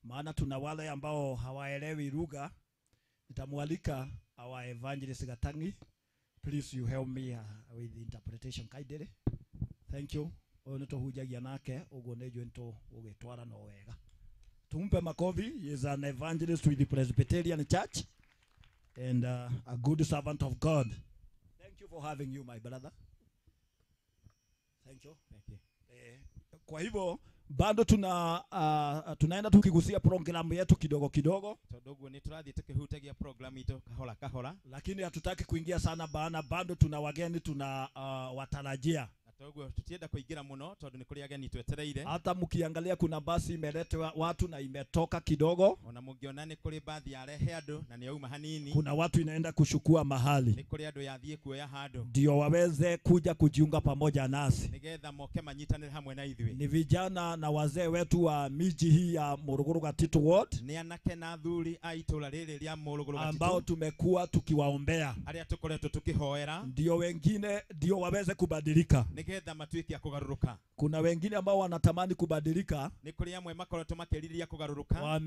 maana tuna wale ambao hawaelewi lugha. Nitamwalika our evangelist Gatangi. Please you help me with the interpretation kindly. Thank you. Oneto hujagia nake ugonejo nto ugetwara no wega. Tumpe makofi. He is an evangelist with the Presbyterian Church and a good servant of God. Thank you for having you, my brother. Thank you. Thank you. Kwa hivyo bado tunaenda tukigusia programu yetu kidogo kidogo. Todogo ni turathi tukihutagia programu ito kahola kahola. Lakini hatutaki kuingia sana bana, bado tuna wageni watarajia. Todogo tutienda kuingira muno tondu ni kuri ageni twetereire. Hata mkiangalia kuna basi imeletwa watu na imetoka kidogo. Ona mugiona ni kuri baadhi ya rehe andu na ni auma hanini. Kuna watu inaenda kushukua mahali. Ni kuri andu yathie kuoya handu. Ndio waweze kuja kujiunga pamoja nasi. Nigetha moke manyitanire hamwe na ithuĩ. Ni vijana na wazee wetu wa miji hii ya Morogoro Gatito Ward. Ni anake na athuri a itũra rĩrĩ rĩa Morogoro Gatito. Ambao tumekuwa tukiwaombea. Aria tukoretwo tukihoera. Ndio wengine ndio waweze kubadilika. Nigetha matuĩke a kugaruruka. Kuna wengine ambao wanatamani kubadilika. Ni kuri amwe makoretwo makĩrĩrĩria kugaruruka.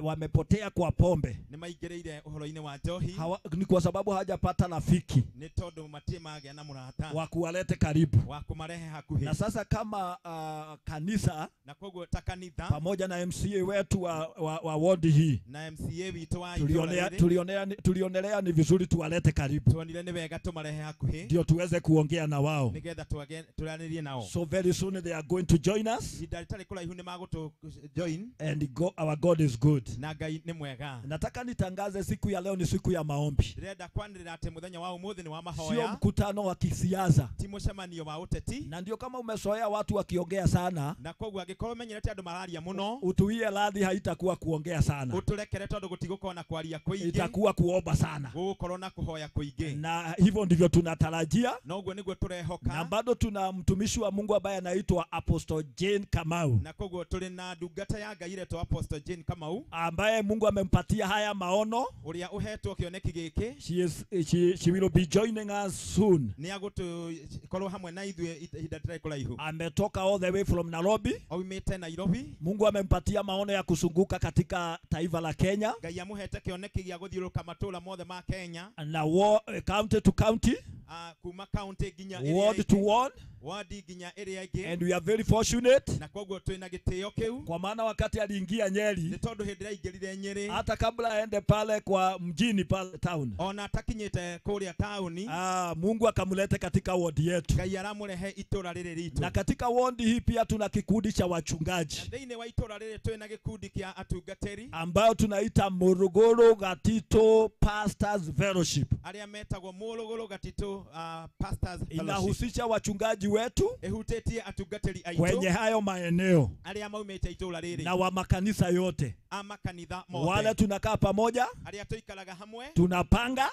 Wamepotea kwa pombe. Ni maingĩrĩire ũhoro-inĩ wa njohi. Ni kwa sababu hajapata rafiki. Ni tondu matie magĩa na mũrata. Wa kuwalete karibu. Wa kumarehe hakuhĩ. Na sasa kama kanisa na koguo ta kanitha pamoja na MCA wetu wa ward hii na MCA witu wa tulionelea ni vizuri tuwalete karibu. Tuonile ni wega tumarehe hakuhĩ. Ndio tuweze kuongea na wao. Nigetha turanĩrie nao. So very soon they are going to join us. Idaritari kula ihune magutu join. And our God is good. Na Ngai ni mwega. Nataka nitangaze siku ya leo ni siku ya maombi. Ndĩrenda kwanĩrĩra atĩ mũthenya wa ũmũthĩ ni wa mahoya. Sio mkutano wa kisiasa. Ti mũcemanio wa ũteti. Na ndio kama umesoea watu wakiongea sana. Na koguo angĩkorwo menyerete andũ mararia muno. Utuie radhi haitakuwa kuongea sana. Uturekere tondu gutigũkorwo na kwaria kũingĩ. Itakuwa kuomba sana. Gũgũkorwo na kũhoya kũingĩ. Na hivyo ndivyo tunatarajia. Na ũguo nĩguo tũrehoka. Na bado tuna mtumishi wa Mungu ambaye anaitwa Apostle Jane Kamau. Na koguo tũrĩ na ndungata ya Ngai iretwo Apostle Jane Kamau. Ambaye Mungu amempatia haya maono. Ũrĩa ũhetwo kĩoneki gĩkĩ. She will be joining us soon. Ni agũtũkorwo hamwe na ithuĩ ihinda rĩtarĩ kũraihu. Ametoka all the way from Nairobi. Oimĩte Nairobi. Mungu amempatia maono ya kuzunguka katika taifa la Kenya. Ngai amũhete kĩoneki gĩa gũthiũrũrũka matũũra mothe ma Kenya. Na county to county. Kuma county ginya ward to ward. Ward ginya area ingĩ. And we are very fortunate. Na koguo twĩna gĩtĩo kĩu. Kwa maana wakati aliingia Nyeri. Nĩ tondũ hĩndĩ aingĩrire Nyeri. Hata kabla aende pale kwa mjini pale town. Ona atakinyĩte kũrĩa tauni. Mungu akamleta katika ward yetu. Ngai aramũrehe itũũra rĩrĩ ritũ. Na katika ward hii pia tuna kikundi cha wachungaji. Na thĩinĩ wa itũũra rĩrĩ twĩna gĩkundi kĩa atungatĩri. Ambao tunaita Morogoro Gatito Pastors Fellowship. Arĩa metagwo Morogoro Gatito Pastors Fellowship. Inahusisha wachungaji wetu. Ehutĩtie atungatĩri aitũ. Kwenye hayo maeneo. Arĩa maumĩte itũũra rĩrĩ. Na wa makanisa yote. Makanitha mothe. Wale tunakaa pamoja. Arĩa tuikaraga hamwe. Tunapanga.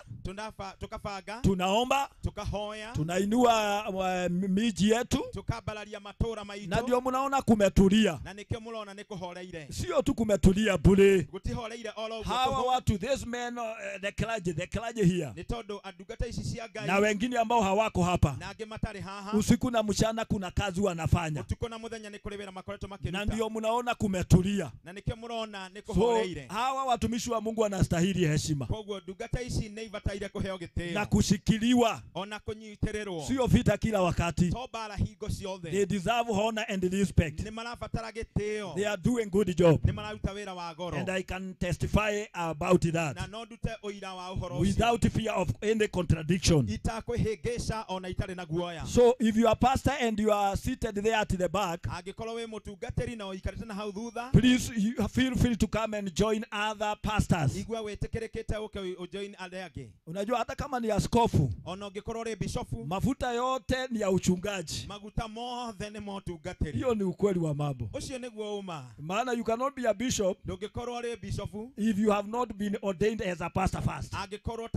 Tukabanga. Tunaomba. Tukahoya. Tunainua miji yetu. Tukabalaria matũũra maitũ. Na ndio mnaona kumetulia. Na nĩkĩo mũrona nĩ kũhoreire. Sio tu kumetulia bure. Gũtihoreire all over. Hawa watu this men the clergy here. Nĩ tondũ andungata ici cia Ngai. Na wengine ambao hawako hapa. Na angĩ matarĩ haha. Usiku na mchana kuna kazi wanafanya. Usiku na mũthenya nĩ kũrĩ wĩra makoretwo makĩruta. Na ndio mnaona kumetulia. Na nĩkĩo mũrona nĩ kũhoreire. So hawa watumishi wa Mungu wanastahili heshima. Koguo ndungata ici nĩ ibataire kũheo gĩtĩo. Na kushikiliwa. Ona kũnyitĩrĩrwo. Sio vita kila wakati. To bara hingo ciothe. They deserve honor and respect. Nĩ marabatara gĩtĩo. They are doing good job. Nĩ mararuta wĩra wa goro. And I can testify about that. Na no ndute ũira wa ũhoro ũcio. Without fear of any contradiction. Itakwĩhĩngĩca ona itarĩ na guoya. So if you are pastor and you are seated there at the back. Angĩkorwo wĩ mũtungatĩri na ũikarĩte na hau thutha. Please feel free to come and join other pastors. Igua wĩtĩkĩrĩkĩte ũke ujoin arĩa angĩ. Unajua hata kama ni askofu. Ona ũngĩkorwo ũrĩ bishofu. Mafuta yote ni ya uchungaji. Maguta mothe nĩ ma ũtungatĩri. Hiyo ni ukweli wa mambo. Ũcio nĩguo uma. Maana you cannot be a bishop. Ndũngĩkorwo ũrĩ bishofu. If you have not been ordained as a pastor first. Angĩkorwo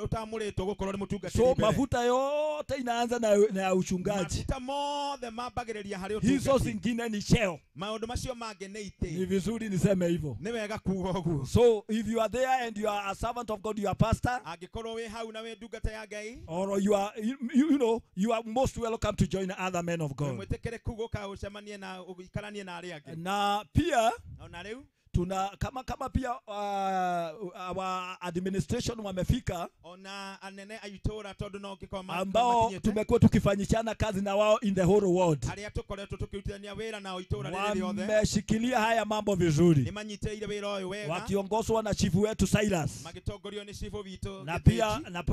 ũtamũrĩtwo gũkorwo nĩ mũtungatĩri. So mafuta yote inaanza na uchungaji. Mafuta mothe mambagĩrĩria harĩ ũtungatĩri. Hizo zingine ni cheo. Maũndũ macio mangĩ nĩ itĩ. Ni vizuri niseme useme hivyo. Ni wega kuuga uguo. So if you are there and you are a servant of God, you are pastor, Angikorwo wi hau na wi ndungata ya Ngai, or you are you know, you are most welcome to join other men of God. mwitikire kuguka ucemanie na uikaranie na aria angi. Na pia Na riu tuna kama pia our administration wamefika, ona anene aitora tondu no ngikoma ambao tumekuwa tukifanyishana kazi na wao in the whole world, aria tukoretwo tukirutithania wira na itora riri riothe, wameshikilia haya mambo vizuri, ni manyiteire wira uyu wega, wakiongozwa na chifu wetu Silas, magitongorio ni chifu vitu,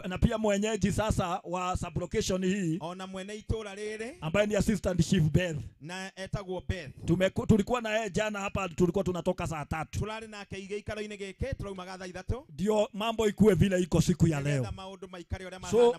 na pia mwenyeji sasa wa sublocation hii, ona mwene itora riri ambaye ni assistant chief Beth, na etagwo Beth. Tulikuwa na yeye jana hapa, tulikuwa tunatoka saa 3. Tulari nake igikaro-ini giki turaumaga thaa 3 ndio mambo ikuwe vile iko siku ya leo. So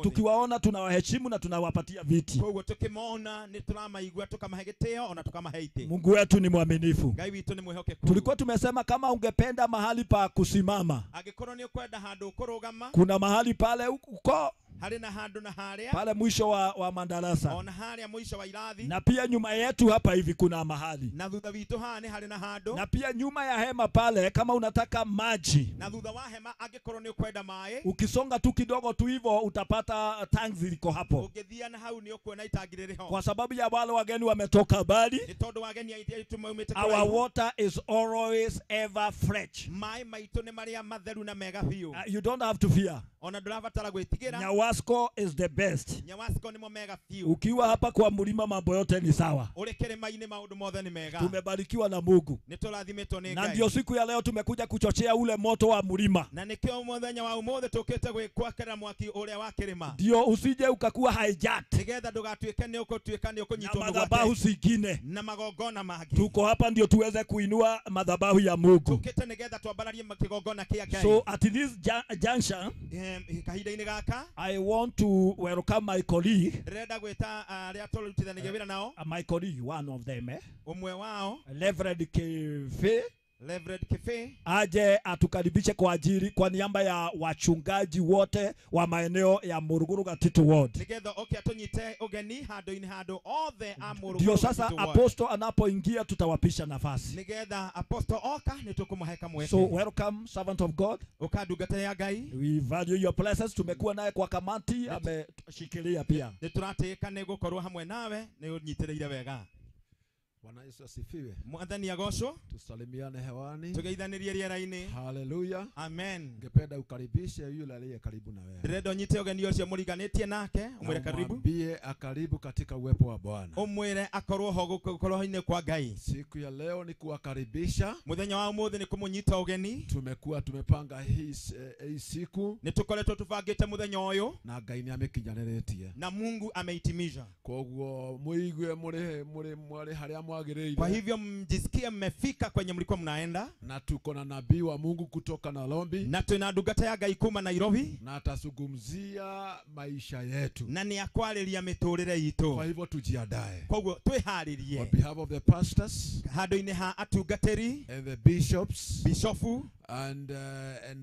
tukiwaona tunawaheshimu na tunawapatia viti. Koguo tukimona ni turamaigua tukamahe gitio ona tukamahe iti. Mungu wetu ni mwaminifu. Ngai witu ni mwihokeku. Tulikuwa tumesema kama ungependa mahali pa kusimama, agikorwo ni ukwenda handu kurugama, kuna mahali pale uko hari na handu na haria pale mwisho wa madarasa, ona haria mwisho wa irathi, na pia nyuma yetu hapa hivi kuna mahali, na thutha witu hani hari na handu, na pia nyuma ya hema pale kama unataka maji, na thutha wa hema agikorwo ni ukwenda mai, ukisonga tu kidogo tu hivyo utapata tanks liko hapo. Ungithia na hau ni ukuona itangi riri ho, kwa sababu ya wale wageni wametoka mbali. ni tondu wageni aitia tumaumite Our kuraihu. water is always ever fresh. Mai maitu ni maria matheru na mega biu. You don't have to fear. Ona ndurabatara gwitigira. Nyawasco is the best. Nyawasco ni mo mega biu. Ukiwa hapa kwa mlima mambo yote ni sawa. Uri kirima-ini maundu mothe ni mega. Tumebarikiwa na Mungu. Ni turathimitwo ni Ngai. Na ndio siku ya leo tumekuja kuchochea ule moto wa mlima. Na nikio muthenya wa umothe tukite gwikwakerera mwaki uria wa kirima. Ndio usije ukakuwa hijacked. Nigetha ndugatuike ni ukutuika ni ukunyitwo na madhabahu zingine. Na magongona mangi. Tuko hapa ndio tuweze kuinua madhabahu ya Mungu. Tukite nigetha twambararie magongona kia Ngai. So at this junction, kahinda-ini gaka, I want to welcome my colleague. Renda gwita aria turutithanagia wira nao. My colleague, one of them, umwe wao, Reverend Kefe, Reverend Kefe, aje atukaribishe kwa niaba ya wachungaji wote wa maeneo ya Muruguru Gatito Ward. Nigetha oke atunyite ugeni handu-ini handu othe a Muruguru. Ndio sasa apostle anapoingia tutawapisha nafasi. Nigetha apostle oka nitukumuheka mweke. So welcome servant of God. Ukandungata ya Ngai. We value your presence. Tumekuwa naye kwa kamati, ameshikilia pia. Nituratika ni gukorwo hamwe nawe, ni unyitireire wega. Bwana Yesu asifiwe. Mwathani agocwo. Tusalimiane hewani. Tugeithanirie riera-ini. Hallelujah. Amen. Ngependa ukaribishe yule aliye karibu na wewe. Ndĩrenda ũnyite ũgeni ũcio mũriganĩtie nake, ũmwĩre karibu. Mwambie akaribu katika uwepo wa Bwana. Ũmwĩre akorwo ho gũkorwo-inĩ kwa Ngai. Siku ya leo ni kuwakaribisha. Mũthenya wa ũmũthĩ nĩ kũmũnyita ũgeni. Tumepanga hii siku. Nĩtũkoretwo tũbangĩte mũthenya ũyũ. Na Ngai nĩ amekinyanĩrĩtie. Na Mungu ameitimisha. Koguo muigue muri harĩa mwagĩrĩire. Kwa hivyo mjisikie mmefika kwenye mlikuwa mnaenda. Na tuko na nabii wa Mungu kutoka Nairobi. Na tuna ndungata ya Ngai kuma Nairobi. Na atazungumzia maisha yetu. Na ni akwarĩria mĩtũrĩre itũ. Kwa hivyo tujiandae. Koguo twĩharĩrie. On behalf of the pastors. Handũ-inĩ ha atungatĩri. And the bishops. Bishofu. And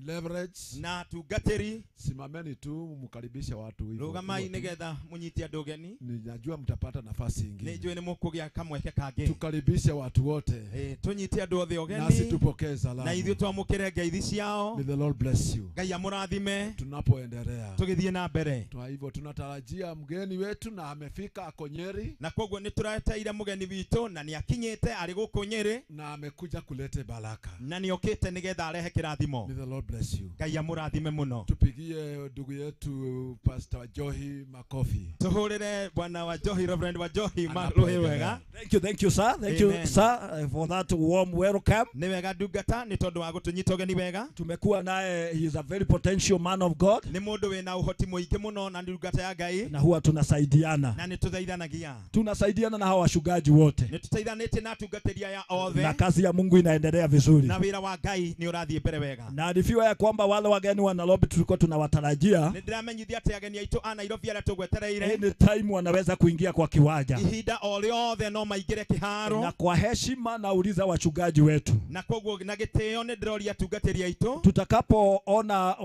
leverage. Na tungatĩri. Simameni tu mkaribishe watu hivyo. Rugamai nigetha munyitie andũ ũgeni. Ninajua mtapata nafasi nyingine. Nĩnjũĩ nĩ mũkũgĩa kamweke kangĩ. Tukaribishe watu wote. Tunyitie andũ othe ũgeni. Nasi tupokee salamu. Na ithuĩ twamũkĩre ngeithi ciao. May the Lord bless you. Ngai amũrathime. Tunapoendelea. Tũgĩthiĩ na mbere. Kwa hivyo tunatarajia mgeni wetu na amefika ako Nyeri. Na koguo nĩtũreteire mũgeni witũ na nĩakinyĩte arĩ gũkũ Nyeri. Na amekuja kulete baraka. Na nĩokĩte nĩgetha arehe kĩrathimo. May the Lord bless you. Ngai amũrathime mũno. Tupigie ndugu yetu Pastor Johi makofi. Tuhũrĩre bwana wa Johi, Reverend wa Johi marũhĩ wega. Thank you sir. Thank you sir for that warm welcome. Nĩ wega ndungata nĩ tondũ wa gũtũnyita ũgeni wega. Tumekuwa naye, he is a very potential man of God. Nĩ mũndũ wĩna ũhoti mũingĩ mũno na ndungata ya Ngai. Na huwa tunasaidiana. Na nĩtũthaithanagia. Tunasaidiana na hawa wachungaji wote. Nĩtũteithanĩtie na atungatĩri aya othe. Na kazi ya Mungu inaendelea vizuri. Na wĩra wa Ngai nĩ ũrathiĩ mbere wega. Na alifiwa ya kwamba wale wageni wa Nairobi tulikuwa tunawatarajia. Nĩndĩramenyithia atĩ ageni aitũ a Nairobi arĩa tũgwetereire. Anytime wanaweza kuingia kwa kiwanja. Ihinda o rĩothe no maingĩre kĩharo. Na kwa heshima nauliza wachungaji wetu. Na koguo na gĩtĩo nĩndĩroria atungatĩri aitũ. Tutakapoona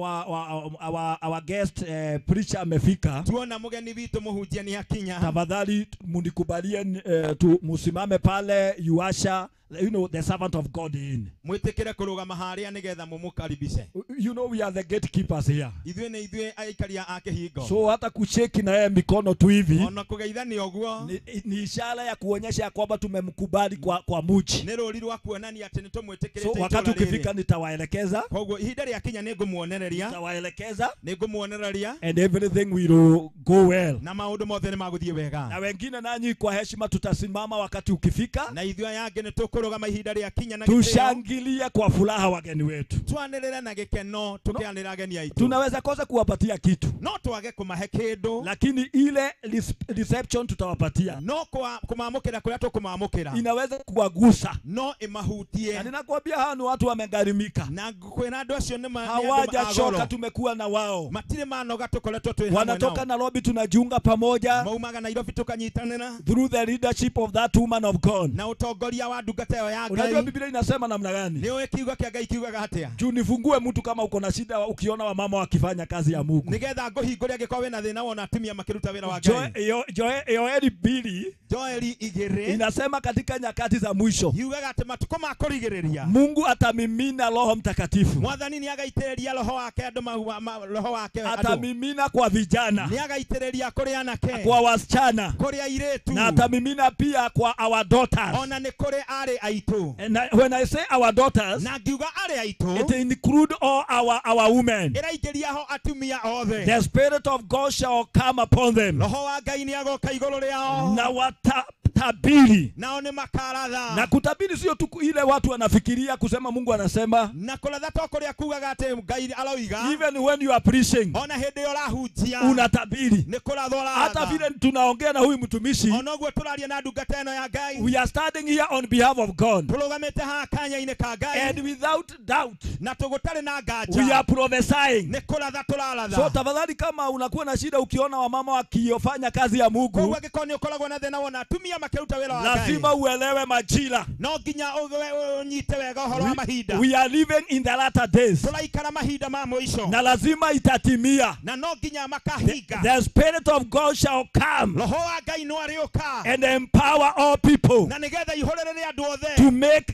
our guest preacher amefika. Tuona mũgeni witũ mũhunjia nĩ akinya. Tafadhali munikubalie musimame pale, yuasha you know, the servant of God in. Mwitikire kurugama haria nigetha mumukaribishe. You know, we are the gatekeepers here. Ithwe ni ithwe aikaria ake higo. So hata kusheki na yeye mikono tu hivi Ona kugeithania oguo ni ishara ya kuonyesha ya kwamba tumemkubali kwa muji. ni ruri rwa kuonania ati nitumwitikirite. So wakati ukifika nitawaelekeza. Koguo ihinda ria kinya ningumuonereria. Nitawaelekeza. Ningumuonereria. And everything will go well. Na maundu mothe ni maguthie wega. Na wengine nanyi kwa heshima tutasimama wakati ukifika. Na ithwe yange ni tukurugama ihinda ria kinya na tushangilia kwa furaha wageni wetu. Twanirira na gikeno tukianira ageni aitu. Tunaweza kosa kuwapatia kitu. No twage kumahe kindu. Lakini ile reception tutawapatia. No kumamukira kuria tukumamukira. Inaweza kuwagusa. No imahutie. Na ninakwambia hawa ni watu wamegharimika. Na kwena andu acio ni hawajachoka, tumekuwa na wao. Matire manoga tukoletwo twi hamwe nao. Wanatoka Nairobi tunajiunga pamoja. Maumaga Nairobi tukanyitanira. Through the leadership of that woman of God. Na utongoria wa ndungata yo ya Ngai. Unajua Biblia inasema namna gani? Ni wewe kiugo kia Ngai kiugaga atia. Juu nifungue mtu kama uko na shida ukiona wamama wakifanya kazi ya Mungu. Nigetha nguhinguria giko wena thina wona atumia makiruta wira wa Ngai. Joeli 2 Joeli 2 inasema katika nyakati za mwisho yugaga ati matuko ma kurigiriria Mungu atamimina Roho Mtakatifu. Mwathani ni agaitiriria roho wake andu roho wake atamimina kwa vijana, ni agaitiriria kuri anake, kwa wasichana, kuri airetu, na atamimina pia kwa our daughters. Ona ni kuri ari aitu. And when I say our daughters, na ngiuga ari aitu, it include all our women. Iraingiria ho atumia othe. The Spirit of God shall come upon them. Roho wa Ngai ni agoka iguru riao. Na watatabiri. Nao ni makaratha. Na kutabiri sio tu ile watu wanafikiria kusema Mungu anasema. Na kuratha to kuria kugaga ati Ngai aloiga. Even when you are preaching, ona hindi yo rahunjia, unatabiri. Ni kuratha. Hata vile tunaongea na huyu mtumishi, ona guo turaria na ndungata eno ya Ngai. we are standing here on behalf of God. Turugamite ha kanya-ine ka Ngai. And without doubt, na tugutari na nganja, we are prophesying. Ni kuratha turaratha. So tafadhali kama unakuwa na shida ukiona wamama wakifanya kazi ya Mungu, kwa gikoni ukoragwo na thina wona atumia makiruta wira wa Ngai, lazima uelewe majira. No nginya unyite wega uhoro wa mahinda. We are living in the latter days. Turaikara mahinda ma mwisho. Na lazima itatimia. Na no nginya makahinga. The Spirit of God shall come. Roho wa Ngai no arioka. And empower all people. Na nigetha ihorerere andu othe. To make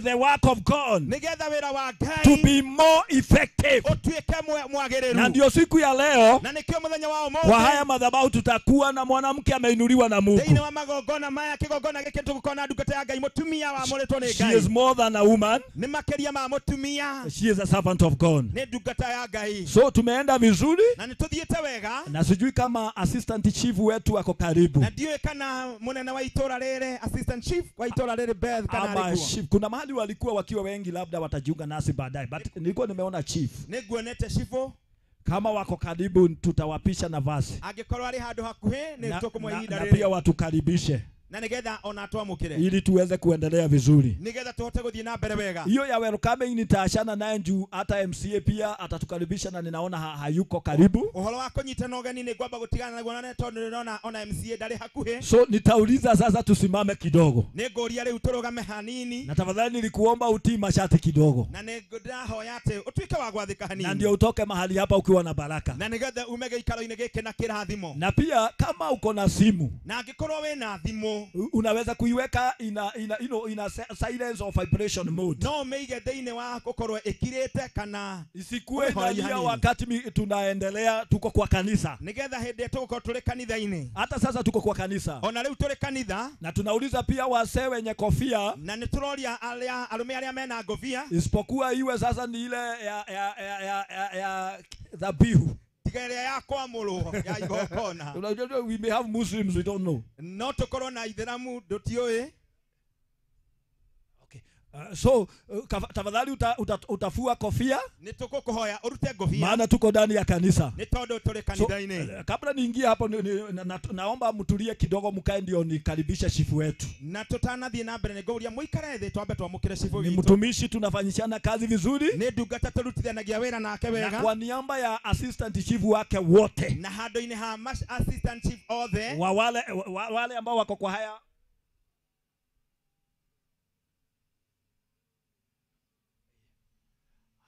the work of God. Nigetha wira wa Ngai to be more effective. Utuike mwagiriru. Na ndio siku ya leo, na nikio muthenya wa umuthi, kwa haya madhabahu tutakuwa na mwanamke ameinuliwa na Mungu. Thĩinĩ wa magongona maya kigongona gĩkĩ tũgũkorwo na ndungata ya Ngai mutumia wa mũrĩtwo nĩ Ngai. She is more than a woman. Nĩ makĩria ma mutumia. She is a servant of God. Nĩ ndungata ya Ngai. So tumeenda vizuri. Na nĩtũthiĩte wega. Na sijui kama assistant chief wetu ako karibu. Na ndiũĩ kana mũnene wa itũra rĩrĩ, assistant chief wa itũra rĩrĩ Beth kana alikuwa. Kuna mahali walikuwa wakiwa wengi, labda watajiunga nasi baadaye. But nilikuwa nimeona chief. Nĩguonete chifu. Kama wako karibu tutawapisha nafasi. Angĩkorwo arĩ handũ hakuhĩ nĩ tũkũmũhe ihinda rĩrĩ. Na pia watukaribishe. Na nigetha ona twamũkĩre. Ili tuweze kuendelea vizuri. Nigetha tuhote gũthiĩ na mbere wega. Hiyo ya welcoming nitaachana naye juu hata MCA pia atatukaribisha na ninaona hayuko karibu. Ũhoro wa kũnyitana ũgeni nĩ ngwamba gũtigana naguo na tondũ nĩrona ona MCA ndarĩ hakuhĩ. So nitauliza sasa tusimame kidogo. Nĩngũria rĩu tũrũgame hanini. Na tafadhali nilikuomba utii mashati kidogo. Na nĩndahoya atĩ ũtuĩke wa gwathĩka hanini. Na ndio utoke mahali hapa ukiwa na baraka. Na nigetha ume gĩikaro-inĩ gĩkĩ na kĩrathimo. Na pia kama uko na simu, na angĩkorwo wĩna thimũ, unaweza kuiweka ina silence or vibration mode. No meige thĩinĩ wa gũkorwo ĩkirĩte kana isikue na wakati tunaendelea tuko kwa kanisa. Nigetha hĩndĩ tũgũkorwo tũrĩ kanitha-inĩ. Hata sasa tuko kwa kanisa. Ona rĩu tũrĩ kanitha. Na tunauliza pia wasee wenye kofia. Na nĩtũroria arũme arĩa mena ngofia. Isipokuwa iwe sasa ni ile ya dhabihu. Tigeria ya kwamũrwo ya igongona. We may have Muslims, we don't know. No tũkorwo na Itheramu ndũtiũĩ. So tafadhali utafua kofia. Nĩtũkũhoya ũrute ngofia. Maana tuko ndani ya kanisa. Nĩ tondũ tũrĩ kanitha-inĩ. Kabla niingie hapo naomba mtulie kidogo mkae ndio nikaribisha chifu wetu. Na tutanathiĩ na mbere nĩngũria mũikare thĩ twambe twamũkĩre chifu witũ. Ni mtumishi tunafanyishana kazi vizuri. Nĩ ndungata tũrutithanagia wĩra nake wega. Na kwa niaba ya assistant chief wake wote. Na handũ-inĩ ha assistant chief othe. Wale ambao wako kwa haya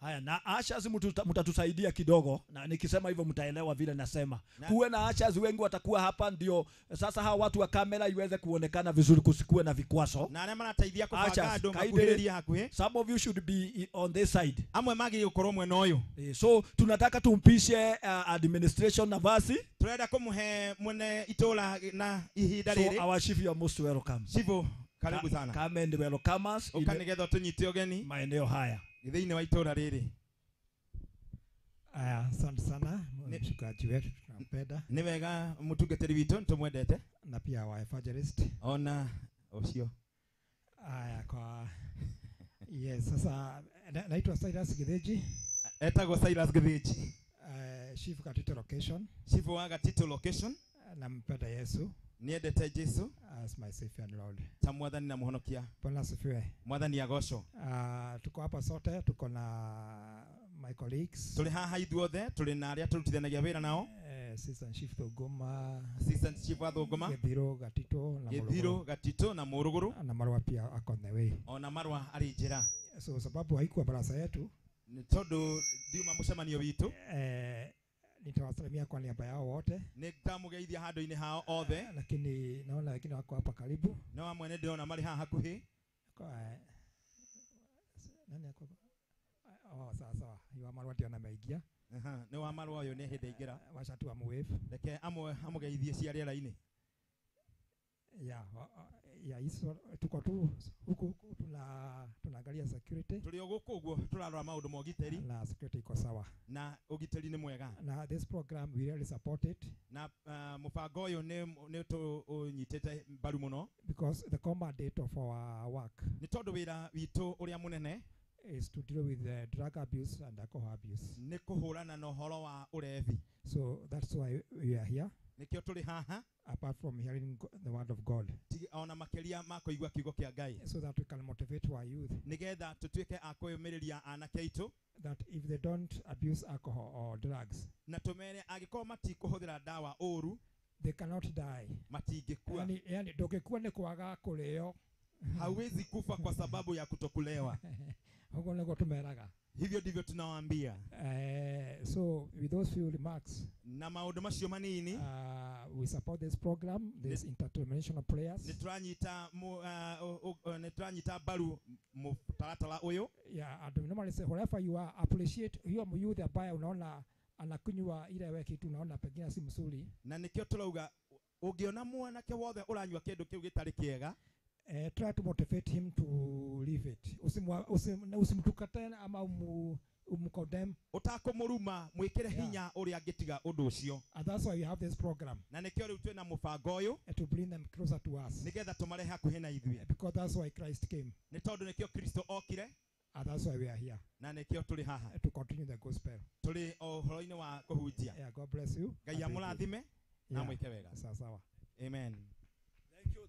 Haya, na ushers mtatusaidia kidogo, na nikisema hivyo mtaelewa vile nasema. Kuwe na ushers wengi watakuwa hapa, ndio sasa hawa watu wa kamera iweze kuonekana vizuri, kusikuwe na vikwazo. Na nema nataidia kubanga andu makuhiriria hakuhi. Some of you should be on this side. Amwe magi ukorwo mwena uyu. So tunataka tumpishe administration nafasi. Turenda kumuhe mwene itola na ihinda riri. So our chief, you are most welcome. Chifu, karibu sana. Come and welcome us. Ukanigetha tunyite ugeni maeneo haya. Thĩinĩ wa itora riri. Asante sana mchungaji wetu, tunampenda. Ni wega mutungatĩri witũ tumwendete. Na pia wa evangelist. Ona ucio. Kwa yes, sasa naitwa Silas Githinji. Etagwo Silas Githinji. Chief Gatito location. Chief wa Gatito location. Nampenda Yesu. Niendete Jesu as my savior and Lord. Ta mwathani na muhonokia. Bwana asifiwe. Mwathani agocwo. Tuko hapa sote, tuko na my colleagues. Tuli haha ithuothe, tuli na aria turutithanagia wira nao. Assistant Chief Thunguma. Assistant Chief wa Thunguma. Githiro Gatito na Muruguru. Githiro Gatito na Muruguru. Na Marwa pia ako on the way. Ona Marwa ari njira. So sababu haikuwa barasa yetu. Ni tondu ndiuma mucemanio witu. Nitawasalimia kwa niaba yao wote. Nitamugeithia handu-ini hao othe. Lakini naona wengine wako hapa karibu. No amwe ndiona mari haha hakuhi. Nani yako? Sawa. Iwa Marwa ndio ameingia. Ni wa Marwa uyu ni hindi ingira. Wacha tu amwave. Reke amwe amugeithie cia riera-ini. Ya hizo tuko tu huku tunaangalia security. Tuli guku uguo turarora maundu ma ugiteri. Na security iko sawa. Na ugiteri ni mwega. Na this program we really support it. Na mubango uyu ni tu unyitete mbaru muno. Because the command date of our work. Ni tondu wira witu uria munene is to deal with drug abuse and alcohol abuse. Ni kuhurana na uhoro wa urevi. So that's why we are here. Nikio tuli haha. Apart from hearing the word of God. Ona makeria makoigwa kiugo kia Ngai. So that we can motivate our youth. Nigetha tutuike akoyumiriria anake itu. That if they don't abuse alcohol or drugs. Na tumere agiko matikuhuthira dawa uru. They cannot die. Matingikua. Yani ndungikua ni kwaga kureo. Hawezi kufa kwa sababu ya kutokulewa. Huko ndiko tumeraga. Hivyo ndivyo tunawaambia. So with those few remarks, na maundu macio manini, we support this program, this interdenominational prayers. Nitranyita baru mutaratara uyu. Yeah, and normally say wherever you are, appreciate hiyo youth ambaye unaona anakunywa ile wewe kitu unaona pengine si mzuri. Na nikio turauga ungiona mwanake wothe uranywa kindu kiu gitari kiega, try to motivate him to leave it. Usimtukate ama umkodem. Utakumuruma mwikire hinya uri angitiga undu ucio. And that's why we have this program. Na nikio riu twina mubango uyu to bring them closer to us. Nigetha tumarehe hakuhi na ithuĩ. Because that's why Christ came. Ni tondu nikio Kristo okire. And that's why we are here. Na nikio tuli haha. To continue the gospel. Tuli ohoro-ini wa kuhunjia. Yeah, God bless you. Ngai amurathime na mwike wega. Sawa. Amen.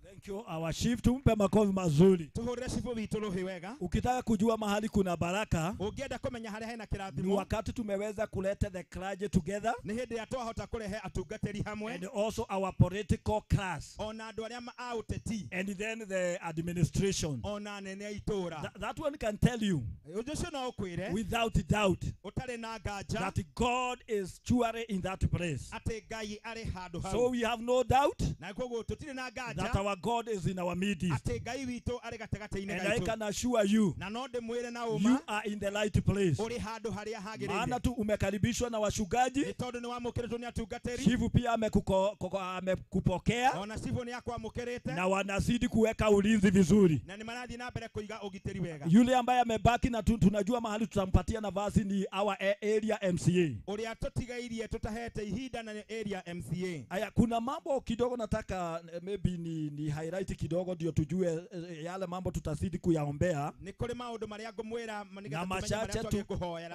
Thank you. Our chief, tumpe makofi mazuri. Tuhurire chifu witu ruhi wega. Ukitaka kujua mahali kuna baraka, ungienda kumenya haria hena kirathimo, ni wakati tumeweza kuleta the clergy together. Ni hindi ya twahota kurehe atungatiri hamwe. And also our political class. Ona andu aria ma uteti. And then the administration. Ona nene ya itura. That one can tell you. Ujucio no ukwire. Without doubt. Utari na nganja. That God is surely in that place. Ati Ngai ari handu hau. So we have no doubt. Na koguo tutire na nganja. That our God is in our midst. Ati Ngai witu ari gatagati-ini gaitu. And I can assure you. Na no ndimwire na uma. You are in the right place. Uri handu haria hagirire. Maana tu umekaribishwa na washugaji. Ni tondu ni wamukiritwo ni atungatiri. Chifu pia amekupokea. Ona chifu ni akwamukirite. Na wanazidi kuweka ulinzi vizuri. Na ni marathi na mbere kuiga ugitiri wega. Yule ambaye amebaki na tunajua mahali tutampatia nafasi ni our area MCA. Uri atotigairie tutahete ihinda na area MCA. Aya, kuna mambo kidogo nataka maybe ni highlight kidogo ndio tujue yale mambo tutazidi kuyaombea. Ni kuri maundu maria ngumwira na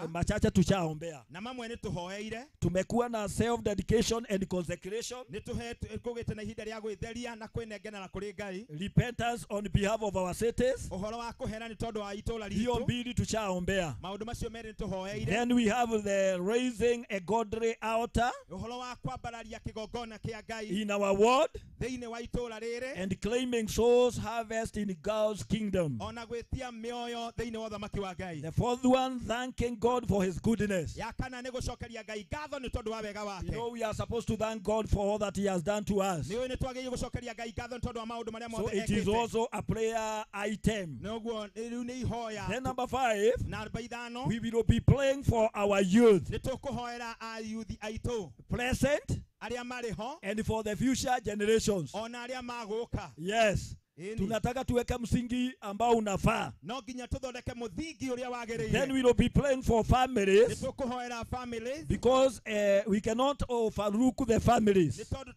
machache tushaombea. Na mamwe ni tuhoeire. Tumekuwa na self dedication and consecration. Ni tuhete kugite na ihinda ria gwitheria na kwinengena na kuri Ngai. Repentance on behalf of our cities. Uhoro wa kuhera ni tondu wa itura ritu. Hiyo mbili tushaombea. Maundu macio meri ni tuhoeire. Then we have the raising a godly altar. Uhoro wa kwambararia kigongona kia Ngai. In our ward. thĩinĩ wa itũũra rĩrĩ and claiming souls harvest in God's kingdom. ona gwĩtia mĩoyo thĩinĩ wa ũthamaki wa Ngai. The fourth one, thanking God for his goodness. Ya kana nĩ gũcokeria Ngai ngatho nĩ tondũ wa wega You wake. know, we are supposed to thank God for all that he has done to us. Nĩ nĩ twagĩrĩire gũcokeria Ngai ngatho nĩ tondũ wa maũndũ marĩa So mothe it is ekĩte. also a prayer item. Noguo rĩu nĩ ihoya. Then number 5, Na namba ithano we will be praying for our youth, nĩ tũkũhoera ayuthi aitũ present arĩa marĩ ho and for the future generations. ona arĩa magũka. Yes. Ĩni. Tunataka tuweke msingi ambao unafaa. No nginya tũthondeke mũthingi ũrĩa wagĩrĩire. Then we will be praying for Nĩ families tũkũhoera families because we cannot overlook the nĩ families. tondũ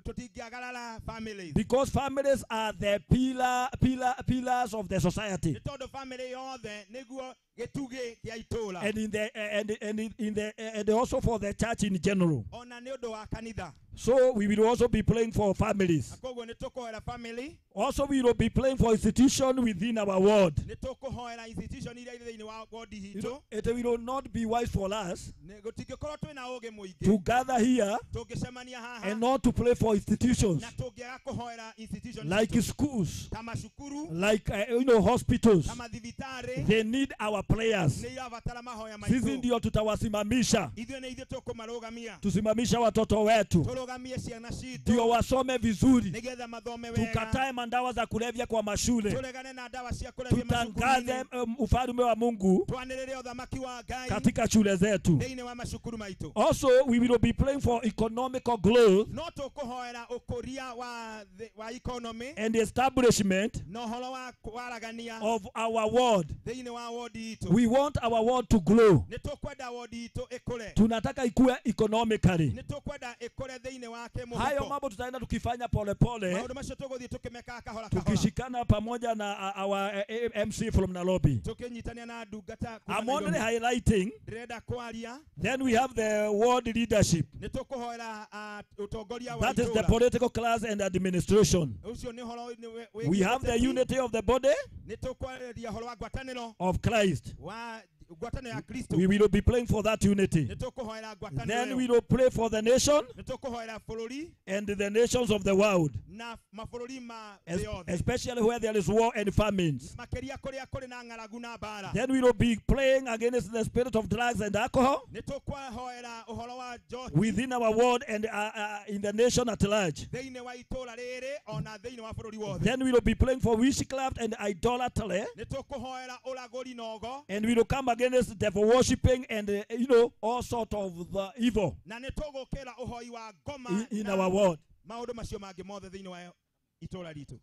tũtingĩagarara families. Because families are the pillars of the society. Nĩ tondũ family yothe nĩguo gĩtugĩ kĩa itũũra. And and also for the church in general. Ona nĩ ũndũ wa kanitha. So we will also be praying for families. Na koguo nĩ tũkũhoera family. Also we will be praying for institution within our world. Nĩ tũkũhoera institution iria irĩ thĩinĩ wa wodi You hitũ. know, it will not be wise for us Gũtingĩkorwo twĩna ũũgĩ mũingĩ. to gather here Tũngĩcemania haha and not to pray for institutions na tũngĩaga kũhoera institution like citũ. schools, Ta macukuru, like hospitals. ta mathibitarĩ, They need our prayers. nĩ irabatara mahoya Sisi maitũ. ndio tutawasimamisha, Ithuĩ nĩ ithuĩ tũkũmarũgamia. tusimamisha watoto wetu Tũrũgamie ciana citũ ndio wasome vizuri, nĩgetha mathome wega. tukatae mandawa za kulevya kwa mashule, Tũregane na ndawa cia kũrebia tutangaze macukuru-inĩ. ufalme wa Mungu Twanĩrĩre ũthamaki wa Ngai katika shule zetu. thĩinĩ wa macukuru maitũ. Also, we will be praying for economical growth No tũkũhoera ũkũria wa economy and establishment na ũhoro wa waragania of our world. thĩinĩ wa wodi itũ. We want our world to grow. Nĩ tũkwenda wodi itũ ĩkũre. Tunataka ikue economically. Nĩ tũkwenda ĩkũre thĩinĩ wa Hayo kĩmũhuko. mambo tutaenda tukifanya polepole, Maũndũ macio tũgũthiĩ tũkĩmekaga kahora kahora. tukishikana pamoja na our MC from Nairobi. Tũkĩnyitania na ndungata kuuma I'm only Nairobi. highlighting. Ndĩrenda kwaria. Then we have the world leadership. Nĩ tũkũhoera ũtongoria wa That is the itũũra. political class and administration. Ũcio nĩ ũhoro We have the unity of the body Nĩ tũkwarĩria ũhoro wa ngwatanĩro of Christ. wa ngwatanĩro ya Kristo. We will be praying for that unity. Nĩ tũkũhoera ngwatanĩro Then ĩyo. we will pray for the nation Nĩ tũkũhoera bũrũri and the nations of the world, na mabũrũri ma thĩ yothe. especially where there is war and famines. Makĩria kũrĩa kũrĩ na ng'aragu na mbara. Then we will be praying against the spirit of drugs and alcohol Nĩ tũkũhoera ũhoro wa njohi within our world and in the nation at large. thĩinĩ wa itũũra rĩrĩ ona thĩinĩ wa bũrũri wothe. Then we will be praying for witchcraft and idolatry, Nĩ tũkũhoera ũragũri na ũgo and we will come against devil worshipping and all sort of the evil na nĩ tũgũkĩra ũhoi wa ngoma in na our world. maũndũ macio mangĩ mothe thĩinĩ wa itũũra ritũ.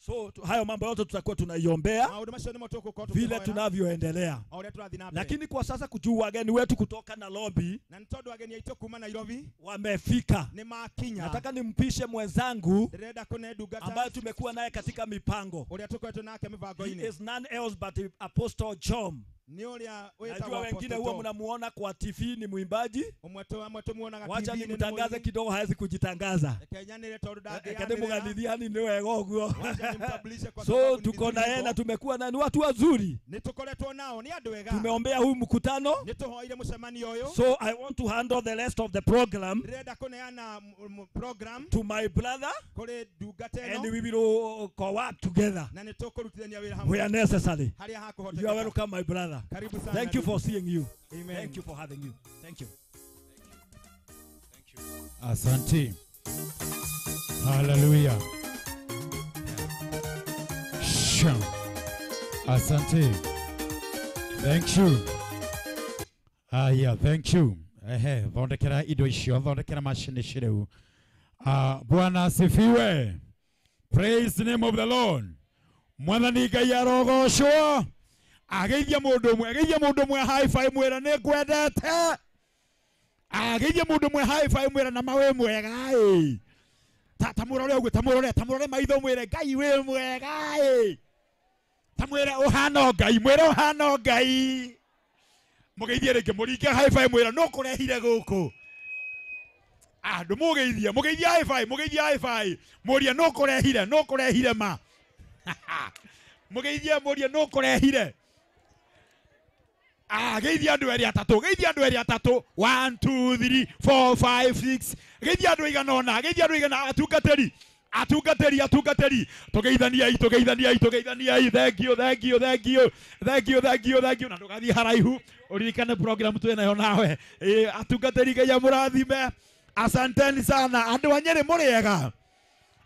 So hayo mambo yote tutakuwa tunaiombea Maũndũ macio nĩmo tũgũkorwo vile tũkĩhoera tunavyoendelea. o ũrĩa tũrathiĩ na mbere. Lakini kwa sasa kujua wageni wetu kutoka Nairobi Na nĩ tondũ ageni aitũ kuuma Nairobi wamefika, nĩ makinya. nataka nimpishe mwenzangu Ndĩrenda kũne ndungata ambaye tumekuwa naye katika mipango. ũrĩa tũkoretwo nake He mĩbango-inĩ. is none else but Apostle John. Nĩ ũrĩa Najua wĩtagwo wengine huwa Apostle John. mnamuona kwa TV ni mwimbaji. Ũmwe tũmuonaga Wacha TV-inĩ nĩ nimtangaze mũini. kidogo, hawezi kujitangaza. Rekenyanĩre tondũ Ekene ndangĩanĩrĩra. muganithiani ni wega uguo. Wacha nimtambulishe kwa So sababu ni tuko na vizuri yeye na hivyo. tumekuwa na ni watu wazuri. Nĩ tũkoretwo nao nĩ andũ ega. Tumeombea huu mkutano. Nĩ tũhoire mũcemanio ũyũ. So I want to handle the rest of the program Ndĩrenda kũneana program to my brother kũrĩ ndungata and ĩno we will co-work together na nĩ tũkũrutithania wĩra hamwe where necessary. harĩa You are hakũhoteka. welcome, my brother. Karibu sana. Thank you for seeing you. Amen. Thank you for having you. Thank you. Asante. Hallelujah. Shem. Asante. Thank you. Yeah, thank you. Thondekera indo icio, thondekera machine cireu. Bwana asifiwe. Praise the name of the Lord. Mwathani Ngai arogocwo. Ageithia mũndũ ũmwe high five mwĩra nĩ ngwendete. Ageithia mũndũ ũmwe high five mwĩra na mawe mwega ĩ. Tamũrore ũguo, tamũrore maitho mwĩre Ngai wĩ mwega ĩ. Tamwĩre ũhana Ngai, mwĩre ũhana Ngai. Mũgeithie rĩngĩ, mũringe high five mwĩra no kũrehire gũkũ. Mũgeithie high five, mũria no kũrehire ma. Mũgeithie mũria no kũrehire. geithia andu eri atatu 1 2 3 4 5 6 geithia andu iganona geithia andu igana atungateri tugeithaniai thank you na ndugathi haraihu uririkane program twenayo nawe atungateri Ngai amurathime asanteni sana andu anyeri muriega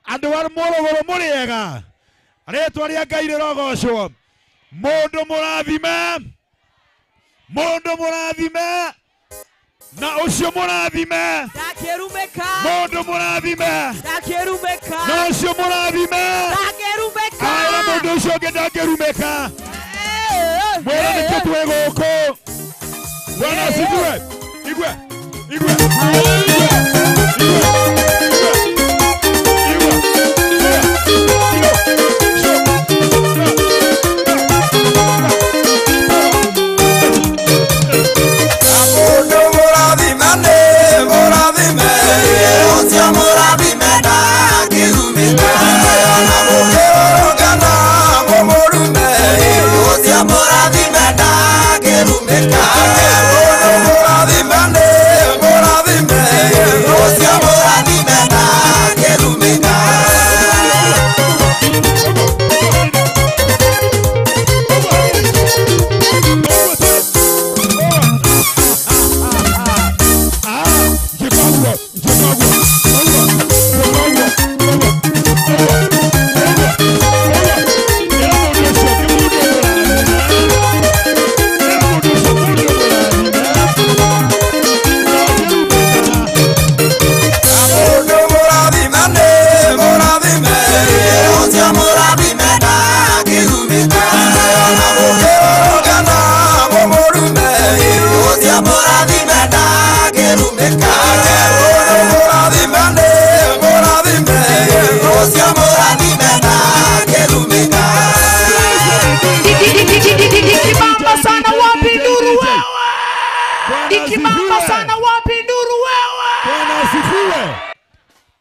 andu wa Morogoro muriega ritwa ria Ngai rirogocwo mundu murathime na ucio murathime ndakerumeka mundu murathime ndakerumeka na ucio murathime ndakerumeka ara mundu ucio ngi ndakerumeka mwera nikio twe guku Bwana asifiwe igwe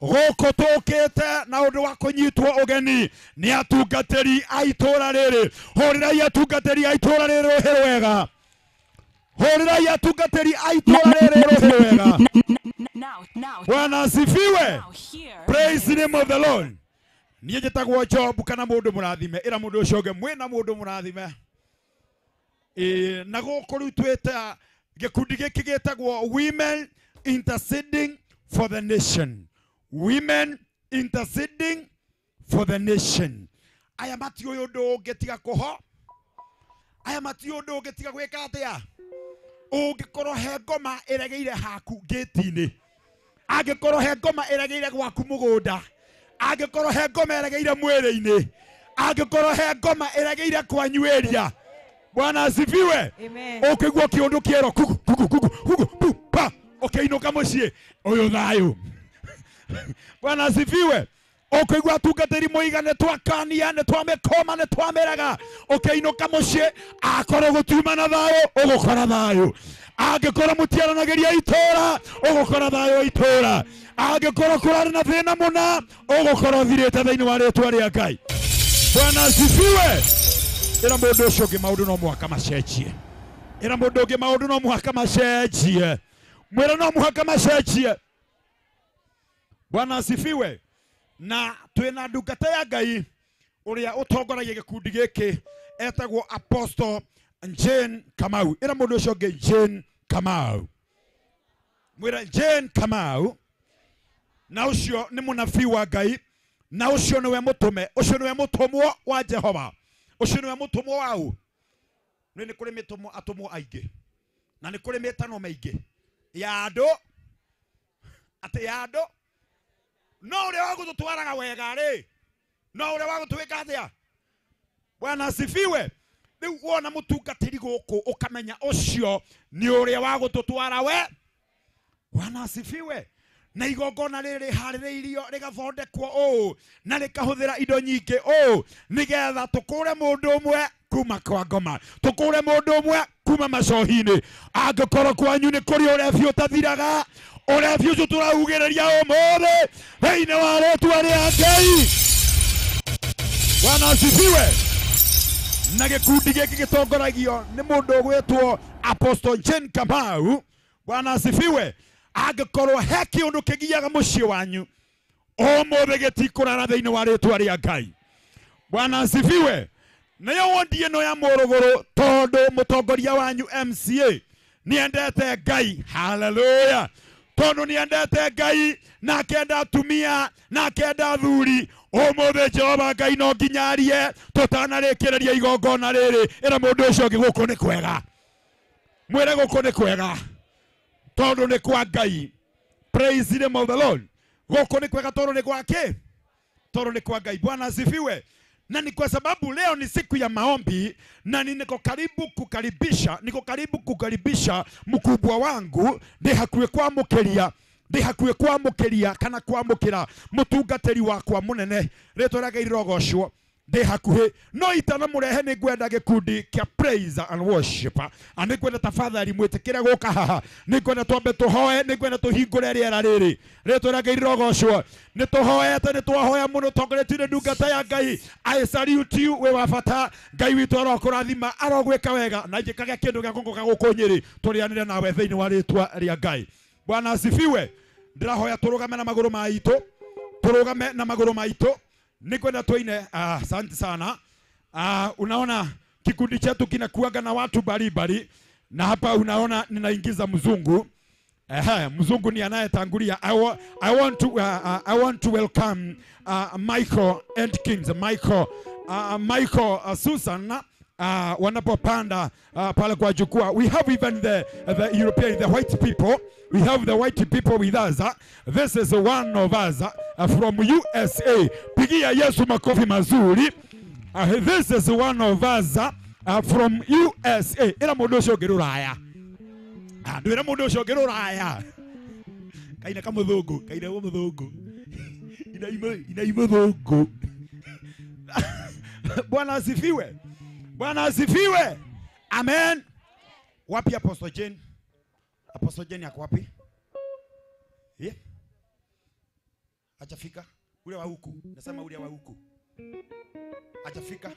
Gukutokete na undu wa kunyitwo ugeni ni atungateri aitora riri horirai atungateri aitora riri ruhiro wega horirai atungateri aitora riri ruhiro wega Bwana asifiwe praise the name of the Lord niye jetagwo Job kana mundu murathime ira mundu ucio mwina mundu murathime na guku rutwete gikundi giki getagwo women interceding for the nation. Women interceding for the nation. Aya matio yodo getiga koho. Aya matio yodo getiga gweka atia. Ungikoro he ngoma iregeire haku getini. Angikoro he ngoma iregeire gwaku mugunda. Angikoro he ngoma iregeire mwiri-ini. Angikoro he ngoma iregeire kwanyu area. Bwana asifiwe. Amen. Ukigwa kiondu kiero kuku pa. Ukeinuka mucie uyu thayu. Bwana asifiwe. Ukigwa atungateri muigane twakania ne twamekoma ne twameraga ukeinuka mucie akoro gutuma na thayu ugukora thayu. Angikora mutiaranageria itora ugukora thayu itora. Angikora kurari na thina muna ugukora thirite thiini wa ritwa ria Ngai. Bwana asifiwe. Ira mundu ucio ngi maundu no muhaka macenjie. Ira mundu ngi maundu no muhaka macenjie. Mwira no muhaka macenjie. Bwana asifiwe. Na twina ndungata ya Ngai uria utongoragia gikundi giki etagwo Apostle Jane Kamau. Ira mundu ucio ngi Jane Kamau. Mwira Jane Kamau. Na ucio ni munabii wa Ngai. Na ucio niwe mutume. Ucio niwe mutumwo wa Jehova. Ucio niwe mutumwo wau. Ni kuri mitumwo atumwo aingi. Na ni kuri metano maingi. Yado. Ate yado. No ule wagu tutwaraga wega ri. No ule wagu tuweka atia. Bwana asifiwe. Riu wona mutungatiri guku ukamenya ucio ni ule wagu tutwara we. Bwana asifiwe. Na igongona riri haririirio rigathondekwo o na rikahuthira indo nyingi o nigetha tukure mundu umwe kuma kwa ngoma tukure mundu umwe kuma macohini angikorwo kwanyu ni kuri urebi utathiraga urebi ucio turaugiriria umothe thiini wa ritwa ria Ngai. Bwana asifiwe. na gikundi giki gitongoragio ni mundu gwetwo Apostle Jane Kamau. Bwana asifiwe. Angikorwo he kiundu kigiaga mucii wanyu omothe gitikurara thiini wa ritwa ria Ngai. Bwana asifiwe. Nayo wondie no ya morogoro tondu mutongoria wanyu MCA niendete Ngai. Hallelujah. Tondu niendete Ngai na kenda atumia na kenda thuri omothe Jehova Ngai no nginyarie tutanarikireria igongona riri ira mundu ucio ngi guku ni kwega. Mwire guku ni kwega tondu ni kwa Ngai. Praise the name of the Lord. Guku ni kwega tondu ni gwake, tondu ni kwa Ngai. Bwana asifiwe. Na ni kwa sababu leo ni siku ya maombi na niko karibu kukaribisha mkubwa wangu ndi hakuwe kwamukiria kana kwamukira mutungatiri wakwa munene ritwa rake irogocwo ndi hakuhi no itana murehe ni gwenda gikundi kia praise and worship ani gwenda tafadhali mwitikire guka haha ni gwenda twambe tuhoe ni gwenda tuhingure riera riri ritwa rake irogocwo ni tuhoete ni twahoya muno tongoretire ndungata ya Ngai. I salute you we wafata Ngai witu arokurathima arogweka wega na njikaga kindu gya gongo gagukunyiri turianire nawe thiini wa ritwa ria Ngai. Bwana asifiwe. Ndirahoya turugame na maguru maitu nikwenda tuine. Asante sana. Unaona kikundi chetu kinakuaga na watu mbalimbali na hapa unaona ninaingiza mzungu. Mzungu ni anayetangulia. I want to welcome Michael and Kings. Michael Susan wanapopanda pale kwa jukwaa. We have even the European, the white people. We have the white people with us. This is one of us from USA. Pigia Yesu makofi mazuri. This is one of us from USA. Ila mundu ucio ngiruraya. Ndwira mundu ucio ngiruraya. Kaina kama mudhungu, kaina wa mudhungu. Ina mudhungu. Bwana asifiwe. Bwana asifiwe. Amen. Wapi Apostle Jane? Apostle Jane yako wapi? Hajafika. Ule wa huku. Nasema ule wa huku. Hajafika.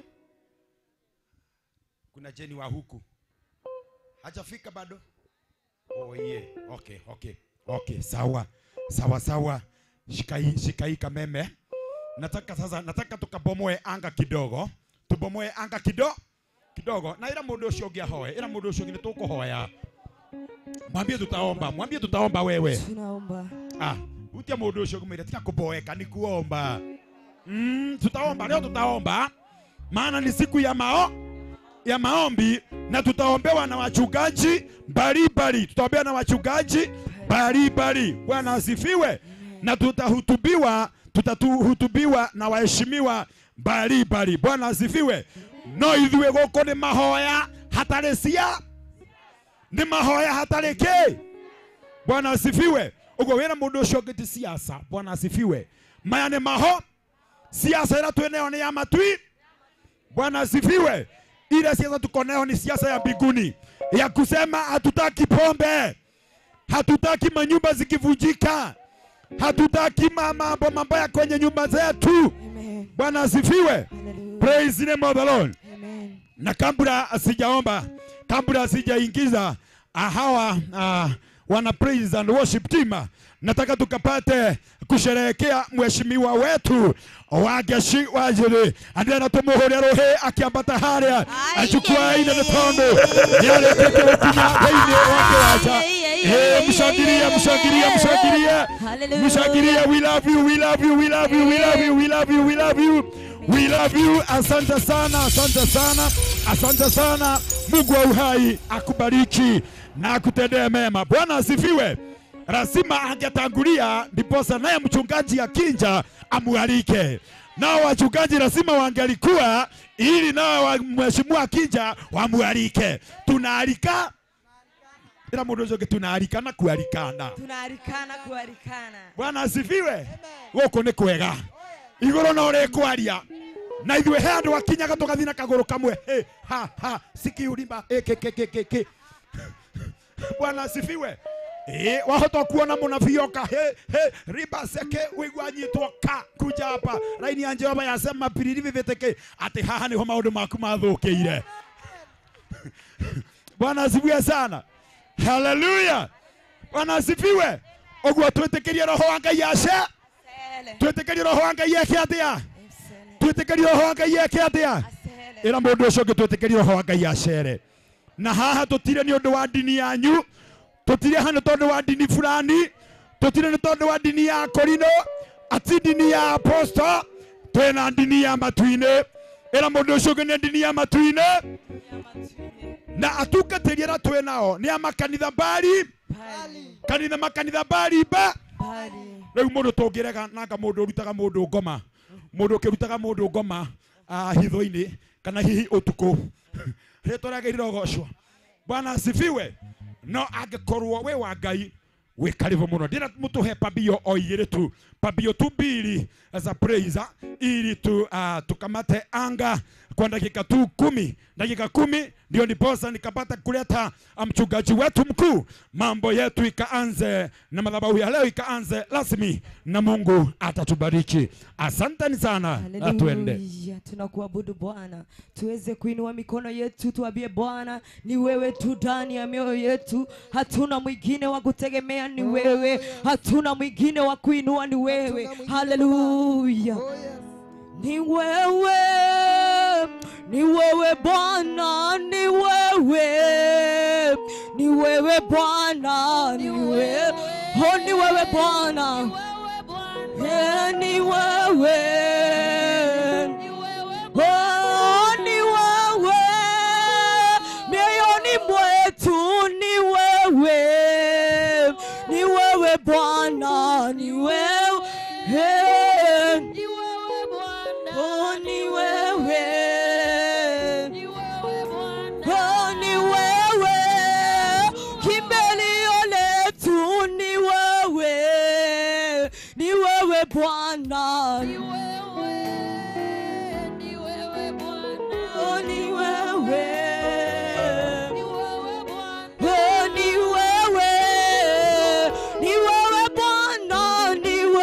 Kuna Jane wa huku. Hajafika bado. Oh yeah. Okay. Sawa. Shikai kameme. Nataka tukabomoe anga kidogo. Tubomoe anga kidogo. Na ila mundu ucio ngiahoe. Ila mundu ucio ngine tukuhoya. Mwambie tutaomba wewe. Tunaomba. Utia mundu ucio ngumire tika kuboeka ni kuomba. Tutaomba leo, tutaomba. Maana ni siku ya maombi na tutaombewa na wachungaji mbalimbali. Tutaombewa na wachungaji mbalimbali. Bwana asifiwe. Na tutatuhutubiwa na waheshimiwa mbalimbali. Bwana asifiwe. No ithuĩ gũkũ nĩ mahoya hatarĩ cia, nĩ mahoya hatarĩ kĩ. Bwana asifiwe. Ũguo wĩra mũndũ ũcio ngĩti siasa. Bwana asifiwe. Maya nĩ maho siasa ĩrĩa twĩnayo nĩ ya matui. Bwana asifiwe. Ile siasa tuko nayo ni siasa ya mbinguni ya kusema hatutaki pombe, hatutaki manyumba zikivunjika, hatutaki mambo mabaya kwenye nyumba zetu. Bwana asifiwe. Praise the name of the Lord. Amen. Na kabla sijaingiza hawa wana praise and worship team, nataka tukapate kusherehekea mheshimiwa wetu wageshi wajiri andena tumuhuria rohe akiambata haria achukua ile mtondo yale kete kunya baini wake acha. Mshangilia. We love you. Asante sana. Mungu wa uhai akubariki na akutendee mema. Bwana asifiwe. Lazima angetangulia ndiposa naye mchungaji akija amualike. Nao wachungaji lazima wangelikuwa ili nao mheshimiwa akija wamualike. Tunaalika ila mundu tunaalikana kualikana. Bwana asifiwe. Goko ni kwega. Igoro no rekwaria. Na ithuĩ he andũ akinyaga tũgathina kagũrũ kamwe. Sikiurimba. Bwana asifiwe. Wahota kuona munavioka riba seke wigwanyitwo ka kuja hapa raini ya Jehova yasema piriri viveteke ati haha niho maundu maku mathukiire. Bwana asifiwe sana. Hallelujah. Bwana asifiwe. Ogwo twitikirie roho wa Ngai ace. Twitikirie roho wa Ngai yake atia. Twitikirie roho wa Ngai yake atia. Ira mundu ucio twitikirie roho wa Ngai acere. Na haha tutire ni undu wa dini yanyu. Tutire hano tondu wa dini fulani. Tutire ni tondu wa dini ya Korino. Ati dini ya aposto. Twena dini ya matuine. Ira mundu ucio ni dini ya matuine. Na atukatiriera twenao ni amakanitha bari. Kanitha makanitha bari ba. Riu mundu tungirega nanga mundu rutaga mundu ngoma. Mundu kirutaga mundu ngoma hitho-ini kana hihi utuku. Ritwa rĩa Ngai rogocwo. Bwana asifiwe. No angikorwo we wa Ngai we karibu muno. Ndira mutuhe pambio o igiri tu. Pambio tu mbili as a praise ili tukamate anga kwa dakika tu 10. Dakika 10 ndio ndiposa nikapata kuleta mchungaji wetu mkuu. Mambo yetu ikaanze na madhabahu ya leo ikaanze rasmi na Mungu atatubariki. Asanteni sana. Atuende. Tunakuabudu Bwana. Tuweze kuinua mikono yetu tuambie Bwana ni wewe tu ndani ya mioyo yetu. Hatuna mwingine wa kutegemea ni wewe. Hatuna mwingine wa kuinua ni wewe. Hallelujah. Ni wewe. Ni wewe Bwana, ni wewe. Ni wewe Bwana, ni wewe. Oh, ni wewe Bwana. Ni wewe. Oh, ni wewe. Mioyoni mwetu ni wewe. Ni wewe Bwana, ni wewe. Ni wewe Bwana. Oh, ni wewe. Oh, ni wewe. Kimbilio letu ni wewe. Ni wewe Bwana. Ni wewe. Ni wewe Bwana. Oh, ni wewe. Ni wewe Bwana. Oh, ni wewe. Ni wewe Bwana. Ni wewe.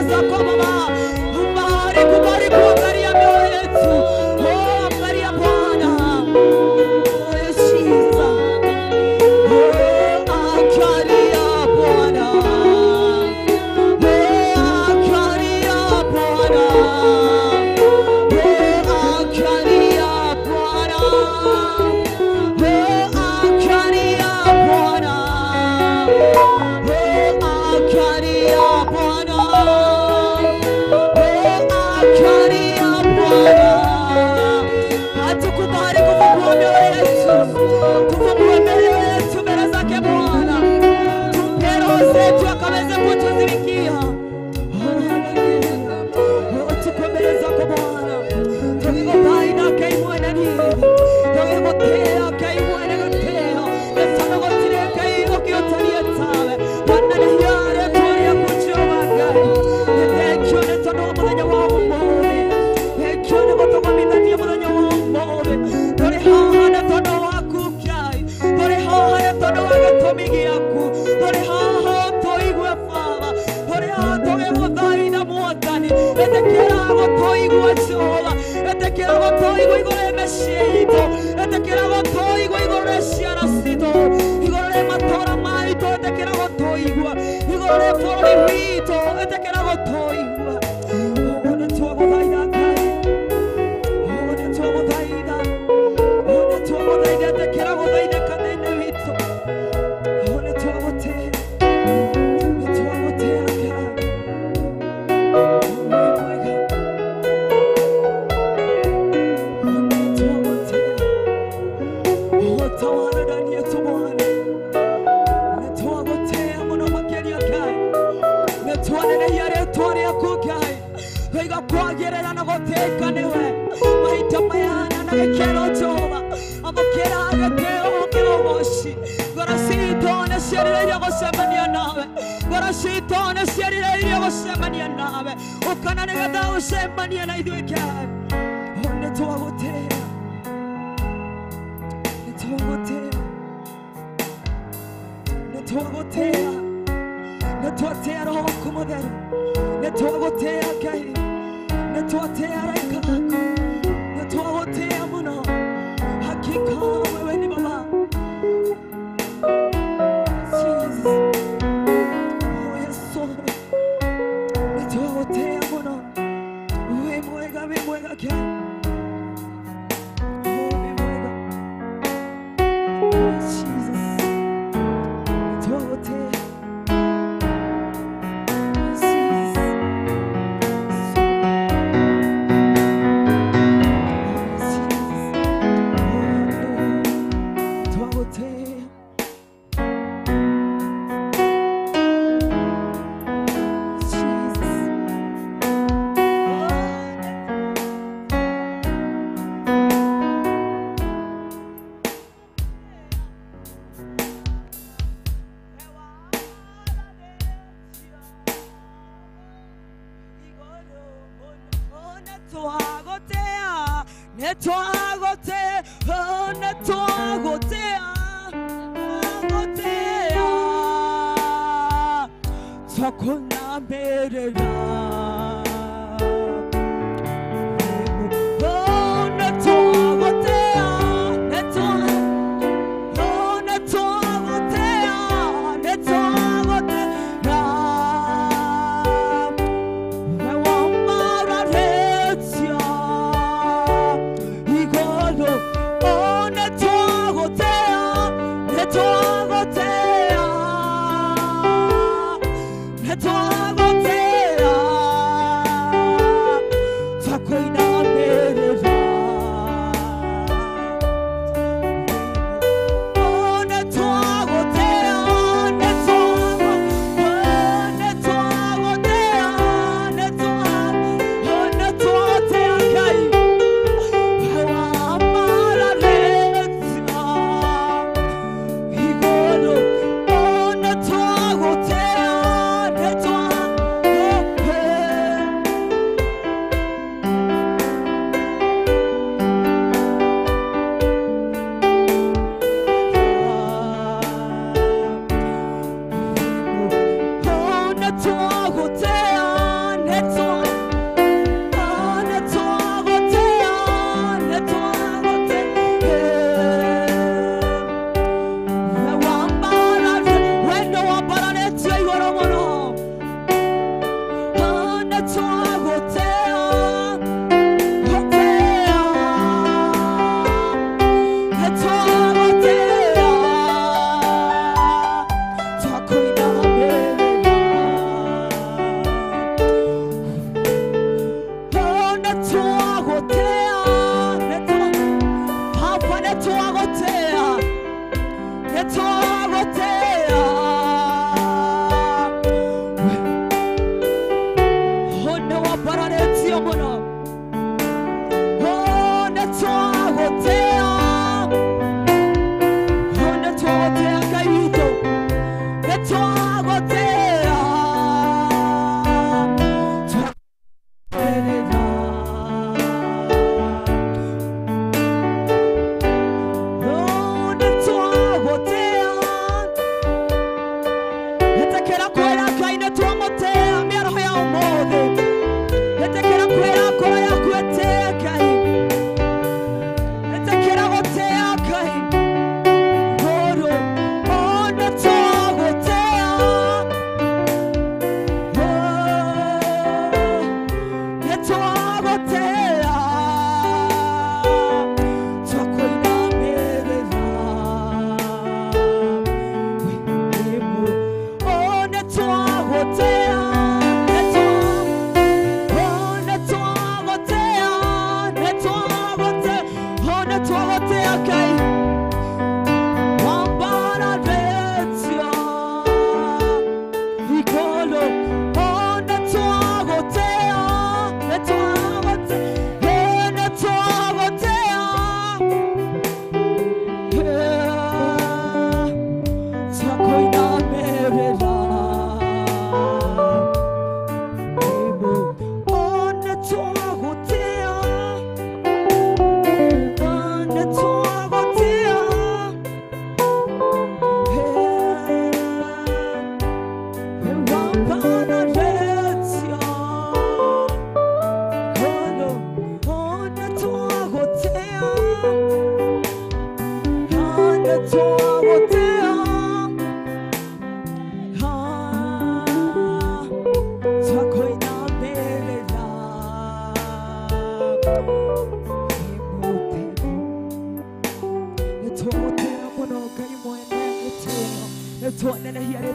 zako Baba. Kubali kuangalia mioyo yetu. Oh, angalia Bwana. Oh, Jesus. Oh, angalia Bwana. Oh, angalia Bwana. Oh, angalia Bwana. Oh, angalia Bwana. Oh, angalia Bwana. Hatukubali kufungua mioyo yetu, tufungue mioyo yetu mbele zake Bwana, tumpe roho zetu akaweze kutuzilikia. Tuko mbele zako Bwana, tuligobaina kaimwana nini, tuligotea kaimwana gotea, tunagotia kaimo kiotalia tawe, Bwana ni yale tulia kuchoma gari, nekyo netono mwenye wangu mbone, nekyo nemotoka mitania mwenye wangu mbone, tole haha netono waku kai, tole haha netono wagatomingi yaku, tole haha toigwe fama, tole haha toge mothaina muotani, etekera gotoigwe chola, etekera gotoigwe igore mesheito, etekera gotoigwe igore shiarasito, igore matora maito, etekera gotoigwe, igore flori mito, etekera gotoigwe. Ona tuwa daida kai, ona tuwa daida, ona tuwa daida, etekera godaida kadene mito, ona tuwa te, ona tuwa te kai.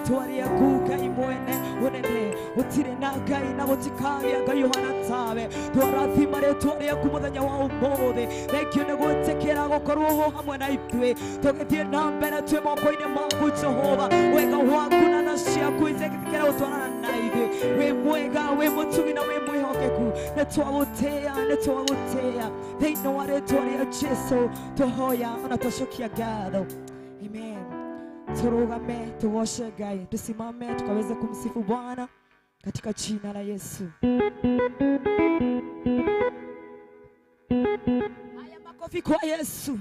twaria kuka imwene unene utire na ngai na gutikaria ngai uhana tawe twarathima retwaria kumuthenya wa umuthi thengio ni gwetekera gukorwo ho hamwe na ithuĩ tũgĩthiĩ na mbere twĩ moko-inĩ maku Jehova wega waku na tha ciaku itekĩra gũtwarana na ithuĩ wĩ mwega wĩ mũtugi na wĩ mwĩhokeku nĩ twagũtĩĩa thĩinĩ wa rĩtwa rĩa Jesũ tũhoya ona twacokia ngatho amen. Turugame tuoshe Ngai, tusimame tukaweze kumsifu Bwana katika jina la Yesu. Haya, makofi kwa Yesu.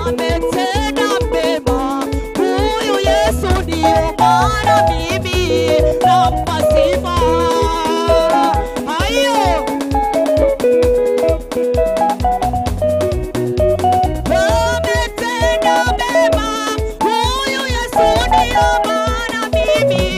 Ametenda mema, huyu Yesu ndiyo maana mimi nampa sifa. Ametenda mema, huyu Yesu ndiyo maana mimi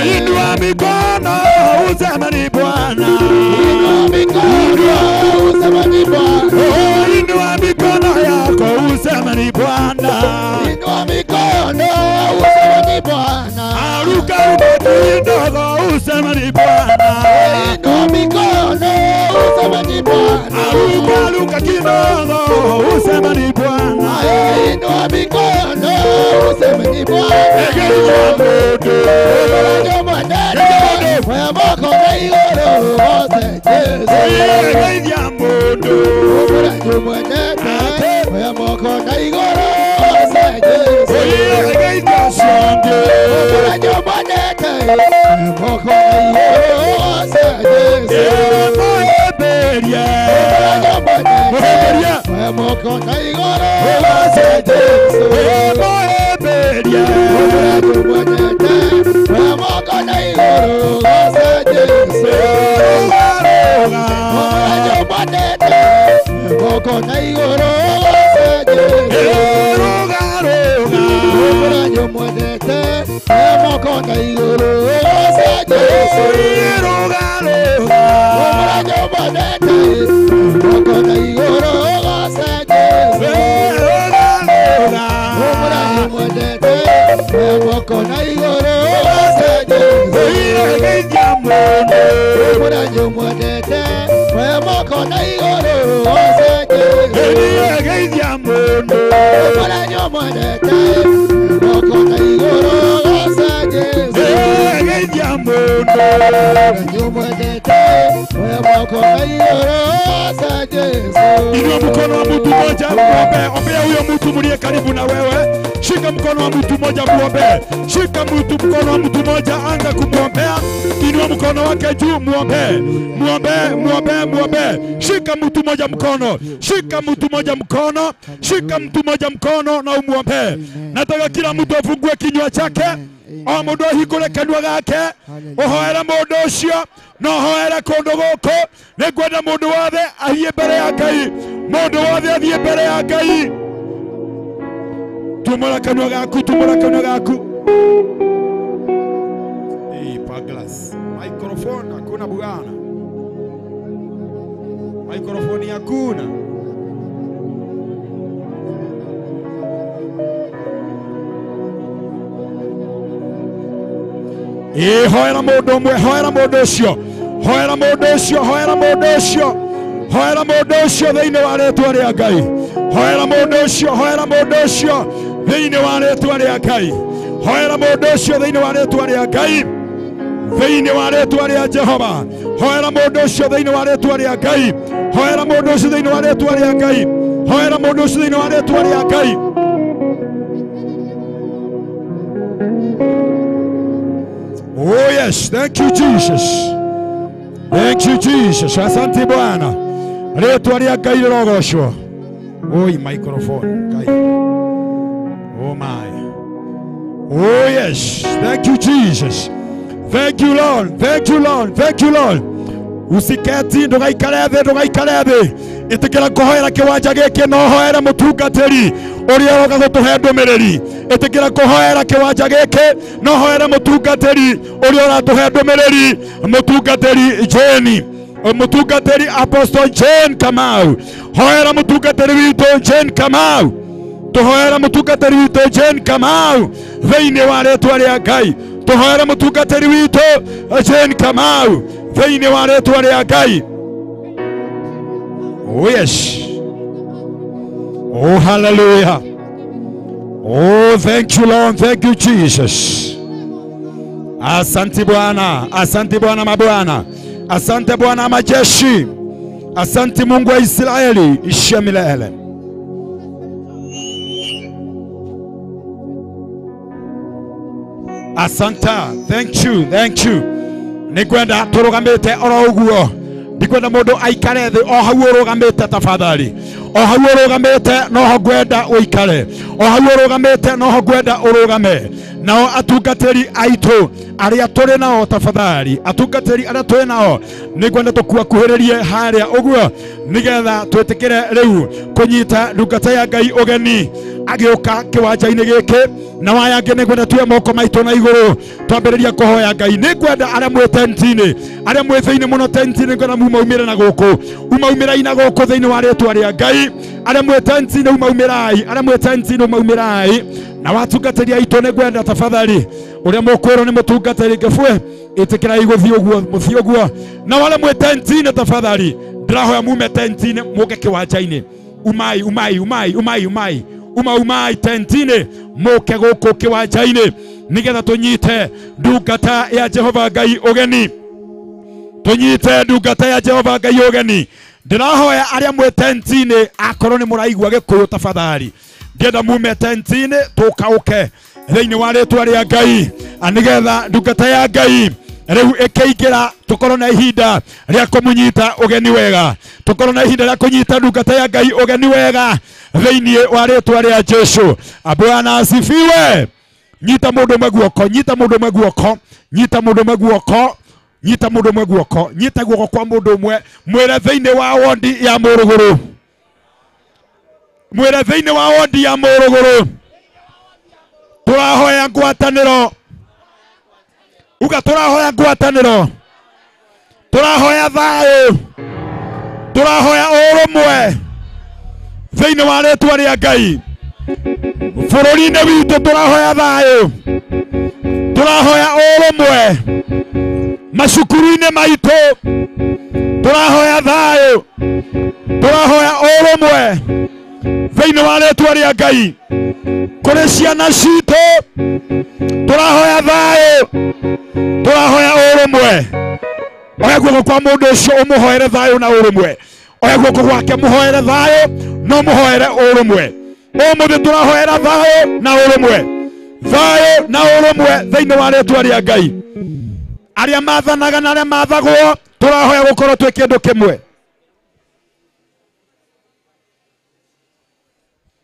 Inua mikono useme ni Bwana. Inua mikono useme ni Bwana. Inua mikono yako useme ni Bwana. Inua mikono useme ni Bwana. Aruka kidogo useme ni Bwana. Inua mikono useme ni Bwana. Aruka kidogo useme ni Bwana. Inua mikono useme ni Bwana. Inua mkono wa mtu mmoja muombe. Ombea huyo mtu mliye karibu na wewe. Shika mkono wa mtu mmoja muombe. Shika mkono wa mtu mmoja, anza kumwombea. Inua mkono wake juu muombe. Muombe. Shika mtu mmoja mkono. Shika mtu mmoja mkono na umuombe. Nataka kila mtu afungue kinywa chake. O mundu hingure kanua gake. Uhoera mundu ucio no hoera kundu guku. Ningwenda mundu wothe ahie mbere ya Ngai. Mundu wothe athie mbere ya Ngai. Tumura kanua gaku. Paglas. Microphone hakuna bwana. Microphone hakuna. Hoera mundu umwe, hoera mundu ucio thiini wa ritwa ria Ngai. Hoera mundu ucio thiini wa ritwa ria Ngai. Hoera mundu ucio thiini wa ritwa ria Ngai. Thiini wa ritwa ria Jehova. Hoera mundu ucio thiini wa ritwa ria Ngai. Hoera mundu ucio thiini wa ritwa ria Ngai. Hoera mundu ucio thiini wa ritwa ria Ngai. Oh yes, thank you Jesus. Thank you Jesus. Asante Bwana. Ritwa ria Ngai rirogoshwo. Oi microphone Ngai. Oh my. Oh yes, thank you Jesus. Thank you Lord. Usiketi ndugaikare thi. Itikira kuhoera kiwanja giki no hoera mutungatiri uria roga gutuhe ndumiriri. Itikira kuhoera kiwanja giki no hoera mutungatiri uria uratuhe ndumiriri. Mutungatiri Jeni, mutungatiri Apostle Jane Kamau. Hoera mutungatiri witu Jane Kamau. Tuhoera mutungatiri witu Jane Kamau thiini wa ritwa ria Ngai. Tuhoera mutungatiri witu Jane Kamau thiini wa ritwa ria Ngai. Oh yes. Oh hallelujah. Oh thank you Lord, thank you Jesus. Asante Bwana mabwana. Asante Bwana majeshi. Asante Mungu wa Israeli ishia milele. Asanta. Thank you. Thank you. Nigwenda turugamite oro uguo. Ndikwenda mundu aikare thi o hau urugamite tafadhali. O hau urugamite no ho gwenda uikare. O hau urugamite no ho gwenda urugame. Nao atungatiri aitu aria turi nao tafadhali. Atungatiri aria turi nao nigwenda tukuakuhiririe haria uguo nigetha twetikire riu kunyita ndungata ya Ngai ugeni agioka kiwanja-ini giki na wayange nigwenda tuye moko maitu na iguru twambiriria kuhoya Ngai. Nigwenda aria mwe tentini aria mwe thiini muno tentini nigwenda mumaumire na guku umaumirai na guku thiini wa ritwa ria Ngai. Aria mwe tentini umaumirai, aria mwe tentini umaumirai na watungatiri aitu nigwenda tafadhali uria mukwiro ni mutungatiri gefwe itikirai guthii uguo muthii uguo na wale mwe tentini tafadhali ndirahoya mume tentini muke kiwanja-ini umai tentini muke guku kiwanja-ini nigetha tunyite ndungata ya Jehova Ngai ugeni. Tunyite ndungata ya Jehova Ngai ugeni. Ndirahoya aria mwe tentini akorwo ni muraigua gikuyu tafadhali ndienda mume tentini tukauke thiini wa ritwa ria Ngai anigetha ndungata ya Ngai riu ikiingira tukorwo na ihinda ria kumunyita ugeni wega. Tukorwo na ihinda ria kunyita ndungata ya Ngai ugeni wega thiini wa ritwa ria Jesu. Bwana asifiwe. Nyita mundu mwe guoko, nyita mundu mwe guoko, nyita mundu mwe guoko, nyita mundu mwe guoko, nyita guoko kwa mundu mwe mwire thiini wa wondi ya Muruguru. Mwire thiini wa wondi ya Muruguru turahoya ngwataniro. Uga turahoya ngwataniro, turahoya thayu, turahoya urumwe thiini wa ritwa ria Ngai. Bururi-ini witu turahoya thayu, turahoya urumwe macukuru-ini maitu turahoya thayu, turahoya urumwe thiini wa ritwa ria Ngai. Kuri ciana citu turahoya thayu, turahoya urumwe. Oya guoko kwa mundu ucio umuhoere thayu na urumwe. Oya guoko gwake muhoere thayu no muhoere urumwe. Umuthi turahoera thayu na urumwe, thayu na urumwe thiini wa ritwa ria Ngai. Aria mathanaga na aria mathagwo turahoya gukorwo twi kindu kimwe.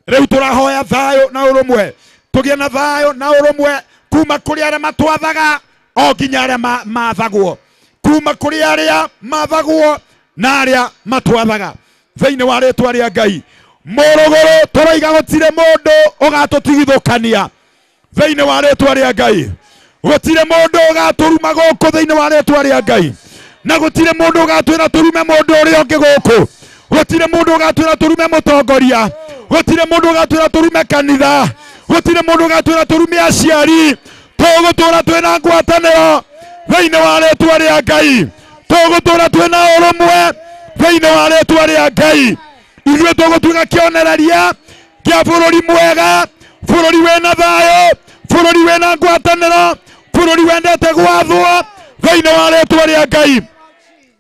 Riu turahoya thayu na urumwe, tugie na thayu na urumwe kuma kuri aria matwathaga o nginya aria mathagwo, kuma kuri aria mathagwo na aria matwathaga thiini wa ritwa ria Ngai. Muruguru turaiga gutire mundu ugatutigithukania thiini wa ritwa ria Ngai. Gutire mundu ugaturuma guku thiini wa ritwa ria Ngai, na gutire mundu ugatwira turume mundu uria ungi guku. Gutire mundu ugatwira turume mutongoria, gutire mundu ugatwira turume kanitha, gutire mundu ugatwira turume aciari. Tugutura twina ngwataniro thiini wa ritwa ria Ngai, tugutura twina urumwe thiini wa ritwa ria Ngai. Ithuĩ tũgũtuĩka kĩonereria kĩa bũrũri mwega, bũrũri wĩna thayũ, bũrũri wĩna ngwatanĩro, bũrũri wendete gwathwo thĩinĩ wa rĩĩtwa rĩa Ngai.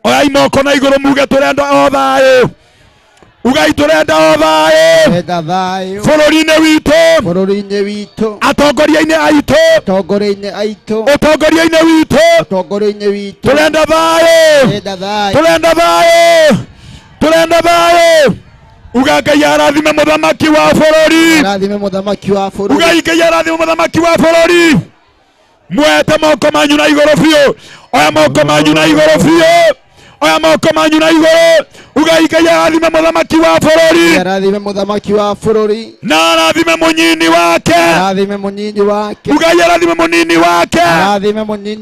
Oyai moko na igũrũ muge tũrenda o thayũ. Ugai tũrenda o thayũ bũrũri-inĩ witũ, atongoria-inĩ aitũ, ũtongoria-inĩ witũ, tũrenda thayũ, tũrenda thayũ, tũrenda thayũ. Uga Ngai arathime muthamaki wa bũrũri, ugai Ngai arathime muthamaki wa bũrũri. Mwete moko manyu na igũrũ biũ, oya moko manyu na igũrũ biũ, oya moko manyu na igũrũ. Ugai Ngai arathime muthamaki wa bũrũri, na arathime mũnyini wake, ugai arathime mũnini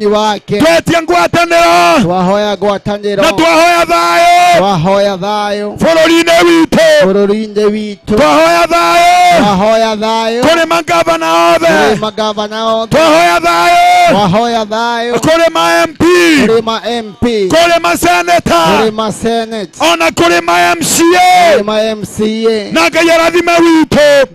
wake. Twetia ngwatanĩro na twahoya thayũ bũrũri-inĩ witũ, twahoya thayũ kũrĩ mangavana othe, twahoya thayũ kũrĩ ma MP, kũrĩ ma seneta, ona kũrĩ ma MCA. Na Ngai arathime witũ,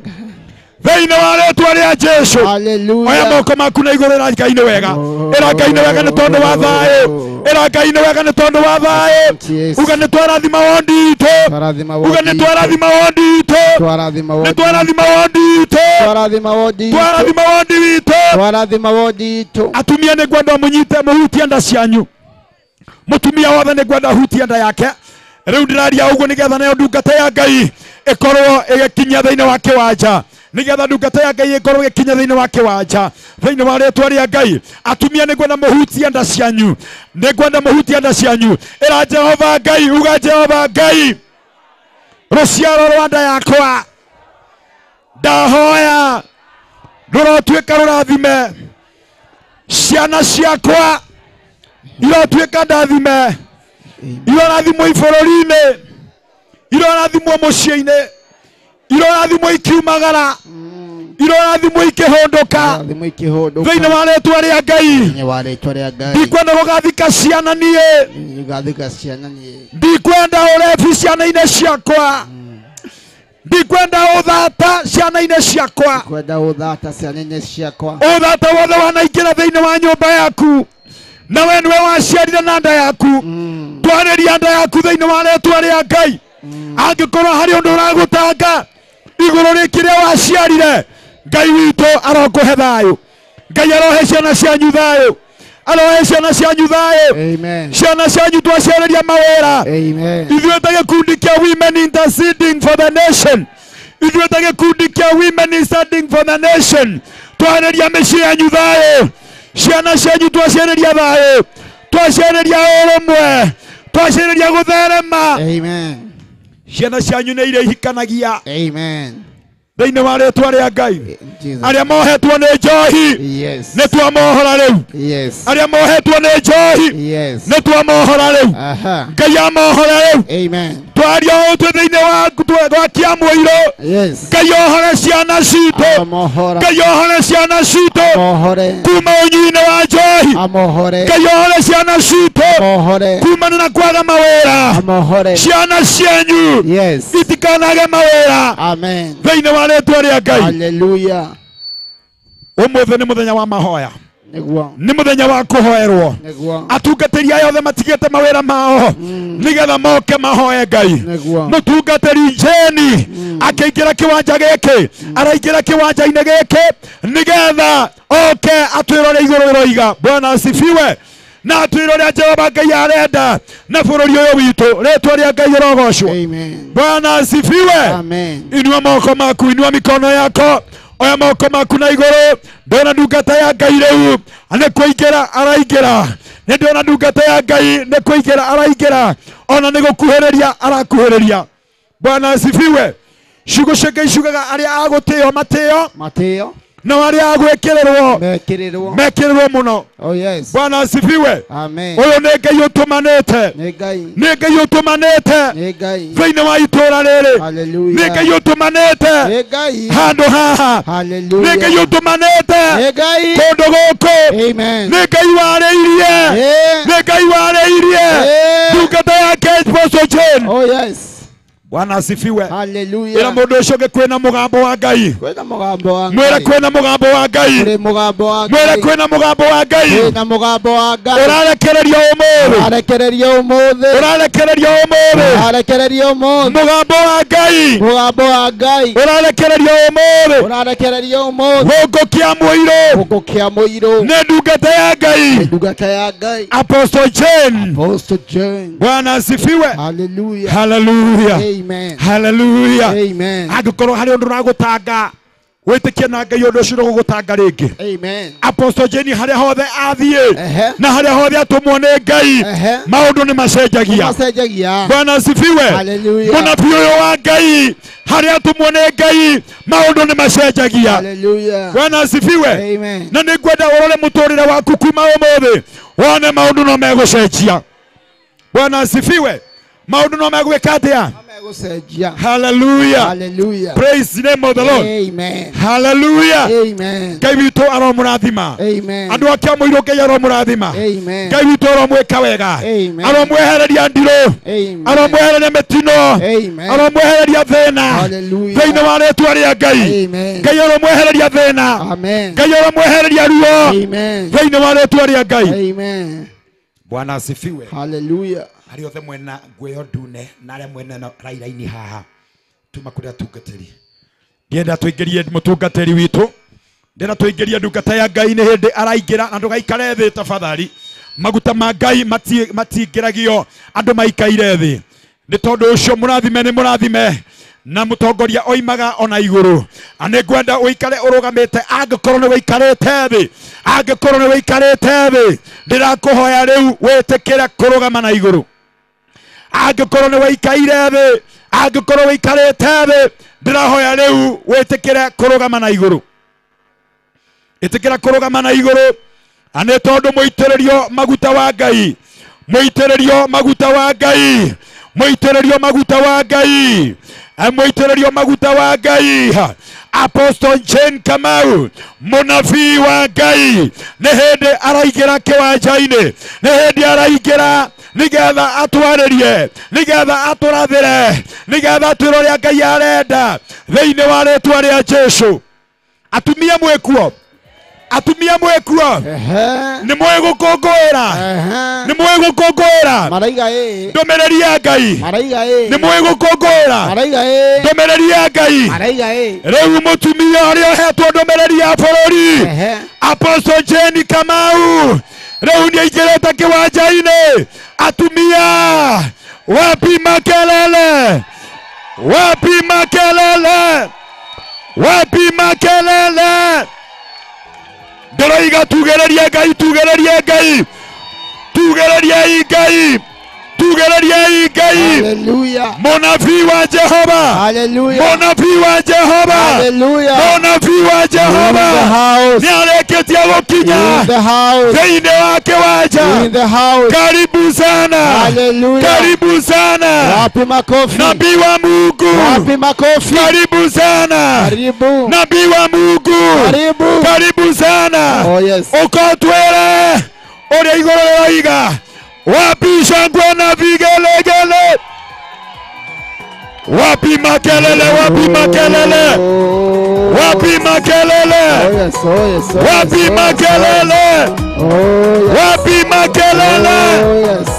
Veina wale tu wale Jesu. Hallelujah. Oya moko makuna igoro ra Ngai ni wega. Era Ngai ni wega ni tondu wa thayo. Era Ngai ni wega ni tondu wa thayo. Uga ni twarathima wondito. Uga ni twarathima wondito. Ni twarathima wondito. Twarathima wondito. Twarathima wondito. Twarathima wondito. Atumia ni gwenda munyite muhutia nda cianyu. Mutumia wothe ni gwenda hutia nda yake. Riu ndiraria uguo nigetha nayo ndungata ya Ngai ikorwo igikinya thiini wa kiwanja. Nigetha ndungata ya Ngai ikorwo igikinya thiini wa kiwanja. Thiini wa ritwa ria Ngai. Atumia ni gwenda muhutia nda cianyu. Ni gwenda muhutia nda cianyu. Ira Jehova Ngai, uga Jehova Ngai. Ruciaro rwa nda yakwa. Ndahoya. Ndurotwika rurathime. Ciana ciakwa. Irotwika ndathime. Irorathimwo ibururi-ini. Irorathimwo muciĩ-ini. Irorathimwo ikiumagara. Irorathimwo ikihunduka. Thĩinĩ wa rĩĩtwa rĩa Ngai. Ndikwenda gũgathika ciana niĩ. Ndikwenda ũrebi ciana-inĩ ciakwa. Ndikwenda ũthata ciana-inĩ ciakwa. Ũthata wothe wanaingĩra thĩinĩ wa nyũmba yaku. Na we niwe waciarire na nda yaku. Twarĩria nda yaku thĩinĩ wa rĩĩtwa rĩa Ngai. Angĩkorwo harĩ ũndũ ũragũtanga igũrũ rĩa kĩrĩa waciarire, Ngai witũ arokũhe thayũ. Ngai arohe ciana cianyu thayũ. Arohe ciana cianyu thayũ. Ciana cianyu twaciarĩria mawĩra. Ithuĩ ta gĩkundi kĩa Women Interceding for the Nation. Ithuĩ ta gĩkundi kĩa Women Interceding for the Nation. Twarĩria mĩciĩ yanyu thayũ. Ciana cianyu twaciarĩria thayũ. Twaciarĩria ũrũmwe. Twaciarĩria gũtherema. Ciana cianyu nĩ iria ihikanagia. Thĩinĩ wa rĩĩtwa rĩa Ngai. Arĩa mohetwo nĩ njohi nĩ twamohora rĩu. Arĩa mohetwo nĩ njohi nĩ twamohora rĩu. Ngai amohora rĩu. Twaria ũũ twĩ thĩinĩ wa kĩamũiro. Ngai ohore ciana citũ. Ngai ohore ciana citũ kuma ũnyui-inĩ wa njohi. Ngai ohore ciana citũ kumana na kwaga mawĩra. Ciana cianyu itikanage mawĩra thĩinĩ wa rĩĩtwa rĩa Ngai. Ũmũthĩ nĩ mũthenya wa mahoya. Nĩ mũthenya wa kũhoerwo. Atungatĩri aya othe matigĩte mawĩra mao nĩgetha moke mahoye Ngai. Mũtungatĩri Jeni akĩingĩra kĩwanja gĩkĩ, araingĩra kĩwanja-inĩ gĩkĩ nĩgetha oke atwĩrore igũrũ roiga. Bwana asifiwe. Na atwĩrore Jehova Ngai arenda na bũrũri ũyũ witũ. Rĩĩtwa rĩa Ngai rĩrogocwo. Bwana asifiwe. Inua moko maku, inua mikono yako. Oya moko maku na igũrũ. Ndona ndungata ya Ngai rĩu nĩ kũingĩra araingĩra. Nĩ ndona ndungata ya Ngai nĩ kũingĩra araingĩra. Ona nĩ gũkuhĩrĩria arakuhĩrĩria. Bwana asifiwe. Ciugo ciake ciugaga arĩa agũtĩo matĩo. Na arĩa agwĩkĩrĩrwo mekĩrĩrwo mũno. Bwana asifiwe. Ũyũ nĩ Ngai ũtũmanĩte. Nĩ Ngai ũtũmanĩte thĩinĩ wa itũũra rĩrĩ. Nĩ Ngai ũtũmanĩte handũ haha. Nĩ Ngai ũtũmanĩte kũndũ gũkũ. Nĩ Ngai warĩirie. Nĩ Ngai warĩirie ndungata yake Apostle Jane. Bwana asifiwe. Ila mũndũ ũcio ũngĩ kwĩna mũgambo wa Ngai. Mwĩre kwĩna mũgambo wa Ngai. Mwĩre kwĩna mũgambo wa Ngai. Ũrarekererio ũmũthĩ. Ũrarekererio ũmũthĩ. Mũgambo wa Ngai. Ũrarekererio ũmũthĩ. Gũkũ kĩamũiro. Nĩ ndungata ya Ngai. Apostle Jane. Bwana asifiwe. Hallelujah. Hallelujah. Angĩkorwo harĩ ũndũ ũragũtanga wĩtĩkie na Ngai ũndũ ũcio ũgũgũtanga rĩngĩ. Apostle Jane harĩa hothe athiĩ na harĩa hothe atũmwo nĩ Ngai maũndũ nĩ macenjagia. Bwana asifiwe. Mũnabii ũyũ wa Ngai harĩa atũmwo nĩ Ngai maũndũ nĩ macenjagia. Bwana asifiwe. Na nĩ ngwenda ũrore mũtũũrĩre waku kuma ũmũthĩ wone maũndũ no megũcenjia. Bwana asifiwe. Maũndũ no megwĩka atĩa? Hallelujah. Hallelujah. Praise the name of the Lord. Amen. Hallelujah. Amen. Ngai witũ aromũrathima. Amen. Andũ ake mũirũ Ngai aromũrathima. Amen. Ngai witũ aromwĩka wega. Amen. Aromwehereria ndirũ. Amen. Aromwehereria mĩtino. Amen. Aromwehereria thĩna. Hallelujah. Thĩinĩ wa rĩĩtwa rĩa Ngai. Amen. Ngai aromwehereria thĩna. Amen. Ngai aromwehereria ruo. Amen. Thĩinĩ wa rĩĩtwa rĩa Ngai. Amen. Bwana asifiwe. Hallelujah. Harĩ othe mwena ngwĩyo ndune na arĩa mwena raira-inĩ haha tuma kũrĩ atungatĩri. Ndienda tũingĩrie mũtungatĩri witũ. Ndienda tũingĩrie ndungata ya Ngai nĩ hĩndĩ araingĩra na ndũgaikare thĩ tafadhali. Maguta ma Ngai matiingĩragio andũ maikaire thĩ. Nĩ tondũ ũcio mũrathime nĩ mũrathime na mũtongoria oimaga ona igũrũ. Anĩngwenda ũikare ũrũgamĩte angĩkorwo nĩ wĩikarĩte thĩ. Angĩkorwo nĩ wĩikarĩte thĩ. Ndĩrakũhoya rĩu wĩtĩkĩre kũrũgama na igũrũ. Angĩkorwo nĩ wĩikaire thĩ. Angĩkorwo wĩikarĩte thĩ. Ndĩrahoya rĩu wĩtĩkĩre kũrũgama na igũrũ. Ĩtĩkĩra kũrũgama na igũrũ. Nĩ tondũ mũitĩrĩrio maguta wa Ngai. Mũitĩrĩrio maguta wa Ngai. Mũitĩrĩrio maguta wa Ngai. Mũitĩrĩrio maguta wa Ngai. Apostle Jane Kamau mũnabii wa Ngai nĩ hĩndĩ araingĩra kĩwanja-inĩ. Nĩ hĩndĩ araingĩra nigetha atwarĩrie, nigetha atũrathĩre, nigetha atwĩre ũrĩa Ngai arenda thĩinĩ wa rĩĩtwa rĩa Jesũ. Atumia mwĩkuo. Atumia mwĩkuo. Nĩ mwĩgũkũngũĩra. Nĩ mwĩgũkũngũĩra. Maraiga ndũmĩrĩri ya Ngai. Maraiga nĩ mwĩgũkũngũĩra. Maraiga ndũmĩrĩri ya Ngai. Maraiga rĩu mũtumia ũrĩa ũhetwo ndũmĩrĩri ya bũrũri Apostle Jane Kamau rĩu nĩaingĩrĩte kĩwanja-inĩ. Atumia wapi makelele? Wapi makelele? Wapi makelele? Ndĩroiga tugĩrĩrie Ngai, tugĩrĩrie Ngai, tugĩrĩrie Ngai, tugĩrĩrie Ngai. Hallelujah. Mũnabii wa Jehova. Hallelujah. Mũnabii wa Jehova. Hallelujah. Mũnabii wa Jehova. Nĩarĩkĩtie gũkinya thĩinĩ wa kĩwanja. Karibu sana. Hallelujah. Karibu sana. Wapi makofi? Nabii wa Mungu. Wapi makofi? Karibu sana. Karibu. Nabii wa Mungu. Karibu. Karibu sana. Oh yes. Ũkotwĩre ũrĩa igũrũ rĩroiga. Wapi shangwe na vigelegele? Wapi makelele? Wapi makelele? Wapi makelele? Oh yes, oh yes, oh Wapi yes, makelele? oh yes. Wapi makelele? Oh yes.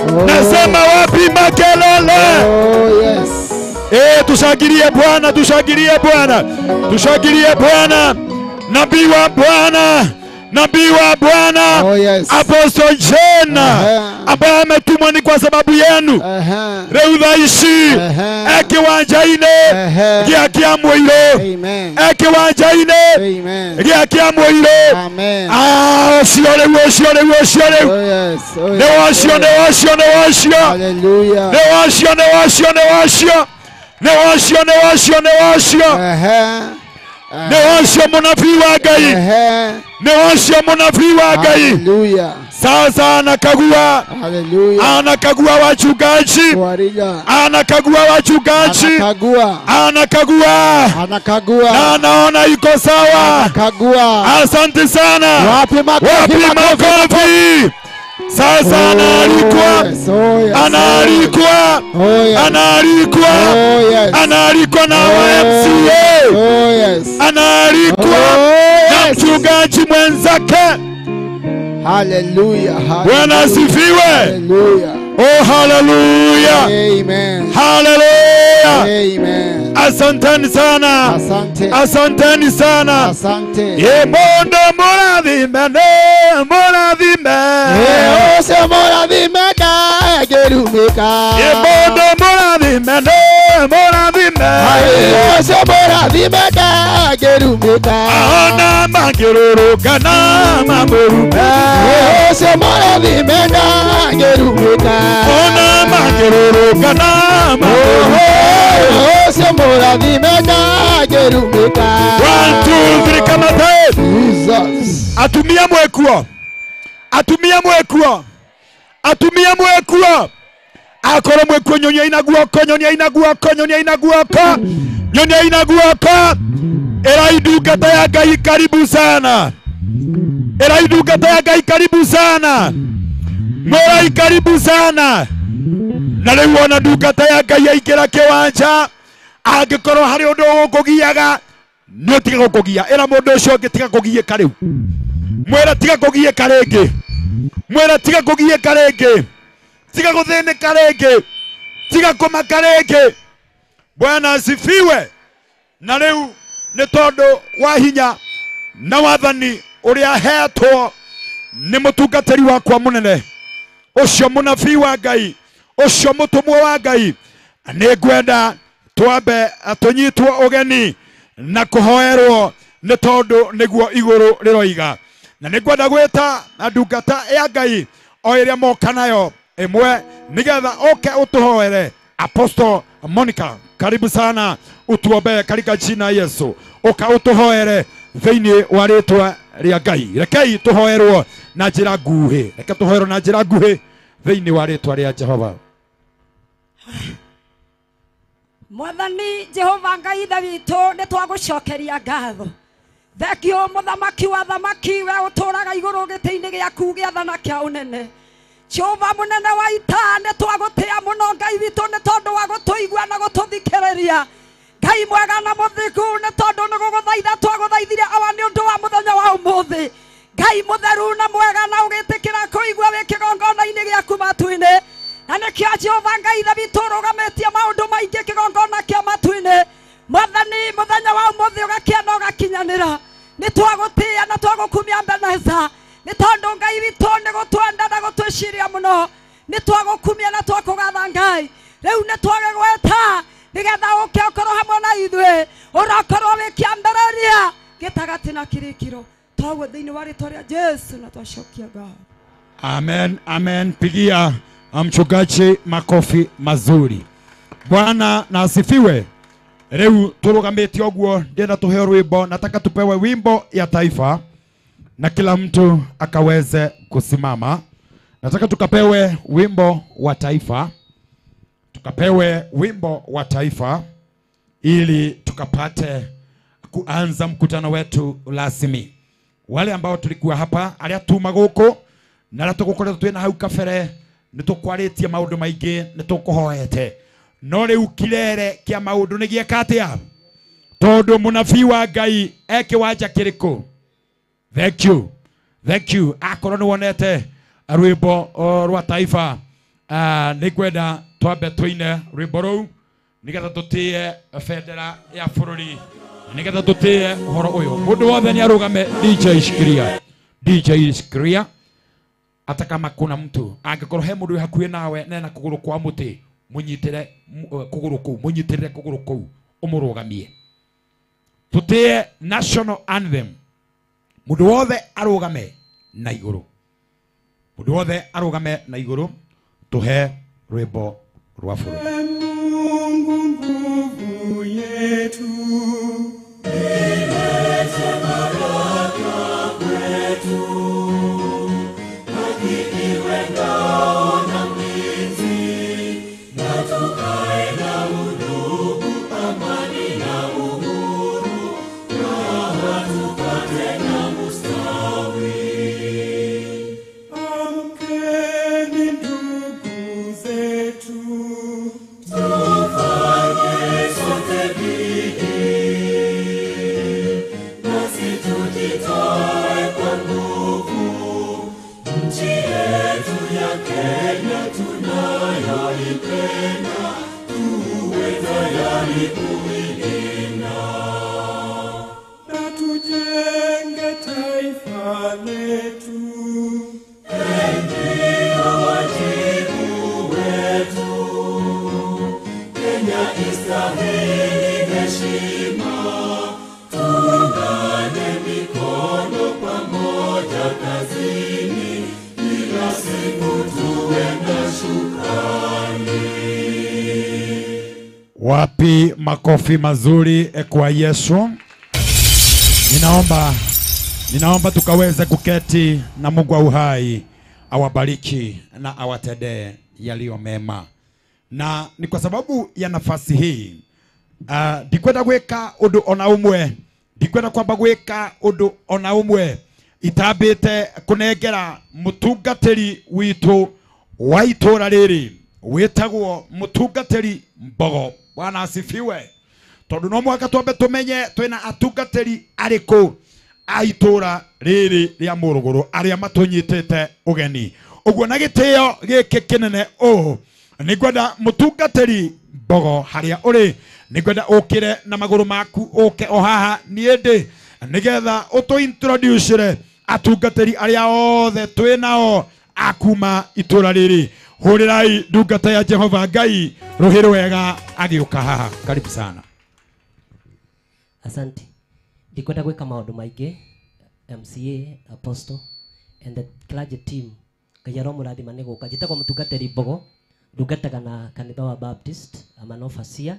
Oh Nasema wapi makelele? Oh yes. Tushangilie Bwana, tushangilie Bwana. Tushangilie Bwana. Nabii wa Bwana. Nabii wa Bwana. Oh yes. Apostle Jane ambaye ametumwa ni kwa sababu yenu. Rĩu thaa ici kiwanja-inĩ gĩakia mũirũ. Amen. Kiwanja-inĩ Amen. gĩakia mũirũ. Amen. Ũcio rĩu, ũcio rĩu, ũcio rĩu. Oh yes. Oh yes. Nĩ wacio, nĩ wacio, nĩ wacio. Hallelujah. Nĩ wacio, nĩ wacio, nĩ wacio. Nĩ wacio, nĩ wacio, nĩ wacio. Nĩ wacio mũnabii wa Ngai. Nĩ wacio mũnabii wa Ngai. Hallelujah. Sasa anakagua. Hallelujah. Anakagua wachungaji. Anakagua wachungaji. Anakagua. Anakagua. Na anaona iko sawa. Anakagua. Asante sana. Wapi makofi? Sasa anaalikwa. Anaalikwa. Anaalikwa. Anaalikwa na MCA. Anaalikwa na mchungaji mwenzake. Hallelujah. Bwana asifiwe. Hallelujah. Oh hallelujah. Amen. Hallelujah. Amen. Asanteni sana. Asante. Asanteni sana. Asante. Mondo morathime ne morathime. Ose morathime da gerumika. Mondo morathime ne morathime. Ose morathime da gerumika. Ona magiroroka na mamurume. Ose morathime da gerumika. Ona magiroroka na mamurume. Ose morathime da gerumika. 1 2 3 kama tae. Jesus. Atumia mwekuo. Atumia mwekuo. Atumia mwekuo. Akoro mweko nyonya inaguoko, nyonya inaguoko, nyonya inaguoko. Nyonya inaguoko. Eraidu kata ya Ngai karibu sana. Eraidu kata ya Ngai karibu sana. Mwai karibu sana. Na rĩu ona ndungata ya Ngai yaingĩra kĩwanja angĩkorwo harĩ ũndũ ũkũgiaga nĩ ũtiga gũkũgia. Ĩra mũndũ ũcio ũngĩ tiga kũgiĩka rĩu. Mwĩra tiga kũgiĩka rĩngĩ. Mwĩra tiga kũgiĩka rĩngĩ. Tiga gũthĩnĩka rĩngĩ. Tiga kũmaka rĩngĩ. Bwana asifiwe. Na rĩu nĩ tondũ wa hinya na wathani ũrĩa hetwo nĩ mũtungatĩri wakwa mũnene ũcio mũnabii wa Ngai ũcio mũtũmwo wa Ngai, nĩ ngwenda twambe tũnyitwo ũgeni na kũhoerwo nĩ tondũ nĩguo igũrũ rĩroiga. Na nĩ ngwenda gwĩta ndungata ya Ngai o ĩrĩa moka nayo ĩmwe nĩgetha oke ũtũhoere. Apostle Monica, karibu sana utuombee katika jina Yesu. Oka utuhoere thĩinĩ wa rĩtwa rĩa Ngai. Rekei tuhoerwo na njĩra nguhĩ. Reke tuhoerwo na njĩra nguhĩ thĩinĩ wa rĩtwa rĩa Jehova. Mwathani Jehova Ngai ithe witũ nĩ twagũcokeria ngatho. Thengio mũthamaki wa thamaki, we ũtũũraga igũrũ gĩtĩ-inĩ gĩaku gĩathana kĩa ũnene. Jehova mũnene wa ita, nĩ twagũtĩa mũno Ngai witũ nĩ tondũ wa gũtũigua na gũtũthikĩrĩria. Ngai mwega na mũthingu, nĩ tondũ nĩ gũgũthaitha twagũthaithire awa nĩ ũndũ wa mũthenya wa ũmũthĩ. Ngai mũtheru na mwega na ũgĩtĩkĩra kũigua wĩ kĩgongona-inĩ gĩaku matu-inĩ. Na nĩkĩo Jehova Ngai ithe witũ ũrũgamĩtie maũndũ maingĩ kĩgongona kĩa matu-inĩ. Mwathani mũthenya wa ũmũthĩ ũgakĩenda ũgakinyanĩra. Nĩ twagũtĩa na twagũkumia Ebeneza. Nĩ tondũ Ngai witũ nĩ gũtwenda na gũtwĩciria mũno. Nĩ twagũkumia na twakũgatha Ngai. Rĩu nĩ twagĩgweta nĩgetha ũke ũkorwo hamwe na ithuĩ. Ũrakorwo wĩ kĩambĩrĩria gĩtagatĩ na kĩrĩkĩro. Twaguo thĩinĩ wa rĩtwa rĩa Jesu na twacokia ngatho. Amen, amen. Pigia mchungaji makofi mazuri. Bwana na asifiwe. Rĩu tũrũgamĩte ũguo ndĩenda tũheo rwĩmbo. Nataka tupewe wimbo ya taifa na kila mtu akaweze kusimama. Nataka tukapewe wimbo wa taifa. Tukapewe wimbo wa taifa ili tukapate kuanza mkutano wetu rasmi. Wale ambao tulikuwa hapa aria tuma guku na la tugukorera twina hau kabere ni tukwarĩtie maundu maingi ni tukuhoete no riu kirere kia maundu ni gieka atia tondu munabii wa Ngai ekiwanja kiriku. Thank you akorwo ni wonete rwimbo rwa taifa ni kwenda twambe twine rwimbo rou nigetha tutie bendera ya bururi nigetha tutie horo uyu mundu wothe ni arugame. DJ Skria hata kama kuna mtu angikorwo he mundu hakuhi nawe nena kuguru kwa muti munyitire kuguru kuu umurugamie tutie national anthem. Mundu wothe arugame na iguru, mundu wothe arugame na iguru tuhe rwimbo rwa bururi. Mungu yetu Wapi makofi mazuri kwa Yesu. Ninaomba tukaweze kuketi na Mungu wa uhai awabariki na awatendee yaliyo mema. na ni kwa sababu ya nafasi hii ndikwenda gwika undu ona umwe, ndikwenda kwamba gwika undu ona umwe itambite kunengera mutungatiri witu wa itura riri witagwo mutungatiri Mbogo. Bwana asifiwe. Tondu no mwaka twambe tumenye twina atungatiri ariku a itura riri ria Muruguru aria matunyitite ugeni. Uguo na gitio giki kinene nigwenda mutungatiri Mbogo haria uri, nigwenda ukire na maguru maku uke o haha niende nigetha utu introduce atungatiri aria othe twinao akuma itura riri. Hurirai ndungata ya Jehova Ngai ruhiri wega agiuka haha. Karibu sana. Asante. Ndikwenda gwika maundu maingi, MCA, Apostle and the clergy team. Kayaro murathima ni guka. Njitagwo mutungatiri Mbogo, ndungataga na kanitha wa Baptist ama no facia.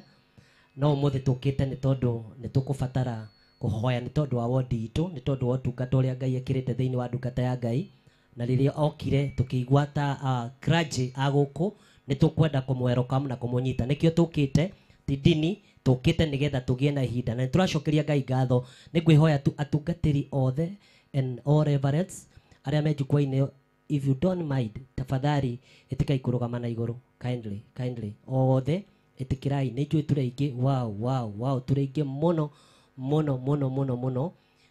No umuthi tukite ni tondu ni tukubatara kuhoya ni tondu wa wodi itu, ni tondu wa utungata uria Ngai ekirite thiini wa ndungata ya Ngai. Na riria okire tukigwata clergy aguku ni tukwenda kumwelcome na kumunyita. Nikio tukite ti dini, tukite nigetha tugie na ihinda na turacokeria Ngai ngatho. Ningwihoya tu atungatiri othe and all reverends aria me jukwa-ini, if you don't mind, tafadhali itikai kurugama na iguru kindly othe itikirai. Ni njui turaingi wow turaingi muno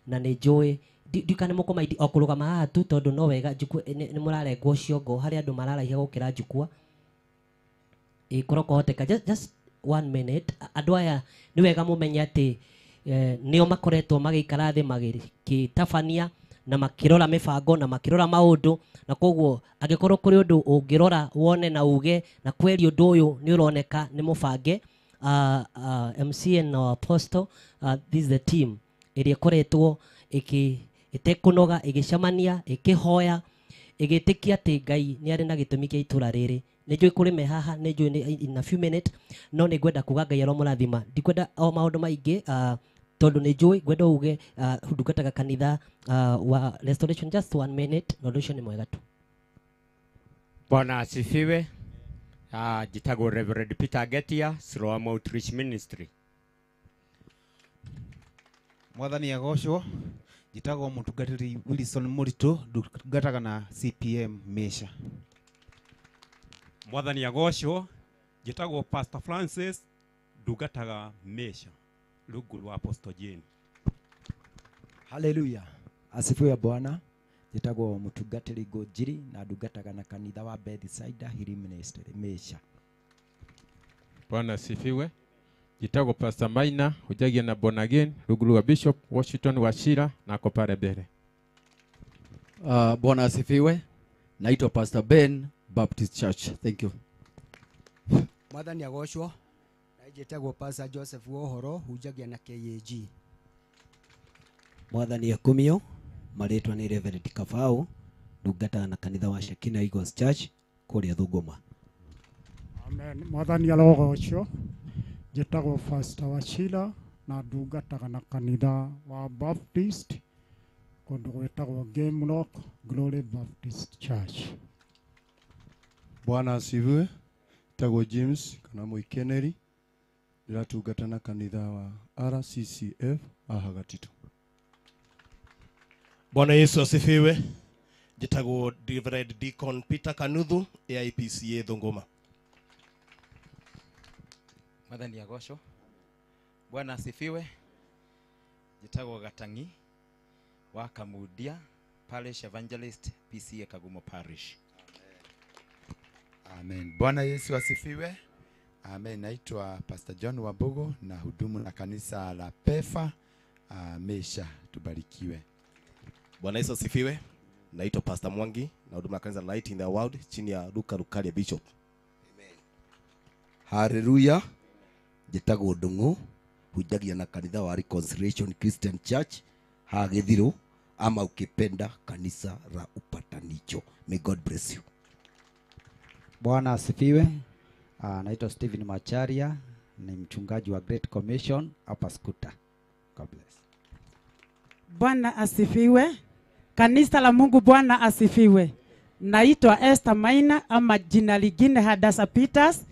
na ni njui ndikane muko maidi okurugama haha tu tondu no wega njukwa ni murarengwo ciongo hari andu mararaiha gukira njukwa ikoroko hoteka just 1 minute. Andu aya ni wega mumenye ati nio makoretwo magikara thi magitabania na makirora mibango na makirora maundu, na koguo agikorwo kuri undu ungirora wone na uge na kweli undu uyu ni uroneka ni mubange. MCA na Apostle, this is the team iria koretwo itekunoga igicamania ikihoya igitikia ati Ngai ni ari na gitumi kia itura riri. Ni njui kuri me haha, ni njui in a few minutes, no ni gwenda kuga Ngai aro murathima. Ndikwenda o maundu maingi tondu ni njui gwenda uge ndungataga kanitha wa Restoration. Just 1 minute, no nducio ni mwega tu. Bwana asifiwe. Jitagwo Reverend Peter Getia, Siloam Outreach Ministry. Mwathani agocwo. Jitagwo mutungatiri Wilson Muritu, ndungataga na CPM Mesha. Mwathani agocwo. Jitagwo Pastor Francis, ndungataga Mesha rungu rwa Apostle Jane. Hallelujah. Asifiwe Bwana. Jitagwo mutungatiri Ngojiri na ndungataga na kanitha wa Bethsaida Hill Ministry Mesha. Bwana asifiwe. Jitagwo Pastor Maina, hujagia na born again rungu rwa Bishop Washington Wachira na ako pale mbele. Bwana asifiwe. Naitwa Pastor Ben, Baptist Church. Thank you. Mwathani agocwo. Jitagwo Pastor Joseph Wohoro, hujagia na KAG. Mwathani akumio, maritwa ni Reverend Kafau, ndungataga na kanitha wa Shekinah Eagles Church kuria Thunguma. Amen. Mwathani agocwo. Jitagwo Pastor Wachira na ndungataga na kanitha wa Baptist kundu gwetagwo Game Rock Glory Baptist Church. Bwana asifiwe. Jitagwo James kana Muikeneri, ndiratungata na kanitha wa RCCF Ahagatitu. Bwana Yesu asifiwe. Jitagwo Reverend Deacon Peter Kanuthu, AIPCA Thunguma. Mwathani agocwo. Bwana asifiwe. Jitagwo Gatangi wa Kamudia, Parish Evangelist, PCA Kagumo Parish. Amen. Bwana Yesu asifiwe. Amen. Naitwa Pastor John Wabogo na hudumu na kanisa la Pefa Mesha. Tubarikiwe. Bwana Yesu asifiwe. Naitwa Pastor Mwangi na hudumu na kanisa Light in the World chini ya Luka Lukaria Bishop. Amen. Hallelujah. Jitagwo Ndungu, hujagia na kanitha wa Reconciliation Christian Church Hagithiro, ama ukipenda kanisa la upatanisho. May God bless you. Bwana asifiwe. Naitwa Stephen Macharia, ni mchungaji wa Great Commission hapa Skuta. God bless. Bwana asifiwe. Kanisa la Mungu Bwana asifiwe. Naitwa Esther Maina ama jina lingine Hadasa Peters,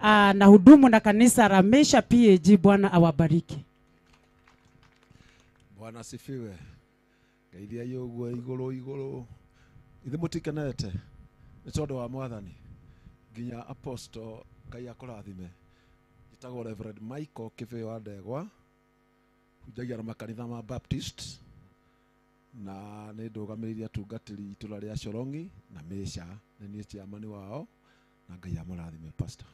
na hudumu na kanisa la Mesha PAG. Bwana awabariki. Bwana asifiwe. Ngeithia yoguo iguru ithe mutikenete ni tondu wa mwathani nginya apostle Ngai akurathime. Njitagwo Reverend Michael Kiveo wa Ndegwa, hunjagia na makanitha ma Baptist na nĩ ndũgamĩrĩire atungatĩri itũra rĩa Corongi na Mesha, na niĩ chairman wao, na Ngai amũrathime pastor.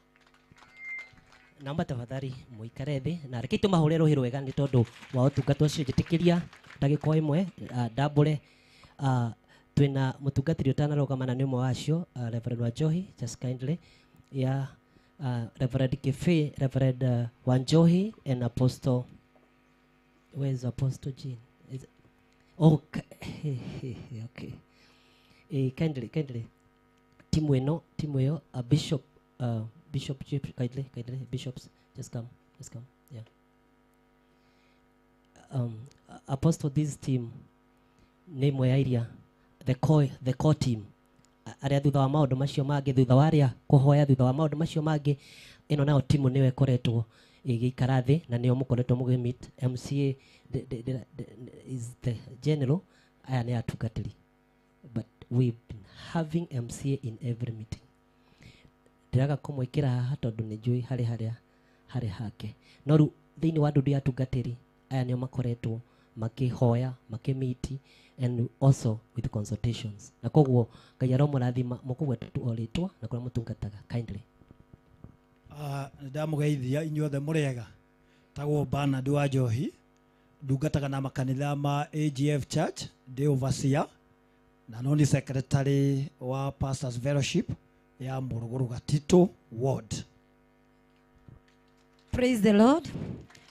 Naomba tafadhali muikare thĩ na reke tumahũre rũhĩ rwega nĩ tondũ wa ũtungata ũcio. Njĩtĩkĩria ndagĩka ĩmwe ndambũre twĩna mũtungatĩri ũtanarũgama na nĩ ũmwe wacio, Reverend Wanjohi, just kindly. Yeah, Reverend Kife, Reverend Wanjohi and Apostle, where's Apostle Jean? Is it? Oh, okay. Kindly. Timu ĩyo, Bishop, kindly, bishops, just come. Yeah. Apostle, this team, name ya iria, the core team. Aria thutha wa maundu macio mangĩ, thutha wa aria kuhoya, thutha wa maundu macio mangĩ, ĩno nayo timu nĩyo ĩkoretwo ĩgĩikara thĩ na nĩyo mũkoretwo mũgĩmeet. MCA is the general, aya nĩ atungatĩri, but we've been having MCA in every meeting. Ndĩraga kũmwĩkĩra haha tondũ nĩ njũĩ harĩ hake, no rĩu thĩinĩ wa ndũndũ ya atungatĩri aya nĩo makoretwo makĩhoya, makĩmeet and also with consultations. Na koguo Ngai aromũrathima mũkũgwetwo rĩtwa na kũrĩa mũtungataga. Kindly. Ndamugeithia inyuothe mũrĩega. Tagwo Bernard Wanjohi, ndungataga na makanitha ma AGF Church, ndĩ overseer na no ni secretary wa Pastors Fellowship ya Muruguru Gatito Ward. Praise the Lord.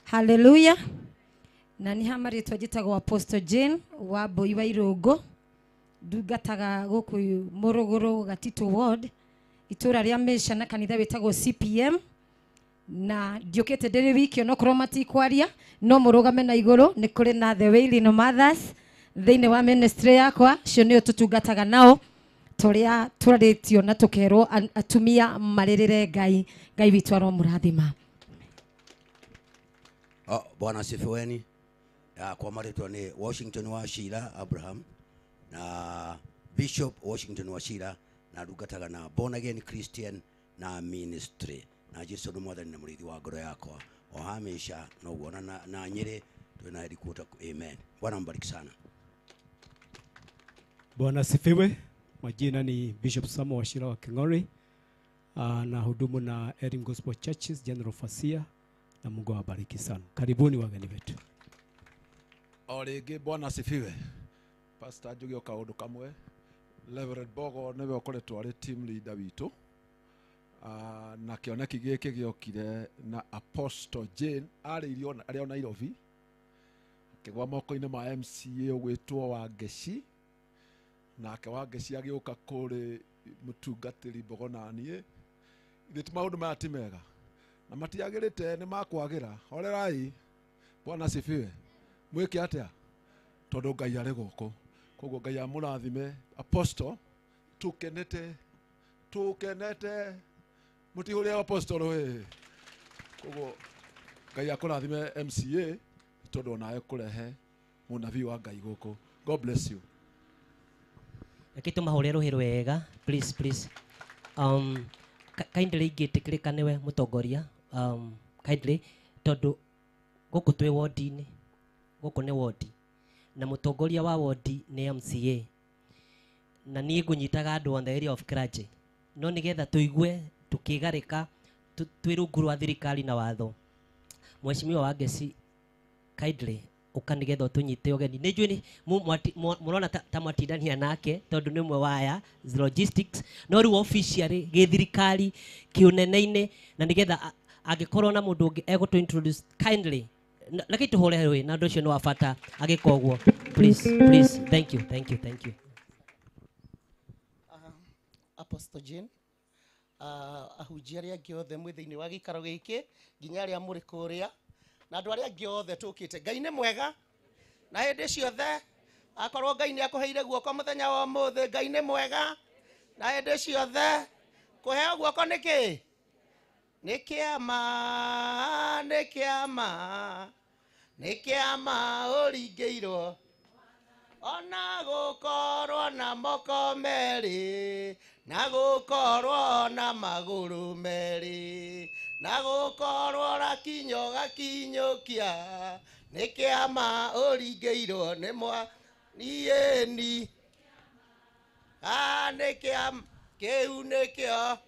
Hallelujah. Na ni hamaritwa njitagwo Apostle Jane wa Mbui wa Irungu, ndungataga guku Muruguru Gatito Ward, itura ria Mesha na kanitha witagwo CPM, na ndiukite ndiri wiki ono korwo matikwaria no murugame na iguru. Ni kuri na the Wailing Mothers thiini wa ministry yakwa, cio nio tutungataga nao, turia turaritio na tukerwo atumia maririre Ngai witu aromurathima. Bwana asifiweni. Kwa maritwa ni Washington Wachira Abraham na Bishop Washington Wachira, na ndungataga na Born Again Christian na ministry na Jesu nĩ mwathani na mũrĩithi wa ngoro yakwa o hamisha no guona na Nyeri twina headquarter. Amen. Bwana mbariki sana. Bwana asifiwe. Majina ni Bishop Samuel Wachira wa King'ori, na hudumu na Elim Gospel Churches General Overseer, na Mungu awabariki sana. Karibuni wageni wetu. Orege Bwana asifiwe. Pastor Njugi okaundu kamwe, Reverend Bogo niwe ukoretwo ari team leader witu, na kioneki giki giokire na Apostle Jane ari o Nairobi, kigwa moko-ini ma MCA ugwitwo Wangeci, nake Wangeci agioka kuri mutungatiri Bogo na nie. Ithe ti maundu maya ti mega na matiagirite ni makwagira. Horerai. Bwana asifiwe. Mwike atia tondu Ngai ari guku, koguo Ngai amurathime. Apostle tukenete mutihuri apostle we, koguo Ngai akurathime MCA tondu nae kurehe munabii wa Ngai guku. God bless you. Reke tumahũre rũhĩ rwega please. Kindly ingĩtĩkĩrĩka niwe mũtongoria, kindly tondu gũkũ twĩ ward-inĩ, gũkũ nĩ ward na mũtongoria wa ward nĩ MCA, na niĩ ngũnyitaga andũ on the area of Karachi, no nĩgetha tũigue tũkĩgarĩka twĩ rungu rwa thirikari na watho. Mheshimiwa Wangeci, kindly ũka nĩgetha ũtũnyite ũgeni. Nĩ njũĩ mũrona ta mwatindania nake tondũ nĩ ũmwe waya logistics, no rĩu officially gĩthirikari kĩũnene-inĩ, na nĩgetha angĩkorwo na mũndũ ũngĩ egũtũ introduce kindly, reke tũhũre rũĩ na ũndũ ũcio nĩ wa bata agĩka ũguo. Please. Thank you. Apostle Jane, ahunjia arĩa angĩ othe mwĩ thĩinĩ wa gĩikaro gĩkĩ, nginya arĩa mũrĩ kũrĩa, na andũ arĩa angĩ othe tũkĩte. Ngai nĩ mwega na hĩndĩ ciothe. Akorwo Ngai nĩ akũheire guoko mũthenya wa ũmũthĩ, Ngai nĩ mwega na hĩndĩ ciothe. Kũheo guoko nĩkĩ? nĩ kĩama ũringĩirwo ona gũkorwo na moko merĩ na gũkorwo na magũrũ merĩ na gũkorwo rakinyo gakinyũkia nĩ kĩama ũringĩirwo nĩ mwanieni nĩ kĩama kĩu nĩkĩo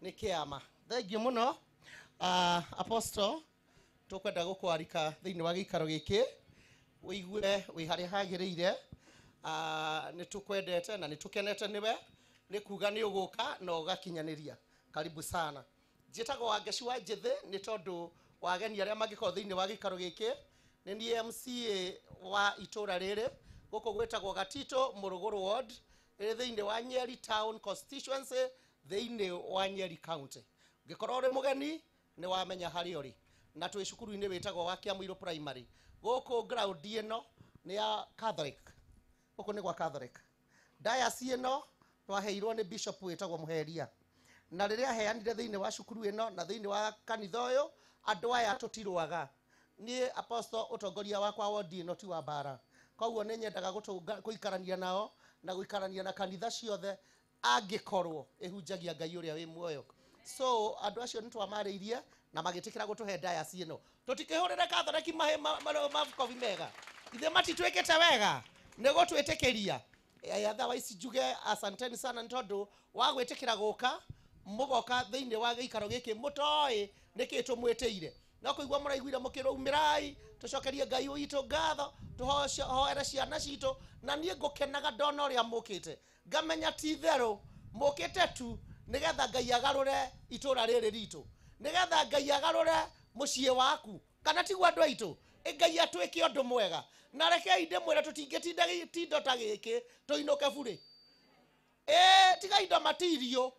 nĩ kĩama. Thengiũ mũno Apostle, tũkwenda gũkwarika thĩinĩ wa gĩikaro gĩkĩ wĩigue wĩ harĩa hagĩrĩire. Nĩ tũkwendete na nĩ tũkenete nĩwe, nĩ kuga nĩ ũgũka na ũgakinyanĩria. Karibu sana. Njĩtagwo Wangeci wa Njĩthĩ nĩ tondũ wa ageni arĩa mangĩkorwo thĩinĩ wa gĩikaro gĩkĩ. Nĩ niĩ MCA wa itũra rĩrĩ gũkũ gwĩtagwo Gatito Mũrũgũrũ Ward ĩrĩ thĩinĩ wa Nyeri Town Constituency thĩinĩ wa Nyeri County. Ngĩkorwo ũrĩ mũgeni nĩ wamenya harĩa ũrĩ, na twĩ cukuru-inĩ wĩtagwo wa Kĩamũirũ Primary. Gũkũ ground ĩno nĩ ya Catholic, gũkũ nĩ gwa Catholic. Diocese ĩno twaheirwo nĩ bishop wĩtagwo Mũheria, na rĩrĩa aheanire thĩinĩ wa cukuru ĩno na thĩinĩ wa kanitha ũyũ, andũ aya tũtirwaga. Niĩ Apostle ũtongoria wakwa wodi ĩno ti wa bara, koguo nĩ nyendaga gũikarania nao na gũikarania na kanitha ciothe angĩkorwo ĩhunjagia Ngai ũrĩa wĩ muoyo. So andũ acio nĩ twamarĩirie na magĩtĩkĩra gũtũhe diocese ĩno. Tũtikĩhũrĩre Catholic makobi mega, ithe matitwĩkĩte wega nĩ gũtwĩtĩkĩria. Otherwise njuge asanteni sana nĩ tondũ wa gwĩtĩkĩra gũka mũgoka thĩinĩ wa gĩikaro gĩkĩ mũtoĩ nĩkĩ tũmwĩtĩire. No kũigua mũraiguire mũkĩrũmĩrai tũcokerie Ngai witũ ngatho, tũhoere ciana citũ, na niĩ ngũkenaga ndona ũrĩa mũkĩte, ngamenya ti therũ mũkĩte tu nĩgetha Ngai agarũre itũra rĩrĩ ritũ, nĩgetha Ngai agarũre mũciĩ waku, kana tiguo andũ aitũ, Ngai atwĩke ũndũ mwega. Na rekei ndĩmwĩre tũtingĩtinda tindo ta gĩkĩ tũinũke burĩ. Tiga indo matirio,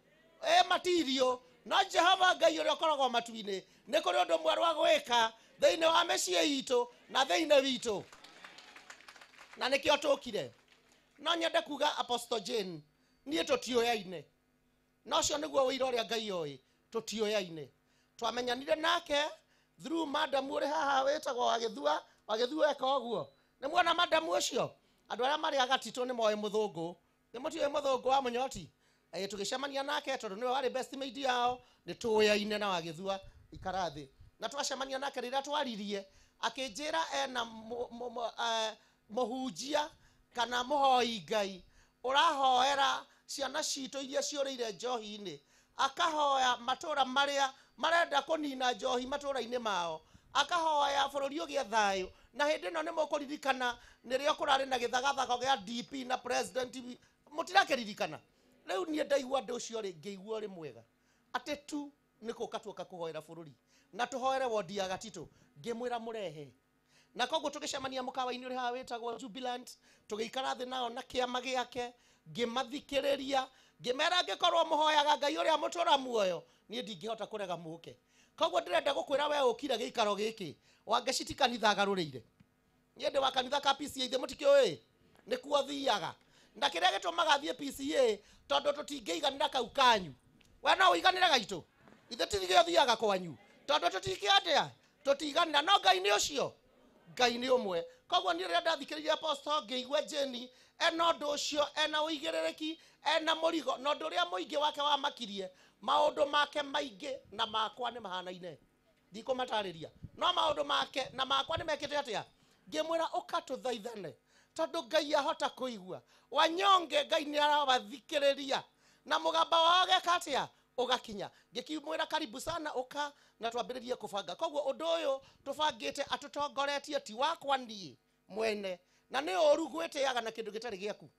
matirio, no Jehova Ngai ũrĩa ũkoragwo matu-inĩ nĩ kũrĩ ũndũ mwerũ wa gwĩka thĩinĩ wa mĩciĩ itũ na thĩinĩ witũ, na nĩkĩo tũkire. No nyende kuga Apostle Jane, niĩ tũtioyaine, na ũcio nĩguo wĩira ũrĩa Ngai oĩ, tũtioyaine. Twamenyanire nake through madam ũrĩ haha wĩtagwo Wagĩthua eka ũguo. Nĩ muona madam ũcio, andũ arĩa marĩ Gatito nĩ moĩ mũthũngũ, nĩ mũtiũĩ mũthũngũ wa Mũnyoti. Tũgĩcemania nake tondũ nĩwe warĩ best mate yao, nĩ tũyaine na Wagĩthua ikarathi. Na twacemania nake rĩrĩa twaririe akĩnjĩra ena mũhunjia kana mũhoi Ngai ũrahoera ciana citũ iria ciũrĩire njohi-inĩ, akahoya matũra marĩa marenda kũnina njohi matũra-inĩ mao, akahoya bũrũri ũgĩe thayũ. Na hĩndĩ ĩno nĩ mũkũririkana nĩrĩo kũrarĩ na gĩthagathako gĩa DP na president, mũtirakĩririkana. Rĩu niĩ ndaigua ũndũ ũcio rĩ ngĩigua ũrĩ mwega, atĩ tu nĩ gũka tuoka kũhoera bũrũri na tũhoere wodi ya Gatito, ngĩmwĩra mũrehe. Na koguo tũgĩcemania mũkawa-inĩ ũrĩ haha wĩtagwo Jubilant, tũgĩikara thĩ nao na kĩama gĩake, ngĩmathikĩrĩria, ngĩmera ngĩkorwo mũhoyaga Ngai ũrĩa mũtũra muoyo, niĩ ndingĩhota kũrega mũke. Koguo ndĩrenda gũkwĩra we ũkire gĩikaro gĩkĩ, Wangeci ti kanitha agarũrĩire. Niĩ ndĩ wa kanitha ka PCA, ithe mũtikĩũĩ nĩkuo thiaga, na kĩrĩa gĩtũmaga thiĩ PCA tondũ tũtingĩiganĩra kau kanyu. We no ũiganĩre gaitũ, ithe tigĩo thiaga kwanyu tondũ tũtingĩatĩa tũtiganĩra. No Ngai nĩ ũcio, Ngai nĩ ũmwe. Koguo niĩ rĩrĩa ndathikĩrĩria Apostle ngĩigua Jeni ena ũndũ ũcio, ena ũigĩrĩrĩki, ena mũrigo, na ũndũ ũrĩa mũingĩ wake wamakirie, maũndũ make maingĩ na makwa nĩ mahanaine, ndikũmatarĩria, no maũndũ make na makwa nĩ mekĩte atĩa. Ngĩmwĩra ũka tũthaithane tondũ Ngai ahota kũigua. Wanyonge Ngai nĩ arawathikĩrĩria na mũgamba wao geka atĩa ũgakinya. Ngĩkĩmwĩra karibu sana ũka na twambĩrĩrie kũbanga. Koguo ũndũ ũyũ tũbangĩte atũtongoretie ti wakwa niĩ mwene, na nĩ ũru gwĩtĩaga na kĩndũ gĩtarĩ gĩaku.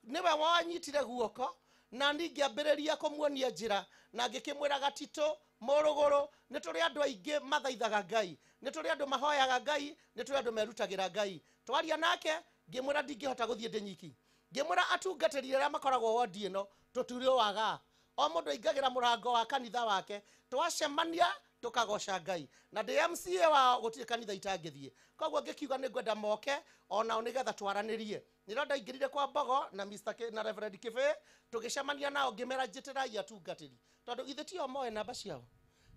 Nĩwe wanyitire guoko na ngĩambĩrĩria kũmuonia njĩra, na ngĩkĩmwĩra Gatito Mũrũgũrũ nĩ tũrĩ andũ aingĩ mathaithaga Ngai, nĩ tũrĩ andũ mahoyaga Ngai, nĩ tũrĩ andũ merutagĩra Ngai. Twaria nake ngĩmwĩra ndingĩhota gũthiĩ ndĩ nyiki, ngĩmwĩra atungatĩri arĩa makoragwo wodi ĩno tũtirĩ waga, o mũndũ aingagĩra mũrango wa kanitha wake, twacemania tukagoca Ngai na ndi MCA wa gutire kanitha itangithie koguo ngikiuga ni ngwenda moke ona nigetha twaranirie niro ndaingirire kwa Mbogo na Mr. na Reverend Kibe tugicemania nao ngimera njitirai atungatiri tondu ithe tio moe namba ciao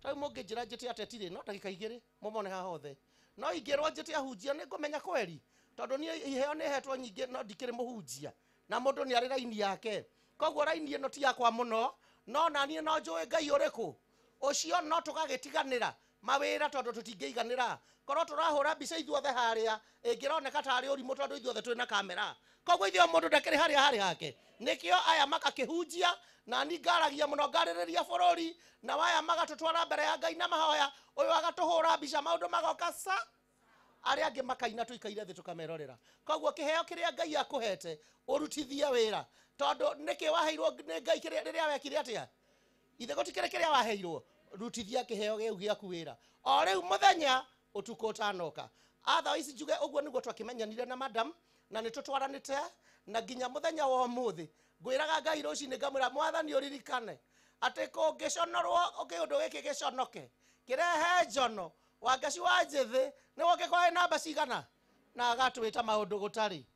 tau munginjira njite atetire no ndagika igiri mumone haha othe no ingirwo njite ahunjia ni ngumenya kweri tondu ni iheo ni hetwo nyingi no ndikiri muhunjia na mundu ni ari raini yake koguo raini ino ti yakwa muno no nani no njui Ngai uriku ucio no tugagitiganira mawira tondu tutingeiganira korwo turahura mbica ithuothe haria ingironeka tari urimu tondu ithuothe twina kamera koguo ithio mundu ndakiri haria hari hake nikio aya makakihunjia na ni ngaragia muno ngaririria bururi na waya magatutwara mbere ya Ngai na mahoya uyu agatuhura mbica maundu magoka sa ari angi makaina tuikaire thi tukamerorera koguo kiheo kiria Ngai akuhete urutithie wira tondu niki waheirwo ni Ngai kiria riria wekire atia ithe gutikire kiria waheirwo rutithia kiheo giu giaku wira o riu muthenya utuko utanoka otherwise njuge uguo niguo twakimenyanire na madam na nitutwaranite na ginya muthenya wa umuthi ngwiraga Ngai rucini ngamwira Mwathani uririkane ati kungiconorwo undu giki giconoke kirehe njono wangaci wa njithi ni woke kwa namba cigana na agatwita maundu gutari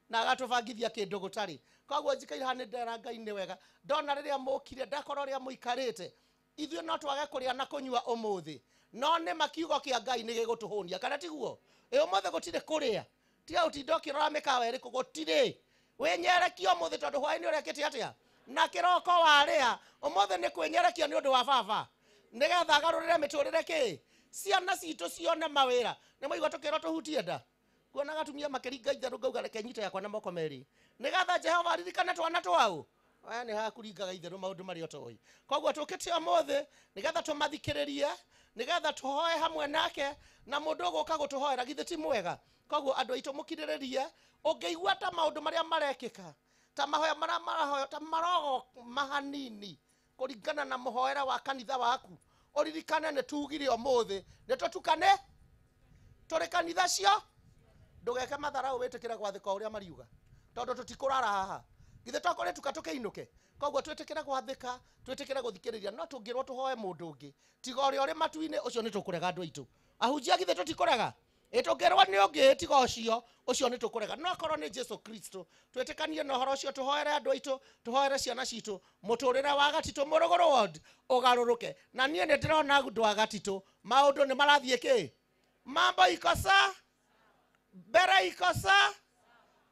na agatubangithia kindu gutari koguo njikaire hani ndera Ngai ni wega ndona riria mukire ndakora ria muikarite ithuĩ no twage kuria na kunyua umuthi no ni makiugo kia Ngai ni gigutuhunia kana tiguo umuthi gutire kuria tiga utindo kirora mikawa iriku gutire wenyerekio umuthi tondu hwaini urekete atia na kiroko waria umuthi ni kwenyerekio ni undu wa baba nigetha agarurire miturire ki ciana citu cione mawira ni moigwa tukiro tuhutie nda kuona gatumia makeringa itharu ngauga reke nyita yakwa na moko meri nigetha Jehova aririkane twana twau aya ni hakuringaga itharu maundu mari otoi koguo tukite umuthi nigetha tumathikiririe nigetha tuhoe hamwe nake na mundu uguka gutuhoera githe ti mwega koguo andu aitu mukiriririe ungeigua ta maundu maria marekika ta mahoya maria marahoya ta marogo mahanini kuringana na muhoera wa kanitha waku uririkane ni tugire umuthi ni tutukane turi kanitha cio ndugeke mathara witikira gwathika uria mariuga tondu tutikurara haha githe twakore tukatukiinuke koguo twitikira gwathika twitikira guthikiriria no tungirwo tuhoe mundu ungi tiga uria uri matuine ucio ni tukurega andu aitu ahunjia githe tutikurega itungirwo ni ungi tiga ucio ni tukurega no korwo ni Jesu Kristo twitikanie na horo ucio tuhoere andu aitu tuhoere ciana citu muturire wa gatito muruguru ward ugaruruke na nie ni ndirona andu agatitu maundu ni marathie ki mambo ikosa bere ikosa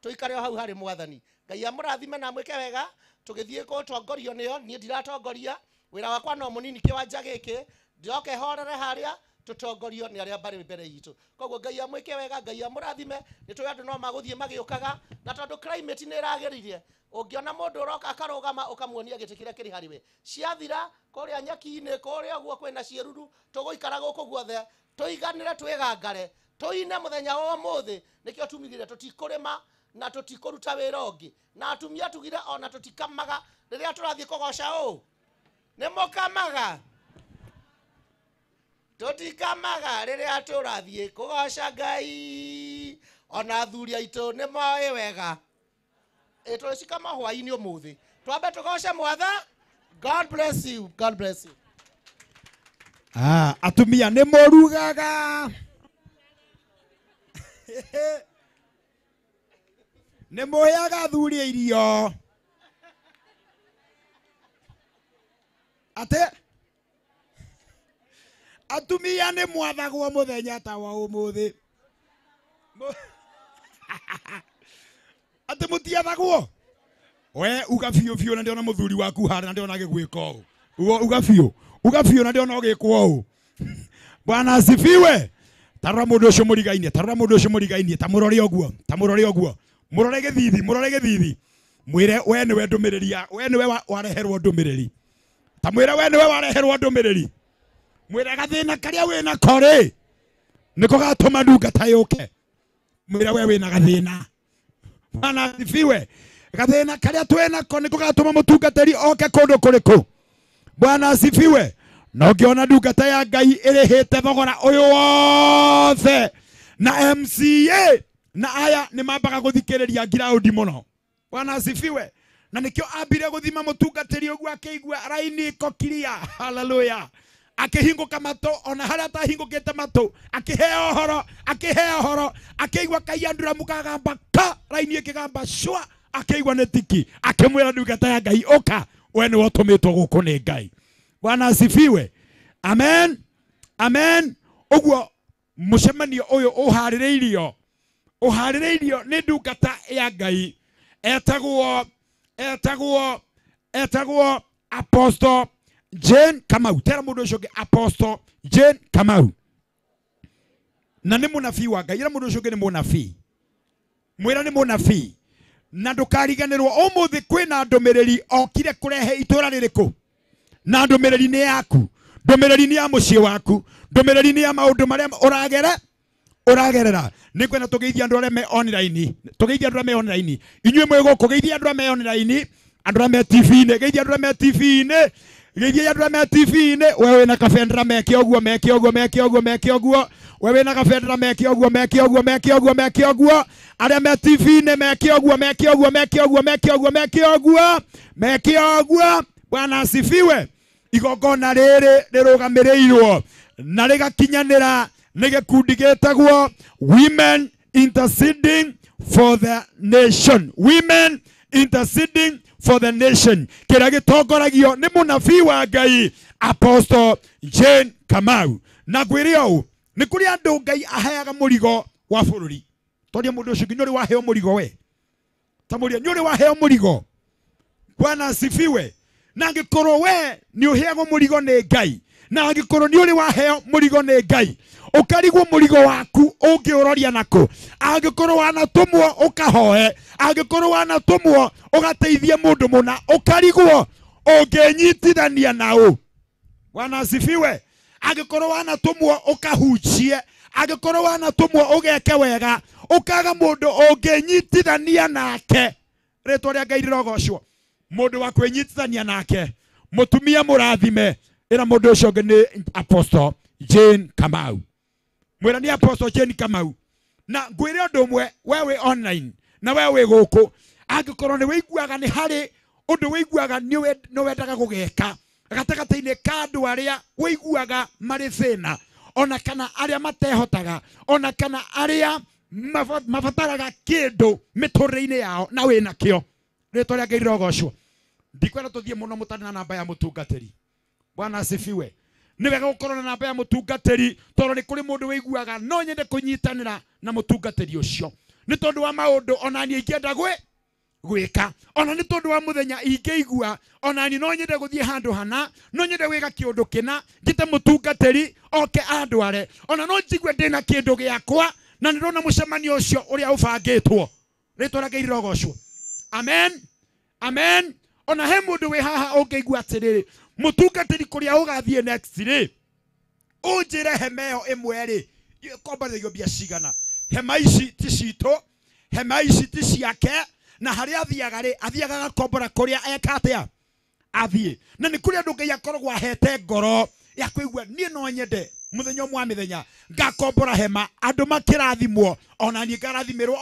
tuikare hau hari Mwathani Ngai amurathime na mwike wega tugithie ko tongorio nio nie ndiratongoria wira wakwa no munini kiwanja giki ndoke horere haria tutongorio ni aria bari mbere yitu koguo Ngai amwike wega Ngai amurathime ni twi andu no maguthie magiukaga na tondu climate ni irageririe ungiona mundu uroka akarugama ukamuonia gitikire kiri hariwe ciathira kuria nyaki-ini kuria guo kwina ciiruru tuguikara guku guothe tuiganire twigangare tuine muthenya wa umuthi nikio tumigire tutikurima na tutikuruta wira ungi na atumia tugire ona tutikamaga riria turathie kugoca u ni mukamaga tutikamaga riria turathie kugoca Ngai ona athuri aitu ni moe wega tucikama hwaini umuthi twambe tugoce Mwatha. God bless you, God bless you. Atumia ni morugaga ni moyaga athuri irio ate atumia ni mwathagwo muthenya ta wa umuthi ate mutiathagwo we uga biu na ndiona muthuri waku hara na ndiona gigwika u uga biu na ndiona ogikwo u Bwana asifiwe. Tarora mundu ucio murigainie tamurore oguo murore githithi mwire we niwe ndumireria we niwe wareherwo ndumiriri tamwire we niwe wareherwo ndumiriri mwire gathina karia wina kori niko gatuma ndungata yuke mwire we wina gathina. Bwana asifiwe. Gathina karia twina ko niko gatuma mutungateri oke kundu kuriku. Bwana asifiwe. Na ukiona ndungata ya Ngai irihite thogora uyu wothe na MCA na aya ni mambaga guthikiriria ground muno. Bwana asifiwe. Na nikio ambire guthima mutungateri ugu akigwa raini ko clear. Hallelujah. akĩhingũka matũ ona harĩa atahingũkĩte matũ akĩheo ũhoro akĩigua kaiandura mũkagamba ka raini ĩkĩgamba shwa akĩigua nĩ tiki akĩmwĩra ndungata ya Ngai ũka we nĩ watũmĩtwo gũkũ nĩ Ngai. Bwana asifiwe. Amen. Amen. Ũguo mũcemanio ũyũ ũharĩrĩirio nĩ ndungata ya Ngai etagwo Apostle Jane Kamau. Tera mũndũ ũcio ũngĩ Apostle Jane Kamau. Na nĩ mũnabii wa Ngai. Ĩra mũndũ ũcio ũngĩ nĩ mũnabii. Mwĩra nĩ mũnabii. Na ndũkariganĩrwo ũmũthĩ kwĩna ndũmĩrĩri okire kũrehe itũra rĩrĩkũ. Na ndũmĩrĩri nĩ yaku. Ndũmĩrĩri nĩ ya mũciĩ waku. Ndũmĩrĩri nĩ ya maũndũ marĩa ũragerera. Nĩ kwenda tũgeithia andũ arĩa me online. Tũgeithia andũ arĩa me online. Inyuĩ mwĩ gũkũ geithia andũ arĩa me online. Andũ arĩa me TV-inĩ. Geithia andũ arĩa me TV-inĩ. Geithia andũ arĩa me TV-inĩ. Wewe na kabendera meke ũguo. Wewe na kabendera meke ũguo. Arĩa me TV-inĩ meke ũguo. Bwana asifiwe. Igongona rĩrĩ rĩrũgamĩrĩirwo na rĩgakinyanĩra nĩ gĩkundi gĩtagwo Women Interceding for the Nation. Women Interceding for the Nation. Kĩrĩa gĩtongoragio nĩ mũnabii wa Ngai Apostle Jane Kamau. Na ngwĩre ũũ nĩ kũrĩ andũ Ngai aheaga mũrigo wa bũrũri. Tondũ mũndũ ũcio nĩ ũrĩ waheo mũrigo we. Ta mũrĩa nĩ ũrĩ waheo mũrigo. Bwana asifiwe. Na angĩkorwo we nĩ ũheagwo mũrigo nĩ Ngai. Na angĩkorwo nĩ ũrĩ waheo mũrigo nĩ Ngai. Ũkarigwo mũrigo waku ũngĩũroria nako. Angĩkorwo wanatũmwo ũkahoe. Angĩkorwo wanatũmwo ũgateithie mũndũ mũna. Ũkarigwo ũngĩnyitithania naũ. Bwana asifiwe. Angĩkorwo wanatũmwo ũkahunjie. Angĩkorwo wanatũmwo ũgeke wega. Ũkaga mũndũ ũngĩnyitithania nake. Rĩtwa rĩa Ngai rĩrogocwo. Mũndũ wa kwĩnyitithania nake. Mũtumia mũrathime. Ĩra mũndũ ũcio ũngĩ nĩ Apostle Jane Kamau. Mwĩra nĩ Apostle Jane Kamau. Na ngwĩre ũndũ ũmwe wewe online na wewe gũkũ. Angĩkorwo nĩ wĩiguaga nĩ harĩ ũndũ wĩiguaga nĩ wendaga gũgeka gatagatĩ-inĩ ka andũ arĩa wĩiguaga marĩ thĩna, ona kana arĩa matehotaga, ona kana arĩa mabataraga kĩndũ mĩtũrĩre-inĩ yao na wĩna kĩo. Rĩtwa rĩa Ngai rĩrogocwo. Ndikwenda tũthiĩ mũno mũtarĩ na namba ya mũtungatĩri. Bwana asifiwe. Nĩ wega gũkorwo na namba ya mũtungatĩri tondũ nĩ kũrĩ mũndũ wĩiguaga no nyende kũnyitanĩra na mũtungatĩri ũcio. Nĩ tondũ wa maũndũ ona niĩ ingĩenda gwĩka. Ona nĩ tondũ wa mũthenya ingĩigua ona niĩ no nyende gũthiĩ handũ hana, no nyende gwĩka kĩũndũ kĩna, njĩte mũtungatĩri oke andware. Ona no njigue ndĩna kĩndũ gĩakwa na nĩrona mũcemanio ũcio ũrĩa ũbangĩtwo. Rĩtwa rĩa Ngai rĩrogocwo. Amen. Amen. Ona he mũndũ wĩ haha ũngĩigua atĩrĩrĩ, mũtungatĩri kũrĩa ũgathiĩ next rĩ, ũnjĩre hema ĩyo ĩmwe rĩ, ĩkombanagio mbia cigana. Hema ici ti citũ, hema ici ti ciake, na harĩa athiaga rĩ, athiaga agakombora kũrĩa eka atĩa athiĩ. Na nĩ kũrĩ andũ Ngai akoragwo ahete ngoro ya kũigua niĩ no nyende mũthenya ũmwe wa mĩthenya ngakombora hema, andũ makĩrathimwo, ona niĩ ngarathimĩrwo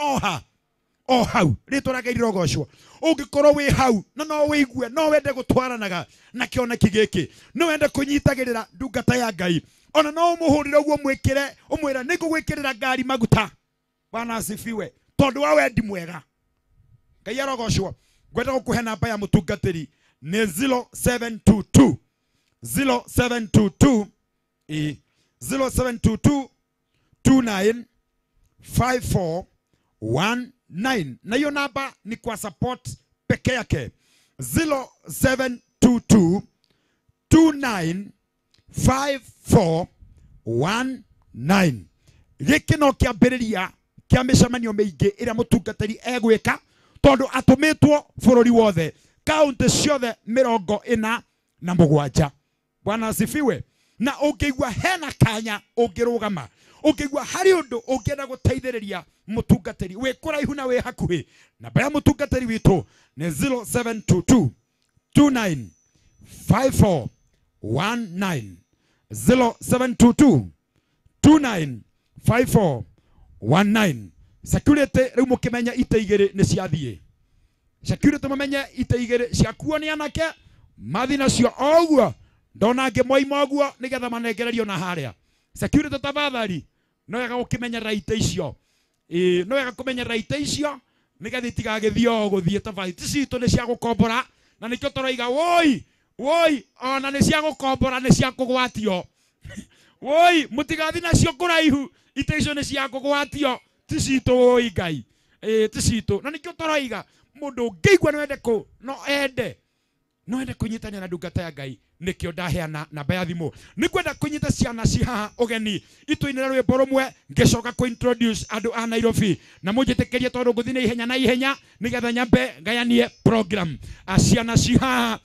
o hau. Rĩtwa rĩa Ngai rĩrogocwo. Ũngĩkorwo wĩ hau na no wĩigue no wende gũtwaranaga na kĩoneki gĩkĩ, no wende kũnyitagĩrĩra ndungata ya Ngai, ona no ũmũhũrĩre ũguo mwĩkĩre ũmwĩra nĩ ngũgwĩkĩrĩra ngari maguta. Bwana asifiwe. Tondũ wa wendi mwega. Ngai arogocwo. Ngwenda gũkũhe namba ya mũtungatĩri nĩ 0722 29 5419. Na hiyo namba ni kwa support peke yake. 0722 29 5419. Gĩkĩ no kĩambĩrĩria kĩa mĩcemanio mĩingĩ ĩrĩa mũtungatĩri egwĩka tondũ atũmĩtwo bũrũri wothe, kaunti ciothe 47. Bwana asifiwe. Na ũngĩigua hena kanya ũngĩrũgama, ũngĩigua harĩ ũndũ ũngĩenda gũteithĩrĩria mũtungatĩri wĩ kũraihu na wĩ hakuhĩ, namba ya mũtungatĩri witũ nĩ 0722 29 5419. 0722 29 5419. Security rĩu mũkĩmenya ite igĩrĩ nĩ ciathiĩ. Security mũmenye ite igĩrĩ ciakuo nĩ anake mathi nacio o ũguo ndona ngĩmoima ũguo nĩgetha manengererio na harĩa security tafadhali no wega gũkĩmenyerera ite icio no wega kũmenyerera ite icio nĩgetha itigagĩthiĩ o gũthiĩ tafadhali ti citũ nĩ cia gũkombora na nĩkĩo tũroiga woi ona nĩ cia gũkombora nĩ cia kũgwatio woi mũtigathi nacio kũraihu ite icio nĩ cia kũgwatio ti citũ woi Ngai ti citũ na nĩkĩo tũroiga mũndũ ũngĩigua no ende kũnyitanĩra na ndungata ya Ngai nĩkĩo ndaheana namba ya thimũ nĩkwenda kũnyita ciana ci haha ũgeni itũinĩre rwĩmbo rũmwe ngĩcoka kũ-introduce andũ a Nairobi na mũnjĩtĩkĩrie tondũ ngũthiĩ na ihenya nĩgetha nyambe ngayanie program ciana ci haha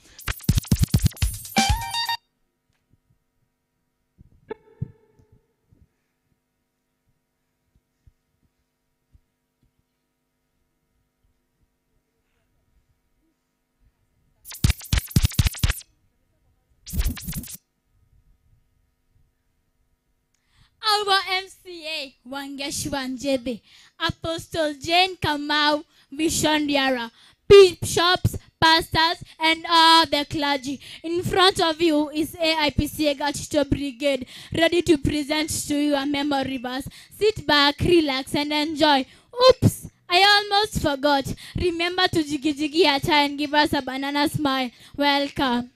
Our MCA, Wangeshwa Njebe, Apostle Jane Kamau, Vision Diara, bishops, pastors, and all the clergy. In front of you is AIPCA Gatito Brigade, ready to present to you a memory verse. Sit back, relax, and enjoy. Oops! I almost forgot. Remember to jiggy a tie and give us a banana smile. Welcome.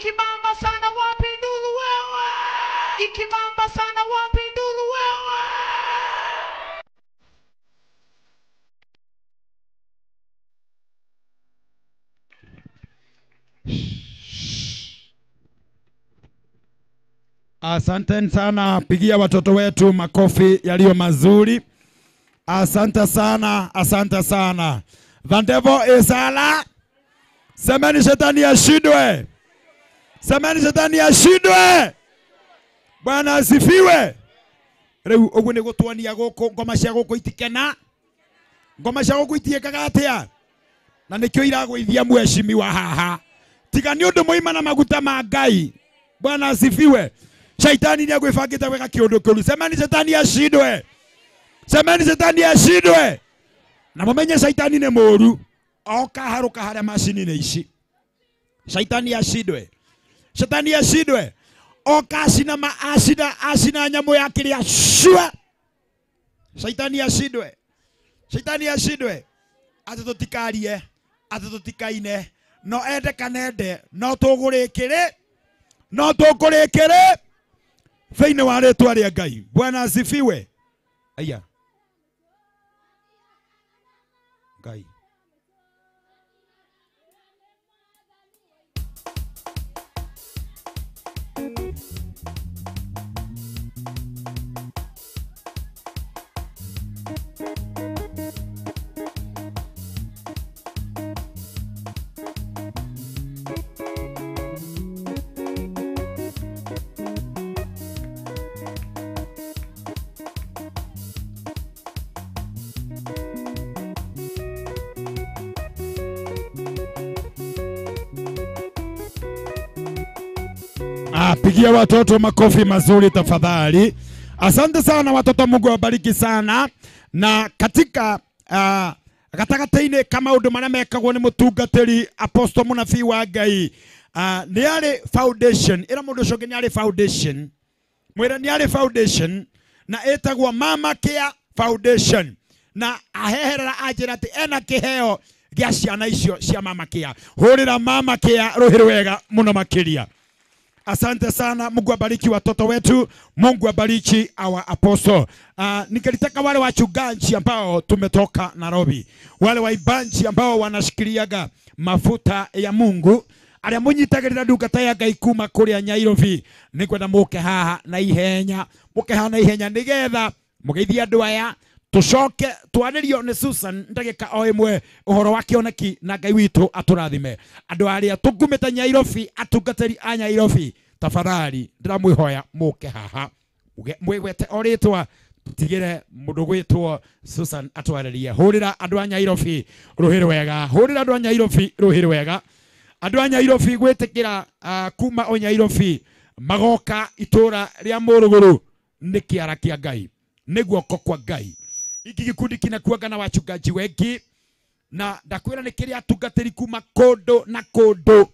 Ikibamba sana wapi nduru wewe. Ikibamba sana wapi nduru wewe. Asanteni sana, pigia watoto wetu makofi yaliyo mazuri. Asante sana, asante sana. The devil is ala. Semeni shetani ashindwe. Semeni shetani ashindwe. Bwana asifiwe. Rĩu ũguo nĩ gũtuonia gũkũ ngoma cia gũkũ itikena. Ngoma cia gũkũ itiĩkaga atĩa. Na nĩkĩo iragũithia mheshimiwa haha. Tiga nĩ ũndũ moima na maguta ma Ngai. Bwana asifiwe. Shaitani ni agwĩbangĩte gwĩka kĩũndũ kĩũru. Semeni shetani ashindwe. Semeni shetani ashindwe. Na mumenye shaitani nĩ mũũru. Oka harũka harĩa macini-inĩ ici. Shaitani ashindwe. Shetani ashindwe. Oka acina nyamũ ya kĩrĩa shua. Shaitani ashindwe. Shaitani ashindwe. Atĩ tũtikarie, atĩ tũtikaine, no ende kanende, no tũgũrĩkĩrĩ, no tũkũrĩkĩrĩ thĩinĩ wa rĩtwa rĩa Ngai. Bwana asifiwe. Aya. Ngai. Pigia watoto makofi mazuri tafadhali. Asante sana watoto, Mungu awabariki sana. Na katika gatagataine kama undu maria mekagwo ni mutungatiri apostle munabii wa Ngai, ni ari foundation ira mundu ucio ni ari foundation, mwira ni ari foundation na etagwo Mama Care Foundation, na aheherera ajira ati ena kiheo gia ciana icio cia Mama Care. Hurira Mama Care ruhiri wega muno makiria. Asante sana, Mungu abariki watoto wetu, Mungu abariki our apostle. Ningelitaka wale wachungaji ambao tumetoka Nairobi, wale waibanji ambao wanashikiliaga mafuta ya Mungu, aria munyitagirira ndungata ya Ngai kuma kuria Nyairobi, nikwenda muke haha na ihenya, muke haha na ihenya nigetha mugeithia andu aya tucoke twaririo ni Susan ndagika o imwe uhoro wa kioneki na Ngai witu aturathime. Andu aria tungumita Nyairobi, atungatiri a Nyairobi, tafadhali ndiramwihoya muke haha mwigwete oritwa tigire mundu gwitwo Susan atwaririe. Hurira andu a Nyairobi ruhiri wega, hurira andu a Nyairobi ruhiri wega. Andu a Nyairobi gwitikira kuma o Nyairobi magoka itura ria Muruguru ni kiara kia Ngai, niguo kwa Ngai. Iki gikundi kinakuaga na wachungaji wengi, na ndakwira ni kiri atungatiri kuma kondo na kondo.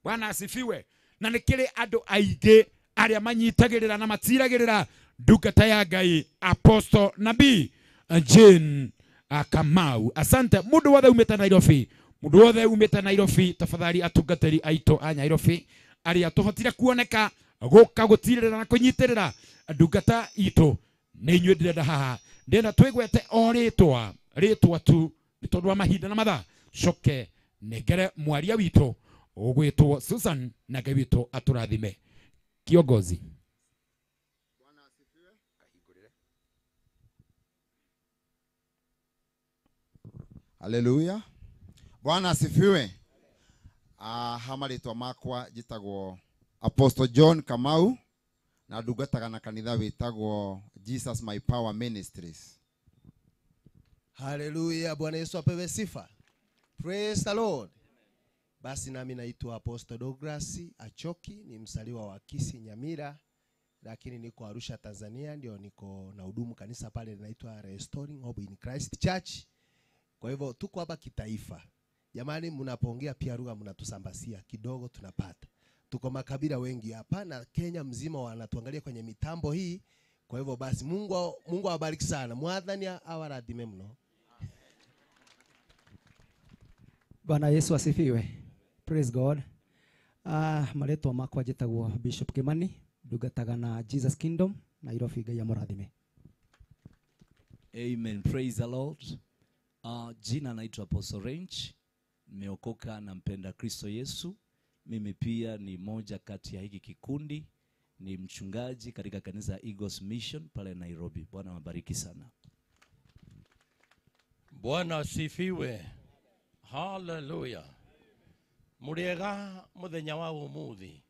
Bwana asifiwe. Na ni kiri andu aige aria manyitagirira na matiragirira ndungata ya Ngai, apostle nabii Jane Kamau. Asante. Mundu wothe umita Nairobi, mundu wothe umita Nairobi, tafadhali atungatiri aito a Nairobi aria tuhotire kuoneka guka gutirira na kunyitirira ndungata itu, ni inyuĩ ndirenda haha, ndenda twigwete o ritwa tu ni tondu wa mahinda na mathaa. Coke negere mwaria witu ugwitwo Susan na Ngai witu aturathime. Kiongozi. Haleluya. Bwana asifiwe. Hamaritwa makwa jitagwo Apostle John Kamau, na ndungataga na kanitha witagwo Jesus My Power Ministries. Haleluya. Bwana Yesu apewe sifa. Praise the Lord. Basi nami naitwa Apostle Douglas Achoki, ni msaliwa wa Kisii Nyamira, lakini niko Arusha Tanzania, ndio niko na hudumu kanisa pale linaitwa Restoring Hope in Christ Church. Kwa hivyo tuko hapa kitaifa. Jamani, mnapoongea pia lugha mnatusambasia kidogo tunapata. Tuko makabila wengi hapa na Kenya mzima wanatuangalia kwenye mitambo hii. Kwa hivyo basi Mungu awabariki sana. Mwathani awaradhime mno. Bwana Yesu asifiwe. Praise God. Maretwa makwa njĩtagwo Bishop Kimani, ndungataga na Jesus Kingdom, Nairobi. Ngai amũrathime. Amen. Praise the Lord. Jina naitwa Apostle Range. Nimeokoka na mpenda Kristo Yesu. Mimi pia ni moja kati ya hiki kikundi. Ni mchungaji katika kanisa Eagles Mission pale Nairobi. Bwana wabariki sana. Bwana asifiwe. Hallelujah. Muriega muthenya wa umuthi.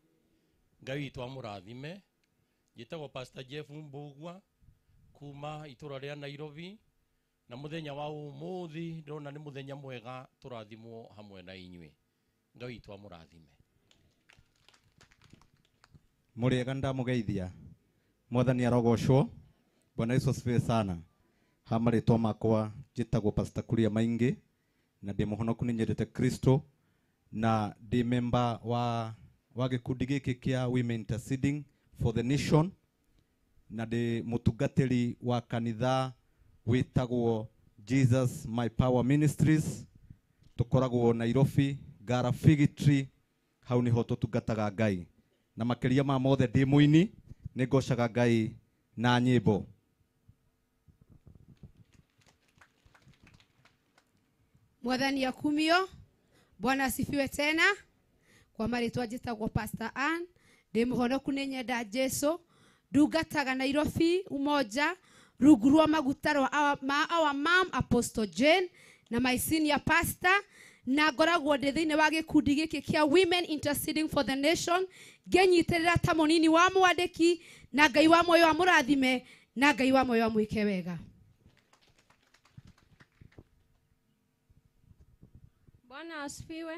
Ngai witũ amũrathime. Njĩtagwo Pastor Jeff Mbugua kuma itura ria Nairobi, na muthenya wa umuthi ndona ni muthenya mwega turathimwo hamwe na inywe. Ngai witũ amũrathime. Muriega ndamugeithia. Mwathani arogocwo. Bwana Yesu asifiwe sana. Hamarĩtwa makwa njĩtagwo Pastor Kuria Maingi, na ndĩ mũhonoku nĩ nyendete Kristo, na ndĩ member wa gĩkundi gĩkĩ kĩa Women Interceding for the Nation, na ndĩ mũtungatĩri wa kanitha wĩtagwo Jesus My Power Ministries. Tũkoragwo Nairobi, Ngara Fig Tree, hau nĩho tũtungataga Ngai. Na makĩria ma mothe ndĩ mũini, nĩ ngocaga Ngai na nyĩmbo. Mwathani akumio. Bwana asifiwe tena. Kwa marĩtwa njĩtagwo Pastor Ann, ndĩ mũhonoku nĩ nyenda Jesu, ndungataga Nairobi Umoja, rungu rwa maguta ma our mom Apostle Jane na my senior pastor, na ngoragwo ndĩ thĩinĩ wa gĩkundi gĩkĩ kĩa Women Interceding for the Nation, ngĩnyitĩrĩra ta mũnini wa mwandĩki, na Ngai wa moyo amũrathime, na Ngai wa moyo amwĩke wega. Bwana asifiwe.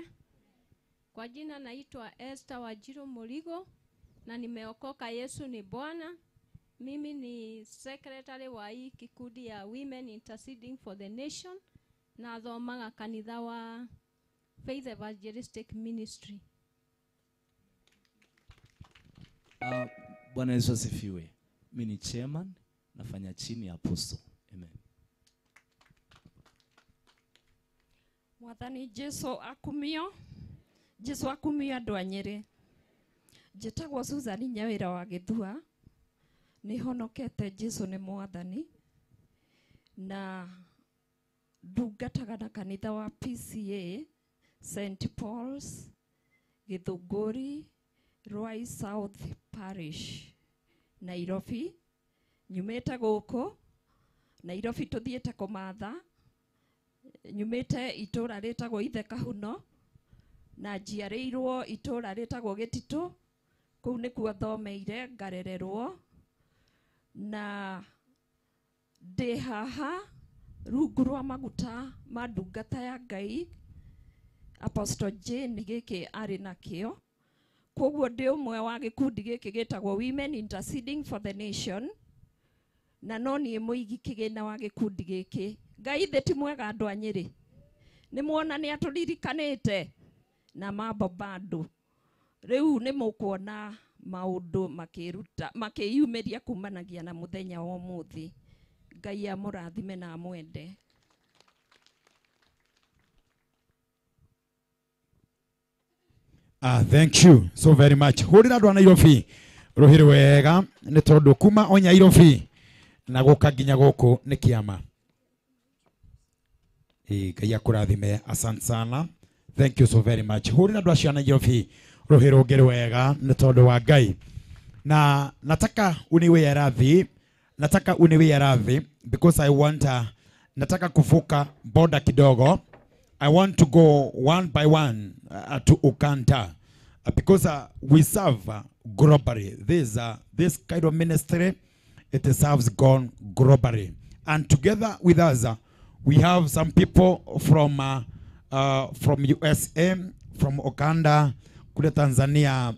Kwa jina naitwa Esther Wajiro Murigo na nimeokoka. Yesu ni Bwana. Mimi ni secretary wa hii kikundi ya Women Interceding for the Nation, na thomaga kanitha wa Faith Evangelistic Ministry. Bwana Yesu asifiwe. Mimi ni chairman, nafanya chini ya apostle. Amen. Mwathani Jesu akumio. Jesu akumio andũ a Nyĩrĩ. Njĩtagwo Susan Nyawĩra wa Gĩthua. Nĩ honokete. Jesu nĩ Mwathani. Na ndungataga na kanitha wa PCA St. Paul's Gĩthũngũri Ruai South Parish Nairobi. Nyumĩte gũkũ Nairobi tũthiĩte kũmatha. Nyumĩte itũra rĩtagwo Ithe Kahuno, na njiarĩirwo itũra rĩtagwo Gĩtitũ. Kũu nĩkuo thomeire ngarererwo, na ndĩ haha rungu rwa maguta ma ndungata ya Ngai Apostle Jane gĩkĩ arĩ nakĩo. Koguo ndĩ ũmwe wa gĩkundi gĩkĩ gĩtagwo Women Interceding for the Nation, na no niĩ mũigi kĩgĩna wa gĩkundi gĩkĩ. Ngai thĩ ti mwega andũ a Nyĩrĩ. Nĩ muona nĩ atũririkanĩte na mambo bado. Rĩu nĩ mũkuona maũndũ makĩyumĩria kumanagia na mũthenya wa ũmũthĩ. Ngai amũrathime na amwende. Thank you so very much. Hũrĩra andũ a Nairobi rũhĩrĩ wega, nĩ tondũ kuma o Nairobi na gũka nginya gũkũ nĩ kĩama. Ngai akũrathime. Asante sana. Thank you so very much. Hũrĩra andũ acio a Nairobi rũhĩrĩ rũngĩ wega nĩ tondũ wa Ngai. Na nataka uniwe radhi because I want nataka kuvuka boda kidogo. I want to go one by one to Ukanda because we serve globally. This kind of ministry, it serves God globally. And together with us, we have some people from USA, from Ukanda, kule Tanzania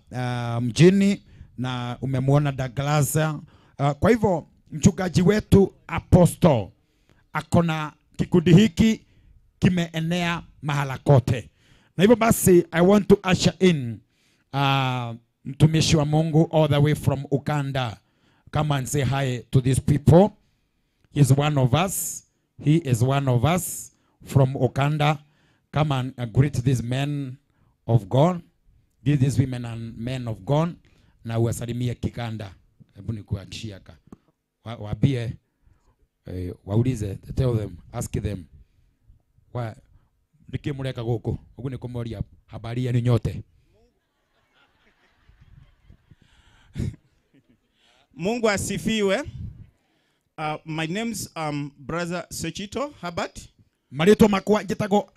mjini, na umemwona Douglas. Kwa hivyo mchungaji wetu Apostle akona kikundi hiki kimeenea mahala kote. Na hivyo basi I want to usher in mtumishi wa Mungu all the way from Ukanda. Come and say hi to these people. He is one of us. He is one of us from Ukanda. Come and greet these men of God. Give these women and men of God na uwasalimie kikanda. Hebu nikuhakishia ka. Waambie waulize, tell them, ask them. Nikimuleka goko, ugu nikumoria habari yenu nyote. Mungu asifiwe. My name's Brother Sechito Herbert. Marito makwa jitago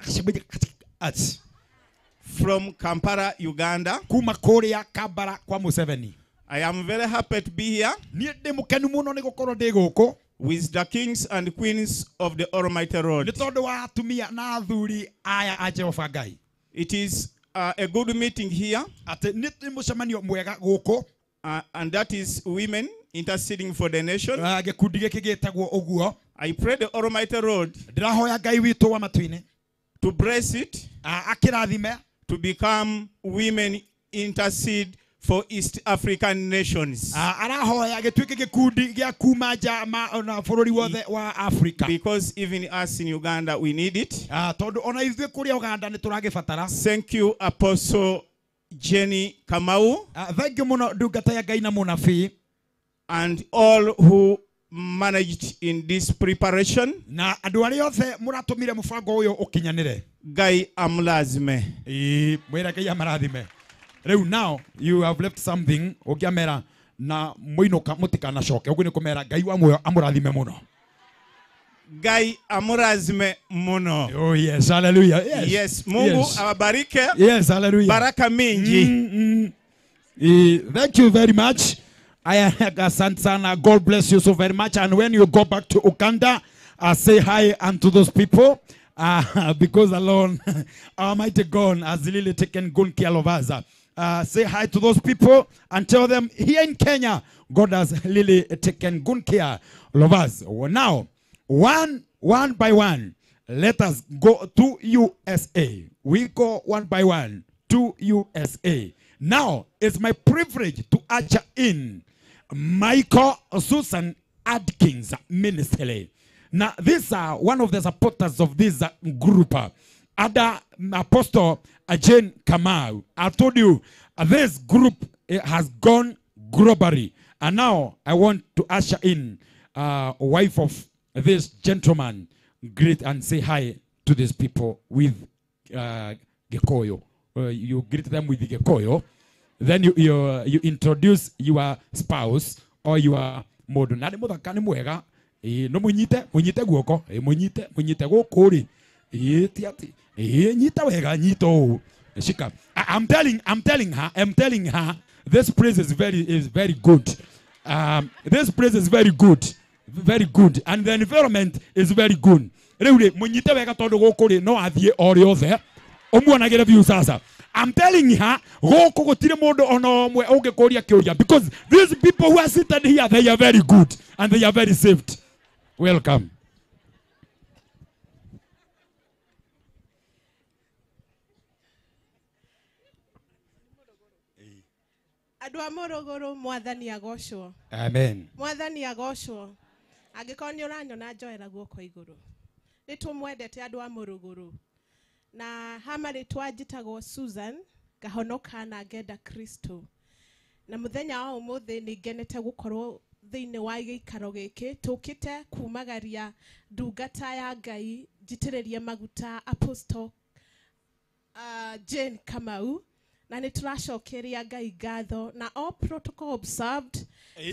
from Kampala, Uganda. Kuma Korea Kampala kwa Museveni. I am very happy to be here Niende mukenu muno ni gukoro ndi guku with the kings and queens of the Almighty Lord. Ni tondu wa atumia na athuri aya a Jehova Ngai. It is a good meeting here. Ati ni mucemanio mwega guku. And that is women interceding for the nation. Gikundi giki gitagwo uguo. I pray the Almighty Lord ndirahoya Ngai witu wa matuini to bless it, akirathime, to become women intercede for East African nations. Arahoya gituike gikundi gia kuma jama na bururi wothe wa Africa. Because even us in Uganda we need it. Tondu ona ithuĩ kũrĩa Uganda nĩ tũragibatara. Thank you Apostle Jenny Kamau. Thank you muno ndungata ya Ngai na munabii. And all who managed in this preparation. Na andu arĩa othe mũratũmire mũbango ũyũ ũkinyanĩre. Ngai amlathime. Mwĩra Ngai amarathime. Rĩu now you have left something ũngĩamera na mũinũka mũtikanacoke. Ũguo nĩ kũmera Ngai wa muoyo amũrathime muno. Ngai amurathime muno. Oh yes, hallelujah. Yes. Yes, Mungu awabarike. Yes, hallelujah. Baraka mingi. Thank you very much. Asante sana. God bless you so very much. And when you go back to Uganda, say hi unto those people. Because alone, Almighty God has really taken good care of us. Say hi to those people and tell them here in Kenya, God has really taken good care of us. Now, one by one, let us go to USA. We go one by one to USA. Now, it's my privilege to usher in Michael Susan Adkins Ministry. Now, these are one of the supporters of this group. Other Apostle Jane Kamau. I told you, this group has gone globally. And now, I want to usher in wife of this gentleman. Greet and say hi to these people with Gekoyo. You greet them with Gekoyo. Then you introduce your spouse or your modern. Nani muthaka ni mwega. No munyite guoko. Munyite guko ri. Tiati. Nyita wega nyito. Shika. I'm telling her this place is very good. This place is very good. Very good. And the environment is very good. Reule munyite wega tondu guko ri no athie ori othe. Omuonagire view sasa. I'm telling her, goko gutire mundu ona omwe ungikuria kiuria, because these people who are seated here, they are very good and they are very saved. Welcome. Andũ a Morogoro mwathani agocwo. Amen. Mwathani agocwo. Angĩkorwo nĩ ũranyona njoera guoko igũrũ. Nĩ tũmwendete andũ a Morogoro. Na hama rĩtwa njĩtagwo Susan ngahonoka na ngenda Kristo. Na mũthenya wa ũmũthĩ nĩ ngenete gũkorwo thĩinĩ wa gĩikaro gĩkĩ tũkĩte kumagaria ndungata ya Ngai njitĩrĩrie maguta Apostle Jane Kamau. Na nĩ tũracokeria Ngai ngatho na all protocol observed.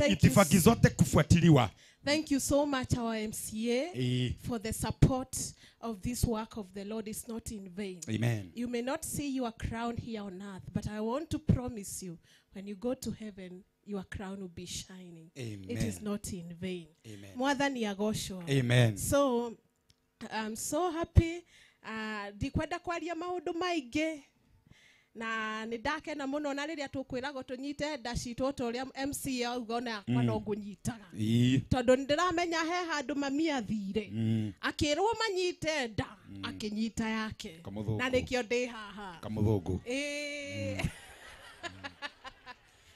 Itifaki zote kufuatiliwa. Thank you so much, our MCA, for the support of this work of the Lord. It's not in vain. Amen. You may not see your crown here on earth, but I want to promise you, when you go to heaven, your crown will be shining. Amen. It is not in vain. Amen. Mwathani agocwo. Amen. So, I'm so happy. Ndikwenda kwaria maundu maingĩ. Na nidakena muno na riria tukwiragwo tunyite nda citũ ũrĩa MCA auga ona yakwa no ngũnyitaga tondu ndiramenya he handu mami athire akirwo manyite nda akinyita yake na nikio ndi haha kamũthũngũ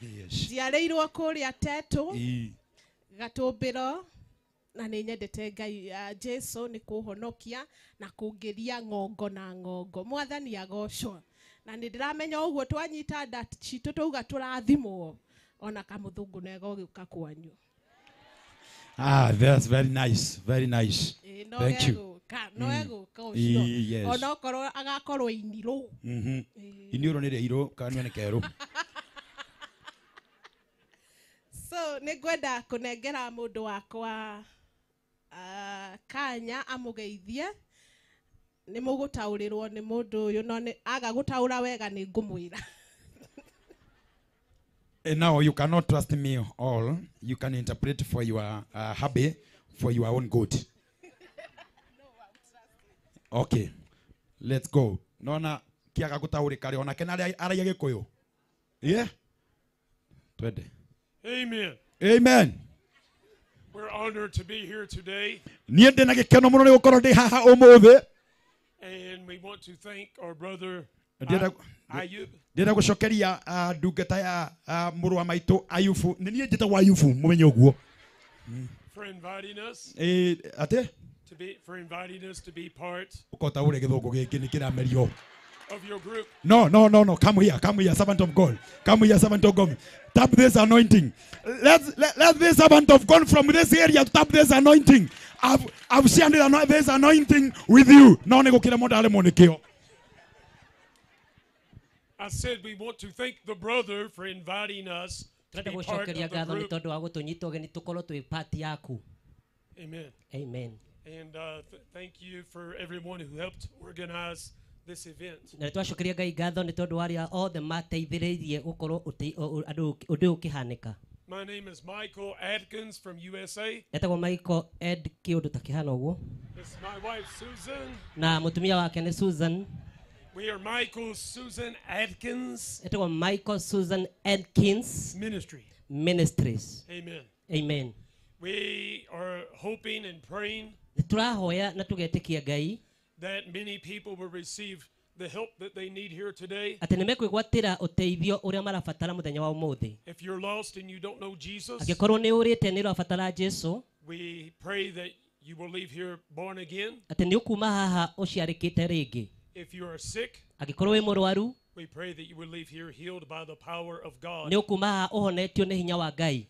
njiarĩirwo kũrĩa Tetu Gatumbĩro na nĩ nyendete Ngai Jesu nĩ kũhonokia na kũngĩria ng'ongo na ng'ongo. Mwathani agocwo. na ndiramenya uguo twanyita nda citũ tauga tũrathimwo ona kamuthungu nega ũgĩũka kwanyu. That's very nice, very nice. No Thank you. no egũka ũcio Yes. ona okorwo agakorwo inirũ. Inirũ nĩ rĩirũ kana nĩ kerũ. So nĩngwenda kũnengera mũndũ wakwa kanya amũgeithie nĩ mũgũtaũrĩrwo nĩ mũndũ ũyũ no aga gũtaũra wega nĩ ngũmwĩra. Now you cannot trust me all. You can interpret for your hobby, for your own good. Okay, let's go. Nona kiaga gutaurika ri ona kena araia gikuyu. Yeah? Twende. Amen. Amen. We're honored to be here today. Niĩ ndĩ na gĩkeno mũno nĩ gũkorwo ndĩ haha ũmũthĩ. And we want to thank our brother Ayub. Ndĩrenda gũcokeria ndungata ya mũrũ wa maitũ Ayubu. Nĩ niĩ njĩtagwo Ayubu mũmenye ũguo. For inviting us. Ate? For inviting us to be part Ũkota ũrĩa gĩthũngũ gĩkĩ nĩ kĩramerio. of your group. No. Come here, servant of God. Come here, servant of God. Tap this anointing. Let this servant of God from this area tap this anointing. I've shared this anointing with you. No negokira modale monekeo. I said we want to thank the brother for inviting us to be part of the group. Amen. Amen. And thank you for everyone who helped organize this event. Na twashokeria Ngai ngatho nĩ tondũ arĩa othe mateithĩrĩirie gũkorwo ũndũ ũkĩhanĩka. My name is Michael Adkins from USA. Etagwo Michael Ed kĩũndũ ta kĩhana ũguo. This is my wife Susan. Na mũtumia wake nĩ Susan. We are Michael Susan Adkins. Etagwo Michael Susan Adkins Ministries. Amen. Amen. We are hoping and praying Tũrahoya na tũgetĩkia Ngai that many people will receive the help that they need here today. atĩ nĩmekwĩgwatĩra ũteithio ũrĩa marabatara mũthenya wa ũmũthĩ. If you're lost and you don't know Jesus, Angĩkorwo nĩ ũrĩte nĩ ũrabatara Jesũ, we pray that you will leave here born again. atĩ nĩ ũkuma haha ũciarĩkĩte rĩngĩ. If you are sick, Angĩkorwo wĩ mũrwaru, we pray that you will leave here healed by the power of God. nĩ ũkuma haha ũhonetio nĩ hinya wa Ngai.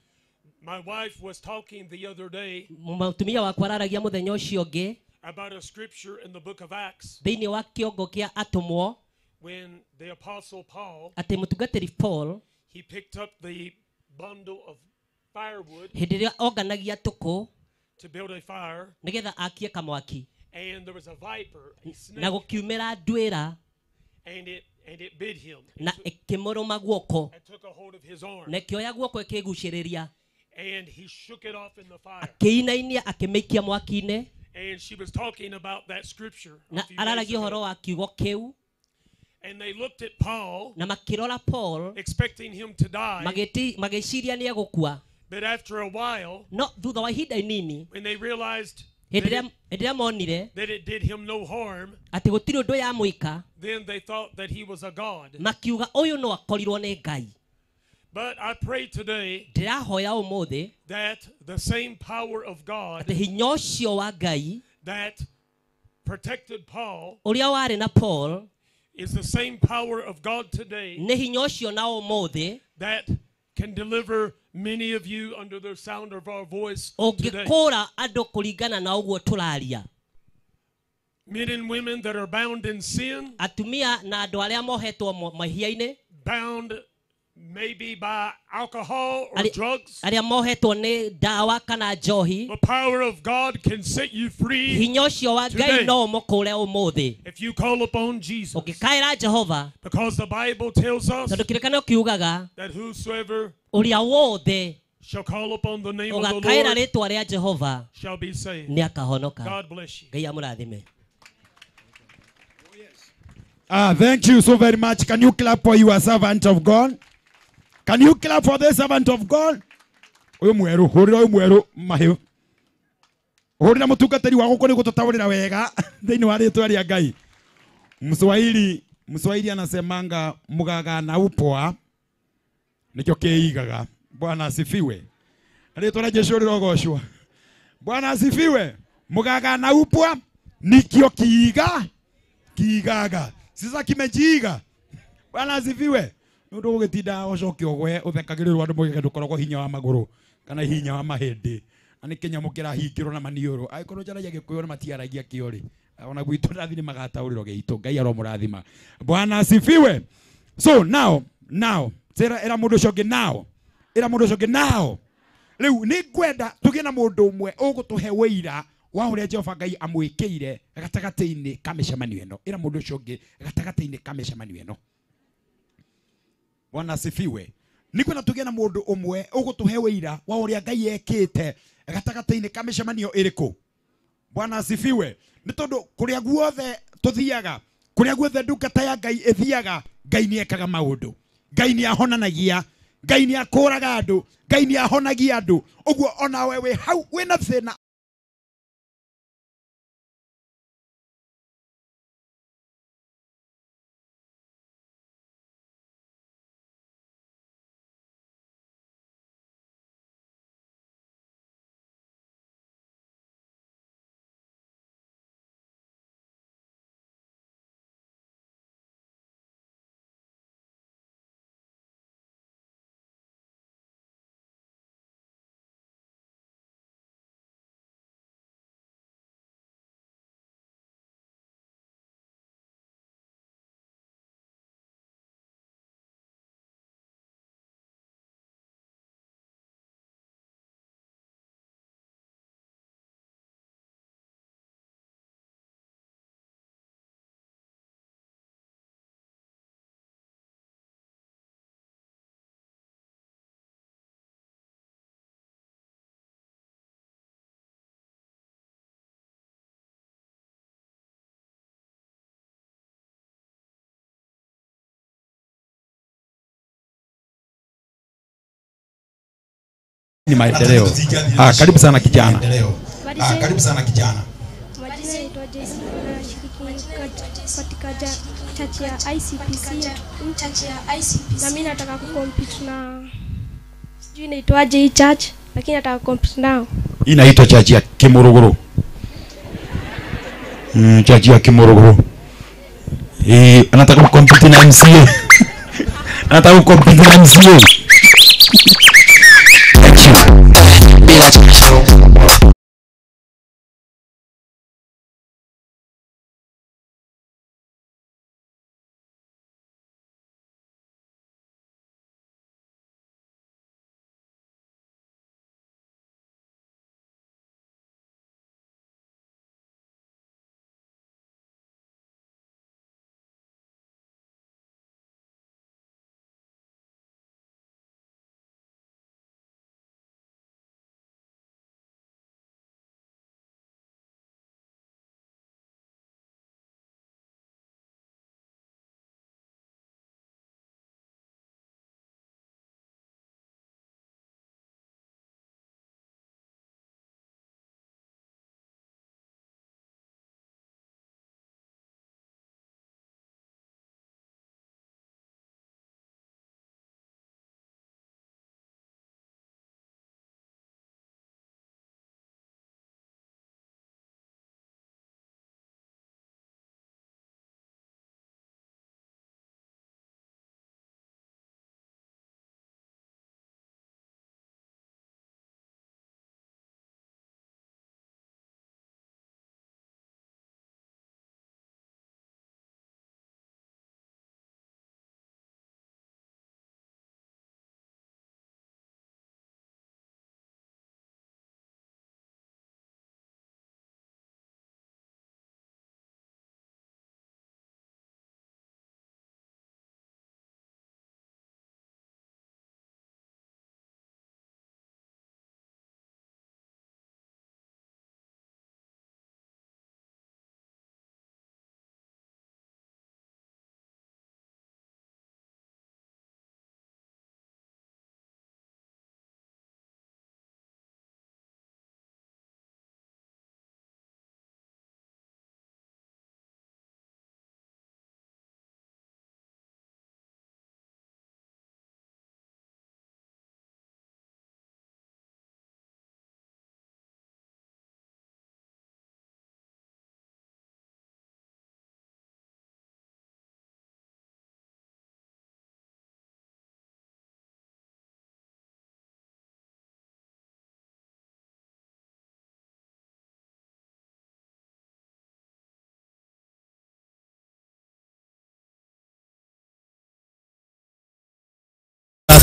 My wife was talking the other day Mũtumia wakwa araragia mũthenya ũcio ũngĩ about a scripture in the book of Acts thĩinĩ wa kĩongo kĩa atũmwo when the apostle Paul, atĩ mũtungatĩri Paul he picked up the bundle of firewood hĩndĩ ĩrĩa onganagia tũkũ to build a fire, nĩgetha akie kamwaki and there was a viper, a na snake, gũkiumĩra nduĩra and it bit him. na ĩkĩmũrũma guoko It took a hold of his arm, na ĩkĩoya guoko ĩkĩgucĩrĩria and he shook it off in the fire. akĩinainia akĩmĩikia mwaki-inĩ And she was talking about that scripture a na few days araragia ago. ũhoro wa kiugo kĩu And they looked at Paul, na makĩrora Paul expecting him to die. magĩciria nĩ egũkua, But after a while, no thutha wa ihinda inini when they realized hĩndĩ ĩrĩa monire that it did him no harm, atĩ gũtirĩ ũndũ yamwĩka, then they thought that he was a god. makiuga ũyũ no akorirwo nĩ Ngai. But I pray today ndĩrahoya ũmũthĩ that the same power of God atĩ hinya ũcio wa Ngai that protected Paul ũrĩa warĩ na Paul is the same power of God today nĩ hinya ũcio na ũmũthĩ that can deliver many of you under the sound of our voice today. ũngĩkũra andũ kũringana na ũguo tũraria. Men and women that are bound in sin, atumia na andũ arĩa mohetwo mahiya-inĩ, bound maybe by alcohol or drugs. arĩa mohetwo nĩ ndawa kana njohi, The power of God can set you free hinya ũcio wa Ngai today no ũmũkũre ũmũthĩ if you call upon Jesus. ũngĩkaĩra Jehova, Because the Bible tells us tondũ kĩrĩkanĩro kiugaga that whosoever ũrĩa wothe shall call upon the name of the ũgakaĩra Lord rĩtwa rĩa Jehova shall be saved. nĩ akahonoka. God bless you. Ngai amũrathime. Thank you so very much. Can you clap for your servant of God? Can you clap for the servant of God? Uyu mweru, hurira uyu mweru mahiu. Hurira mutungatĩri wa gũkũ nĩguo tũtaũrĩra wega thĩinĩ wa rĩtwa rĩa Ngai. Mswahili anasemanga mugaga na upoa nikio kĩigaga. Bwana asifiwe. Rĩtwa rĩa Jesũ rĩrogocwo. Bwana asifiwe. Mugaga na upwa nikio kiigaga. Sasa kimejiiga. Bwana asifiwe. Nundu ugitinda ocokio gwe uthekagiriru andu moige ndukoragwo hinya wa maguru kana hinya wa mahindi. Ani kinyamu kirahingirwo na manioro. Aikorwo jaragia gikuyo na matiaragia kiori. Ona gwitu ndathi ni magatauriro gitu. Ngai aromurathima. Bwana asifiwe. So now era mundu coke now. Era mundu coke now. Riu ni ngwenda tugie na mundu umwe ugutuhe wira wa uria Jehova Ngai amwikiire gatagati-ini ka micemanio ino. Era mundu coke gatagati-ini ka micemanio ino. Bwana asifiwe. Ni kwenda tugie na mundu umwe ugutuhe wira wa uria Ngai ekite gatagati-ini ka micemanio iriku. Bwana asifiwe. Ni tondu kuria guothe tuthiaga, kuria guothe ndungata ya Ngai ithiaga, Ngai ni ekaga maundu. Ngai ni ahonanagia, Ngai ni akuraga andu, Ngai ni ahonagia andu. Uguo ona wewe hau wina thina ni maendeleo. Karibu sana kijana. Karibu sana kijana. Majina naitwa Jason, nashiriki katika church ya ICPC. Na mimi nataka kucompete na sijui inaitwaje hii church, lakini nataka kucompete nao. Inaitwa church ya Kimuruguru. Church ya Kimuruguru. Anataka kucompete na MCA. Anataka kucompete na MCA.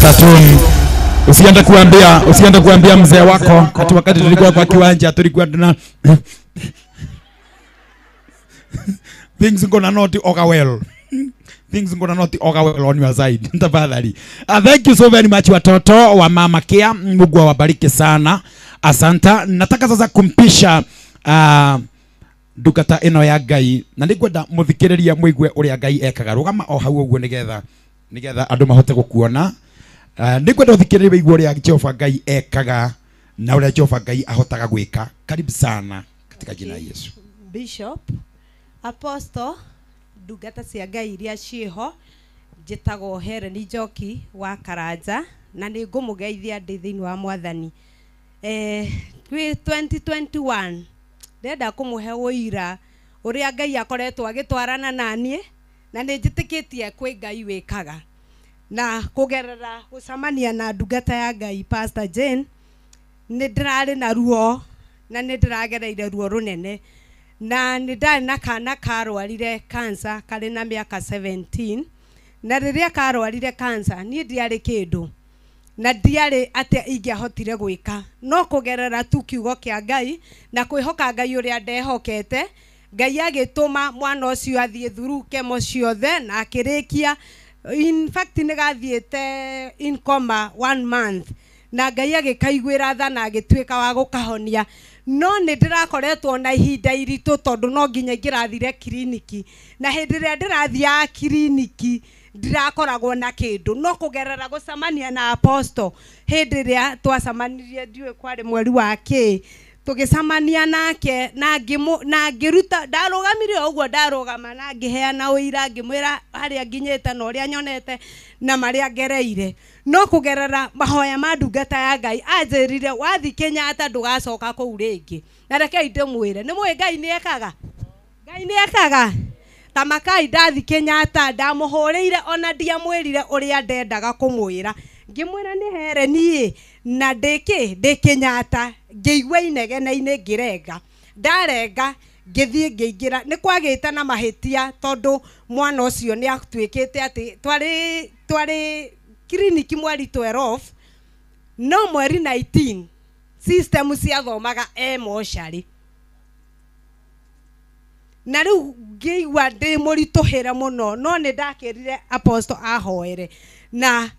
Pastor Tony. Usiende kuambia mzee wako ati wakati tulikuwa kwa kiwanja tulikuwa tuna things gonna not oga well. Things gonna not oga well on your side. Tafadhali. Thank you so very much watoto wa Mama Kia. Mungu awabariki sana. Asanta. Nataka sasa kumpisha ndungata ino ya Ngai na nĩngwenda mũthikĩrĩria mũigue ũrĩa Ngai ekaga. Rũgama o hau ũguo nĩgetha andũ mahote gũkuona. Nĩngwenda ũthikĩrĩrie wĩigue ũrĩa Jehova Ngai ekaga na ũrĩa Jehova Ngai ahotaga gwĩka. Karibu sana katika jina la Yesu. Bishop, Apostle, ndungata cia Ngai iria ciho njĩtagwo Helen Njoki wa Karanja na nĩ ngũmũgeithia ndĩ thĩinĩ wa Mwathani. 2021 ndenda kũmũhe ũira ũrĩa Ngai akoretwo agĩtwarana naniĩ na nĩ njĩtĩkĩtie kwĩ Ngai wĩkaga na kũgerera gũcamania na ndungata ya Ngai Pastor Jane nĩ ndĩrarĩ na ruo na nĩ ndĩragereire ruo rũnene na nĩ ndarĩ na kana karwarire cancer karĩ na mĩaka 17 na rĩrĩa karwarire cancer niĩ ndiarĩ kĩndũ na ndiarĩ atĩ ingĩahotire gwĩka no kũgerera tu kiugo kĩa Ngai na kwĩhoka Ngai ũrĩa ndehokete Ngai agĩtũma mwana ũcio athiĩ through kemo ciothe na akĩrĩkia. In fact nĩ gathiĩte in coma 1 month na Ngai agĩkaiguĩra tha na agĩtuĩka wa gũkahonia. No nĩ ndĩrakoretwo na ihinda iritũ tondũ no nginya ingĩrathire kiriniki na hĩndĩ ĩrĩa ndĩrathiaga kiriniki ndirakoragwo na kĩndũ no kũgerera gũcamania na Apostle hĩndĩ ĩrĩa twacamanirie ndiũĩ kwarĩ mweri wa kĩ tũgĩcamania nake na ngĩruta ndarũgamire ũguo ndarũgama na ngĩheana ũira ngĩmwĩra harĩa nginyĩte na ũrĩa nyonete na marĩa ngereire no kũgerera mahoya ma ndungata ya Ngai anjĩrire wathi Kenyatta ndũgacoka kũu rĩngĩ na rekei ndĩmwĩre nĩ mũĩ Ngai nĩ ekaga tamakai ndathi Kenyatta ndamũhũrĩire ona ndiamwĩrire ũrĩa ndendaga kũmwĩra ngĩmwĩra nĩ Heleni na ndĩ Kenyatta ngĩigua inegene-inĩ ngĩrenga ndarenga ngĩthiĩ ngĩingĩra nĩ kwagĩte na mahĩtia tondũ mwana ũcio nĩ atuĩkĩte atĩ twarĩ kiriniki mweri 12 no mweri 19 system ciathomaga mocarĩ na rĩu ngĩigua ndĩ mũritũhĩre mũno no nĩ ndakĩrire Apostle ahoere na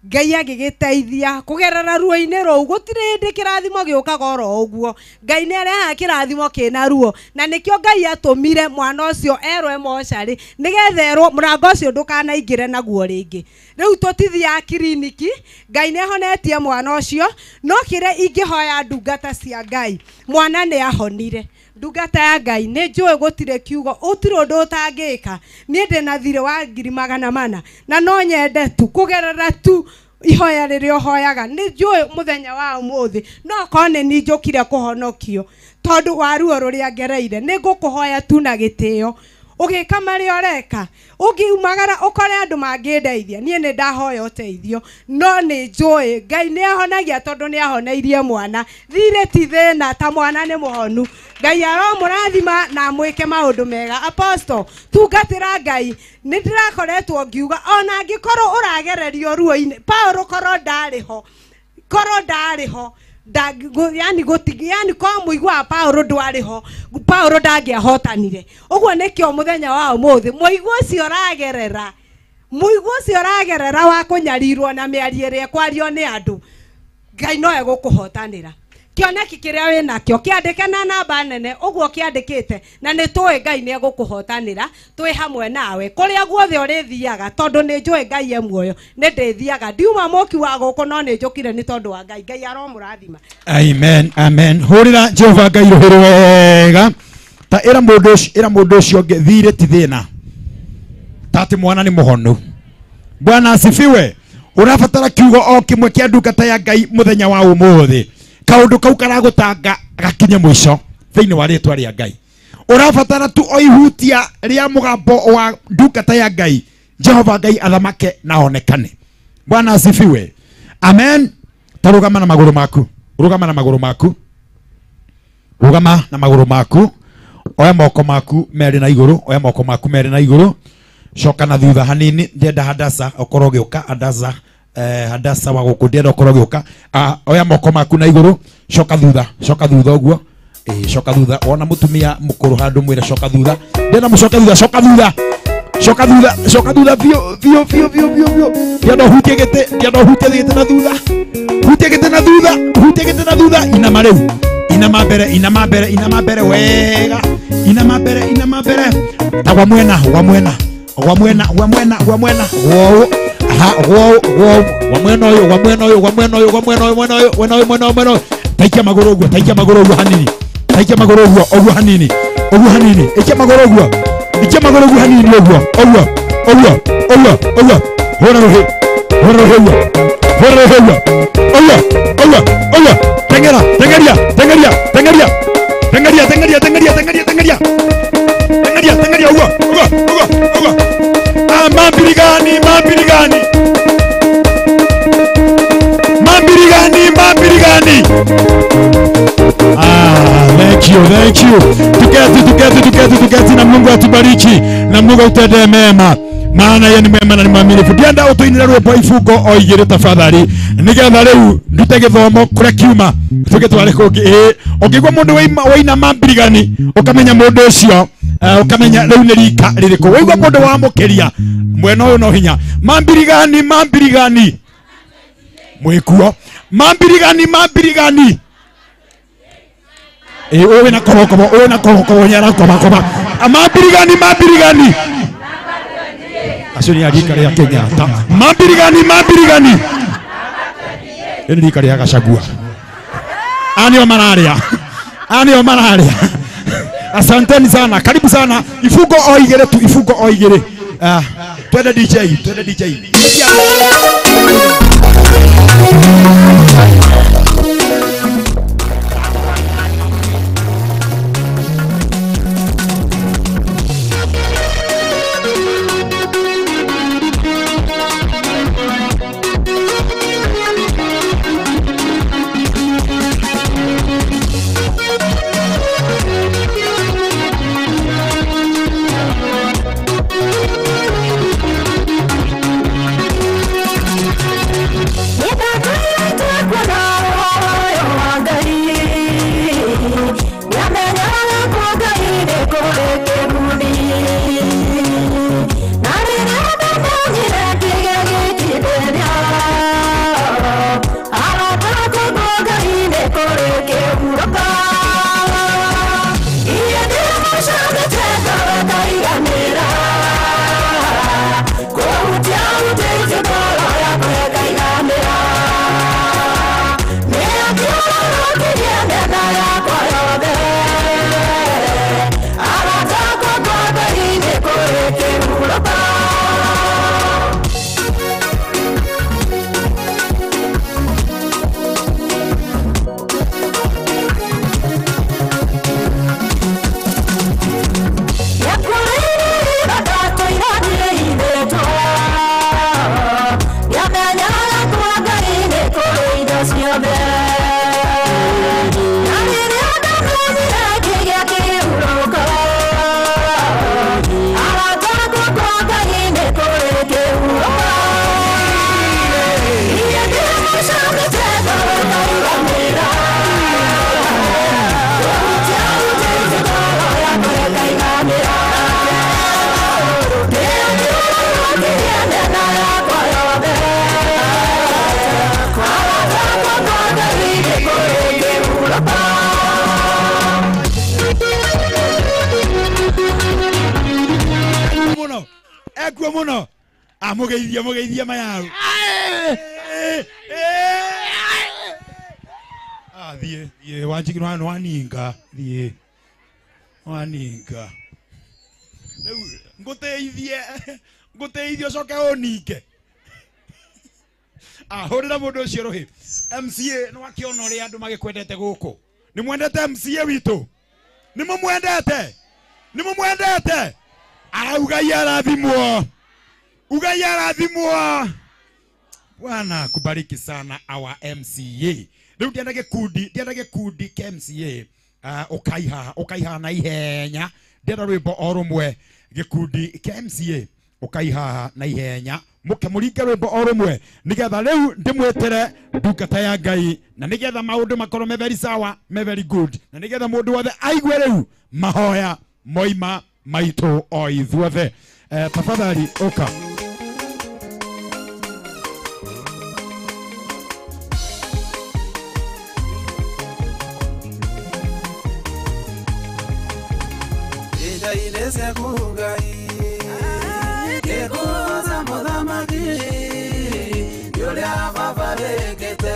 Ngai agĩgĩteithia kũgerera ruo-inĩ rũu gũtirĩ hĩndĩ kĩrathimo gĩũkaga oro ũguo Ngai nĩ arehaga kĩrathimo kĩna ruo na nĩkĩo Ngai atũmire mwana ũcio erwe mocarĩ nĩgetha erwo mũrango ũcio ndũkanaingĩre naguo rĩngĩ rĩu tũtithiaga kiriniki Ngai nĩ ahonetie mwana ũcio no kĩrĩa ingĩhoya ndungata cia Ngai mwana nĩ ahonire ndungata ya Ngai nĩ njũĩ gũtirĩ kiugo ũtirĩ ũndũ ũtangĩka niĩ ndĩna thirĩ wa 400 na no nyende tu kũgerera tu ihoya rĩrĩa ũhoyaga nĩ njũĩ mũthenya wa ũmũthĩ no korwo nĩ niĩ njũkire kũhonokio tondũ wa ruo rũrĩa ngereire nĩ ngũkũhoya tu na gĩtĩo ũgĩka marĩa ũreka ũngiumagara ũkore andũ mangĩndeithia niĩ nĩ ndahoya ũteithio no nĩ njũĩ Ngai nĩ ahonagia tondũ nĩ ahoneirie mwana thirĩ ti thĩna ta mwana nĩ mũhonu Ngai aromũrathima na mwĩke maũndũ mega Apostle tungatĩra Ngai nĩ ndĩrakoretwo ngiuga ona angĩkorwo ũragererio ruo-inĩ Paulo korwo ndarĩ ho yani kwa mũigua wa Paulo ndwarĩ ho Paulo ndangĩahotanire ũguo nĩkĩo mũthenya wa ũmũthĩ mũigua ũcio ũragerera wa kũnyarirwo na mĩario ĩrĩa kwario nĩ andũ Ngai no egũkũhotanĩra kĩoneki kĩrĩa wĩ nakĩo kĩandĩke na namba nene ũguo kĩandĩkĩte na nĩ tũĩ Ngai nĩ egũkũhotanĩra twĩ hamwe nawe kũrĩa guothe ũrĩthiaga tondũ nĩ njũĩ Ngai e muoyo nĩ ndĩthiaga ndiuma mũki wa gũkũ no nĩ njũkire nĩ tondũ wa Ngai Ngai aromũrathima. Amen hũrĩra Jehova Ngai rũhĩ wega ta ĩra mũndũ ũcio ũngĩ thirĩ ti thĩna ta atĩ mwana nĩ mũhonu. Bwana asifiwe. Ũrabatara kiugo o kĩmwe kĩa ndungata ya Ngai mũthenya wa ũmũthĩ kaundu kau karagutanga gakinye mwico thĩinĩ wa rĩtwa rĩa Ngai ũrabatara tu oihutia rĩa mũgambo wa ndungata ya Ngai Jehova Ngai athamake na onekane. Bwana asifiwe. Amen. Tarugama na magũrũ maku rugama na magũrũ maku oya moko maku merĩ na igũrũ coka na thutha hanini ndenda Hadasa okorwo gĩũka Hadasa Hadasa wa gukundia okoro gioka oya moko maku na iguru coka thutha uguo coka thutha ona mutumia mukuru handu mwire coka thutha ndena mucoka thutha bio ndiano hutie gite na thutha inama mbere wega inama mbere ta mwena wow wa mwena oyo taikia maguru oguo hanini ikia maguru oguo hanini ikia maguru oguo hanini oguo hora rohe tengeria oguo mambirigani thank you tuketi na Mungu atubariki na Mungu utende mema maana yeye ni mwema na ni mwaminifu. Ndienda utuinira rwimbo ifungo o igire tafadhali nigetha riu ndute githomo kuria kiuma tugitware kungi ongigwa mundu waina mambirigani ukamenya mundu ucio ukamenya riu ni rika ririko waigwa mundu wa mukiria mwena uyu no hinya mambirigani mwikuo mambirigani owe na kobo nyara koba mambirigani asoni adika ya Kenyatta mambirigani eni dika ya Gachagua anio malaria asanteni sana, karibu sana. Ifungo oigere twende DJ muno mugeithia mayau thie wanjiki no waninga thie waninga nguteithie coke unike hurira mundu ucio rohi MCA no akiona uri andu magikwendete guku ni mwendete MCA witu ni mumwendete Ugai arathimwo Bwana kubariki sana our MCA. Riu ndienda gikundi ke MCA ukaiha na ihenya ndienda rwimbo orumwe gikundi ke MCA ukaihaha na ihenya muke muringe rwimbo o rumwe nigetha riu ndimwetere ndungata ya Ngai na nigetha maundu makorwo me very sawa me very good na nigetha mundu wothe aigue riu mahoya moima maitu o ithuothe. Tafadhali oka. Inese kugai kekuza mudhamaki yule avabarekete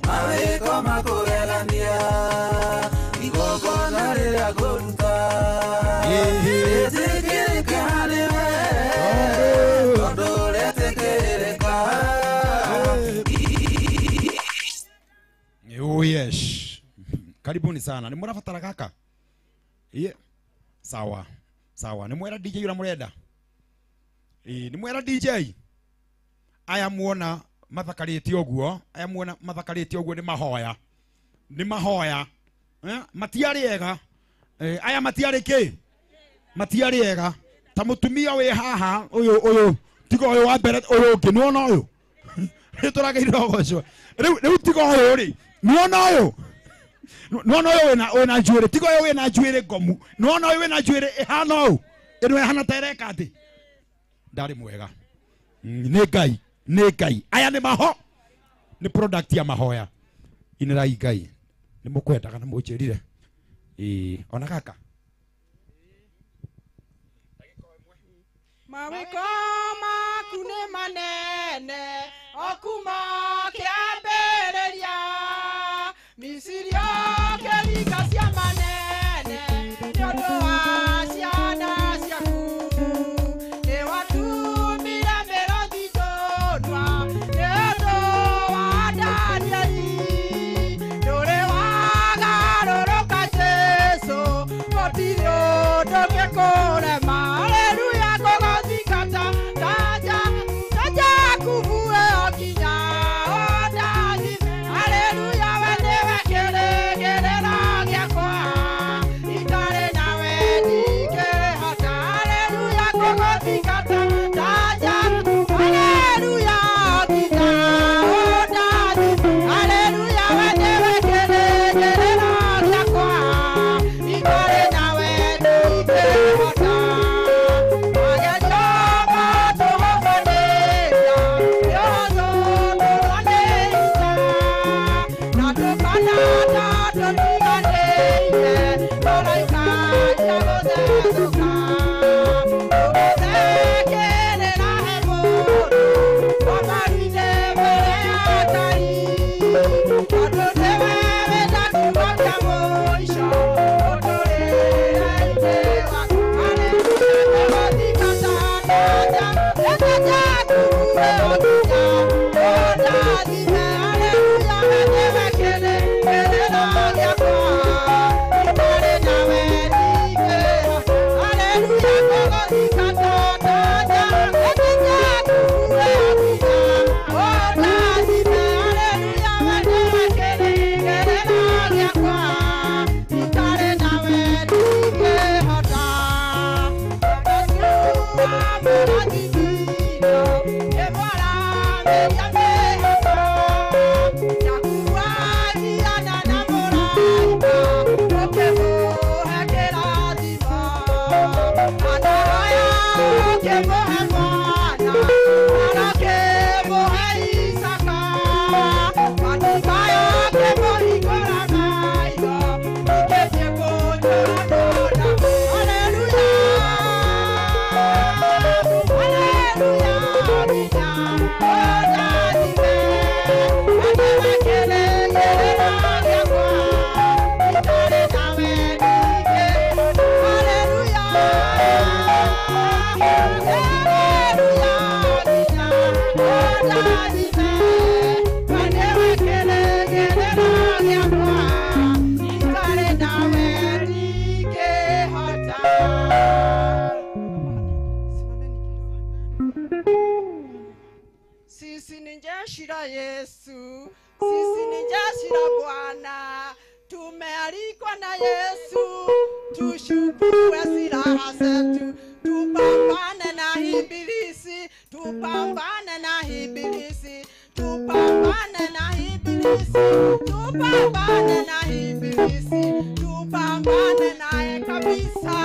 maweko makurelania igoko naria kuruta etikirikaniwe kondoletekereka. Oh yes, karibuni sana. Ni murafatara kaka? Yeah. Sawa. Sawa. Ni mwera DJ yura murenda? Ni mwera DJ? Aya muona mathakariti oguo, aya muona mathakariti oguo ni mahoya. Ni mahoya. Matiari ega. Aya matiari ki? Matiari ega. Ta mutumia we haha uyu tigo uyu wa mbere uyu ungi ni wona uyu. Rituragirwo goco. Riu tigo uyu ri. Ni wona uyu. Nuona uyu wena njuire tigo uyu wena njuire gomu. Nuona uyu wena njuire ihana uyu. Ino ihana tereka ati. Ndari mwega. Ni Ngai, ni Ngai. Aya ni maho. Ni product ya mahoya. Inira Ngai. Ni mukwenda kana mujirire. Ona kaka. Mawiko makune manene okuma kiambereria misirio kelika cia manene nyondo wa ciana ciaku ni watumire mirothi ndonwa nyondo wa Danieli nduri wagarũrũka Jesu gũtirĩ ũndũ ũngĩkũrema. Haleluya gũgũthingata taja kuvue okinya odathi. Haleluya we nĩwe kĩrĩgĩrĩro gĩakwa itarĩ nawe ndingĩhota. Haleluya gũgũthingata taja. Haleluya okinya odathi. Haleluya we nĩwe kĩrĩgĩrĩro gĩakwa itarĩ nawe ndingĩhota. Sisi ni jeshi la Yesu, sisi ni jeshi la Bwana, tumealikwa na Yesu, tushukue silaha zetu. tupambane na ibilisi, tupambane na ibilisi, tupambane na ibilisi, tupambane na ibilisi, tupambane naye kabisa.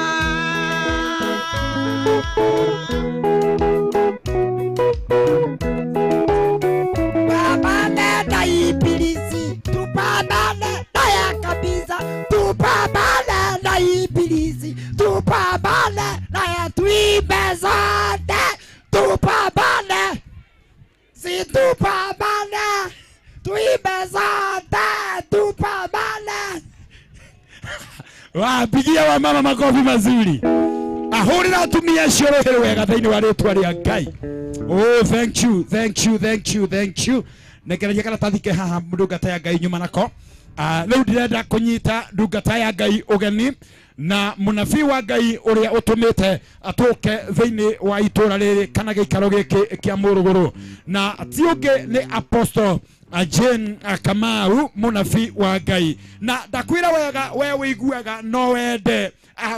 Tupambane na ibilisi, tupambane naye kabisa, tupambane na ibilisi, tupambane naye, tuimbe zote, tupambane, si tupambane, tuimbe zote, tupambane. Wapigia wa mama makofi mazuri. Ahurira atumia ciorohere wega thiini wa ritwa ria Ngai. Oh, thank you, thank you, thank you, thank you. Nekereria karatathi ke haha ndungata ya Ngai nyuma nako. Riu ndirenda kunyita ndungata ya Ngai ugeni na munabii wa Ngai uria utumite atuke thiini wa itura riri kana giikaro giki kia Muruguru, na tiungi ni Apostle Jane Kamau, munabii wa Ngai. Na ndakwira wega we wiguaga no wende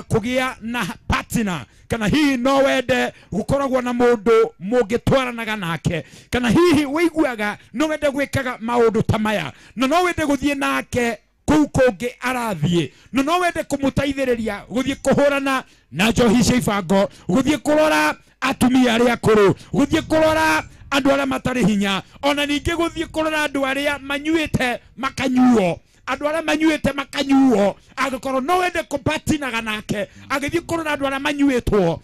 kugia na partner, kana hihi no wende gukoragwo na mundu mungitwaranaga nake, kana hihi wiguaga no wende gwikaga maundu ta maya, no wende guthie nake kuu kungi arathie, no wende kumutaithiriria guthie kuhurana na njohi cia ibango, guthie kurora atumia aria akuru, guthie kurora andu aria matari hinya, ona ningi guthie kurora andu aria manyuite makanyuo, andu aria manyuite makanyuo, agakorwo no wende kupatinaga nake agithie kurora andu aria manyuitwo.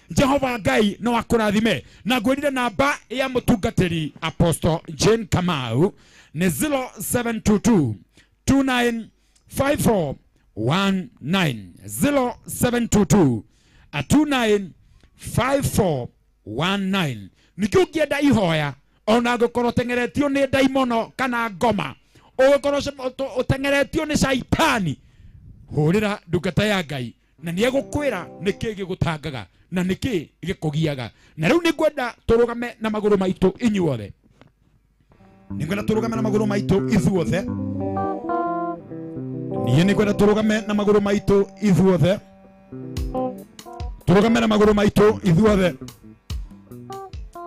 Jehova Ngai no akurathime. Na ngwirire namba ya mutungatiri Apostle Jane Kamau ni 0722 295419, 0722 295419. Nikio ngienda ihoya ona gukorwo tengeretio ni daimono kana ngoma, ugukorwo utengeretio ni shaitani, hurira ndungata ya Ngai na ni egukwira niki gigutangaga na niki gikugiaga. Na riu ni ngwenda turugame na maguru maitu inyuothe, ni ngwenda turugame na maguru maitu ithuothe, ni ngwenda turugame na maguru maitu ithuothe, turugame na maguru maitu ithuothe.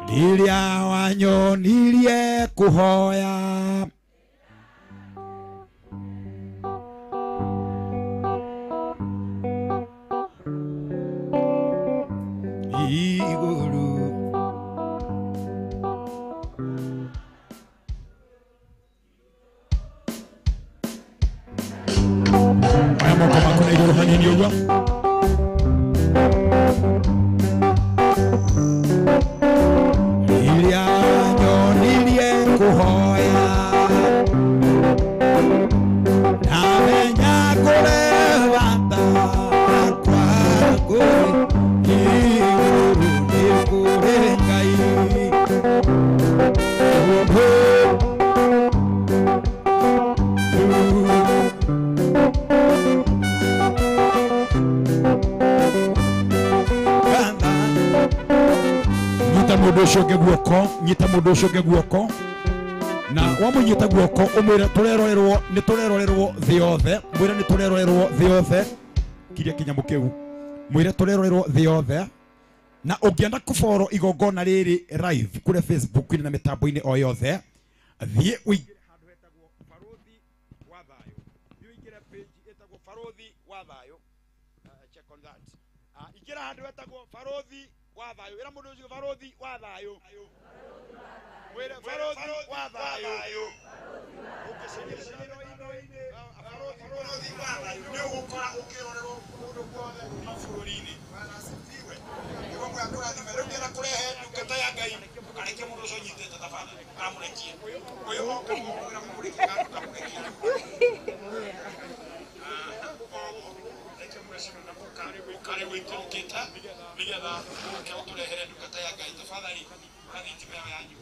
Lilia wanyonirie kuhoya, iguru aya moko makuna iguru hanini uguo. Lilia wanyonirie kuhoya, namenya kurevata kwaku iguru nikuri Ngai. Nyita mundu ucio nge guoko, nyita mundu ucio nge guoko, na wamunyita guoko umwire turerorerwo, ni turerorerwo thi yothe, mwire ni turerorerwo thi yothe, kiria kinyamu kiu mwire turerorerwo thi yothe. Na ungienda kufollow igongona riri live kule Facebook na mitambo-ini o yothe, thie uingire handu hetagwo Barothi wa Thayo, uingire page etagwo Barothi wa Thayo, check on that. Ingira handu hetagwo Barothi wa Thayo, ira mundu ucio Barothi wa Thayo, mwire Barothi wa Thayo, ukicirira ino-ini Barothi wa Thayo ni ugukora ukirorerwo kundu guothe mabururi-ini. Bwana asifiwe. Igo mwa kurathime riu ngira kurehe ndungata ya Ngai, areke mundu ucio nyitete tafadhali kamurekie uyu oka mugira murekie kamurekie kare wikirukite nigetha uke uturehere ndungata ya Ngai tafadhali kathitime yanyu.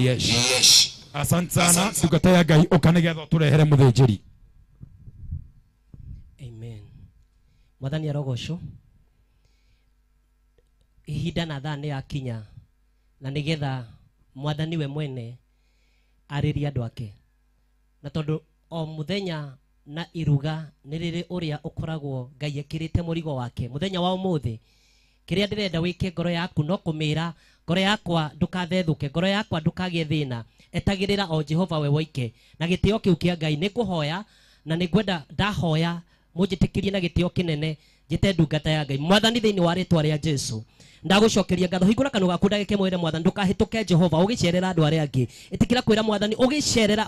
Yes. Asante sana ndungata ya Ngai ukanigetha uturehere muthinjiri. Amen. Mwathani arogocwo. Ihinda na thaa ni yakinya na nigetha Mwathani we mwene ariria andu ake, na tondu o muthenya na iruga nĩ rĩrĩ ũrĩa ũkoragwo Ngai ekĩrĩte mũrigo wake mũthenya wa ũmũthĩ. Kĩrĩa ndĩrenda wĩke ngoro yaku no kũmĩra ngoro yakwa ndũkathethũke, ngoro yakwa ndũkagĩe thĩna, etagĩrĩra o Jehova we woike na gĩtĩo kĩu kĩa Ngai. Nĩ kũhoya na nĩ ngwenda ndahoya mũnjĩtĩkĩrie na gĩtĩo kĩnene njĩte ndungata ya Ngai. Mwathani thĩinĩ wa rĩtwa rĩa Jesu ndagucokeria ngatho, hingũra kanua gaku ndagĩke mwĩre Mwathani ndũkahĩtũke Jehova ũgĩcerera andũ arĩa angĩ. Ĩtĩkĩra kwĩra Mwathani ũgĩcerera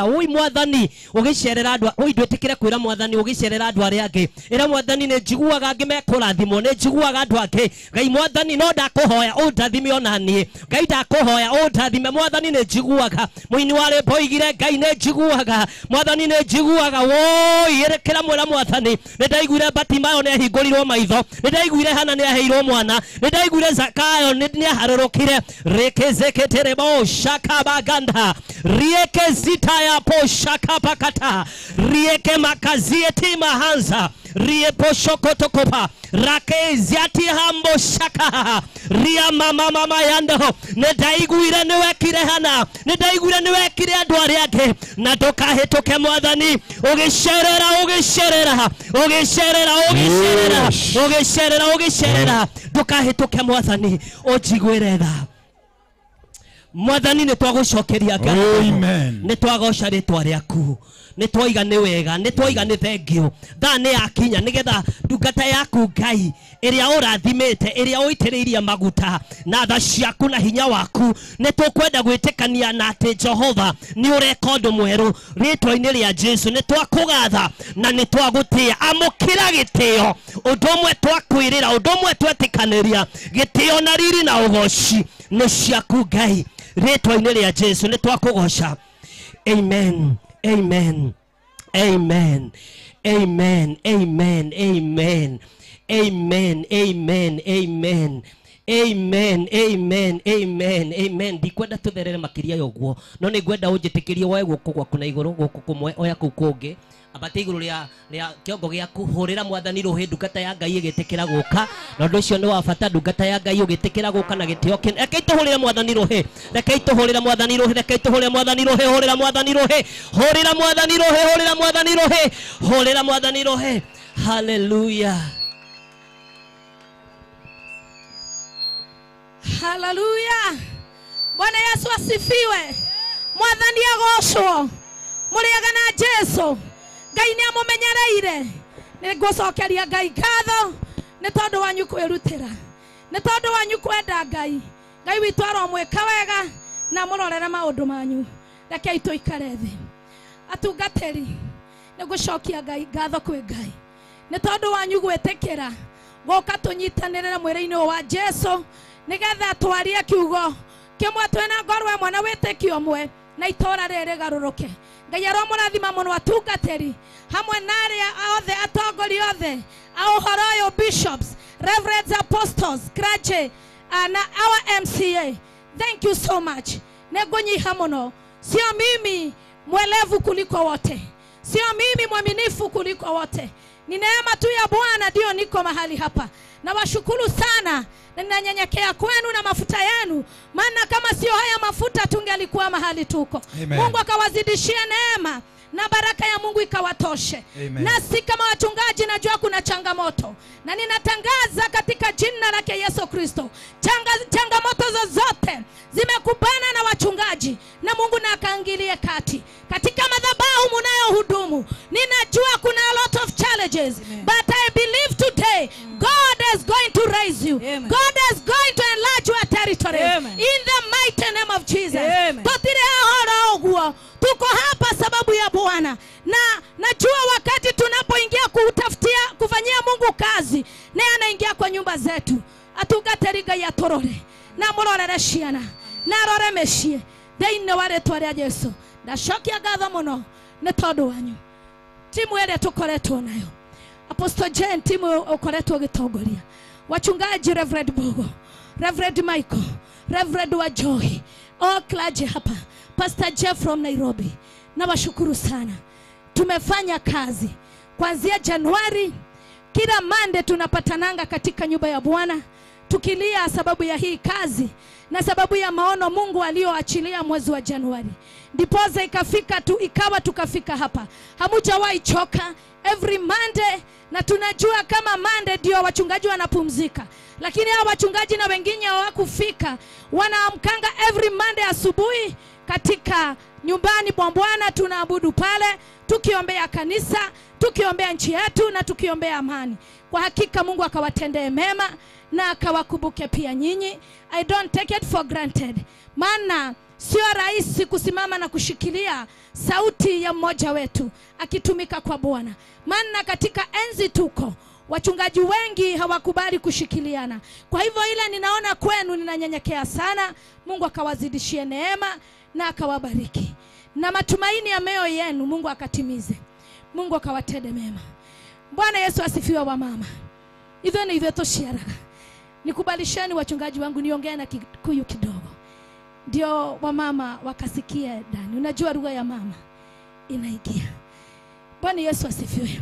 ũi Mwathani ũgĩcerera andũ ũi ndwĩtĩkĩre kwĩra Mwathani ũgĩcerera andũ arĩa angĩ. Ĩra Mwathani nĩ njiguaga angĩ mekũrathimwo, nĩ njiguaga andũ angĩ. Ngai Mwathani no ndakũhoya ũndathime ona niĩ. Ngai ndakũhoya ũndathime Mwathani, nĩ njiguaga. Mũini wa rĩmbo oigire Ngai nĩ njiguaga, Mwathani nĩ njiguaga. Woi ĩrĩkĩra mwĩra Mwathani nĩ ndaiguire Batimayo nĩ ahingũrirwo maitho, nĩndaiguire Hana nĩ aheirwo mwana, nĩndaiguire Zakayo nĩ aharũrũkire. Rekezeketerebo shakabaganda rieke zita ya po shakabakata rieke makazieti mahanza riepo shokotokopa rakeziati hambo shaka ria mama yando. Nĩndaiguire nĩwekire Hana, nĩndaiguire nĩwekire andũ arĩa angĩ, na ndũkahĩtũke Mwathani ũgĩcerera ndũkahĩtũke Mwathani ũnjiguĩre tha. Mwathani nĩ twagũcokeria ngatho, nĩ twagoca rĩtwa rĩaku, nĩ twoiga nĩ wega, nĩ twoiga nĩ thengio. Thaa nĩ yakinya nĩgetha ndungata yaku Ngai ĩrĩa ũrathimĩte, ĩrĩa ũitĩrĩirie maguta na tha ciaku na hinya waku, nĩ tũkwenda gwĩtĩkania na atĩ Jehova nĩ ũreka ũndũ mwerũ rĩtwa-inĩ rĩa Jesu. Nĩ twakũgatha na nĩ twagũtĩa, amũkĩra gĩtĩo, ũndũ ũmwe twakwĩrĩra, ũndũ ũmwe twetĩkanĩria, gĩtĩo na riri na ũgoci nĩ ciaku Ngai rĩtwa-inĩ rĩa Jesu. Nĩ twakũgoca. Amen, amen, amen, amen, amen, amen, amen, amen, amen, amen, amen, amen, amen. Ndikwenda tutherere makiria yoguo, no nĩ ngwenda ũnjĩtĩkĩrie woe guoko gwaku na igũrũ, guoko kũmwe oya kũu kũngĩ abate igũrũ rĩa kĩongo gĩaku. Hũrĩra Mwathani rũhĩ, ndungata ya Ngai ĩgĩtĩkĩra gũka, na ũndũ ũcio nĩ wa bata. Ndungata ya Ngai ũgĩtĩkĩra gũka na gĩtĩo kĩnene. Rekei tũhũrĩre Mwathani rũhĩ, rekei tũhũrĩre Mwathani rũhĩ, rekei tũhũrĩre Mwathani rũhĩ. Hũrĩra Mwathani rũhĩ, hũrĩra Mwathani rũhĩ, hũrĩra Mwathani rũhĩ, hũrĩra Mwathani rũhĩ. Hallelujah. Hallelujah. Bwana Yesu asifiwe. Mwathani agocwo. Mũrĩega na Jesu. Ngai nĩ amũmenyereire. Nĩ ngũcokeria Ngai ngatho nĩ tondũ wanyu kwĩrutĩra, nĩ tondũ wanyu kwenda Ngai. Ngai witũ aromwĩka wega na mũrorere maũndũ manyu. Rekei tũikare thĩ. Atungatĩri, nĩ ngũcokia Ngai ngatho kwĩ Ngai nĩ tondũ wanyu gwĩtĩkĩra gũka tũnyitanĩre mwĩrĩ-inĩ wa Jesu, nĩgetha twarie kiugo kĩmwe twĩna ngoro ĩmwe na wĩtĩkio ũmwe na itũũra rĩrĩ rĩgarũrũke. Ngai aromũrathima mũno atungatĩri hamwe na arĩa othe atongoria othe a ũhoro ũyũ, bishops, reverends, apostles, clergy, na our MCA. Thank you so much. Nĩngũnyiha mũno. Sio mimi mwelevu kuliko wote, sio mimi mwaminifu kuliko wote, ni neema tu ya Bwana ndio niko mahali hapa. Na washukuru sana na ninanyenyekea kwenu na mafuta yenu, maana kama sio haya mafuta tungelikuwa mahali tuko. Amen. Mungu akawazidishia neema na baraka ya Mungu ikawatoshe. Nasi kama wachungaji najua kuna changamoto, na ninatangaza katika jina lake Yesu Kristo, changamoto zozote zimekubana na wachungaji, na Mungu na akaingilie kati. Katika madhabahu mnayohudumu ninajua kuna a lot of challenges. Amen. But I believe today God is going to raise you. Amen. God is going to enlarge your territory. Amen. In the mighty name of Jesus. Totire ahora ogwo. Tuko hapa sababu ya Bwana, na najua wakati tunapoingia kufanyia Mungu kazi, naye anaingia kwa nyumba zetu. Atugateriga ya torore na murorere ciana na rore meshie thĩinĩ wa rĩtwa rĩa Jesu. Ndacokia ngatho mũno nĩ tondũ wanyu. Timu ĩrĩa tũkoretwo nayo, Apostle Jane, timu ũkoretwo gĩtongoria, wachungaji Reverend Bogo, Reverend Michael, Reverend Wajoi, all clergy hapa, Pastor Jeff from Nairobi. Na washukuru sana. Tumefanya kazi kuanzia Januari, kila Monday tunapatananga katika nyumba ya Bwana tukilia sababu ya hii kazi, na sababu ya maono Mungu alioachilia mwezi wa Januari, ndiposa ikawa tukafika hapa. Hamujawahi choka every Monday, na tunajua kama Monday ndio wachungaji wanapumzika, lakini hao wachungaji na wengine hawakufika, wanaamkanga every Monday asubuhi katika nyumbani mwa Bwana. Tunaabudu pale, tukiombea kanisa, tukiombea nchi yetu na tukiombea amani. Kwa hakika Mungu akawatendee mema na akawakumbuke pia nyinyi. I don't take it for granted, maana sio rahisi kusimama na kushikilia sauti ya mmoja wetu akitumika kwa Bwana. Maana katika enzi tuko, wachungaji wengi hawakubali kushikiliana. Kwa hivyo ile ninaona kwenu, ninanyenyekea sana. Mungu akawazidishie neema na akawabariki, na matumaini ya mioyo yenu Mungu akatimize. Mungu akawatende mema. Bwana Yesu asifiwe. Wa mama hivyo ni hivyo toshiaraga. Nikubalisheni wachungaji wangu niongee na Kikuyu kidogo, ndio wa mama wakasikia ndani. Unajua lugha ya mama inaingia. Bwana Yesu asifiwe.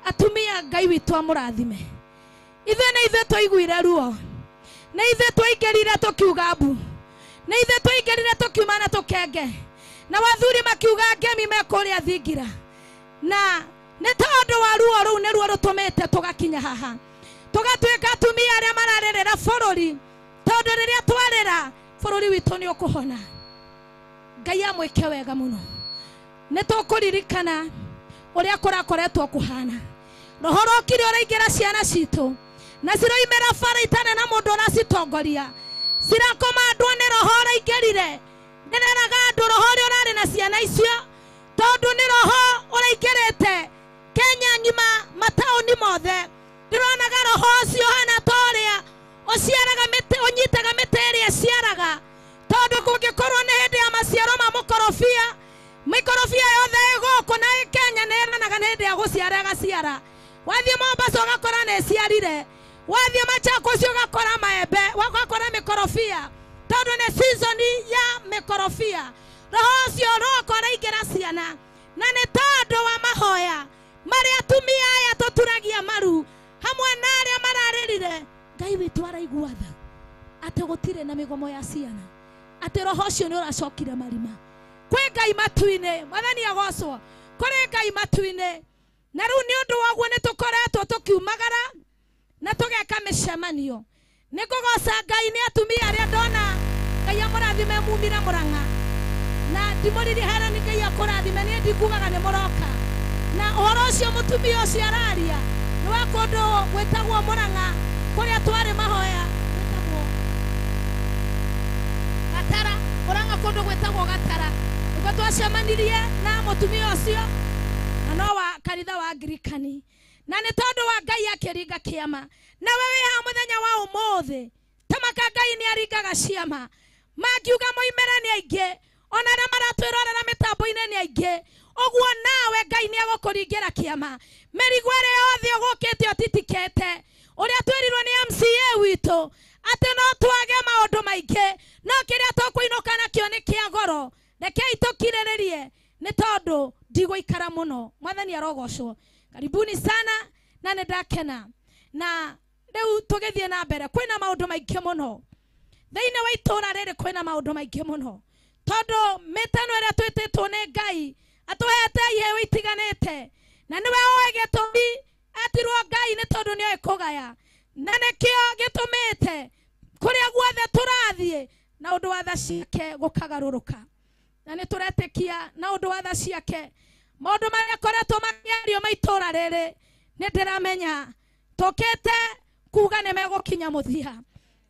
Atumia Ngai witu amurathime. Ithe na ithe twaiguire ruo, na ithe twaigerire tukiuga mbu, na ithe twaigerire tukiumana tukenge, na wathuri makiuga ngemi mekuria thingira, na nĩ tondũ wa ruo rũu nĩruo rũtũmĩte tũgakinya haha, tũgatuĩka atumia arĩa mararerera bũrũri, tondũ rĩrĩa twarera bũrũri witũ nĩ ũkũhona. Ngai amwĩke wega mũno. Nĩ tũkũririkana ũrĩa kũrakoretwo kũhana. Roho rũkire ũraingĩra ciana citũ, na ciroimĩra bara itarĩ na mũndũ ũracitongoria, cirakomandwo nĩ roho ũraingĩrire. Nĩreraga andũ roho ũrĩa ũrarĩ na ciana icio, tondũ nĩ roho ũraingĩrĩte Kenya ng'ima mataũni mothe. Ndĩronaga roho ũcio hana torĩa ũciaraga mĩtĩ, ũnyitaga mĩtĩ ĩrĩa ĩciaraga, tondũ kũngĩkorwo nĩ hĩndĩ ya maciaro ma mũkorobia, mĩkorobia yothe ĩgũkũ na Kenya nĩ ĩranaga nĩ hĩndĩ ya gũciara ĩgaciara. Wathiĩ Mombasa ũgakora nĩ ĩciarire, wathiĩ Machakos ũgakora maembe, ũgakora mĩkorobia, tondũ nĩ season ya mĩkorobia. Roho ũcio roko ũraingĩra ciana, na nĩ tondũ wa mahoya marĩa atumia aya tũturagia maru hamwe na arĩa mararĩrire. Ngai witũ araigua tha atĩ gũtirĩ na mĩgomo ya ciana, atĩ roho ũcio nĩ ũracokire marima. Kwĩ Ngai matu-inĩ, Mwathani agocwo, kũrĩ Ngai matu-inĩ. Na rĩu nĩ ũndũ wa ũguo nĩ tũkoretwo tũkiumagara na tũgeka mĩcemanio. Nĩ kũgoca Ngai nĩ atumia arĩa ndona Ngai amũrathime mumire Mũrang'a, na ndimũriri hana nĩ Ngai akũrathime, niĩ ndikugaga nĩ mũroka. Na ũhoro ũcio mũtumia ũcio araria nĩ wa kũndũ gwĩtagwo Mũrang'a, kũrĩa twarĩ mahoya gwĩtagwo Gatara. Mũrang'a kũndũ gwĩtagwo Gatara, nĩkuo twacemanirie na mũtumia ũcio, na no wa kanitha wa Anglikani. Na nĩ tondũ wa Ngai akĩringa kĩama. Na we wĩ ha mũthenya wa ũmũthĩ, tamaka Ngai nĩ aringaga ciama. Mangiuga moimĩra nĩ aingĩ, ona arĩa maratwĩrorera mĩtambo-inĩ nĩ aingĩ. Ũguo nawe Ngai nĩ agũkũringĩra kĩama. Mĩrigo ĩrĩa yothe ũgũkĩte ũtitikĩte, ũrĩa twĩrirwo nĩ MCA witũ atĩ no twage maũndũ maingĩ, no kĩrĩa tũkũinũka nakĩo nĩ kĩa goro. Rekei tũkirĩrĩrie, nĩ tondũ ndigũikara mũno. Mwathani arogocwo. Karibuni sana, na nĩ ndakena. Na rĩu tũgĩthiĩ na mbere, kwĩna maũndũ maingĩ mũno thĩinĩ wa itũũra rĩrĩ, kwĩna maũndũ maingĩ mũno, tondũ mĩtano ĩrĩa twĩtĩtwo nĩ Ngai atũhete iheo itiganĩte, na nĩwe oĩ gĩtũmi etirwo Ngai nĩ tondũ nĩoĩ kũgaya, na nĩkĩo gĩtũmĩte kũrĩa guothe tũrathiĩ na ũndũ wa tha ciake gũkagarũrũka. Na nĩ tũretĩkia na ũndũ wa tha ciake maũndũ marĩa koretwo makĩario ma itũũra rĩrĩ, nĩ ndĩramenya tũkĩte kuga nĩ megũkinya mũthia.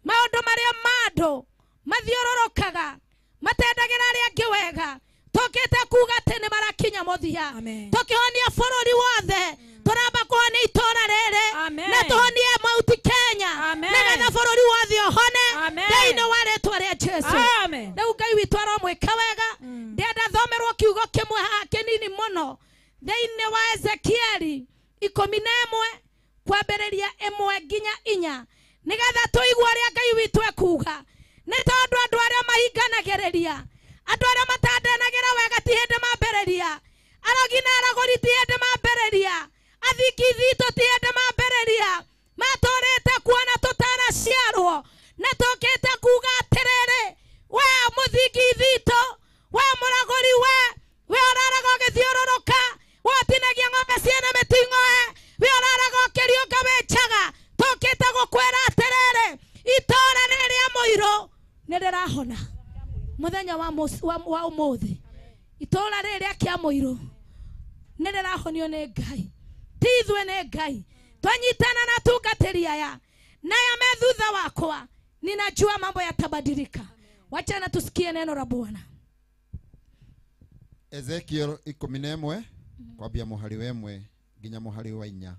Maũndũ marĩa mandũ mathiũrũrũkaga matendagĩra arĩa angĩ wega, tũkĩte kuga atĩ nĩ marakinya mũthia. Tũkĩhonia bũrũri wothe, tũramba kũhonia itũũra rĩrĩ, na tũhonie Mount Kenya, nĩgetha bũrũri wothe ũhone thĩinĩ wa rĩĩtwa rĩa Jesũ. Rĩu Ngai witũ aromwĩka wega. Ndĩenda thomerwo kiugo kĩmwe haha kĩnini mũno thĩinĩ wa Ezekieli 11 kwambĩrĩria 1 nginya 4, nĩgetha tũigue ũrĩa Ngai witũ ekuga. Nĩ tondũ andũ arĩa mahinganagĩrĩria, andũ arĩa matandenagĩra wega ti hĩndĩ mambĩrĩria, arogi na aragũri ti hĩndĩ mambĩrĩria, athingithito ti hĩndĩ mambĩrĩria, matũrĩte kuona tũtanaciarwo, na tũkĩte kuga atĩrĩrĩ muthenya wa umuthi itora rĩrĩa kĩa mũirũ nĩ rĩrahonio nĩ Ngai ti ithuĩ nĩ Ngai twanyitana na tungatĩri aya naye me thutha wakwa ninajua mambo yatabadilika. Wacha na tusikie neno la Bwana. Ezekiel 11 kwambia muhari wemwe nginya muhari wa 4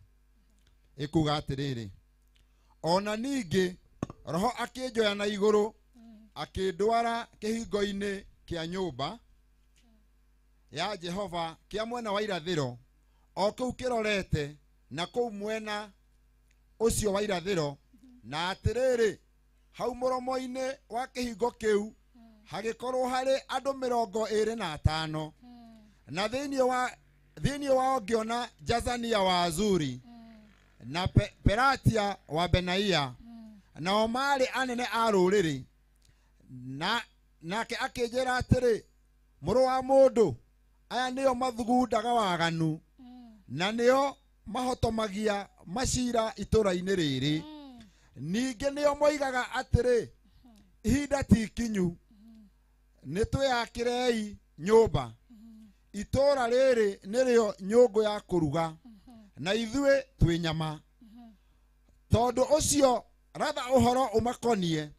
ikuga atiriri ona ningi roho akinjoya na iguru akindwara kihingo-ini kia nyumba ya Jehova kia mwena wa irathiro o kuu kirorete na kuu mwena ucio wa irathiro na atiriri hau muromo-ini wa kihingo kiu hagikorwo hari andu 25 na thiini wao ngiona Jazania wa Azuri na Peratia wa Benaia na omari anene a ruriri nake akinjira atiri muru wa mundu aya niyo mathugundaga waganu na niyo mahotomagia macira itura-ini riri ningi niyo moigaga atiri ihinda ti kinyu nitwiyakirei nyumba itura riri nirio nyungu ya kuruga na ithuĩ twĩ nyama tondu ucio ratha uhoro umakonie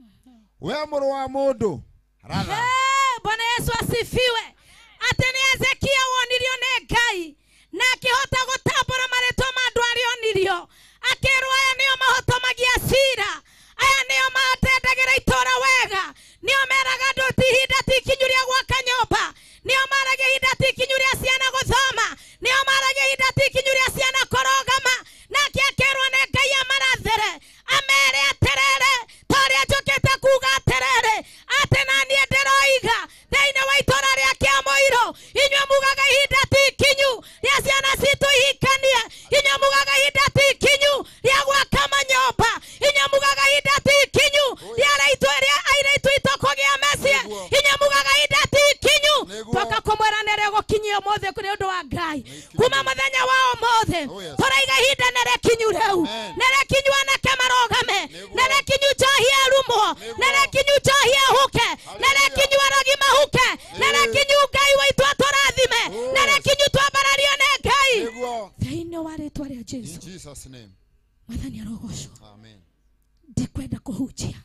we muru wa mundu ratha. Bwana Yesu asifiwe. Ati ni Ezekia wonirio nĩ Ngai na akihota gutambura maritwa ma andu aria onirio akirwa aya niyo mahotomagia cira aya niyo matedagira itura wega niyo meraga andu ti ihinda ti kinyu ria gwaka nyumba niyo maragia ihinda ti kinyu ria ciana guthoma niyo maragia ihinda ti kinyu ria ciana korogama nake akirwa nĩ Ngai amarathere amere aterere toria njokete kuga aterere ati nani ndiroiga thiini wa itura ria kia mũiro inywe mugaga ihinda ti kinyu ria ciana citu ihikanie inywe mugaga ihinda ti kinyu ria gwaka manyumba inywe mugaga ihinda ti kinyu ria airĩtu itu kũgĩa mĩciĩ inywe mugaga ihinda ti kinyu twoka kũmwĩra nĩrĩo gũkinyia ũmũthĩ kũrĩ ũndũ wa Ngai kuma mũthenya wa ũmũthĩ tũraiga ihinda nĩrĩkinyu rĩu nĩrĩkinyu anake marogame nĩrĩkinyu njohi ĩrumwo nĩrĩkinyu njohi ĩhuke nĩrĩkinyu arogi mahuke nĩrĩkinyu Ngai witũ atũrathime nĩrĩkinyu twambarario nĩ Ngai thĩinĩ wa rĩtwa rĩa Jesu. Mwathani arogocwo. Ndikwenda kũhunjia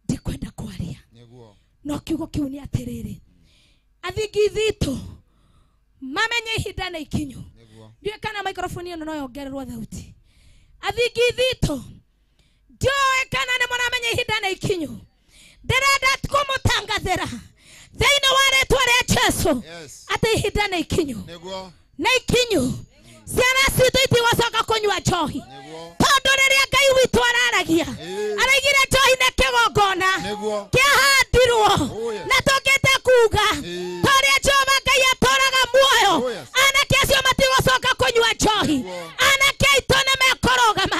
ndikwenda kwaria no kiugo kiu nĩ atĩrĩrĩ athingi thitũ mamenye ihinda nĩ ikinyu ndiũĩ kana microphone ĩno no yongererwo thauti athingi thitũ ndiũĩ kana nĩ mũramenya ihinda nĩ ikinyu ndĩrenda kũmũtangathĩra thĩinĩ wa rĩtwa rĩa Jesu atĩ ihinda nĩ ikinyu nĩ ikinyu ciana citũ itigũcoka kũnyua njohi tondũ rĩrĩa Ngai witũ araragia araigire njohi nĩ kĩgongona kĩahandirwo na tũngĩte kuga torĩa Jehova Ngai atũraga muoyo anake acio matigũcoka kũnyua njohi anake aitũ nĩmekorogama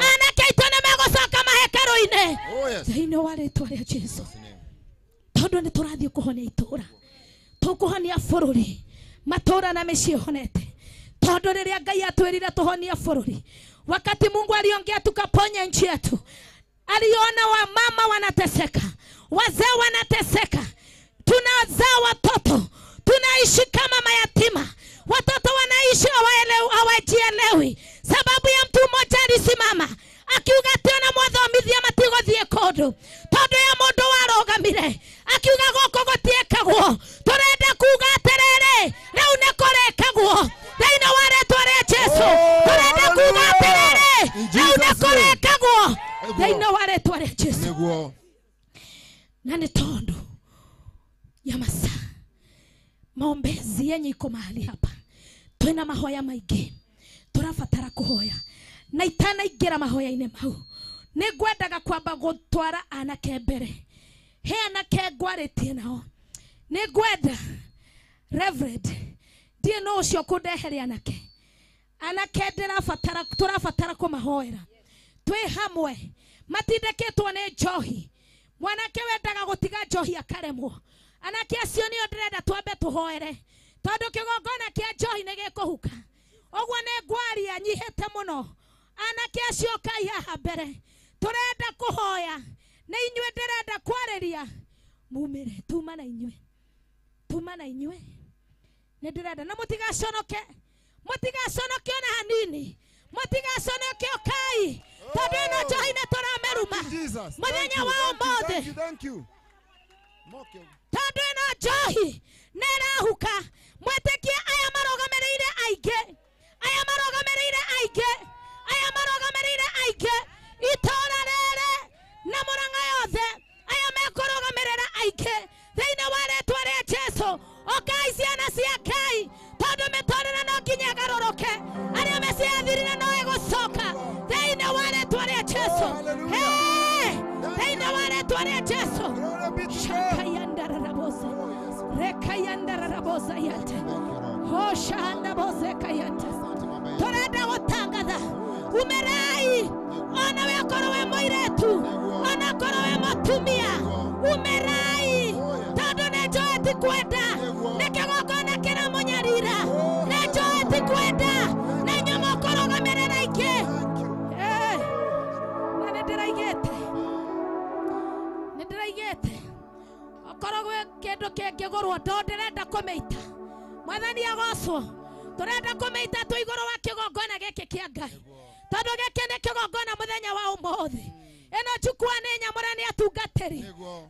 anake aitũ nĩmegũcoka mahekaru-inĩ thĩinĩ wa rĩtwa rĩa Jesu tondũ nĩ tũrathiĩ kũhonia itũra tũkũhonia bũrũri matũra na mĩciĩ honete tondu rĩrĩa Ngai atwĩrire tuhonie bũrũri wakati Mungu aliongea tukaponya nchi yetu aliona wamama wanateseka wazee wanateseka tunazaa watoto tunaishi kama mayatima watoto wanaishi hawajielewi sababu ya mtu mmoja alisimama akiuga tena mwathomithia matigothie kundu tondu ya mundu warogamire akiuga gũkũ gũtiĩkagwo turenda kuga atĩrĩrĩ rĩu nĩ kũrĩkagwo thĩinĩ wa rĩtwa rĩa Jesu turenda kuga atĩrĩrĩ rĩu nĩ kũrĩkagwo thĩinĩ wa rĩtwa rĩa Jesu na nĩ tondu ya masaa maombezi yenye iko mahali hapa twina mahoya maingĩ turabatara kuhoya na itanaingĩra mahoya-inĩ mau nĩ ngwendaga kwamba gũtwara anake mbere he anake ngwarĩtie nao nĩ ngwenda Reverend ndiĩ no ũcio kũndehere anake tũrabatara kũmahoera twĩ hamwe matindĩkĩtwo nĩ njohi mwanake wendaga gũtiga njohi akaremwo anake acio nĩo ndĩrenda twambe tũhoere tondũ kĩgongona kĩa njohi nĩ gĩkũhuka ũguo nĩ ngwaria nyihĩte mũno anake acio kai haha mbere turenda kuhoya na inywe ndirenda kwarĩria mumire tuma na inywe ndirenda na mutigaconoke ona hanini mutigaconoke okai tondu ino njohi nĩ tũrameruma mũthenya wa ũmũthĩ tondu ino njohi nĩ ĩrahuka mwĩtĩkie aya marũgamĩrĩire aingĩ itũũra rĩrĩ na Mũrang'a yothe aya mekũrũgamĩrĩra aingĩ thĩinĩ wa rĩĩtwa rĩa Jesũ okai ciana cia Ngai tondu mĩtũrĩre no nginya ĩgarũrũke arĩa meciathirire no ĩgũcoka thĩinĩ wa rĩĩtwa rĩa Jesũ thĩinĩ wa rĩĩtwa rĩa Jesũ shakayandarabose rekayandarabose yate hoshandabose kayate tũrenda gũtangatha umerai ona wekorwo we mũirĩtu ona korwo we mũtumia umerai tondu nĩ njoĩ ti kwenda nĩ kĩgongona kĩramũnyarira nĩ njoĩ ti kwenda na inyuĩ mũkũrũgamĩrĩra aingĩ na nĩ ndĩraigĩte okorwo gwĩ kĩndũ kĩngĩgũrwo ndo ndĩrenda kũmĩita mwathani agocwo tũrenda kũmĩita twĩ igũrũ wa kĩgongona gĩkĩ kĩa Ngai tondu gĩkĩ nĩ kĩgongona mũthenya wa ũmũthĩ ĩno njukua nĩ nyamũre nĩ atungatĩri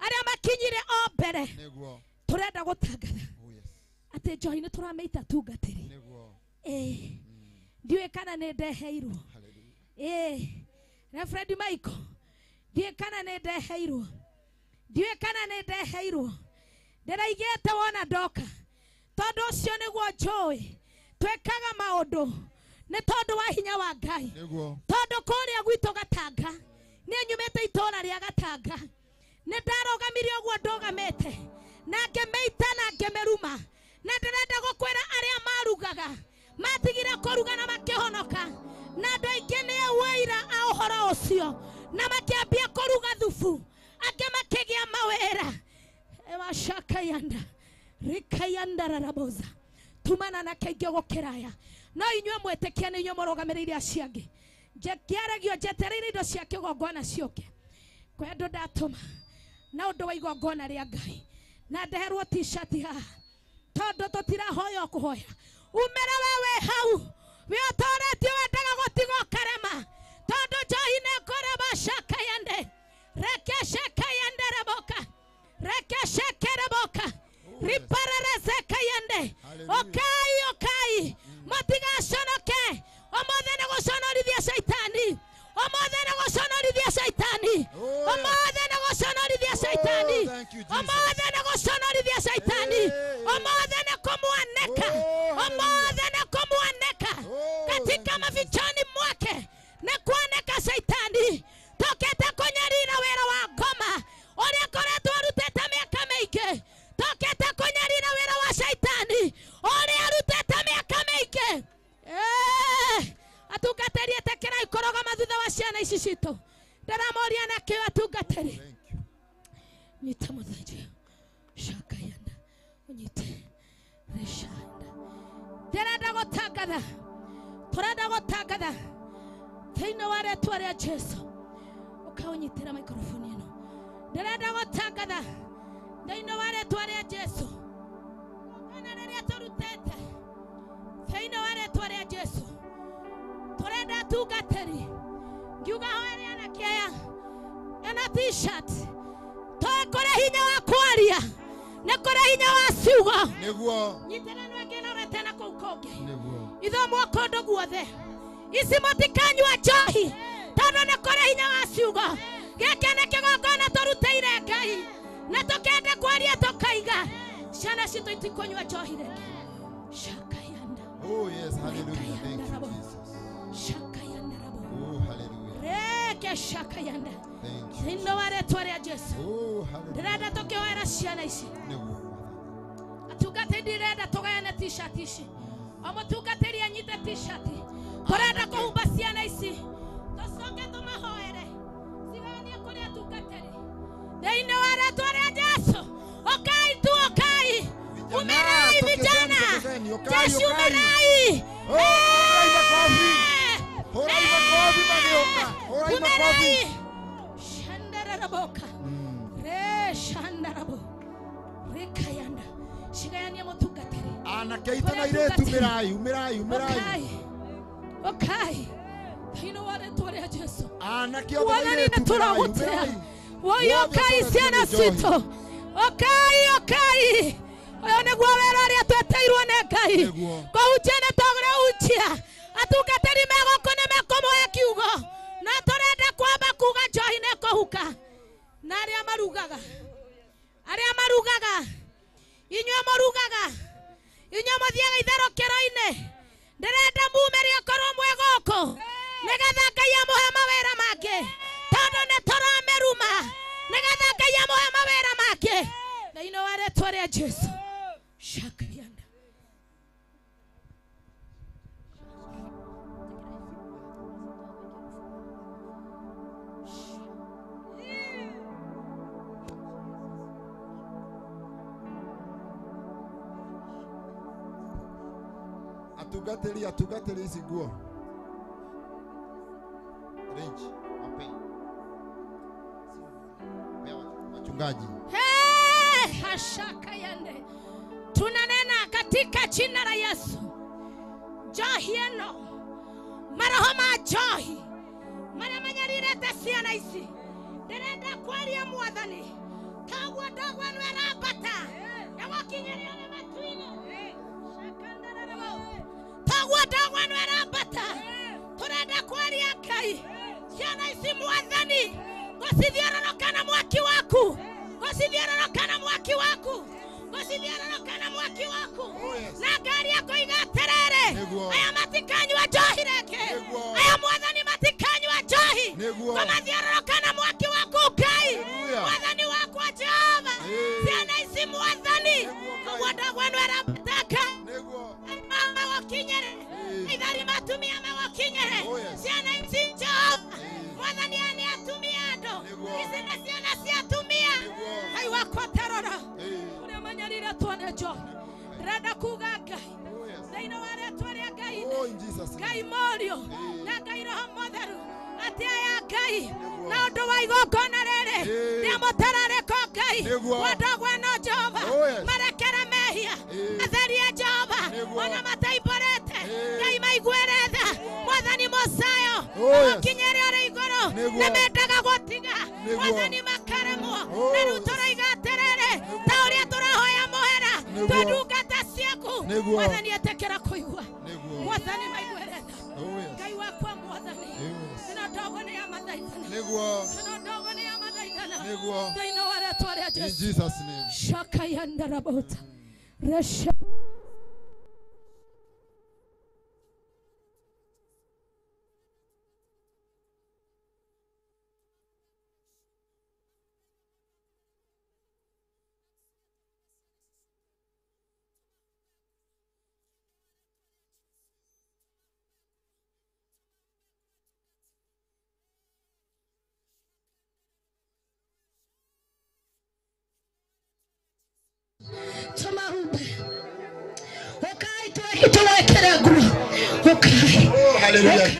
arĩa makinyire o mbere tũrenda gũtangatha atĩ njohi nĩ tũramĩita tungatĩri ndiũĩ kana nĩ ndeheirwo Reverend Michael ndiũĩ kana nĩ ndeheirwo ndĩraigĩte wona ndoka tondu ũcio nĩguo njũĩ twĩkaga maũndũ nĩ tondu wa hinya wa Ngai tondu kũrĩa gwitũ Gatanga nĩ nyumĩte itũũra rĩa Gatanga nĩ ndarũgamire ũguo ndũgamĩte na ngĩmĩita na ngĩmĩruma na ndĩrenda gũkwĩra arĩa marugaga matigire kũruga na makĩhonoka na andũ aingĩ nĩ wĩira a ũhoro ũcio na makĩambia kũruga thubu angĩ makĩgĩa mawĩra ewashakayanda rikayanda raraboza tumana na kaingĩ gũkĩra aya no inyuĩ mwĩtĩkia nĩ inyuĩ mũrũgamĩrĩire acio angĩ ngĩaragio njetereire indo cia kĩgongona ciũke kwendwo ndatũma na ũndũ wa igongona rĩa Ngai na ndeherwo t-shirt haha tondu tũtirahoya kũhoya umĩra wewe hau we ũtũrĩtio wendaga gũtigwo karema tondu njohi nĩ kũreba shakayande reke shakayande reboka ripararese kayande okai matigaconoke ũmũthĩ nĩ gũconorithia shaitani ũmũthĩ nĩ gũconorithia shaitani ũmũthĩ nĩ gũconorithia shaitani ũmũthĩ nĩ gũconorithia shaitani ũmũthĩ nĩ kũmwanĩka ũmũthĩ nĩ kũmwanĩka katika mafichoni mwake nĩ kwanĩka shaitani tũkĩte kũnyarira wĩra wa ngoma ũrĩa koretwo arutĩte mĩaka mĩingĩ tũkĩte kũnyarira wĩra wa shaitani ũrĩa arutĩte mĩaka mĩingĩ atungatĩri etekerai kũrũgama thutha wa ciana ici citũ ndĩramoria na kĩo atungatĩri nyita mũthĩnjĩ shakayanda ũnyite reshanda ndĩrenda gũtangatha tũrenda gũtangatha thĩinĩ wa rĩĩtwa rĩa Jesũ ũkaũnyitĩra maikrofoni ĩno ndĩrenda gũtangatha thĩinĩ wa rĩĩtwa rĩa Jesũ ona rĩrĩa tũrutĩte thĩinĩ wa rĩĩtwa rĩa Jesũ tũrenda tungatĩri ngiuga hoya anake aya ena t-shirt toe kũrĩ hinya wa kwaria nĩ kũrĩ hinya wa ciugo nĩguo nyitĩra nwĩngĩ norete na kũu kũngĩ ithomwo kũndũ guothe ici mũtikanyua njohi tondu nĩ kũrĩ hinya wa ciugo gĩkĩ nĩ kĩgongona tũrutĩire Ngai na tũkenda kwaria tũkaiga ciana citũ itikũnyua njohi rĩngĩ shakayanda oh yes hallelujah thank you Jesus shakayanda oh hallelujah reke shakayanda thĩinĩ wa rĩĩtwa rĩa Jesũ ndĩrenda tũkĩhoera ciana ici atungatĩri ndĩrenda tũgayane t-shirt ici o mũtungatĩri anyite t-shirt tũrenda kũhumba ciana ici tũcoke tũmahoere ciganie kũrĩ atungatĩri thĩinĩ wa rĩĩtwa rĩa Jesũ okai tu okai umerai vijana Jesu umerai umerai shandara boka re shanda narabo rekayanda shigayania mutungatiri anakeita na iretu mirai okay hino wale tore Yesu anakiona wale ni turawotea woyo kai siana sito okay oyone gwawera ria tweteirwo ne Ngai ko uchene togre uchia atungatiri megoko ne mekomo ekiugo na torenda kwamba kuga johi ne kohuka na aria marugaga inywe muthiaga ithero kero-ine ndirenda mumerie korwo mwegoko nigetha Ngai amuhe mawira make tondu ni turameruma nigetha Ngai amuhe mawira make na ino wale tore Jesu shakayanda atugatiri ici nguo range wape wachungaji hashaka yande tunanena katika jina la Yesu johi eno maroho ma johi mara manyarirete ciana ici ndirenda kwaria mwathani tagwo ndogwa nwerabata yagokinyeria ne matuine tagwo ndogwa nwerabata turenda kwaria Ngai ciana ici mwathani gocithiororoka na mwaki waku na ngari yako igaterere aya matikanywa johi reke aya mwathani matikanywa johi kumathiororoka na mwaki waku Ngai mwathani wakwa Jehova ciana ici mwathani koguo ndogwa nwerabata magokinyere ithari matumia magokinyere ciana ici Jehova mwathani ani atumia ando ici na ciana cia atumia Ngai wakwa terora uria manyarire tuone johi renda kuga Ngai thĩinĩ wa rĩtwa rĩa Ngai Ngai morio na Ngai roho mũtheru atĩ aya Ngai na ũndũ wa igongona rĩrĩ rĩa mũtararĩko Ngai wandogwo ĩno Jehova marekere mehia atherie Jehova ona mataimbũrĩte Ngai maiguĩre tha mwathani mũcayo makinyĩre ũrĩ igũrũ nĩ mendaga gũtiga mwathani makaremwo na rĩu tũroiga atĩrĩrĩ ta ũrĩa tũrahoya mũhera twendungata ciaku mwathani etĩkĩra kũigua mwathani maiguĩre tha Ngai wakwa mwathani ĩno ndogo nĩ ya mathaithana ĩno ndogo nĩ ya mathaithana thĩinĩ wa rĩtwa rĩa Jesu shakayandarabota resha Hallelujah.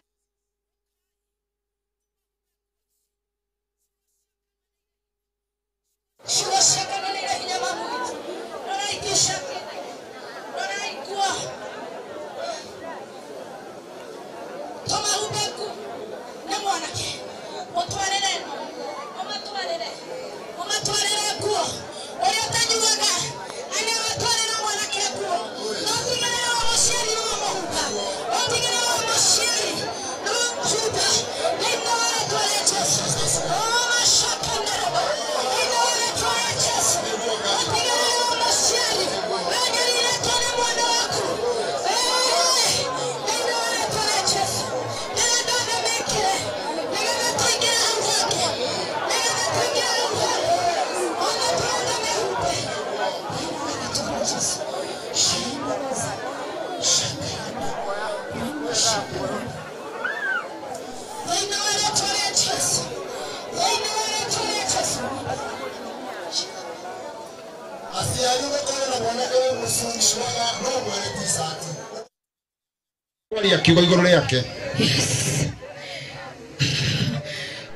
Akiuga iguru riake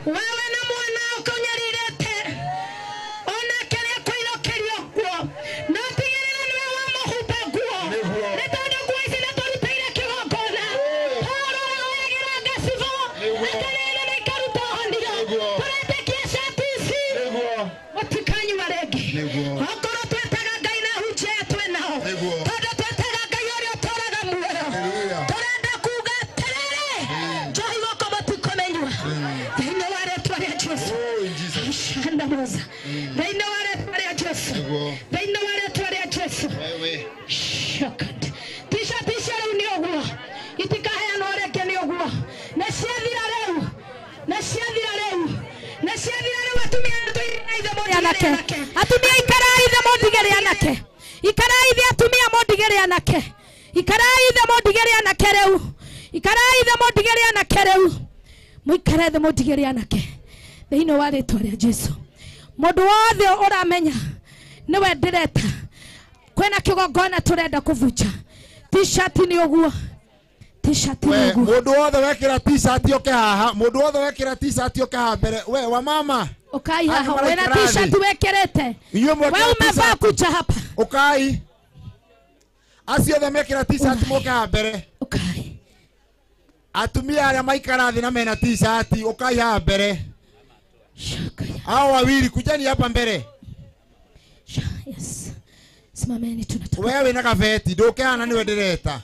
wewe na mwana ukonyarirete ona kere kwira thĩinĩ wa rĩĩtwa rĩa Jesũ tisha rĩu nĩ ũguo itikaheanwo rĩngĩ nĩ ũguo nĩ ciathira rĩu atumia ithe mũndigĩre anake ikarai ithe atumia mũndigĩre anake ikarai ithe mũndigĩre anake rĩu ikarai ithe mũndigĩre anake rĩu mũikare thĩ mũndigĩre anake thĩinĩ wa rĩĩtwa rĩa Jesũ mũndũ wothe ũramenya nĩwe ndĩreta kwĩna kĩgongona tũrenda kũbunja t-shirt nĩ ũguo mũndũ wothe wekĩra t-shirt oke haha mũndũ wothe wekĩra t-shirt oke haha mbere we wa mama ukai haha wena t-shirt wekĩrĩte wewe umevaa kucha hapa ukai acio othe mekĩra t-shirt moke haha mbere ukai atumia arĩa maikara thĩ na mena t-shirt ukai haha mbere hao wawili kujani hapa mbele yes simameni tunataka wewe na kaveti ndoke hana niwe ndireta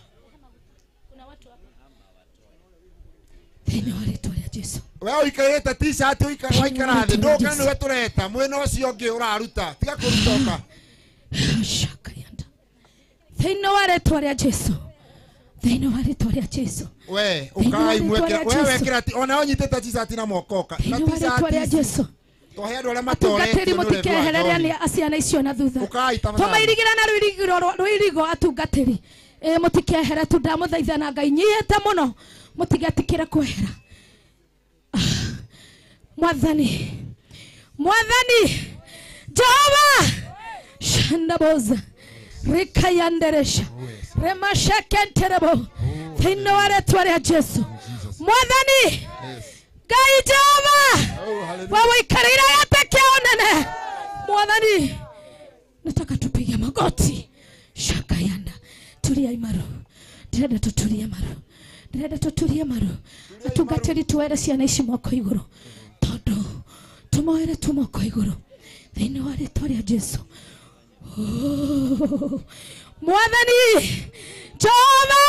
Yesu wewe ikareta t-shirt waikara thĩ ndoke niwe tureta mwena ũcio ũngĩ ũraruta tiga kũrutoka thĩinĩ wa rĩĩtwa rĩa Jesũ we ukai mweke wewe wekĩra ona onyitĩte t-shirt na mokoka na t-shirt tohe andũ arĩa matorete mũtikehereria nĩ aciana icio na thutha tũmairigĩra na rũirigo atungatĩri mũtikehere tu ndamũthaitha na Ngai nyihĩte mũno mũtigetikĩre kwehera Mwathani Jehova shandaboza rikayanderesha remashakenterebo thĩinĩ wa rĩĩtwa rĩa Jesũ Mwathani Ngai Jehova wewe ikarĩra yote kĩonene Mwathani nataka tupige magoti shakayanda tulia imaru ndĩrenda tutulie maru atungatĩri tuwere ciana ici moko igũrũ tondũ tũmoere tu moko igũrũ thĩinĩ wa rĩĩtwa rĩa Jesũ Mwathani Jehova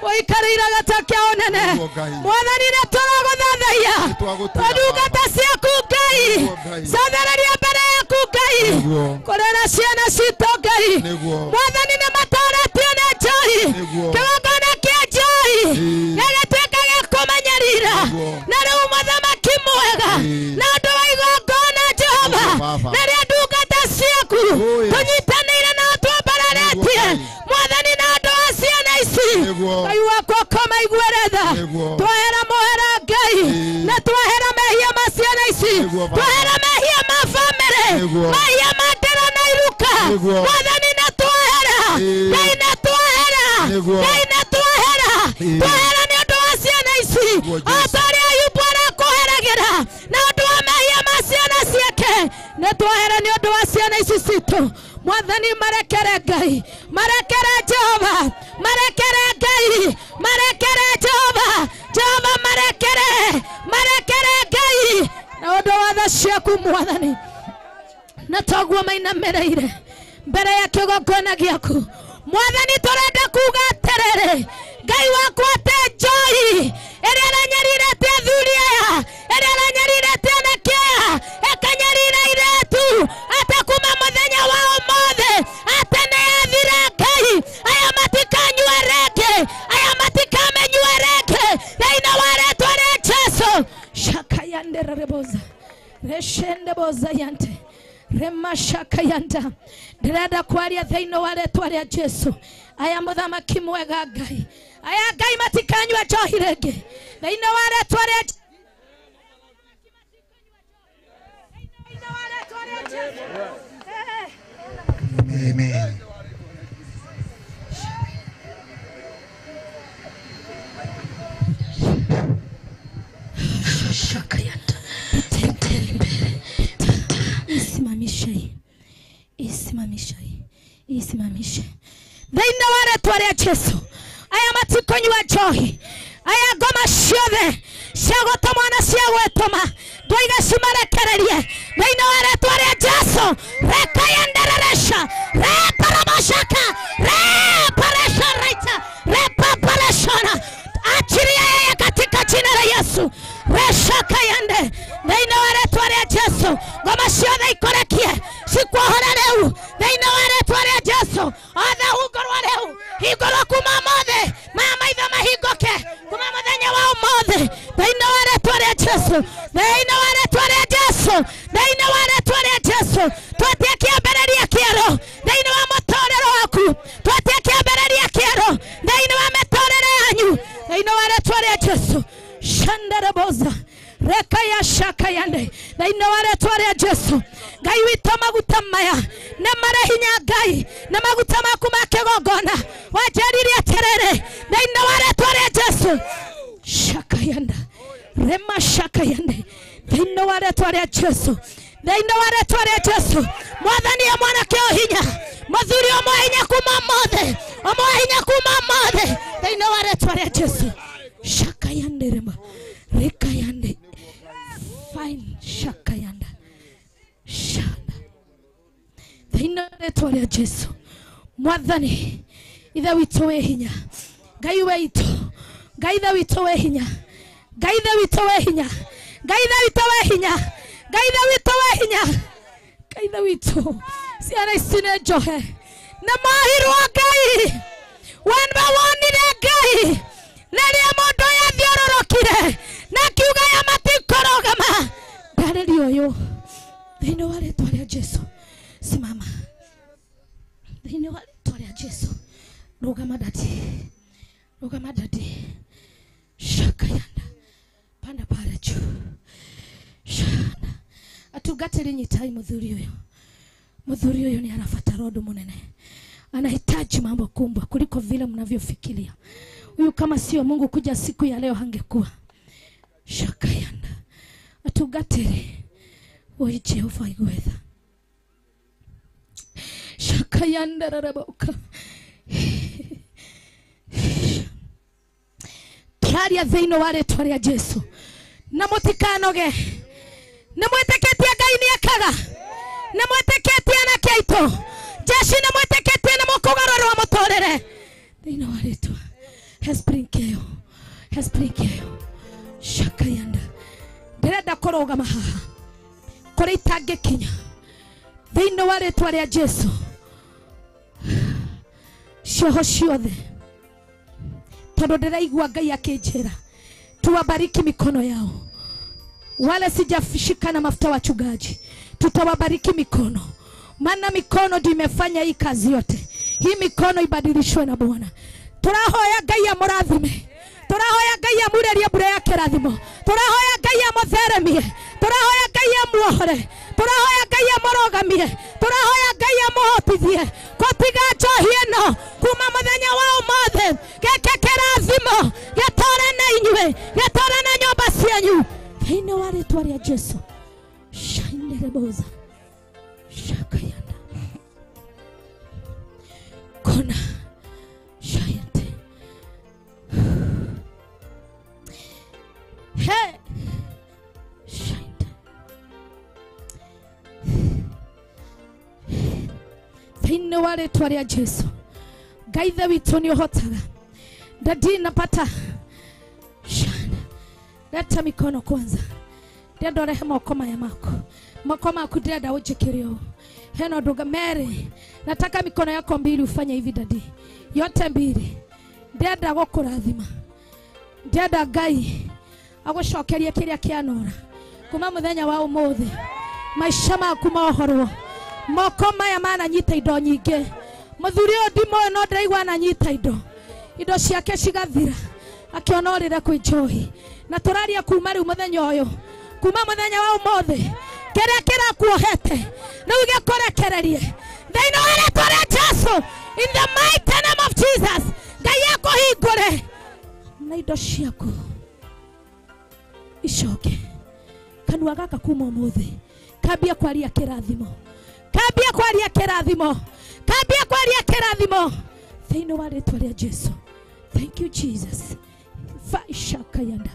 waikarĩra gatake onene Mwathani nĩ tũragũthathaiya ndungata ciaku Ngai cothereria mbere yaku Ngai kũrera ciana citũ Ngai Mwathani nĩ matoretio nĩ njohi kĩgongona kĩa njohi gĩgĩtuĩka gĩa kũmenyerera na rĩu mũthamaki mwega na ũndũ wa igongona Jehova rĩrĩa ndungata ciaku tũnyitanĩire na twambararĩtie Mwathani na andũ a ciana ici Ngai wakwa koma iguĩre tha twahera mũhera Ngai na twahera mehia ma ciana ici twahera mehia ma bamĩrĩ mehia ma ndĩro na iruka Mwathani na twahera Ngai na twahera twahera nĩ ũndũ wa ciana ici o ta ũrĩa Ayubu arakũheragĩra na ũndũ wa mehia ma ciana ciake nĩ twahera nĩ ũndũ wa ciana ici citũ Mwathani marekere Ngai marekere Jehova marekere Ngai marekere Jehova marekere Ngai na ũndũ wa tha ciaku Mwathani na toguo mainamĩrĩire mbere ya kĩgongona gĩaku Mwathani tũrenda kuuga atĩrĩrĩ Ngai wakwa te njohi ĩrĩa ĩranyariirĩte athuri aya ĩrĩa ĩranyariirĩte anake aya ĩkanyarira airĩtu atĩ kuma mũthenya wa ũmũthĩ atĩ nĩ yathira Ngai aya matikanyua rĩngĩ aya matikamenyua rĩngĩ thĩinĩ wa rĩĩtwa rĩa Jesũ shakayandereboza reshendeboza yante remashakayanda ndĩrenda kwaria thĩinĩ wa rĩĩtwa rĩa Jesũ aya mũthamaki mwega Ngai aya Ngai matikanyua njohi rĩngĩ thĩinĩ wa rĩĩtwa rĩa Amen. Isimamishe thĩinĩ wa rĩĩtwa rĩa Jesũ aya matikonyua njohi aya ngoma ciothe cia gũtũmwo na cia gwĩtũma ndũiga cimarekererie thĩinĩ wa rĩĩtwa rĩa Jesũ rekayandereresha reparabashaka reparesha repapareshana achilia yeye katika jina la Yesu reshakayanda thĩinĩ wa rĩĩtwa rĩa Jesu ngoma ciothe ikorekie cikwohore rĩu thĩinĩ wa rĩĩtwa rĩa Jesu othe hungũrwo rĩu hingũrwo kuma mothe maya maitho mahingũke kuma mũthenya wa ũmũthĩ thĩinĩ wa rĩĩtwa rĩa Jesu thĩinĩ wa rĩĩtwa rĩa Jesu thĩinĩ wa rĩĩtwa rĩa Jesu twetie kĩambĩrĩria kĩerũ thĩinĩ wa mũtũũrĩre waku twetie kĩambĩrĩria kĩerũ thĩinĩ wa mĩtũũrĩre yanyu thĩinĩ wa rĩĩtwa rĩa Jesu shandareboza reka ya shaka yande thĩinĩ wa rĩĩtwa rĩa Jesu Ngai witũ maguta maya nĩ marĩ hinya Ngai na maguta maku ma kĩgongona wanjĩrire atĩrĩrĩ thĩinĩ wa rĩĩtwa rĩa Jesu shaka yanda rema shaka yande thĩinĩ wa rĩĩtwa rĩa Jesu thĩinĩ wa rĩĩtwa rĩa Jesu mwathani mwanake hinya mũthuri ũmwe hinya kuma mothe ũmwe hinya kuma mothe thĩinĩ wa rĩĩtwa rĩa Jesu shaka yande rema reka yande fine shaka yanda shana thĩinĩ wa rĩĩtwa rĩa Jesu mwathani ithe witũ wĩ hinya Ngai witũ Ngai ithe witũ wĩ hinya Ngai ithe witũ wĩ hinya Ngai ithe witũ wĩ hinya Ngai ithe witũ wĩ hinya Ngai ithe witũ ciana ici nĩ njohe na mahirwo Ngai wonire Ngai rĩrĩa mũndũ yathiũrũrũkire na kiuga ya matikũrũgama ndarĩrio ũyũ thĩinĩ wa rĩĩtwa rĩa Jesu simama thĩinĩ wa rĩĩtwa rĩa Jesu rũgama dadi shaka yanda panda pale juu shana atugatĩri nyitai mũthuri ũyũ ni anafuata rodo munene anahitaji mambo kumbwa kuliko vile mnavyofikiria huyu kama sio Mungu kuja siku ya leo hangekuwa shaka yanda atugatĩri oi Jehova igwetha shaka yanda raraboka tararia thĩinĩ wa rĩĩtwa rĩa Jesu na mũtikanoge nĩ mwĩtĩkĩtie Ngai nĩ ekaga nĩ mwĩtĩkĩtie anake aitũ jeshi nĩ mwĩtĩkĩtie nĩ mũkũgarũrwo mũtũũrĩre thĩinĩ wa rĩĩtwa hesprinkeo shaka yanda ndĩrenda kũrũgama haha kũrĩa itangĩkinya thĩinĩ wa rĩĩtwa rĩa Jesu cioho ciothe tondũ ndĩraigua Ngai akĩnjĩra tuwabariki mikono yao wala sijashika na mafuta wachungaji tutawabariki mikono maana mikono ndio imefanya hii kazi yote hii mikono ibadilishwe na Bwana turahoya Ngai amũrathime turahoya Ngai amũrerie mbura ya kĩrathimo turahoya Ngai amũtheremie turahoya Ngai amuohore turahoya Ngai amũrũgamie turahoya Ngai amũhotithie gũtiga njohi ĩno kuma mũthenya wa ũmũthĩ gĩkĩ kĩrathimo gĩtũũre na inyuĩ gĩtũũre na nyũmba cianyu thĩinĩ wa rĩĩtwa rĩa Jesu shaindereboza shaka yanda kona shayante hey shainda thĩinĩ wa rĩĩtwa rĩa Jesu Ngai ithe witũ nĩ ũhotaga ndadi napata shana leta mikono kwanza ndĩrenda ũrehe moko maya maku ndĩrenda ũnjĩkĩre ũũ heno nduga Mary nataka mikono yako mbili ufanye hivi dadi yote mbili ndĩrenda gũkũrathima ndĩrenda Ngai agũcokerie kĩrĩa kĩanora kuma mũthenya wa ũmũthĩ maisha maku mohorwo moko maya mananyita indo nyingĩ mũthuri ũyũ ndimoĩ no ndĩraigua ananyita indo ciake cigathira akĩona ũrĩre kwĩ njohi na tũraria kuma rĩu mũthenya ũyũ kuma mũthenya wa ũmũthĩ kĩrĩa kĩrakuohete rĩu gĩkũrekererie thĩinĩ wa rĩĩtwa rĩa Jesu in the mighty name of Jesus Ngai akũhingũre na indo ciaku icoke kanua gaka kuma ũmũthĩ kambia kwaria kĩrathimo thĩinĩ wa rĩĩtwa rĩa Jesu thank you Jesus faishaka yanda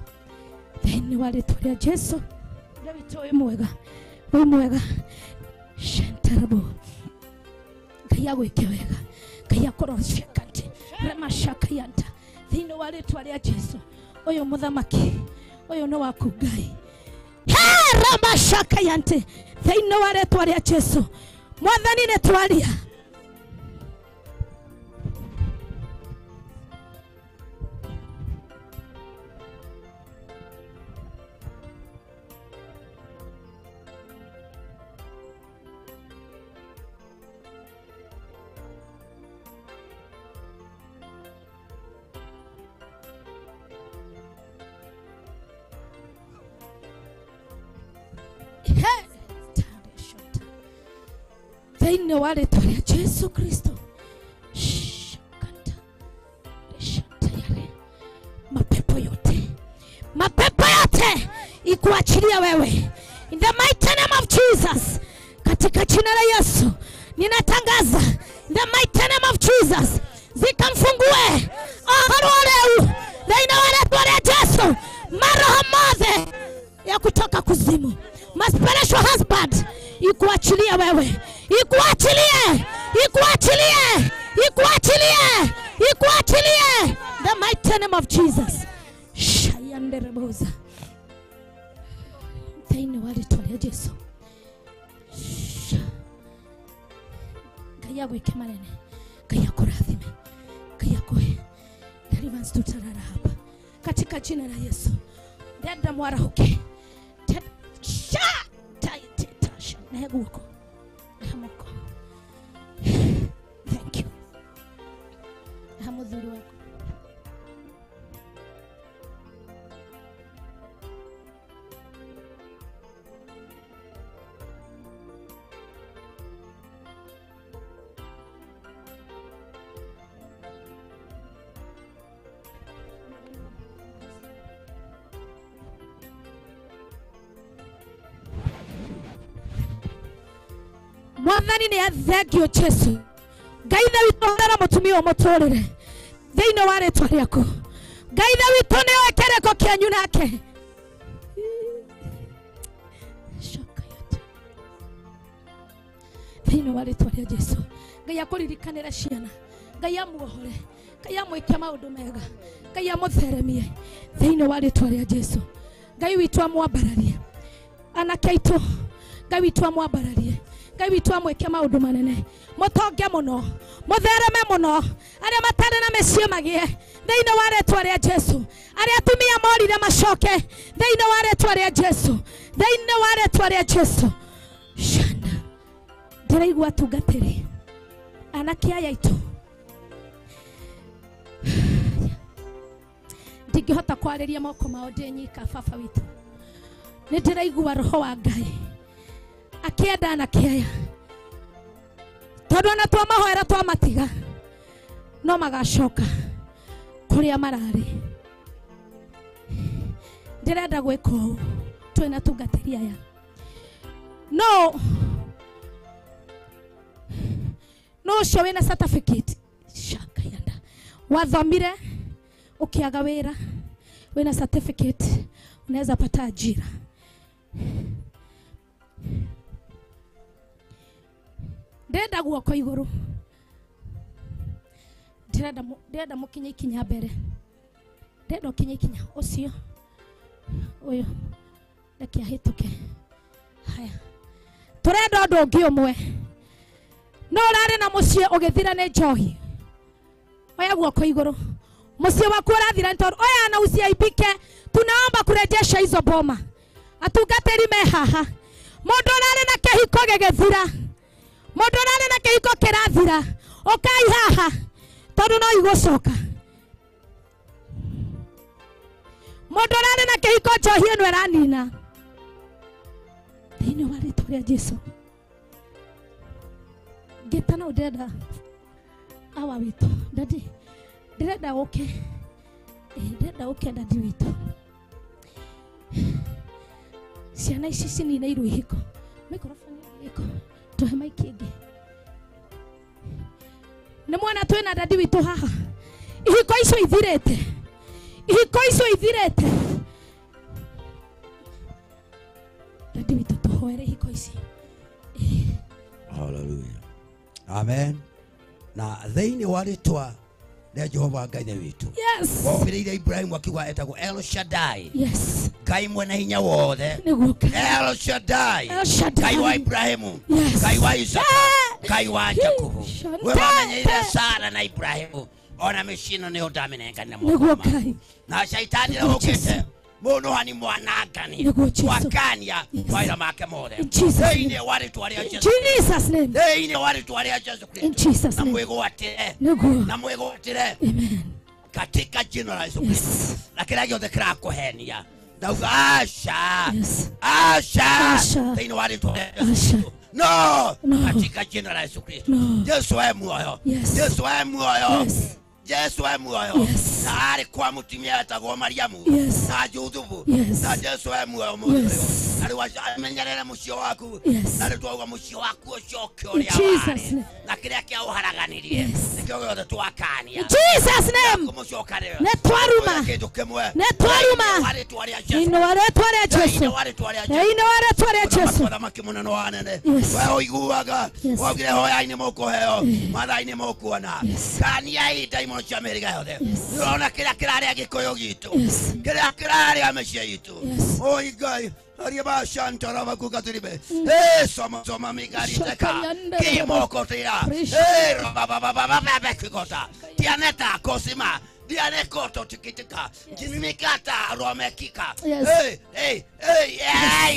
thĩinĩ wa rĩĩtwa rĩa Jesu wĩ mwega shantarabo Ngai agwĩke wega Ngai akũrocia kati remashaka yanda thĩinĩ wa rĩĩtwa rĩa Jesu ũyũ mũthamaki ũyũ nĩ waku Ngai shaka yante thĩinĩ wa rĩtwa rĩa Jesũ Mwathani nĩ twaria thĩinĩ wa rĩtwa rĩa Jesũ Kristo. Mapepo yote ikuachilia wewe in the mighty name of Jesus. Katika jina la Yesu ninatangaza in the mighty name of Jesus zikamfungue leo thĩinĩ wa rĩtwa rĩa Jesũ maroho mothe ya kutoka kuzimu. My spiritual husband ikuachilia wewe, ikuachilie the mighty name of Jesus. Shayandereboza thĩinĩ wa rĩtwa rĩa Jesũ. Ngai agwĩke manene, Ngai akũrathime, Ngai akũhe deliverance. Tutarara hapa katika jina la Yesu. Dada mwarahuke Neguko. Hamoko. Thank you. Hamudhuru wako. Mwathani nĩ athengio Jesũ. Ngai tha witũ ndara mũtumia mũtũrĩre thĩinĩ wa rĩtwa rĩaku. Ngai tha witũ nĩ oĩ kĩrĩko kĩanyu nake. Thĩinĩ wa rĩtwa rĩa Jesũ. Ngai akũririkanĩre ciana. Ngai amuohore. Ngai amwĩke maũndũ mega. Ngai amũtheremie thĩinĩ wa rĩtwa rĩa Jesũ. Ngai witũ amwambararie. Anake aitũ Ngai witũ amwambararie. Ngai witũ amwĩke maũndũ manene. Mũtonge mũno, mũthereme mũno, arĩa matarĩ na mĩciĩ magĩe thĩinĩ wa rĩtwa rĩa Jesũ. Arĩa atumia morire macoke thĩinĩ wa rĩtwa rĩa Jesũ, thĩinĩ wa rĩtwa rĩa Jesũ. Shanda ndĩraigua tungatĩri anake aya aitũ. Ndingĩhota kwarĩria moko mao ndĩ nyika baba witũ. Nĩ ndĩraigua roho wa Ngai akienda anake aya tondũ ona twamahoera twamatiga no magacoka kũrĩa mararĩ. Ndĩrenda gwĩka ũũ twĩna tungatĩri aya no ũcio wĩna certificate shakayanda wathomire ukiaga wĩra wĩna certificate unaweza pata ajira. Ndenda guoko iguru. Ndenda mukinye ikinya mbere. Ndenda ukinye ikinya ucio. Uyu. Reke ahituke. Haya. Turenda ũndũ ũngĩ ũmwe. No ũrarĩ na mũciĩ ũgĩthira nĩ njohi. Oya guoko iguru. Mũciĩ waku ũrathira nĩ tondũ oya na usiaibike. Tunaomba kurejesha hizo boma. Atungatĩri me haha. Mũndũ ũrarĩ na kĩhiko gĩgĩthira. Mũndũ ũrarĩ na kĩhiko kĩrathira. Ũkai haha. Tondũ no igũcoka. Mũndũ ũrarĩ na kĩhiko njohi ĩno ĩranina. Thĩinĩ wa rĩtwa rĩa Jesũ. Ngĩtana ndĩrenda awa witũ. Dadi. Ndĩrenda ũke. Ndĩrenda ũke dadi witũ. Ciana ici cininĩirwo ihiko. Microphone ihiko. Tuhe maiki ĩngĩ. Nĩ mwana twĩna dadi witũ haha. Ihiko icio ithirĩte. Ihiko icio ithirĩte. Dadi witũ tuhoere ihiko ici. Hallelujah. Amen. Na thĩinĩ wa rĩtwa na Jehova Ngai witu. Yes. Wambirie Ibrahim akiwa etagwo El Shaddai. Yes. Ngai mwene hinya wothe. El Shaddai. El Shaddai. Ngai wa Ibrahimu. Yes. Ngai wa Isaka. Ngai wa Jakubu. Wewe wamenyeire Sara na Ibrahimu. Ona mishino ni udamenenga na Mungu. Na shaitani leo ukete. Muno hani mwanagani. Wakania waira make mothe. Ine wale tuwalia Yesu. Jesus name. Ine wale tuwalia Yesu Kristo. In Jesus name. Na mwego watire. Amen. Katika jina la Yesu Kristo. Na kila yote kila kohenia. Dauga asha. Asha. Ine wale tuwalia Yesu. No. Katika jina la Yesu Kristo. Yesu wa moyo. Yesu wa moyo. Yesu wa moyo. Na alikuwa mtumia atagwa Mariamu. Na Yusufu. Na Yesu wa moyo. Aliwamenyerera mucio waku. Na alitwauga mucio waku ucoke uria wari. Na kiria kia uharaganirie. Nikio gothe twakania. Jesus name. Netwaruma. Netwaruma. Ino wale tware Yesu. Ino wale tware Yesu. Thamaki munene wa nene. Wewe uiguaga. Wogire hoya-ini mukuheo. Matha-ini mukuona. Kania ita imo cia mĩhĩrĩga yothe. Nĩũrona kĩrĩa kĩrarĩa gĩkũyũ gitũ. Kĩrĩa kĩrarĩa mĩciĩ itũ. Oi Ngai. Ariaba shantara bakukatiribe. Soma migariteka. Kimoko tira. Baba kikota. Tianeta kosima. Diane koto tikitika. Jimimikata romekika.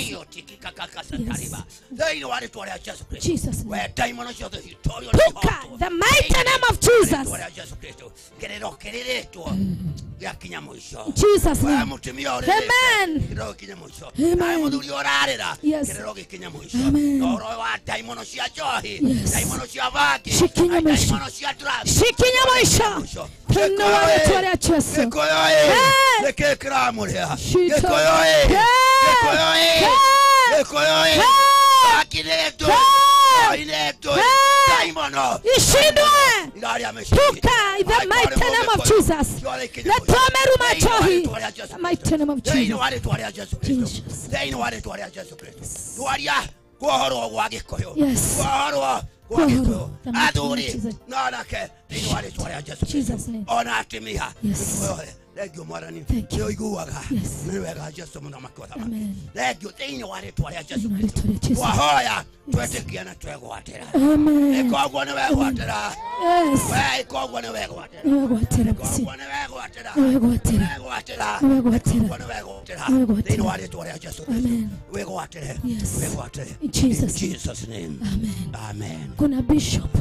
Yo tikika kakasantariba. They know what it was just Christ. Jesus. Where diamond of the Victoria. The mighty name of Jesus. Get it off, get it to Jesus name. Amen. Yes. Shikinya moisho. Pino wale tuwale Yesu. Ishindwe. Tuka in the mighty name of Jesus. Letome rumachohi. The mighty name of Jesus. Yes. Jesus name. Thank you. Jesus name. Amen. Kuna bishop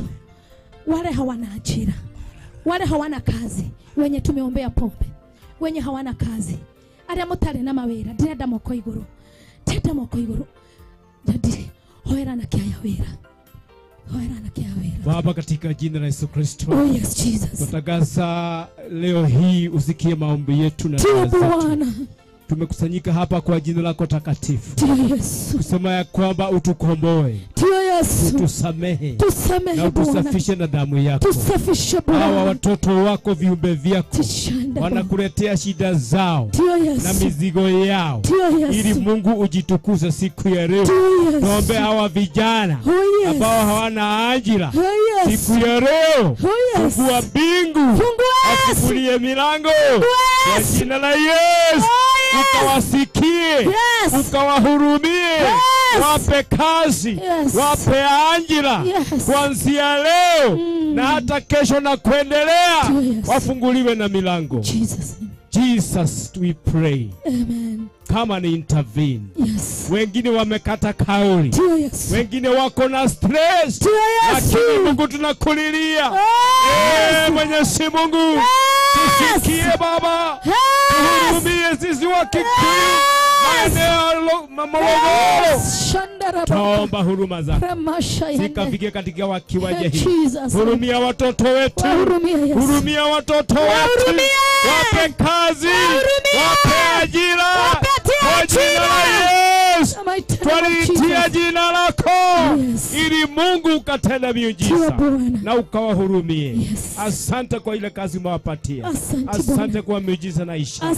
wale hawana ajira, wale hawana kazi, wenye tumeombea pombe, wenye hawana kazi, aria mutare na mawira, ndenda moko iguru, teta moko iguru, jadi hoera na kiaya wira, hoera na kiaya wira. Baba, katika jina la Yesu Kristo, oh yes Jesus, tutangaza leo hii usikie maombi yetu na Bwana. Tumekusanyika hapa kwa jina lako takatifu. Yesu. Kusema ya kwamba utukomboe. Yesu. Utusamehe. Tusamehe na utusafishe na damu yako. Tusafishe Bwana. Hawa watoto wako viumbe vyako wanakuletea shida zao na mizigo yao. Ili Mungu ujitukuze siku ya leo. Tuombe hawa vijana ambao hawana ajira. Siku ya leo fungua mbingu. Afungulie milango. Kwa jina la Yesu. Ukawasikie, ukawahurumie, wape kazi, wape ajira kuanzia leo na hata kesho na kuendelea, wafunguliwe na milango. Jesus we pray. Amen. Kama ni intervene. Wengine wamekata kauli. Wengine wako na stress. Lakini Mungu tunakulilia. Mwenyezi Mungu. Tusikie Baba. Tuhurumie sisi wa Kikuyu. Maeneo Morogoro. Tuomba huruma zako. Zikafike katika wakiwaje hii. Hurumia watoto wetu. Hurumia watoto wetu. Wape kazi. Wape ajira. Kwa jina la Yesu. Twalitia jina lako. Ili Mungu ukatenda miujiza na ukawahurumie. Asante kwa ile kazi umewapatia. Asante kwa miujiza na ishara.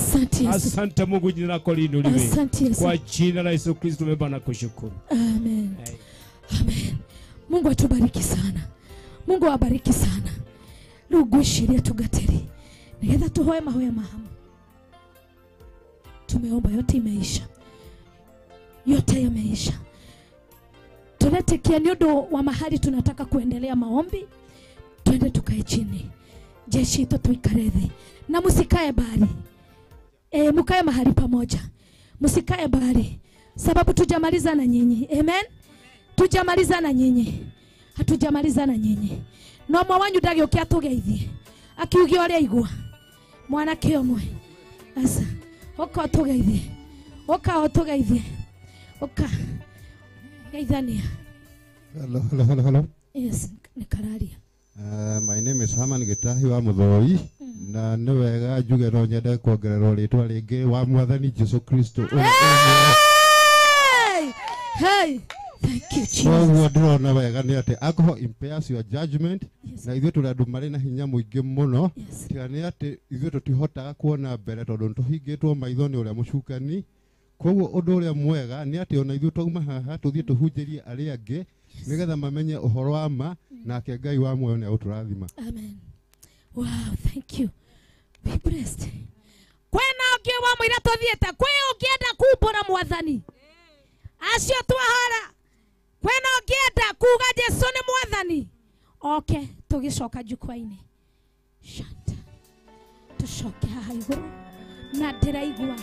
Asante Mungu, jina lako liinuliwe. Kwa jina la Yesu Kristo tumeomba na kushukuru. Amen. Amen. Mungu atubariki sana. Mungu awabariki sana. Lugwishiria tugateri. Nigetha tuhoe mahoya mahamu. Tumeomba, yote imeisha. Yote yameisha. Tunatekia nyodo wa mahali tunataka kuendelea maombi. Twende tukae chini. Jeshi ito tuikaredhi. Na musikae bali. Mukae mahali pamoja. Musikae bali. Sababu tujamaliza na nyinyi. Amen. Tujamaliza na nyinyi. Hatujamaliza na nyinyi. No mwanyu ndage ukiatugeithie. Akiugio aria igwa. Mwana kiomwe. Asa. Oka tugeithie. Oka tugeithie. Oka. Geithania. Hello. Yes, nikararia. My name is Haman Gitahi wa Muthoi. Na nĩ wega njuge no nyende kuongererwo rĩtwa rĩngĩ wa Mwathani Jesu Kristo. Hey. Thank you, Jesus. Koguo ndĩrona wega nĩ atĩ alcohol impairs your judgment. Na ithuĩ tũrĩ andũ marĩ na hinya mũingĩ mũno. Tiga nĩ atĩ ithuĩ tũtihotaga kuona mbere tondũ tũhingĩtwo maitho nĩ ũrĩa mũcukani. Koguo ũndũ ũrĩa mwega nĩ atĩ ona ithuĩ twauma haha tũthiĩ tũhunjĩrie arĩa angĩ nĩgetha mamenye ũhoro wa ma nake Ngai wa muoyo nĩ agũtũrathima. Amen. Wow, thank you. Be blessed. Kwena ũngĩ wa mũira tũthiĩte kwĩ ũngĩenda kumbũra Mwathani acio twahara. Kwena ũngĩenda kuga Jesu nĩ Mwathani. Okay, tũgĩcoka jukwa-inĩ. Shanta. Tushoke haha igũrũ na ndĩraigua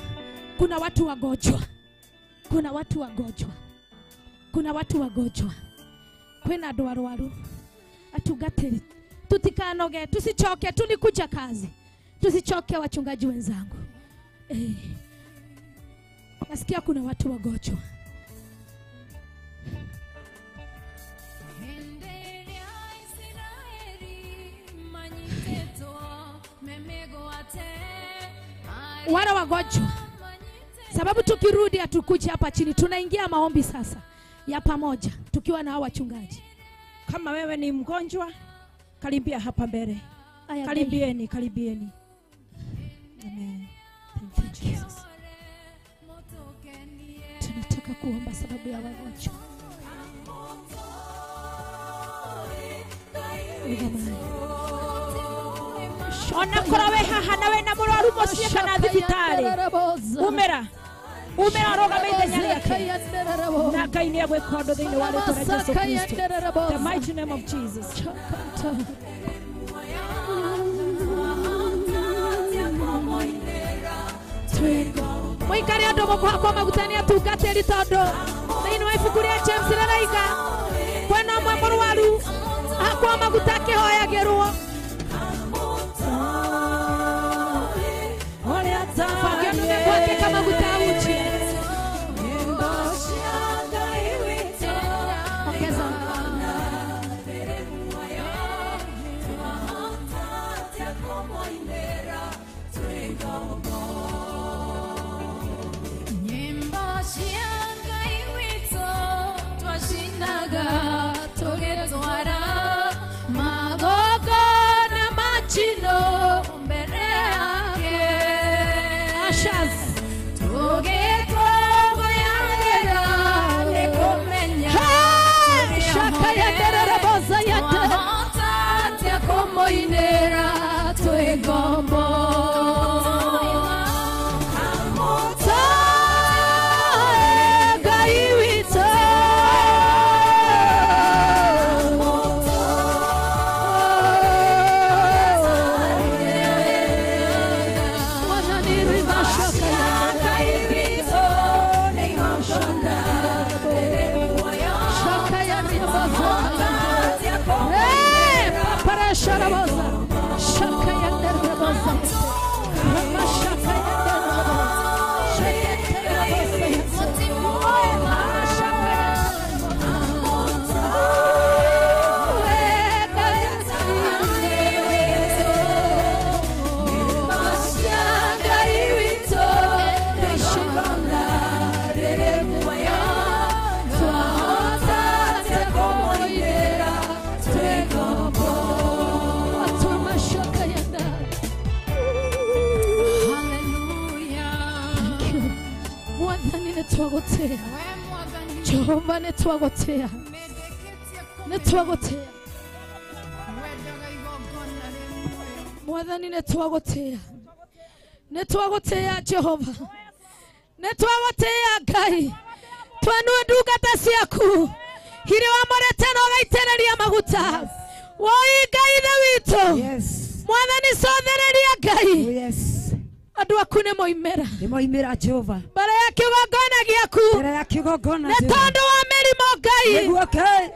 kuna watu wagonjwa. Kuna watu wagonjwa. Kuna watu wagonjwa. Kwena andũ arwaru. Atugatĩri. Tutikanoge, tusichoke, tulikuja kazi. Tusichoke wachungaji wenzangu. Nasikia kuna watu wagonjwa. Wale wagonjwa. Sababu tukirudi hatukuja hapa chini, tunaingia maombi sasa ya pamoja tukiwa na hao wachungaji. Kama wewe ni mgonjwa, karibia hapa mbele. Karibieni. Amen. Thank you, Jesus. Tunataka kuomba sababu ya wagonjwa. Ona korawe haha nawe na mũrwaru mũciĩ kana thibitarĩ. Umera roga meithenya rĩake. Na Ngai nĩ egwĩka ũndũ thĩinĩ wa rĩĩtwa rĩa Jesũ Kristo. The mighty name of Jesus. Mũikare andũ mũkwa magutania tungatĩri tondũ thĩinĩ wa ibuku rĩa James rĩraiga kwena ũmwe mũrwaru akwa maguta akĩhoyagĩrwo. Fakĩonuge gwake kama maguta uchi. Ongeza. Jehova netwagotea. Mwathani nĩtwagotea. Nĩtwagotea Jehova. Nĩtwagotea Ngai. Twanua ndungata ciaku. Hiri wamorete na ũgaitĩrĩria maguta. Woi Ngai tha witũ. Mwathani cothereria Ngai. Andũ aku nĩ moimĩra. Nĩ moimĩra Jehova. Mbere ya kĩgongona gĩaku. Mbere ya kĩgongona. Nĩ tondũ wa mĩrimũ Ngai. Nĩguo Ngai.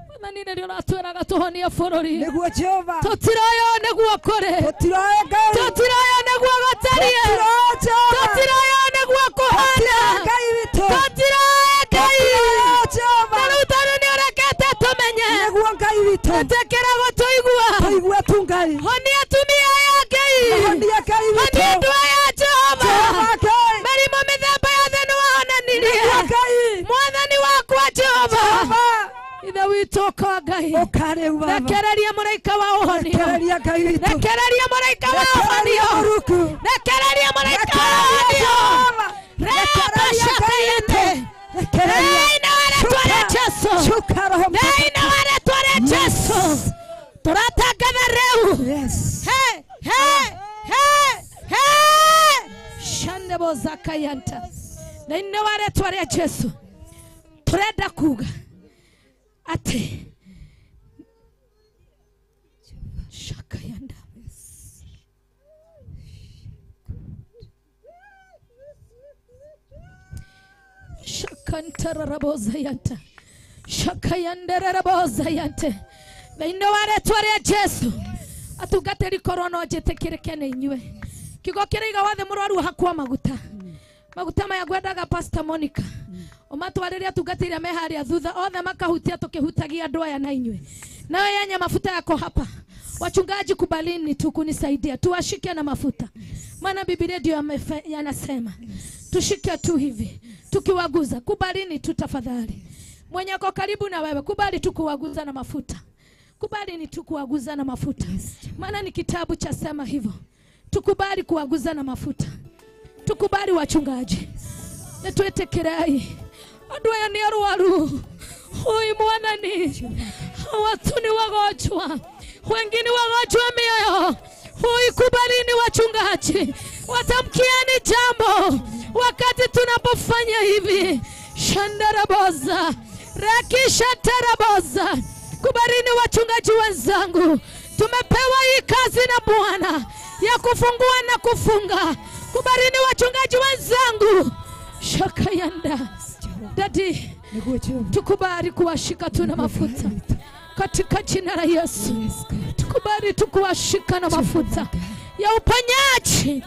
Mwathani nĩrĩo ũratwĩraga tũhonie bũrũri. Nĩguo Jehova. Tũtiroyo nĩguo kũrĩ. Tũtiroyo Ngai. Tũtiroyo nĩguo gũtarie. Tũtiroyo nĩguo kũhana. Ngai witũ. Tũtiroyo Ngai. Jehova. Na rĩu tondũ nĩũrekete tũmenye. Nĩguo Ngai witũ. Tũtekera gũtũigua. Tũigua tu Ngai. Honia atumia aya Ngai. Honia Ngai witũ. Honia andũ aya Jehova. Mĩrimũ mĩthemba yothe nĩwahonanirie. Mwathani wakwa Jehova. Ithe witũ ũka Ngai. Rekereria mũraika wa ũhonio. Rekereria mũraika wa ũhonio. Rekereria mũraika wa ũhonio. Reba shakayete. Thĩinĩ wa rĩĩtwa rĩa Jesũ. Thĩinĩ wa rĩĩtwa rĩa Jesũ. Tũratangatha rĩu. Shandebo zakayanta. Thĩinĩ wa rĩĩtwa rĩa Jesũ. Tũrenda kuga ate shakayanda shakantara rabozayanta shakayanda rabozayante thĩinĩ wa rĩĩtwa rĩa Jesũ atungatĩri korona njĩtĩkĩrĩke nĩ inyuĩ kiugo kĩraiga wathe mũrwaru hakwa maguta maya ngwendaga Pastor Monica umatwarĩria atungatĩri me harĩa thutha othe makahutia tukihutagia andũ aya na inyuĩ nawe yenye mafuta yako hapa wachungaji kubalini tu kunisaidia tuwashike na mafuta maana Biblia ndio yanasema tushike tu hivi tukiwaguza kubalini tu tafadhali mwenye kwa karibu na wewe kubali tu kuwaguza na mafuta kubali tu kuwaguza na mafuta maana ni kitabu cha sema hivyo tukubali kuwaguza na mafuta tukubali wachungaji netuetekerai andũ aya nĩ arwaru oi mwanani watu ni wagonjwa wengine wagonjwa mioyo oi kubalini wachungaji watamkiani jambo wakati tunapofanya hivi shandaraboza rakisha taraboza kubalini wachungaji wenzangu tumepewa hii kazi na Bwana ya kufungua na kufunga kubalini wachungaji wenzangu shakayanda Daddy tukubali kuwashika tuna mafuta katika jina la Yesu tukubali tukuwashika na mafuta ya uponyaji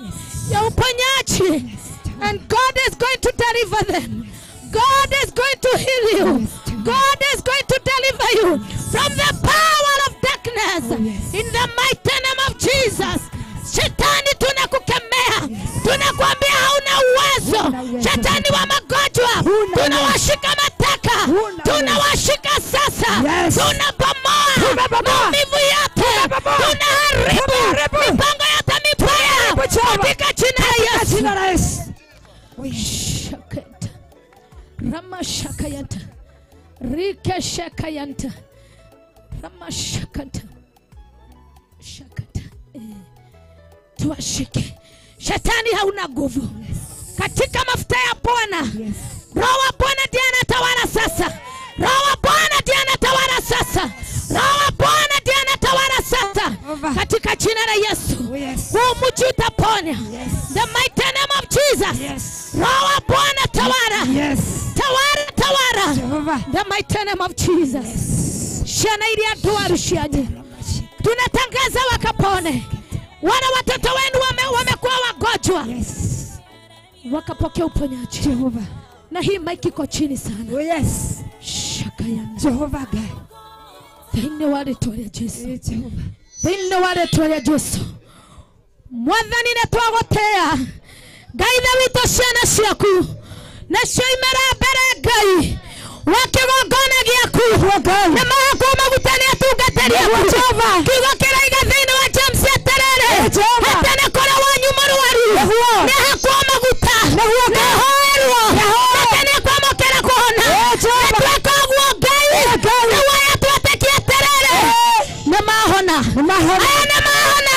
and God is going to deliver them. God is going to heal you. God is going to deliver you from the power of darkness in the mighty name of Jesus. Shetani tunakukemea, tunakuambia hauna uwezo. Shetani wa magonjwa tunawashika mateka, tunawashika sasa, tunabomoa maumivu yote, tunaharibu mipango yote mibaya katika jina la Yesu. Shakata Rama shakayanta Rika shakayanta Rama shakanta Shakata tuwashike. Shetani hauna nguvu katika mafuta ya Bwana. Roho wa Bwana ndiye anatawala sasa. Roho wa Bwana ndiye anatawala sasa. Roho wa Bwana ndiye anatawala sasa katika jina la Yesu. Huu mji utapona. The mighty name of Jesus. Roho wa Bwana tawala. Tawala. The mighty name of Jesus. Shana ili adua rushiaje. Tunatangaza wakapone. Wana watoto wenu wamekuwa wagonjwa. Wakapokea uponyaji. Jehova. Na hii maiki iko chini sana. Shakayanda. Jehova God. Thĩinĩ wa rĩĩtwa rĩa Jesũ. Thĩinĩ wa rĩĩtwa rĩa Jesũ. Mwathani nĩtwagũtĩa. Ngai tha witũ ciana ciaku. Nacio imera mbere Ngai. Wakĩgongona gĩaku. Na magakua maguta nĩ atungatĩri aku. Kiugo kĩraiga thĩinĩ wa James atĩrĩrĩ. Atĩ nĩ kũrĩ wanyu mũrwaru. Nĩ hakua maguta. Nĩhoerwo. Atĩ nĩ kwamũkĩra kũhona. Nĩtweka ũguo Ngai. Nĩguo yatwetĩkia atĩrĩrĩ. Nĩmahona. Aya nĩmahona.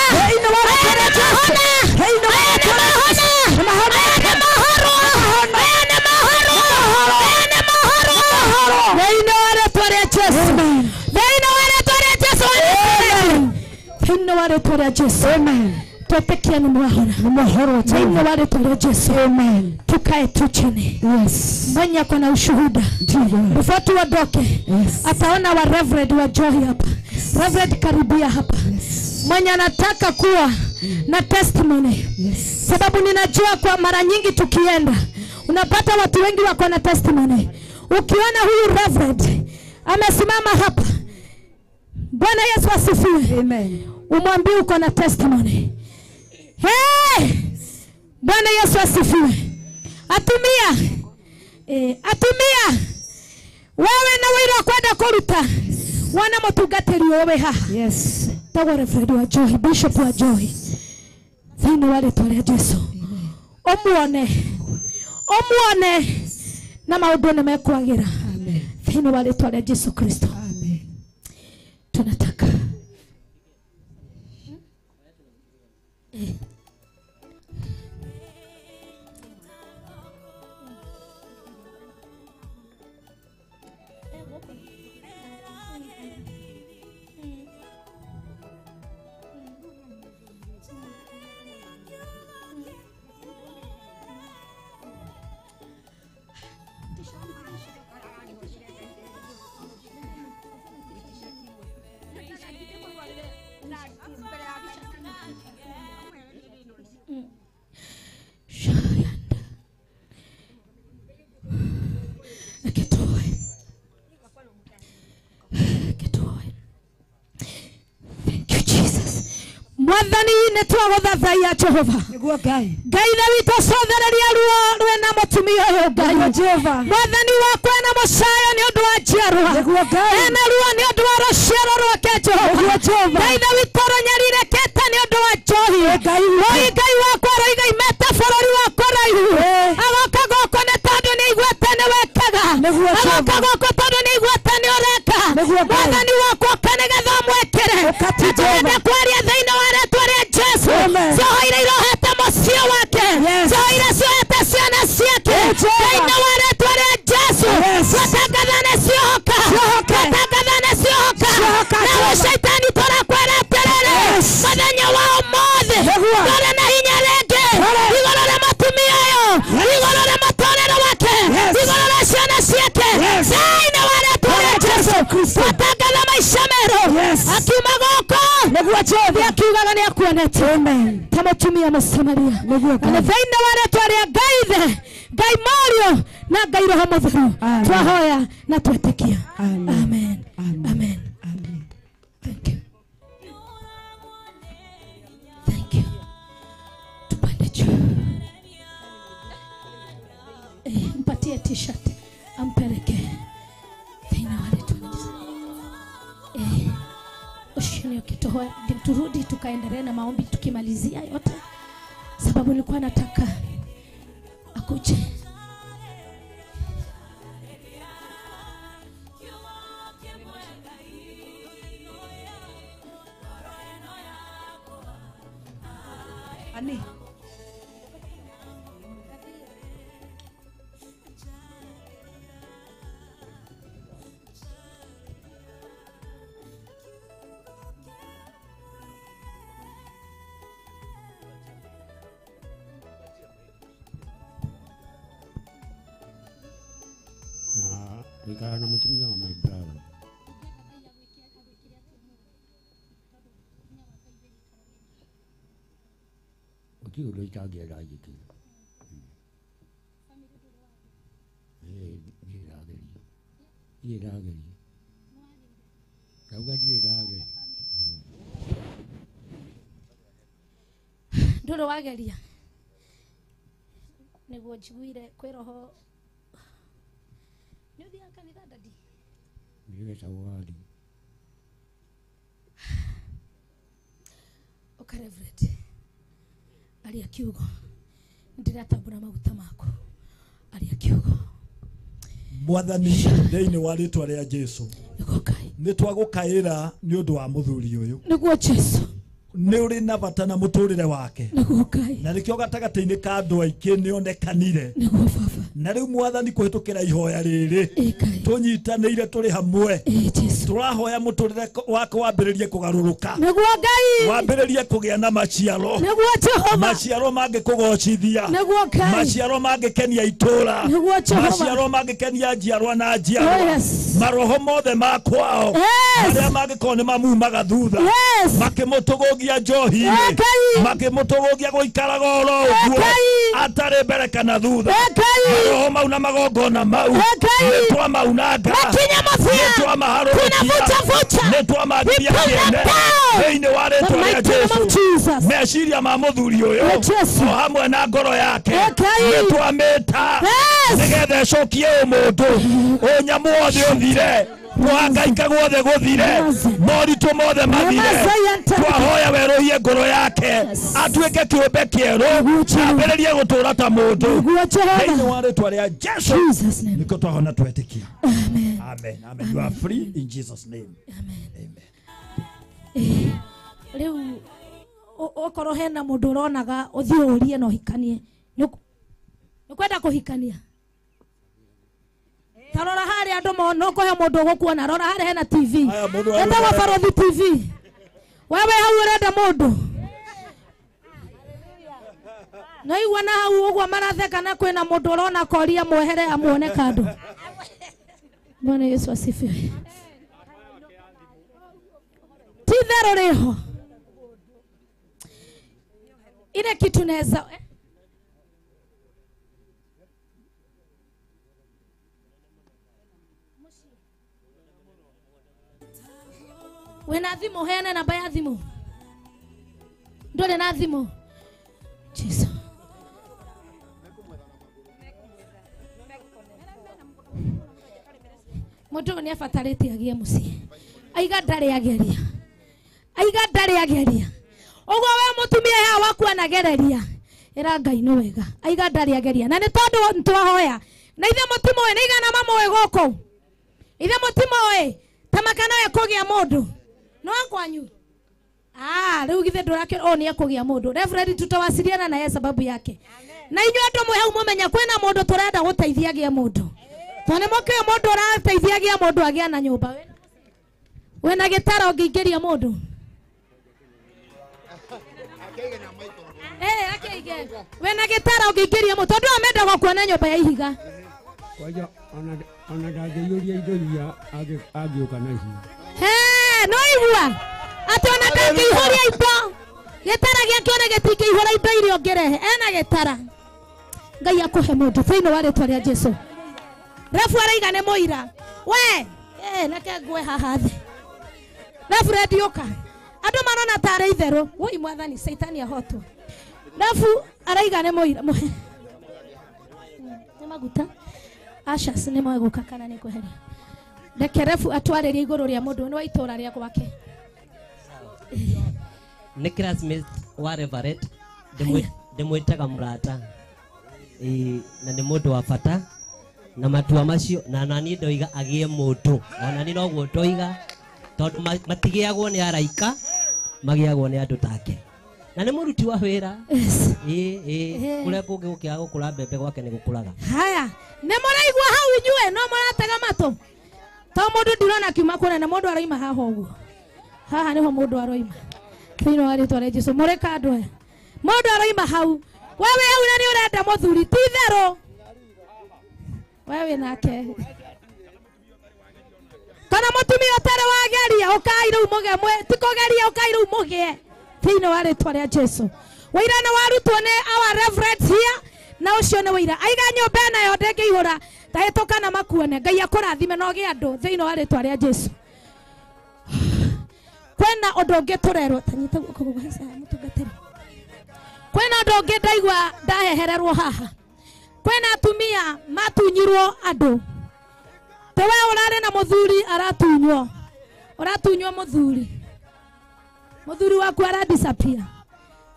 rĩtwa rĩa Jesu. Amen. Twetĩkia nĩ mwahora. Thĩinĩ wa rĩtwa rĩa Jesu. Amen. Tukae tu chini. Yes. Mwenye ako na ushuhuda. Before tuondoke, ataona wa Reverend wa Joy hapa. Reverend karibia hapa. Mwenye anataka kuwa na testimony. Sababu ninajua kwa mara nyingi tukienda unapata watu wengi wako na testimony. Ukiona huyu Reverend amesimama hapa, Bwana Yesu asifiwe. Amen. Umwambie uko na testimony. Hey! Bwana Yesu asifiwe. Atumia. Atumia. Wewe na wira kwenda kuruta. Wana mutungatiri wewe haha. Yes. Tawa Reverend wa Joy, Bishop wa Joy. Thĩinĩ wa rĩtwa rĩa Jesu. Omuone na maũndũ nĩ mekwagĩra. Amen. Thĩinĩ wa rĩtwa rĩa Jesu Kristo. Amen. Tunataka Mwathani nĩtwagũthathaiya Jehova. Nĩguo Ngai. Ngai na witũ cothereria ruo rwĩna mũtumia ũyũ Ngai. Jehova. Mwathani wakwa na mũcayo nĩ ũndũ wa njiarwa. Nĩguo Ngai. Ena ruo nĩ ũndũ wa rũciaro rwake Jehova. Nĩguo Jehova. Ngai na witũ rũnyarirĩkĩte nĩ ũndũ wa njohi. Ngai wakwa roiga imete bũrũri wa kũraihu. Agoka gũkũ nĩ tondũ nĩ aiguĩte nĩ wekaga. Agoka gũkũ tondũ nĩ aiguĩte nĩ ũreka. Mwathani wakwa kanĩgetha mwekere. Tũrenda kwaria thĩinĩ wa rĩtwa rĩa Jesu. Roho iria irohete mũciĩ wake. Roho iria ciohete ciana ciake. Thĩinĩ wa rĩtwa rĩa Jesu. Twatangatha nĩ ciohoka. Twatangatha nĩ ciohoka. Nawe Shaitani tũrakwĩra atĩrĩrĩ. Mũthenya wa ũmũthĩ ndũrĩ na hinya rĩngĩ. Igũrũ rĩa mũtumia ũyũ. Igũrũ rĩa mũtũũrĩre wake. Igũrũ rĩa ciana ciake. Thĩinĩ wa rĩtwa rĩa Jesu. Twatangatha maica merũ. Akiuma gũkũ. Nĩguo Jehova akiugaga nĩ akuonete. Amen. Ta mũtumia Mũsamaria. Na thĩinĩ wa rĩtwa rĩa Ngai Ithe, Ngai Mũriũ na Ngai Roho Mũtheru. Twahoya na twetĩkia. Amen. Amen. Thank you. Thank you. Tupande juu. Mpatie t-shirt. Ampeleke. Thĩinĩ wa rĩtwa rĩa Jesu. Ushini ukitoa turudi tukaendelea na maombi tukimalizia yote, sababu nilikuwa nataka akuje. Ani Nikana mutumia wa my brother. Uti ulo itagia raji tu. Ye rageli. Kauga ye rageli. Ndoro wageria. Nĩguo njiguire kwĩ roho. Nĩ ũthiaga kanitha dadi? Nĩwe tawali. Oka Reverend. Aria kiugo. Ndiratambura maguta mako. Aria kiugo. Mwathani thĩinĩ wa rĩtwa rĩa Jesu. Nĩ twagũkaĩra nĩ ũndũ wa mũthuri ũyũ. Nĩguo Jesu. nä å rä na bata na må tå rä re wake na nä kä o gatagatä-inä ka andå aingä nä onekanire na rä u mwathani kå hä tå kä ra ihoya rä rä tå nyitanä ire tå rä hamwe tå rahoya må tå rä re wake wambä rä rie kå garå rå ka wambä rä rie kå gä a na maciaro maciaro mangä kå gocithia maciaro mangä kenia itå ra maciaro mangä kenia njiarwa na njiarwa maroho mothe ma kwao marä a mangä korwo nä mamumaga thutha makä må tå gå gia njohi-inä makä må tå gå gia gå ikaraga oro ũguo atarĩ mbere kana thutha maroho mau na magongona mau nĩ twamaunanga nĩ twamaharũrũkia nĩ twamangithia kĩene thĩinĩ wa rĩtwa rĩa Jesũ meciria ma mũthuri ũyũ o hamwe na ngoro yake nĩ twamĩta nĩgetha ĩcokie ũmũndũ ũnyamũ wothe ũthire guhangaika guothe guthire moritũ mothe mathire twahoya werũhie ngoro yake atuĩke kĩũmbe kĩerũ ambĩrĩrie gũtũũra ta mũndũ thĩinĩ wa rĩtwa rĩa Jesũ nĩkĩo twahona twetĩkia amen amen you are free in Jesus name amen rĩu okorwo hena mũndũ ũronaga ũthiĩ ũrie na ũhikanie nĩkwenda kũhikania tarora harĩ andũ no kũhe mũndũ ũgũkuona rora harĩ hena TV etagwo Barothi TV wewe hau ũrenda mũndũ na igua na hau ũguo maratheka na kwĩna mũndũ ũrona koria mwehere amuone kando Bwana Yesu asifiwe titherũ rĩho ile kitu naweza wena thimo heana namba ya thimo ndole na thimo Jesu mũndũ nĩ abatarĩte agie mũciĩ aiga ndarĩ ageria ũguo we mũtumia ya waku anagereria ĩra Ngai nĩ wega aiga ndarĩ ageria na nĩ tondũ nĩtwahoya na ithe mũtimoĩ nĩ igana mamwe gũkũ ithe mũtimoĩ tamakana ya kũgĩa mũndũ no kwanyu rĩu githe ndũrakĩra nĩ ekũgĩa mũndũ reverend tutawasiliana na yeye sababu yake na inyuĩ andũ mwe hau mũmenya kwĩna mũndũ tũrenda gũteithia gĩa mũndũ tondũ mũkĩo mũndũ ũrateithia gĩa mũndũ agĩa na nyũmba wena gĩtara ũngĩingĩria mũndũ akĩige wena gĩtara ũngĩingĩria mũndũ tondũ amenda gũkuona nyũmba ya ihiga kwaja ona ndangĩiyũria indo iria angĩũka na ihiga no igua atĩ ona ndangĩihũria indo gĩtara gĩake ona gĩtingĩihũra indo iria ũngĩrehe ena gĩtara Ngai akũhe mũndũ thĩinĩ wa rĩtwa rĩa Jesũ refu araiga nĩ mũira we nake ngwe haha thĩ refu redioka andũ marona tarĩ itherũ woi mwathani Saitani ahotwo refu araiga nĩ mũira nĩ maguta ashas nĩ mwegũka kana nĩ kweheria reke refu atwarĩrie igũrũ rĩa mũndũ nĩ wa itũra rĩa gwake nĩ classmate wa Reverend ndĩmwĩtaga mũrata na nĩ mũndũ wa bata na matua macio na nani ndoiga agĩe mũndũ ona ni noguo ndoiga tondũ matigĩagwo nĩ araika magĩagwo nĩ andũ take na nĩ mũruti wa wĩra kũrĩa kũngĩ gũkĩaga gũkũra mbembe gwake nĩ gũkũraga haya nĩ mũraigua hau inyuĩ no mũratega matũ to mũndũ ndirona kiuma kũnene mũndũ araima haha ũguo haha nĩho mũndũ aroima thĩinĩ wa rĩtwa rĩa Jesũ mũrĩ kandũ aya mũndũ aroima hau wewe hau na nĩ ũrenda mũthuri ti itherũ wewe nake kana mũtumia ũtarĩ wageria ũkai rĩu mũge ti kũgeria ũkai rĩu mũgĩe thĩinĩ wa rĩtwa rĩa Jesũ wĩra nĩ warutwo nĩ our reverend here na ũcio nĩ wĩra aiga nyũmba nayo ndĩngĩihũra tahĩtũka na makuone Ngai akũrathime na ũgĩe andũ thĩinĩ wa rĩtwa rĩa Jesũ kwĩna ũndũ ũngĩ tũrerwo tanyita guoko gũgaica mũtungatĩri kwĩna ũndũ ũngĩ ndaigua ndahehererwo haha kwĩna atumia matunyirwo andũ tewe ũrarĩ na mũthuri aratunywo mũthuri waku disappear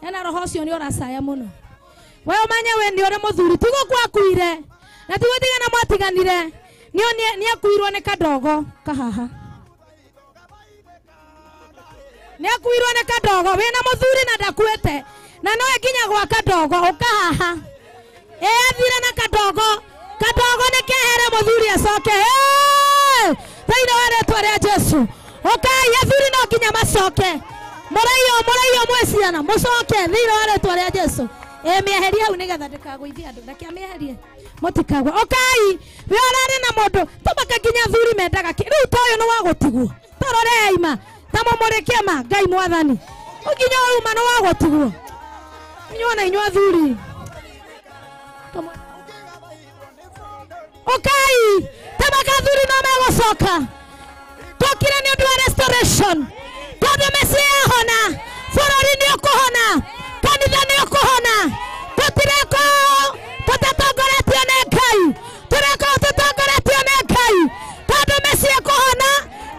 ena roho ũcio nĩ ũracaya mũno we ũmanye we nĩ ũrĩ mũthuri tigo kwakuire na tigo tigana mwatiganire nĩ akuirwo nĩ kadogo kahaha Nĩ akuirwo nĩ kadogo wĩna mũthuri na ndakuĩte. Na no nginya gwa kadogo ũkahaha. Athire na kadogo. Kadogo nĩ kehere mũthuri acoke. Thĩinĩ wa rĩĩtwa rĩa Jesu. Athuri no nginya macoke. Mũraiyo mwĩciana mũcoke thĩinĩ wa rĩĩtwa rĩa Jesu. Mĩeherie hau nĩgetha ndĩkagũithie andũ. Reke mĩeherie. Mũtikagwe. We ũrarĩ na mũndũ. Tũmaka nginya athuri mendaga. Rĩu ta ũyũ nĩ wa gũtigwo. Tarore ima. Tamũmũrĩkie ma Ngai Mwathani. Nginya ũyũ ma nĩ wa gũtigwo. Inyuona inyua athuri. Tamaka athuri no megũcoka. Tũkire nĩ ũndũ wa restoration. Tondũ mĩciĩ yahona. Bũrũri nĩ ũkũhona. Kanitha nĩ ũkũhona. Tũtireko tũtatongoretio nĩ Ngai. Tũreko tũtongoretio nĩ Ngai. Tondũ mĩciĩ kũhona.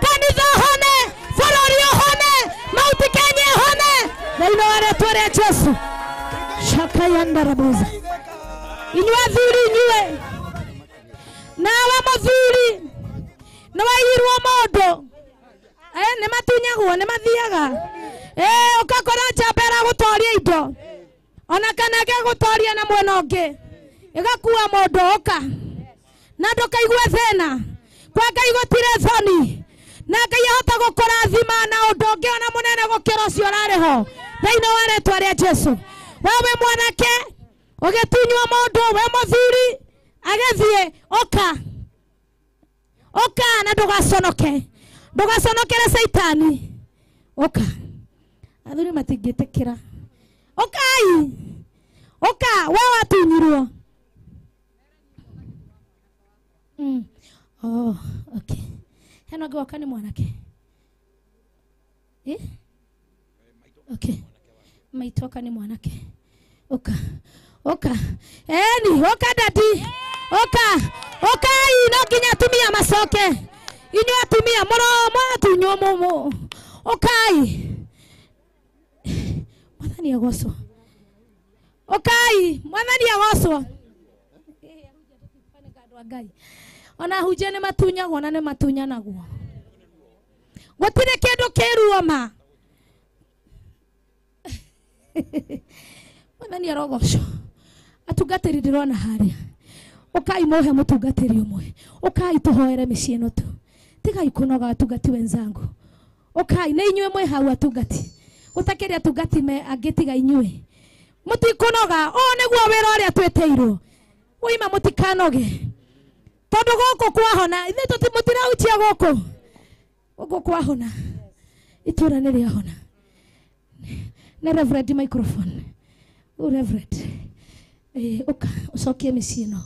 Kanitha ũhone. Bũrũri ũhone. Mount Kenya ũhone. Thĩinĩ wa rĩĩtwa rĩa Jesu. Shakayandaraboza. Inyuĩ athuri inyuĩ. Nawe mũthuri. Nĩ waiyirwo mũndũ. Nĩ matunyagwo nĩ mathiaga. Ũkakora njamba ĩragũtwaria indo. Ona kana ĩgagũtwaria na mwena ũngĩ. Ĩgakua mũndũ ũka. Na ndũkaigue thĩna. Kwa Ngai gũtirĩ thoni. Na Ngai ahota gũkũrathima na ũndũ ũngĩ ona mũnene gũkĩra ũcio ũrarĩ ho. Thĩinĩ wa rĩĩtwa rĩa Jesu. Wewe mwanake ũgĩtunywo mũndũ we mũthuri agĩthiĩ ũka na ndũgaconoke. Ndũgaconokere Saitani. Athuri matingĩtĩkĩra. We watunyirwo. Heno gĩoka nĩ mwanake. Maitũ oka nĩ mwanake. Dadi. No nginya atumia macoke. Inyuĩ atumia mũratunywo mũmũ. Mwathani agocwo. Mwathani agocwo. Ona hunjia nĩ matunyagwo na nĩ matunyanagwo. Gũtirĩ kĩndũ kĩruoma. Mwathani arogocwo. Atungatĩri ndĩrona harĩa. Mohe mũtungatĩri ũmwe. Tũhoere mĩciĩ ĩno tu. Tigai kũnoga atungati wenzangu. Nĩ inyuĩ mwĩ hau atungati. Gũtakĩrĩ atungati angĩ tiga inyuĩ. Mũtikũnoga. Nĩguo wĩra ũrĩa twĩtĩirwo. Woima mũtikanoge. Tondũ gũkũ kwahona. Ithuĩ mũtirautia gũkũ. Gũkũ kwahona. Itũũra nĩ rĩahona. Nĩ Reverend microphone. Reverend. Ũcokie mĩciĩ ĩno.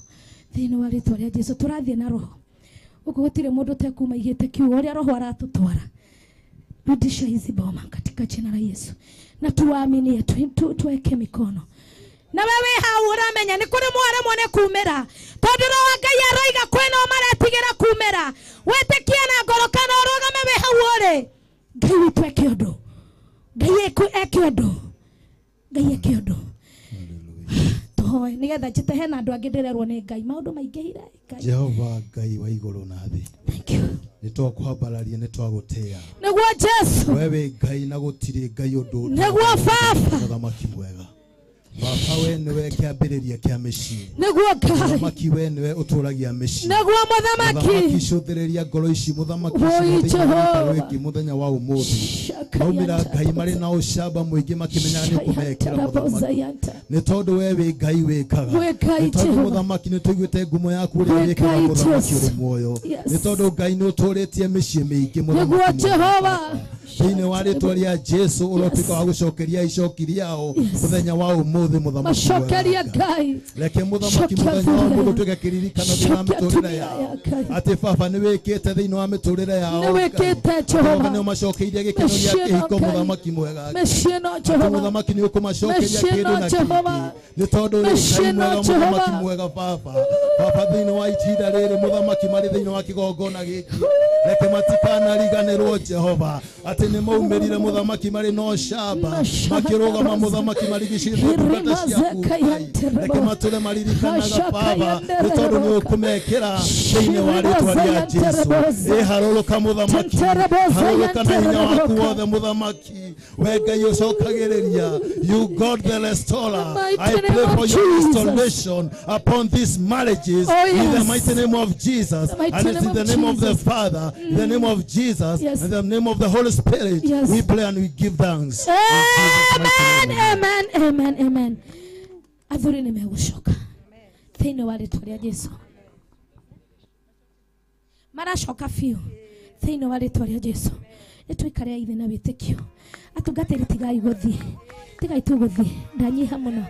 Thĩinĩ wa rĩĩtwa rĩa Jesu tũrathiĩ na roho. Gũkũ gũtirĩ mũndũ tekuma igĩte kiugo ũrĩa roho aratũtwara. Rudisha hizi boma katika jina la Yesu. Na tuwaaminie tuweke mikono. Na wewe hau ũramenya nĩ kũrĩ mware mwone kumĩra. Tondũ roho wa Ngai aroiga kwĩna ũmaretigĩra kumĩra. Wĩtĩkie na ngoro kana ũrũgame we hau ũrĩ. Ngai witũ eke ũndũ. Ngai eke ũndũ. Ngai eke ũndũ. Nigetha njĩte hena andũ angĩ ndĩrerwo nĩ Ngai maũndũ maingĩhire. Jehova Ngai wa igũrũ na thĩ. Thank you. Nĩtwakwambararia nĩtwagũtĩĩa. Nĩguo Jesu. Wewe Ngai na gũtirĩ Ngai ũndũ. Nĩguo Baba. Mũthamaki mwega. Baba we nĩwe kĩambĩrĩria kĩa mĩciĩ. Nĩguo Ngai. Mũthamaki we nĩwe ũtũragia mĩciĩ. Nĩguo mũthamaki. Mũthamaki cũthĩrĩria ngoro ici mũthamaki wĩki mũthenya wa ũmũthĩ. Maumĩra Ngai marĩ na ũcamba mũingĩ makĩmenyaga nĩ kũmekĩra mũthamaki. Nĩ tondũ we wĩ Ngai wĩkaga. Nĩ tondũ mũthamaki nĩ tũiguĩte ngumo yaku ũrĩa wĩkaga mũthamaki ũrĩ muoyo. Nĩ tondũ Ngai nĩ ũtũrĩtie mĩciĩ mĩingĩ mũthamaki. Nĩguo Jehova. Thĩinĩ wa rĩĩtwa rĩa Jesu ũrotuĩka wa gũcokeria icoki rĩao mũthenya wa ũmũthĩ mũthamaki mwega. Macokeria Ngai. Reke mũthamaki mũthenya wa ũmũthĩ ũtuĩke kĩririkano thĩinĩ wa mĩtũrĩre yao. Atĩ Baba nĩ wĩkĩte thĩinĩ wa mĩtũrĩre yao. Nĩ wĩkĩte Jehova. Nĩ ũmacokeirie gĩkeno gĩa kĩhiko mũthamaki mwega. Atĩ mũthamaki nĩ ũkũmacokeria kĩndũ na kĩngĩ. Nĩ tondũ Ngai mwega mũthamaki mwega Baba. Baba thĩinĩ wa itinda rĩrĩ mũthamaki marĩ thĩinĩ wa kĩgongona gĩkĩ. Reke matikanariganĩrwo Jehova. ati nĩ maumirire muthamaki marĩ no shamba makĩrũgama muthamaki marigicĩirie ndungata ciaku reke matũre maririkanaga Baba nĩ tondũ nĩ ũkũmekĩra thĩinĩ wa rĩtwa rĩa Jesũ harũrũka muthamaki harũrũka na hinya waku wothe muthamaki we Ngai ũcokagĩrĩria you God the restorer I pray for your restoration upon these marriages in the mighty name of Jesus and it's in the name of the Father in the name of Jesus in the name of the Holy Spirit we pray and we give thanks. Amen. Athuri nĩ megũcoka thĩinĩ wa rĩtwa rĩa Jesũ. Maracoka biũ thĩinĩ wa rĩtwa rĩa Jesũ. Nĩ tũikare ithe na wĩtĩkio. Atungatĩri tigai gũthiĩ. Tigai tu gũthiĩ. Ndanyiha mũno.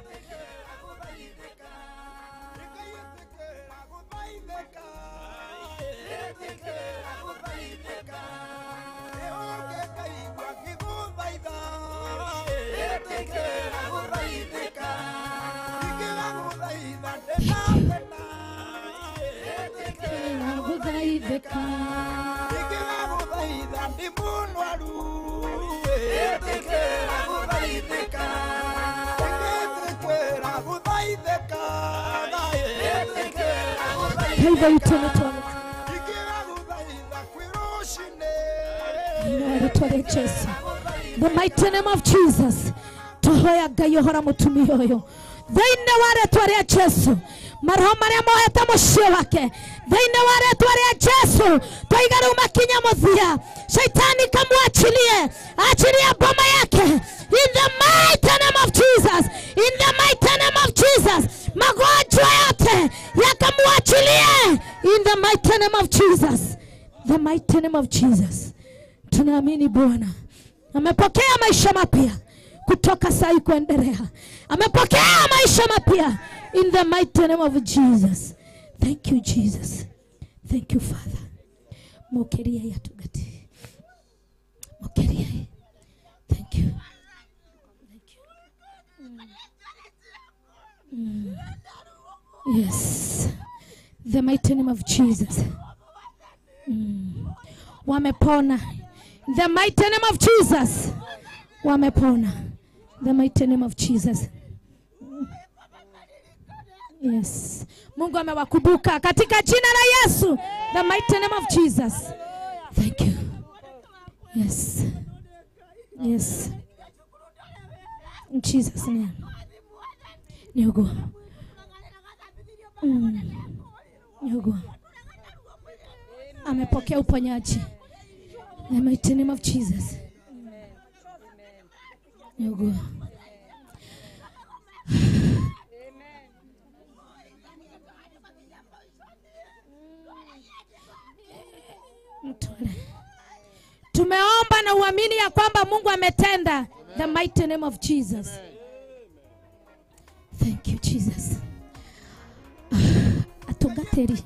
The mighty name of Jesus. Tohoya gayohora mutumia oyo. Thĩinĩ wa rĩtwa rĩa Jesũ. Maroho marĩa mohete mũciĩ wake. Thĩinĩ wa rĩtwa rĩa Jesũ. Toiga rĩu makinya mũthia. Shaitani kamwachilie. Achilia boma yake. In the mighty name of Jesus. In the mighty name of Jesus. Magonjwa yote yakamwachilie. In the mighty name of Jesus. The mighty name of Jesus. Tunaamini Bwana. Amepokea maisha mapya kutoka sai kuendelea. Amepokea maisha mapya in the mighty name of Jesus. Thank you Jesus. Thank you Father. Mokeria yatugati. Mokeria. Thank you. Thank you. Yes. The mighty name of Jesus. Wamepona. The mighty name of Jesus. Wamepona. The mighty name of Jesus. Yes. Mungu amewakumbuka katika jina la Yesu. The mighty name of Jesus. Thank you. Yes. Yes. In Jesus' name. Nyogo. Nyogo. Amepokea uponyaji. The mighty name of Jesus. Nyogo. Tumeomba na uamini ya kwamba Mungu ametenda. The mighty name of Jesus. Thank you Jesus. Atugateri.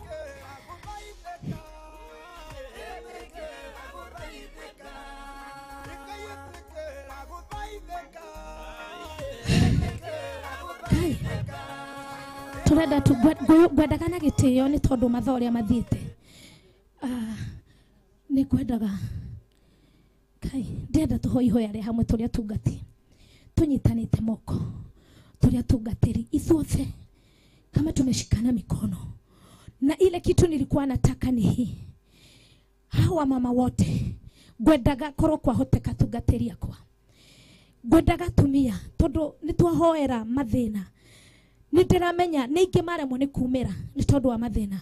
Turenda gwendagana gĩtĩo nĩ tondũ mathaa ũrĩa mathiĩte. Nĩ ngwendaga Kai ndenda tũhoe ihoya rĩa hamwe tũrĩa tungati tunyitanĩte moko tũrĩa tungatĩri ithuothe kama tumeshikana mikono. Na ile kitu nilikuwa nataka ni hii, hawa mama wote ngwendaga korwo kwahoteka tungatĩri akwa, ngwendaga tumia tondũ nĩtwahoera mathĩna. Nĩndĩramenya nĩ ingĩ maremwo nĩ kumĩra nĩ tondũ wa mathĩna.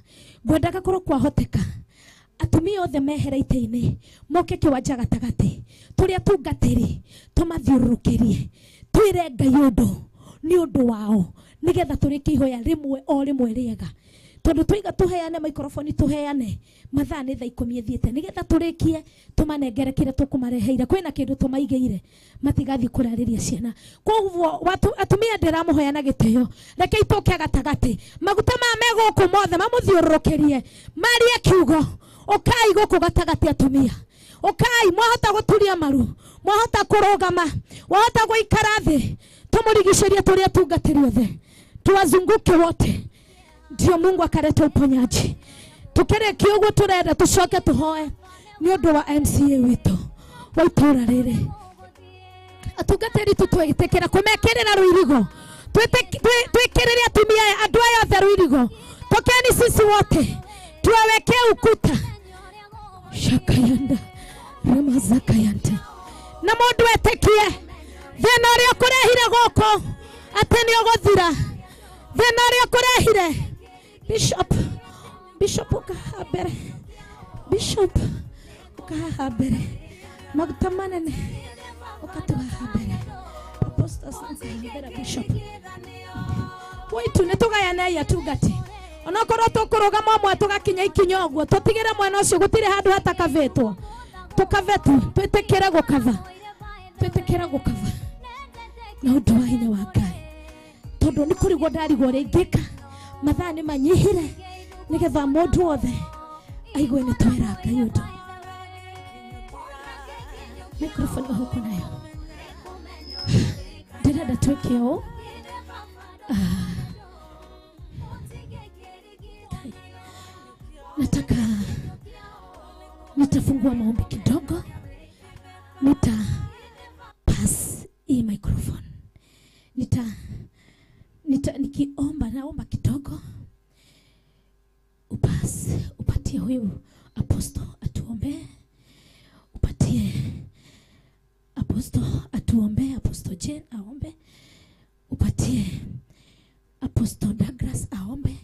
Ngwendaga korwo kwahoteka atumia othe mehere ite-inĩ moke kĩwanja gatagatĩ tũrĩa tungatĩri tũmathiũrũrũkĩrie twĩre Ngai ũndũ nĩ ũndũ wao nĩgetha tũrĩkie ihoya rĩmwe o rĩmwe rĩega. Tondũ tũiga tũheane microphone tũheane mathaa nĩ thaa 10 thiĩte nĩgetha tũrĩkie tũmanengere kĩrĩa tũkũmareheire. Kwĩna kĩndũ tũmaigĩire matigathi kũrarĩria ciana. Koguo atumia ndĩramũhoya na gĩtĩo reke itoke gatagatĩ maguta ma megũkũ mothe mamũthiũrũrũkĩrie marie kiugo. Okai gũkũ gatagatĩ atumia. Okai mwahota gũturia maru, mwahota kũrũgama, mwahota gũikara thĩ tũmũrigicĩrie tũrĩa tungatĩri othe tuwazunguke wote. Ndio Mungu akaleta uponyaji. Tukirĩkia ũguo tũrenda tũcoke tũhoe nĩ ũndũ wa MCA witũ. wa itora rĩrĩ atungatĩri tũtwetekera kũmekĩrĩra rũirigo twĩkĩrĩre atumia andũ aya othe rũirigo tokeni sisi wote tuwawekee ukuta shakayanda ramazakayante na mũndũ etĩkie thĩna ũrĩa ũkũrehire gũkũ atĩ nĩ ũgũthira thĩna ũrĩa ũkũrehire Bishop ukaha mbere Bishop ukaha mbere maguta manene ukatuhaha mbere Apostles ukaha mbere Bishop waitu nĩtũgayane atungati onokorwo tũkũrũgama ũmwe tũgakinya ikinya ũguo tũtigĩre mwena ũcio gũtirĩ handũ hatakavetwo tũkavetwo twĩtĩkĩre gũkava na ũndũ wa hinya wa Ngai tondũ nĩ kũrigwo ndarigwo rĩngĩka mathaa nĩ manyihire nĩgetha mũndũ wothe aigue nĩ twera Ngai ũndũ microphone huko nayo ndĩrenda twĩke ũũ nataka nitafungua maombi kidogo pass hii microphone nikiomba naomba kidogo upatie huyu apostle atuombe upatie apostle atuombe apostle Jane aombe upatie apostle Douglas aombe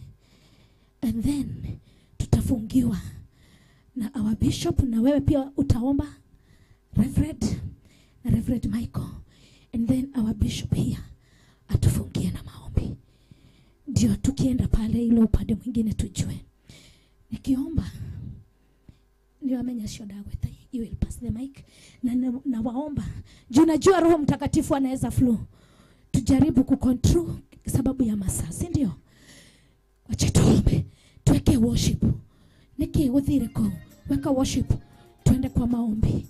and then tutafungiwa na our bishop na wewe pia utaomba Reverend Michael and then our bishop here atufungie na maombi ndio tukienda pale ile upande mwingine tujue nikiomba ndio amenya sio dawa you will pass the mic na waomba juu najua Roho Mtakatifu anaweza flow tujaribu kucontrol sababu ya masaa si ndio wacha tuombe tuweke worship niki uthire ko weka worship tuende kwa maombi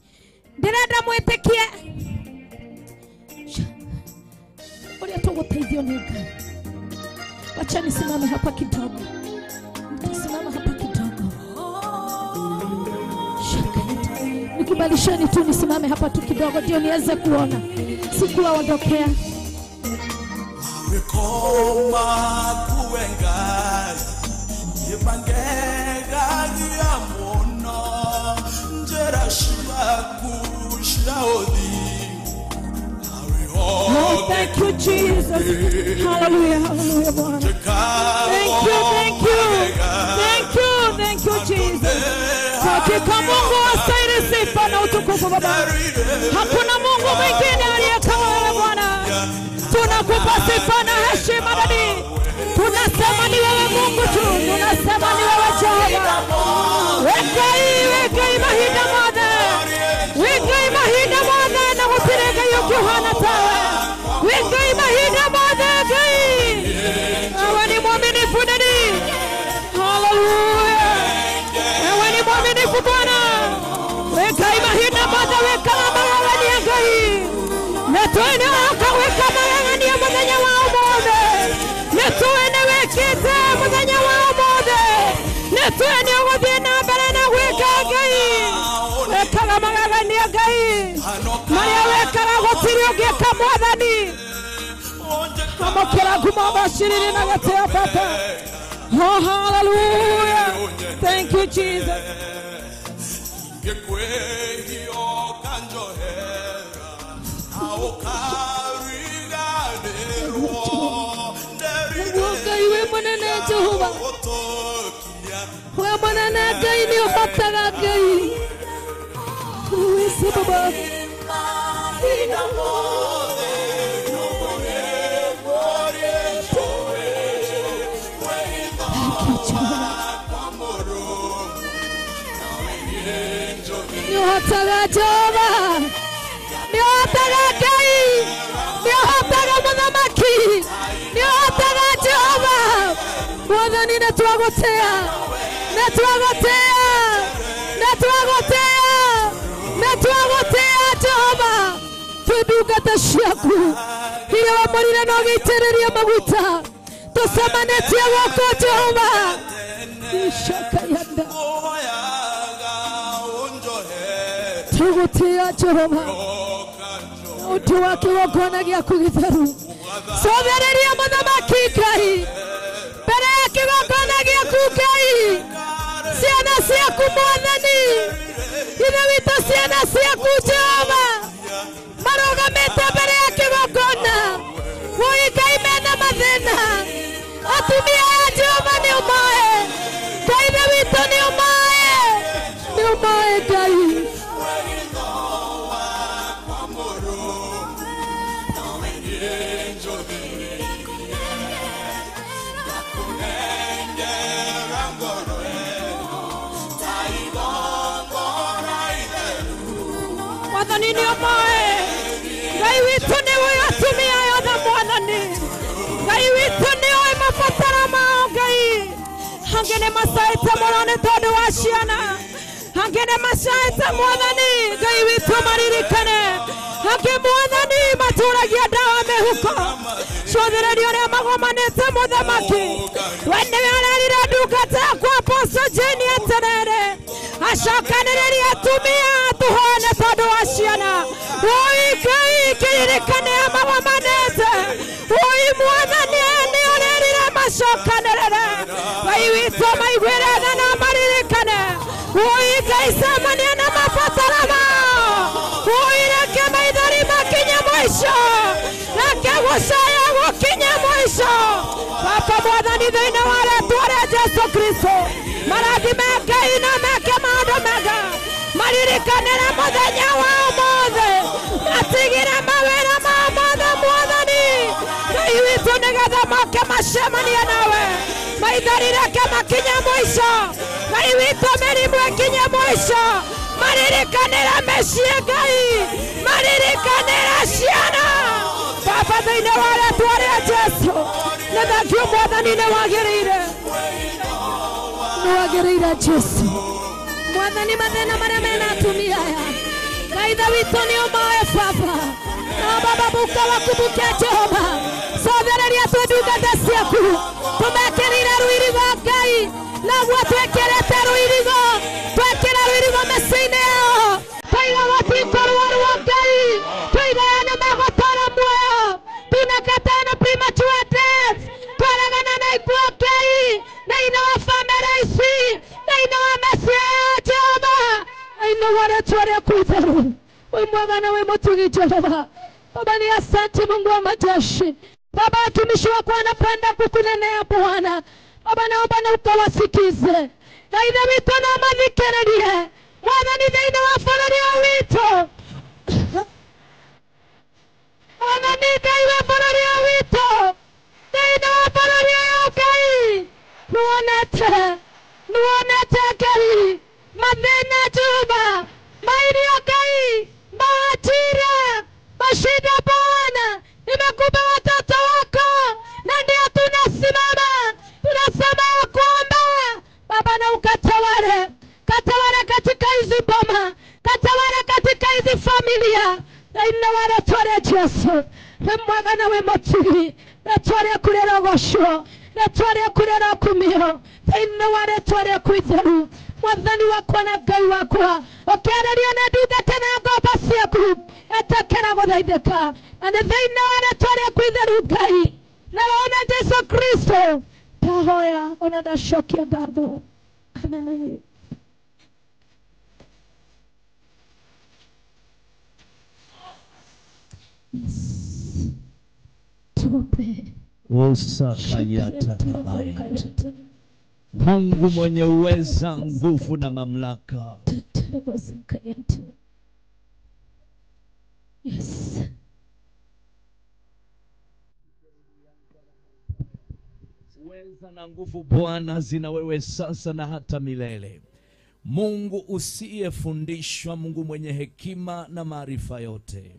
ndirenda mwitikie uria tuguteithio ni Ngai wacha nisimame hapa kidogo nisimama hapa kidogo nikubalisheni tu nisimame hapa tu kidogo ndio niweze kuona sikuwa ondokea Wekoma kuwengai Yebangega diamono Njera shiaku shiaodi Oh, thank you, Jesus. Hallelujah, hallelujah, Lord. Thank you, Jesus. Hakika Mungu astahili sifa na utukufu Baba. Hakuna Mungu mwingine aliye kama wewe Bwana. Tunakupa sifa na heshima Baba. Tunasema ni wewe Mungu tu. Tunasema ni wewe Jehova. Wekai mahida mada. Wekai mahida mada na kutirega Yohana tawe. Wekai mahida mada gai. Wewe ni mwaminifu ndani. Hallelujah. Wewe ni mwaminifu Bwana. Wekai mahida mada wekala mawani ya gai. Netuene akaweka mawani ya mwadanya wa umode. Netuene wekite mwadanya wa umode. Netuene wadina balana weka gai. Wekala mawani ya gai. Maria wekala gotirio geka mwadani. Kama kila kumaba shiriri na gatea papa. Oh, hallelujah. Thank you, Jesus. Iwe mwanana Jehova. Wewe mwanana gai ni upataga gai. Wewe si Baba. Niotaga Jehova. Niotaga gai. Niotaga mwanamaki. Niotaga Jehova. Mwadhani natuagotea. Jehova. Tudugata shaku. Hiyo wamorire no gitereria maguta. Tusamanete wako Jehova. Ishaka yanda. tugutia Jehova utu wa kigongona gĩaku gĩtheru cothereria mũthamaki Ngai mbere ya kigongona gĩaku Ngai ciana ciaku Mwathani ithe witũ ciana ciaku Jehova marugamĩte mbere ya kigongona woi Ngai mena mathĩna atumia ya Jehova nĩ ũmoe Ngai ithe witũ nĩ ũmoe Ngai Mwathani nĩ ũmoe Ngai witũ nĩ ũĩ atumia othe Mwathani Ngai witũ nĩ ũĩ mabataro mao Ngai angĩ nĩ macaĩte mũno nĩ tondũ wa ciana angĩ nĩ macaĩte Mwathani Ngai witũ maririkane angĩ Mwathani matũragia ndawa mĩhuko cothereria ũrĩa magomanĩte mũthamaki we nĩwe arerire ndungata yakwa Apostle Jane atĩrĩrĩ acokanĩrĩria atumia tũhone tondũ wa ciana woi Ngai kĩririkane magomanĩte woi Mwathani nĩ ũrerire macokanĩrĩre Ngai witũ maiguĩre tha na maririkane woi Ngai cemania na mabataro mao woi reke maithori makinye mũico reke gũcaya gũkinye mũico Baba Mwathani thĩinĩ wa rĩĩtwa rĩa Jesũ Kristo marathime Ngai na meke maũndũ mega maririkanĩre mũthenya wa ũmũthĩ matigĩre mawĩra mao mothe Mwathani Ngai witũ nĩgetha moke macemanie nawe maithori reke makinye mũico Ngai witũ mĩrimũ ĩkinye mũico maririkanĩre mĩciĩ Ngai maririkanĩre ciana Baba thĩinĩ wa rĩĩtwa rĩa Jesũ nĩ thengiũ Mwathani nĩ wagĩrĩire Jesũ Mwathani mathĩna marĩa mena atumia aya Ngai ithe witũ nĩ ũmoe Baba na Baba muka wakumbuke Jehova cothereria twĩ ndungata ciaku tũmekĩrĩire rũirigo Ngai naguo twĩkĩrĩte rũirigo twekĩra rũirigo mĩciĩ-inĩ yao twaiga gũtingo rũarwo Ngai twaigaane magotara muoyo tunakatana premature death twaragana na ikuo Ngai thĩinĩ wa famĩlĩ ici thĩinĩ wa mĩciĩ ya Jehova thĩinĩ wa rĩĩtwa rĩaku itheru wĩ mwega na wĩ mũtugi Jehova Baba ni asante Mungu wa majeshi Baba watumishi wako wanapenda kukunenea Bwana Baba naomba na ukawasikize na ithe witũ na mathikĩrĩrie Mwathani thĩinĩ wa bũrũri ũyũ witũ Mwathani Ngai wa bũrũri ũyũ witũ thĩinĩ wa bũrũri ũyũ Ngai nĩwonete Ngai mathĩna Jehova mairio Ngai maatire mashida Bwana nimekupa watoto wako na ndio tunasimama tunasema kwamba Baba na ukatawale katika hizi boma katawale katika hizi familia thĩinĩ wa rĩĩtwa rĩa Jesũ wĩ mwega na wĩ mũtugi rĩĩtwa rĩaku rĩrogocwo rĩĩtwa rĩaku rĩrokumio thĩinĩ wa rĩĩtwa rĩaku itheru Mwathani wakwa na Ngai wakwa ũkĩarĩria na ndungata na ngombo ciaku etekera gũthaithĩka na nĩ thĩinĩ wa rĩĩtwa rĩaku itheru Ngai na ona Jesũ Kristo ndahoya ona ndacokia ngatho amen Mungu mwenye uweza, nguvu na mamlaka. Yes. Uweza na nguvu Bwana zina wewe sasa na hata milele. Mungu usiyefundishwa, Mungu mwenye hekima na maarifa yote.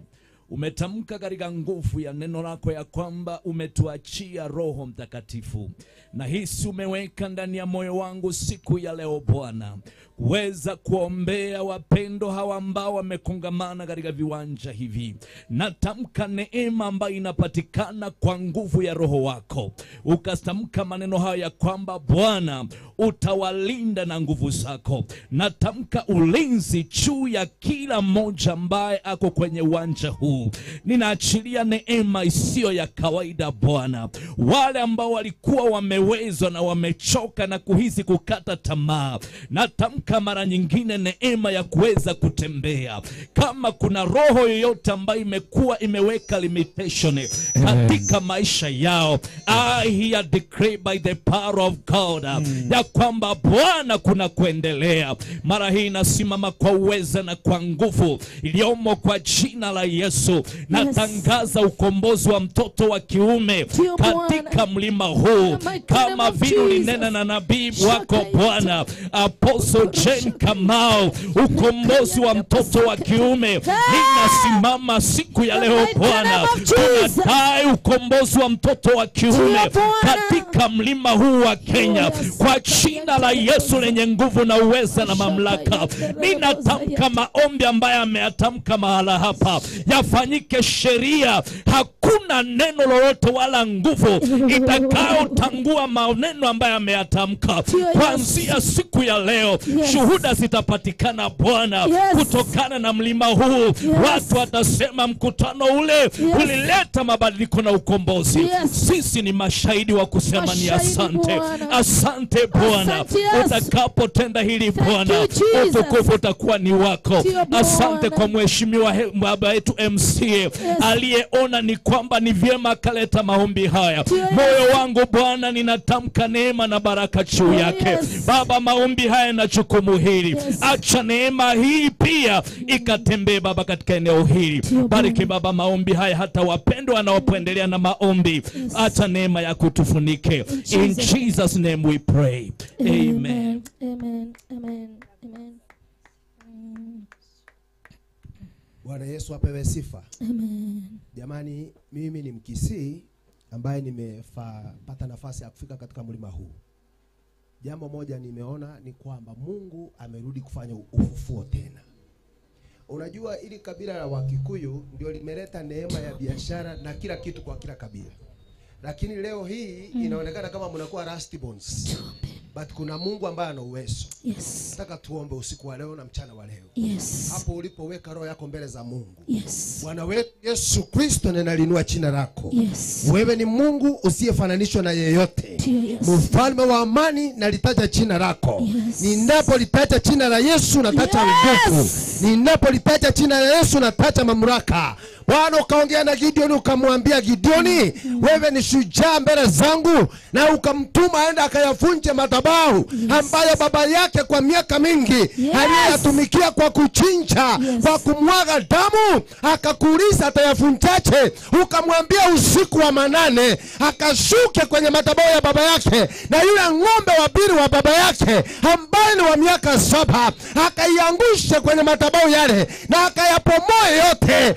Umetamka katika nguvu ya neno lako ya kwamba umetuachia Roho Mtakatifu. Na hisi umeweka ndani ya moyo wangu siku ya leo Bwana, weza kuombea wapendo hawa ambao wamekongamana katika viwanja hivi. Natamka neema ambayo inapatikana kwa nguvu ya Roho wako. Ukatamka maneno haya ya kwamba Bwana utawalinda na nguvu zako. Natamka ulinzi juu ya kila mmoja ambaye ako kwenye uwanja huu. Ninaachilia neema isiyo ya kawaida Bwana. Wale ambao walikuwa wamewezwa na wamechoka na kuhisi kukata tamaa, natamka mara nyingine neema ya kuweza kutembea. Kama kuna roho yoyote ambayo imekuwa imeweka limitation katika maisha yao, I hear decree by the power of God ya kwamba Bwana kuna kuendelea. Mara hii nasimama kwa uweza na kwa nguvu iliyomo kwa jina la Yesu. Natangaza ukombozi wa mtoto wa kiume katika mlima huu, kama vile ulinena na nabii wako Bwana Apostle Jane Kamau. Ukombozi wa mtoto wa kiume ninasimama siku ya leo Bwana. Tunadai ukombozi wa mtoto wa kiume katika mlima huu wa Kenya kwa jina la Yesu lenye nguvu na uweza na mamlaka. Ninatamka maombi ambayo ameyatamka mahala hapa yafanyike sheria. Hakuna neno lolote wala nguvu itakao tangua maneno ambayo ameyatamka. Kuanzia siku ya leo shuhuda zitapatikana Bwana kutokana na mlima huu. Watu watasema mkutano ule ulileta mabadiliko na ukombozi. Sisi ni mashahidi wa kusema ni asante. Asante Bwana. Utakapotenda hili Bwana, utukufu utakuwa ni wako. Asante kwa mheshimiwa baba yetu MCA aliyeona ni kwamba ni vyema kaleta maombi haya. Moyo wangu Bwana ninatamka neema na baraka juu yake. Baba, maombi haya na jukumu hili, acha neema hii pia ikatembee Baba katika eneo hili. Bariki Baba maombi haya, hata wapendwa wanaoendelea na maombi, acha neema ya kutufunike. In Jesus name we pray. Amen. Amen. Amen. Amen. Bwana Yesu apewe sifa. Amen. Jamani, mimi ni Mkisii ambaye nimepata nafasi ya kufika katika mlima huu. Jambo moja nimeona ni kwamba Mungu amerudi kufanya ufufuo tena. Unajua ili kabila la Wakikuyu ndio limeleta neema ya biashara na kila kitu kwa kila kabila. Lakini leo hii inaonekana kama mnakuwa rusty bones. But kuna Mungu ambaye ana uwezo. Yes. Nataka tuombe usiku wa leo na mchana wa leo. Yes. Hapo ulipoweka roho yako mbele za Mungu. Yes. Bwana wetu Yesu Kristo, ninalinua jina lako. Yes. Wewe ni Mungu usiyefananishwa na yeyote. Yes. Mfalme wa amani, nalitaja jina lako. Yes. Ninapolitaja jina la Yesu nataja nguvu. Ninapolitaja jina la Yesu nataja mamlaka. Bwana ukaongea na Gideoni ukamwambia Gideoni, wewe ni shujaa mbele zangu, na ukamtuma aenda akayavunje madhabahu ambayo baba yake kwa miaka mingi aliyatumikia kwa kuchinja, kwa kumwaga damu, akakuuliza atayavunjaje. Ukamwambia usiku wa manane akashuke kwenye madhabahu ya baba yake, na yule ng'ombe wa pili wa baba yake ambaye ni wa miaka 7 akaiangusha kwenye madhabahu yale na akayapomoa yote.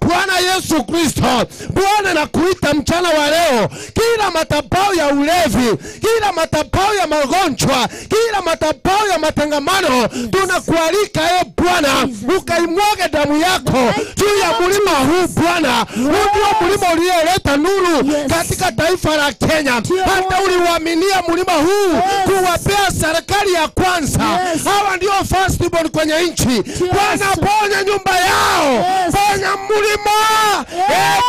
Bwana Yesu Kristo, Bwana nakuita mchana wa leo, kila madhabahu ya ulevi, kila madhabahu ya magonjwa, kila madhabahu ya matangamano, tunakualika Bwana ukaimwage damu yako juu ya mlima huu Bwana. Ndio mlima ulioleta nuru katika taifa la Kenya. Hata uliwaaminia mlima huu kuwapea serikali ya kwanza. Hawa ndio first born kwenye nchi. Bwana ponya nyumba yao. Ponya mlima.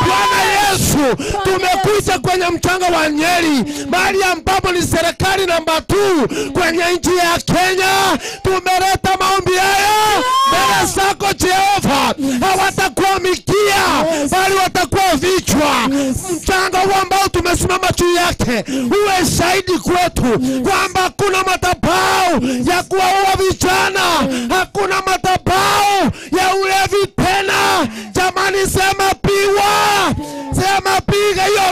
Bwana Yesu, tumekuja kwenye mchanga wa Nyeri, mahali ambapo ni serikali namba 2 kwenye nchi ya Kenya. Tumeleta maombi haya mbele zako Jehova. Hawatakuwa mikia, bali watakuwa vichwa. Mchanga huu ambao tumesimama juu yake uwe shahidi kwetu kwamba hakuna madhabahu ya kuwaua vijana, hakuna madhabahu ya ulevi tena. Jamani, sema piwa, sema piga hiyo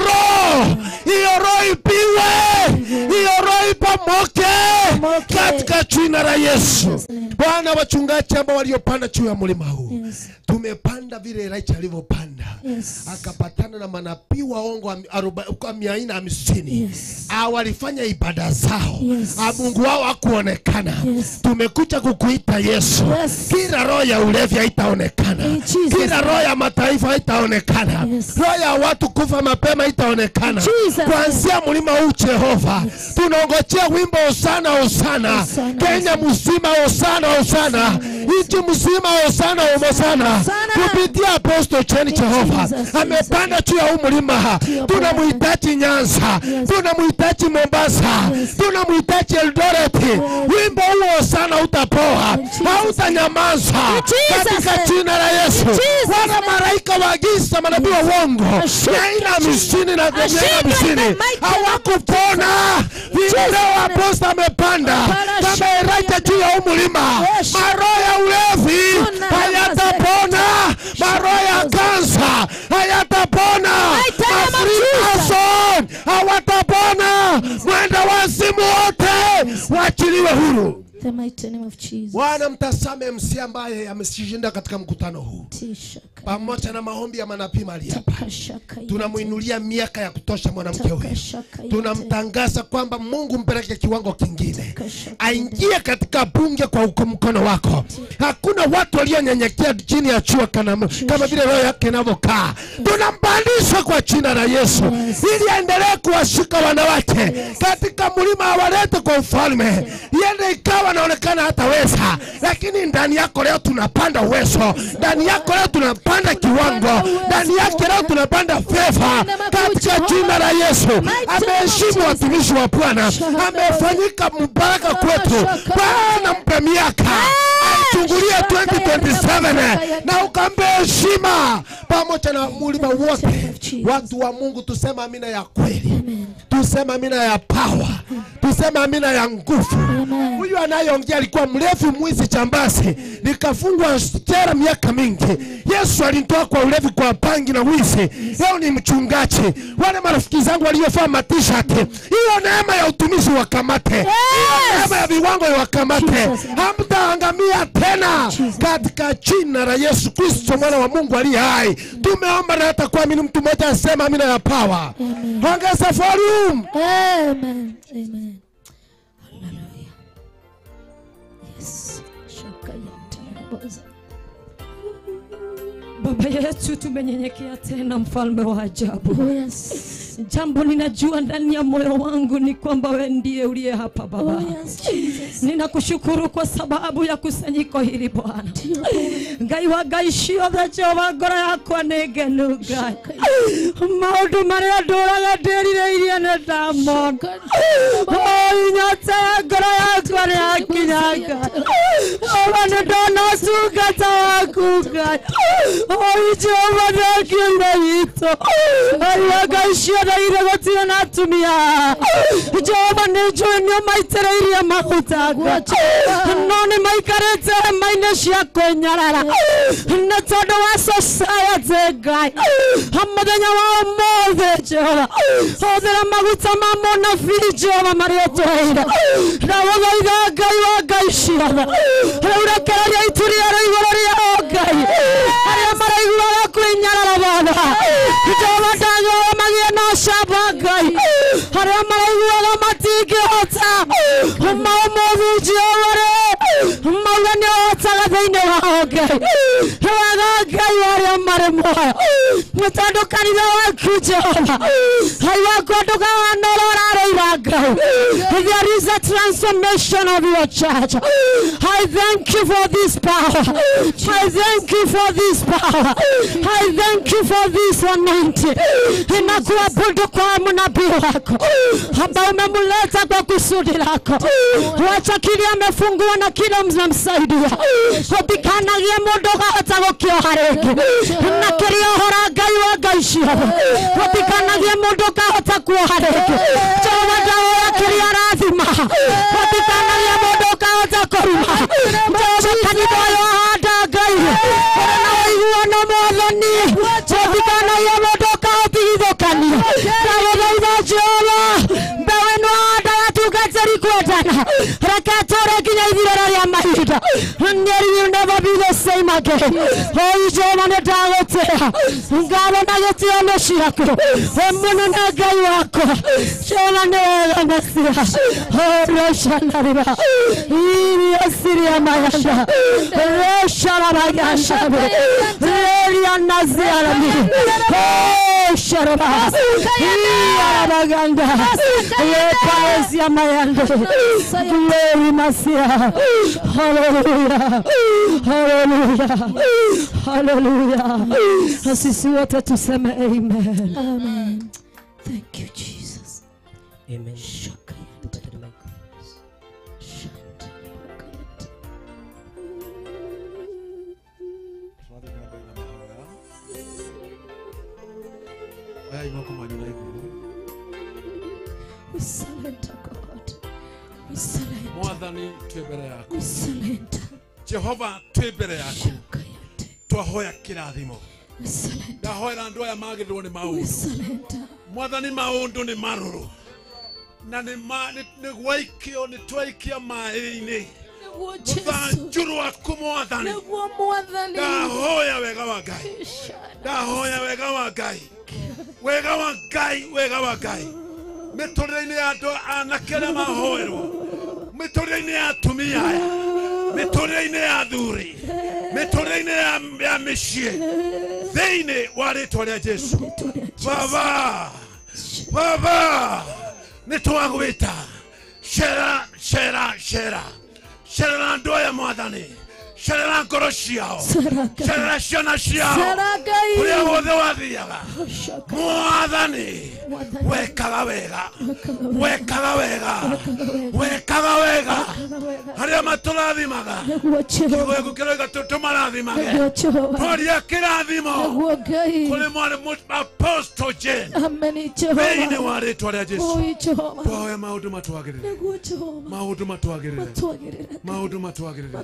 roho ipiwe, hiyo roho ipamoke katika jina la Yesu. Bwana, wachungaji ambao waliopanda juu ya mlima huu, tumepanda vile Elijah alivyopanda. akapatana na manabii waongo 450. Walifanya ibada zao. Mungu wao hakuonekana. Tumekuja kukuita Yesu. Kila roho ya ulevi haitaonekana. Kila roho ya mataifa haitaonekana. Roho ya watu kufa mapema haitaonekana. Kuanzia mlima huu Jehova, tunaongojea wimbo Hosana Hosana. Kenya mzima Hosana Hosana. Nchi mzima Hosana Hosana. Kupitia Apostle Chen Jehova amepanda juu ya huu mlima. Tunamhitaji Nyanza, tunamhitaji Mombasa, tunamhitaji Eldoret. Wimbo huo Hosana utapoa, hautanyamaza katika jina la Yesu. Wana malaika wa giza, manabii wa uongo, Yaina misini na Yaina misini hawakupona. Leo Apostle amepanda kama Elijah juu ya huu mlima. Maroho ya ulevi hayatapona, maroho ya kansa hayatapona, Freemason hawatapona, mwenda wazimu wote waachiliwe huru. The mighty name of Jesus. Bwana mtasame MC ambaye ameshinda katika mkutano huu. Pamoja na maombi ya manabii mahali hapa. Tunamuinulia miaka ya kutosha mwanamke huyu. Tunamtangaza kwamba Mungu mpeleke kiwango kingine. Aingie katika bunge kwa mkono wako. Hakuna watu walionyenyekea chini ya jua kama vile roho yake inavyokaa. Tunambadilisha kwa jina la Yesu. Ili aendelee kuwashika wanawake katika mlima, awalete kwa ufalme. Yende ikawa naonekana hataweza, lakini ndani yako leo tunapanda uwezo. Ndani yako leo tunapanda kiwango. Ndani yake leo tunapanda favor katika jina la Yesu. Ameheshimu watumishi wa Bwana. Amefanyika mbaraka kwetu. Bwana mpe miaka. Chungulia 2027 na ukampe heshima pamoja na mlima wote. Watu wa Mungu tusema amina ya kweli. Tusema amina ya power. Tusema amina ya nguvu. Huyu anayeongea alikuwa mlevi, mwizi, jambazi, nikafungwa jela miaka mingi. Yesu alinitoa kwa ulevi, kwa bangi na wizi. Leo ni mchungaji. Wale marafiki zangu waliofaa t-shirt, hiyo neema ya utumishi wakamate. Hiyo neema ya viwango wakamate. Hamtaangamia tena katika jina la Yesu Kristo mwana wa Mungu aliye hai. Tumeomba na hata kuamini. Mtu mmoja asema amina ya power. Ongeza volume. Amen. Amen. Hallelujah. Yes. Baba yetu, tumenyenyekea tena, mfalme wa ajabu. Jambo ninajua ndani ya moyo wangu ni kwamba wewe ndiye uliye hapa Baba. Ninakushukuru kwa sababu ya kusanyiko hili Bwana. Ngai wa Ngai ciothe Jehova, ngoro yakwa nĩngenu Ngai. Maũndũ marĩa ndũraga ndĩrirĩirie nĩ ndamona. Nyota ya ngoro yakwa nĩyakinya Ngai. Baba, nĩndona ũtungata waku Ngai. Jehova nĩkiume witũ. Ngai ciothe ire gũtirĩ na atumia. Jehova nĩnjũĩ nĩũmaitĩrĩirie maguta Ngai. No nĩmaikarĩte hema-inĩ cia kũnyarara nĩ tondũ wa society Ngai. Mũthenya wa ũmũthĩ Jehova, hũthĩra maguta ma mũnabii Jehova marĩa ũtũheire. Ndagũthaitha Ngai wa Ngai ciothe, rĩu rekereria itu rĩerũ igũrũ rĩao Ngai. Arĩa maraiguaga kwĩnyarara Baba, Jehova ndagĩoya magĩe na ũcamba Ngai. Arĩa maraiguaga matingĩhota, ũmũthĩ Jehova mauga nĩũhotaga thĩinĩ wao Ngai. Wega Ngai arĩa marĩ muoyo, nĩ tondũ kanitha waku Jehova, Ngai wakwa ndũkahana ũrĩa ũrarĩira Ngai. There is a transformation of your church. I thank you for this power. I thank you for this power. I thank you for this anointing. Ninakuabudu kwa mnabii wako ambao umemleta kwa kusudi lako. Wacha kile amefungua na kile mnamsaidia. Kupikanagia mundu kahota gukioha ringi. Na kiriohora Ngai wa Ngai ciothe. Kupikanagia mundu kahota kuoha ringi. Jehova ndaoya kiria rathima. Kupikanagia mundu kahota kuruma. Jehova kanitha yo handa Ngai. Na waiguana mwathani. Kupikanagia mundu kahota ithukania. Ndagũthaitha Jehova, mbeũ ĩno handa atungatĩri kwendana. Reke tũre nginya ithirĩro rĩa mahinda. And you'll never be the same again. Oh, Jomane Dagotea. Ngalo nagetia Meshiyako. Emunu nagayako. Jomane Nasia. Oh, Roshanariba. Siria Mayanda. Roshanarayanda. Relia Naziarami. Oh, Sharaba. Yarabaganda. Yepaesia Mayanda. Glory Masia. Hallelujah. Hallelujah. Hallelujah. Sisi wote tuseme amen. Amen. Thank you, Jesus. Amen. We surrender, God. We surrender. Mwathani twebere yako. We surrender. Jehova twebere yako. Twahoya kirathimo. We surrender. Ndahoera andu aya magirwo ni We maundu. surrender. Mwathani maundu ni maruru. Na ni gwaikio ni twaikia mai-ini. Ruthanju rwaku Mwathani. Ndahoya wega wa Ngai. Ndahoya wega wa Ngai. Wega wa Ngai, wega wa Ngai. Miturire-ini ya andu anake aria mahoerwo. Miturire-ini ya atumia aya. Miturire-ini ya athuri. Miturire-ini ya micii. Thiini wa ritwa ria Jesu. Baba. Baba. Nitwagwita. Shera, shera, shera. Shera na andu aya Mwathani. Shera na ngoro ciao. Shera na ciana ciao. Kuria wothe wathiaga. Mwathani. Wekaga wega. Wekaga wega. Wekaga wega. Haria maturathimaga. Kiugo giku kiroiga tumarathimage. Twaria kirathimo. Kuri mwarimu Apostle Jane. Thiini wa ritwa ria Jesu. Twahoya maundu matwagirire. Maundu matwagirire. Maundu matwagirire.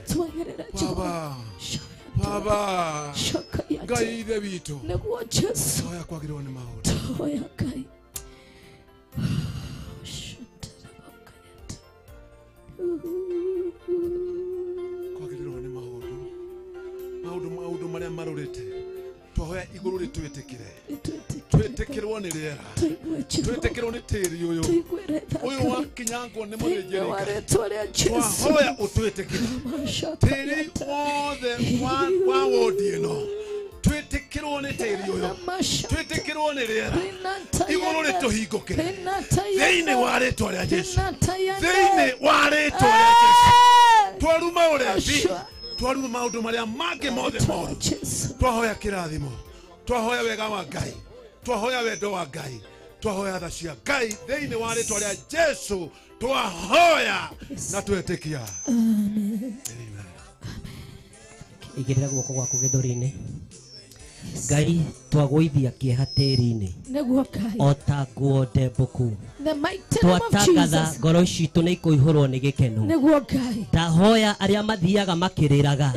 Baba. Baba. Ngai ithe witũ. Twahoya kwagĩrĩrwo nĩ maũndũ. Twahoya Ngai. Kwagĩrĩrwo nĩ maũndũ. Maũndũ marĩa marũrĩte. Twahoya igũrũ rĩtwĩtĩkĩre. Twĩtĩkĩrwo nĩ rĩera. Twĩtĩkĩrwo nĩ tĩri ũyũ. Ũyũ wakinyangwo nĩ mũthĩnjĩri-Ngai. Twahoya ũtwĩtĩkĩre. Tĩri wothe wa wodi ĩno. Twĩtĩkĩrwo nĩ tĩri ũyũ. Twĩtĩkĩrwo nĩ rĩera. Igũrũ rĩtũhingũkĩre. Thĩinĩ wa rĩtwa rĩa Jesu. Thĩinĩ wa rĩtwa rĩa Jesu. Twaruma ũrembi. Twaruma maũndũ marĩa mangĩ mothe moru. Twahoya kĩrathimo. Twahoya wega wa Ngai. Twahoya wendo wa Ngai. Twahoya tha cia Ngai thĩinĩ wa rĩtwa rĩa Jesu. Twahoya na twĩtĩkia. Amen. Igĩrĩra guoko gwaku gĩthũri-inĩ. Ngai twagũithia kĩeha tĩri-inĩ. O ta nguo ndembũku. Twatangatha ngoro citũ nĩ ikũihũrwo nĩ gĩkeno. Ndahoya arĩa mathiaga makĩrĩraga.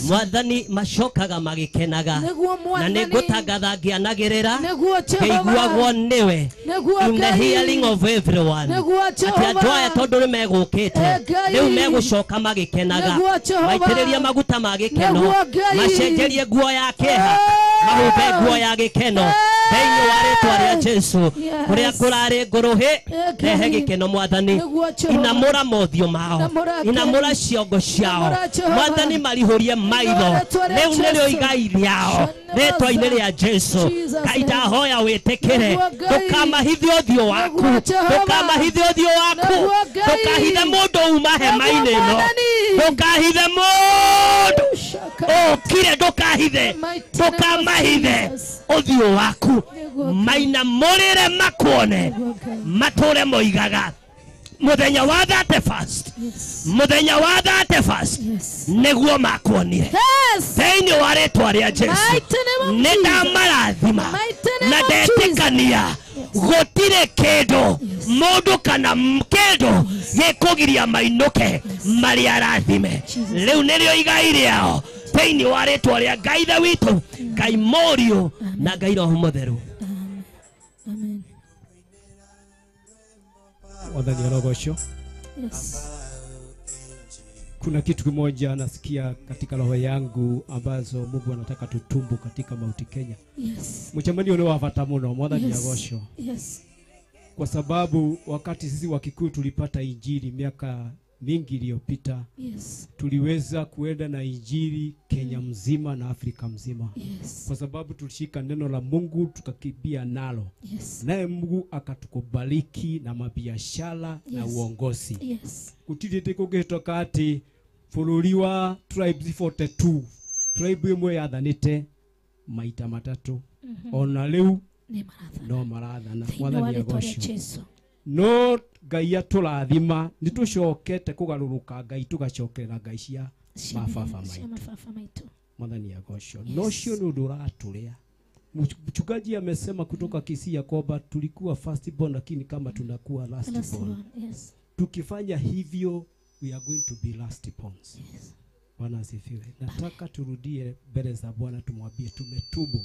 Mwathani macokaga magĩkenaga. Na nĩ ngũtangatha ngĩanagĩrĩra. Ngĩiguagwo nĩwe. In the hearing of everyone. Atĩ andũ aya tondũ nĩ megũkĩte. Rĩu megũcoka magĩkenaga. Maitĩrĩrie maguta ma gĩkeno. Macenjerie nguo ya kĩeha. Mahumbe nguo ya gĩkeno. Thĩinĩ wa rĩtwa rĩa Jesu. Kũrĩa kũrarĩ ngũrũhĩ. Rehe gĩkeno Mwathani. Inamũra mothiũ mao. Inamũra ciongo ciao. Mwathani marihũrie maitho. Rĩu nĩrĩo igai rĩao. Rĩtwa-inĩ rĩa Jesu. Ngai ndahoya wĩtĩkĩre. Ndũkamahithie ũthiũ waku. Ndũkamahithie ũthiũ waku. Ndũkahithe mũndũ uma hema-inĩ ĩno. Ndũkahithe mũndũ. Ũkire ndũkahithe. Ndũkamahithe ũthiũ waku. Mainamũrĩre makuone. Matũre moigaga. Muthenya wa 31st. Muthenya wa 31st. Nĩguo makuonire. Thĩinĩ wa rĩtwa rĩa Jesu. Nĩ ndamarathima. Na ndetĩkania. Gũtirĩ kĩndũ. Mũndũ kana kĩndũ gĩkũgiria mainũke marĩa arathime. Rĩu nĩrĩo igai rĩao. Thĩinĩ wa rĩtwa rĩa Ngai ithe witũ. Ngai Mũriũ na Ngai Roho Mũtheru. Amen. Mwathani arogocwo. kuna kitu kimoja nasikia katika roho yangu ambazo Mungu anataka tutumbu katika Mount Kenya. Yes. Mchamanio ni wafata muno mwathani agocwo. Yes. Kwa sababu wakati sisi wa Kikuyu tulipata injili miaka mingi iliyopita, yes, tuliweza kuenda na injili Kenya mzima na Afrika mzima. Yes. Kwa sababu tulishika neno la Mungu tukakimbia nalo. Yes. Naye Mungu akatukubariki na mabiashara, yes, na uongozi. Yes. Kutirite kugetoka ati bururi wa tribes 42 tribe imwe yathanite maita matatu. Ona riu no marathana mwathani agocwo. No Ngai aturathima ni tucokete kugaruruka Ngai tugacokerera Ngai cia mababa maitu. Mwathani agocwo. No cio ni undu uraturia. Mchungaji amesema kutoka Kisii ya kwamba tulikuwa first born lakini kama tunakuwa last born. Yes. Tukifanya hivyo we are going to be last borns. Yes. Bwana asifiwe. Nataka turudie mbele za Bwana tumwambie tumetubu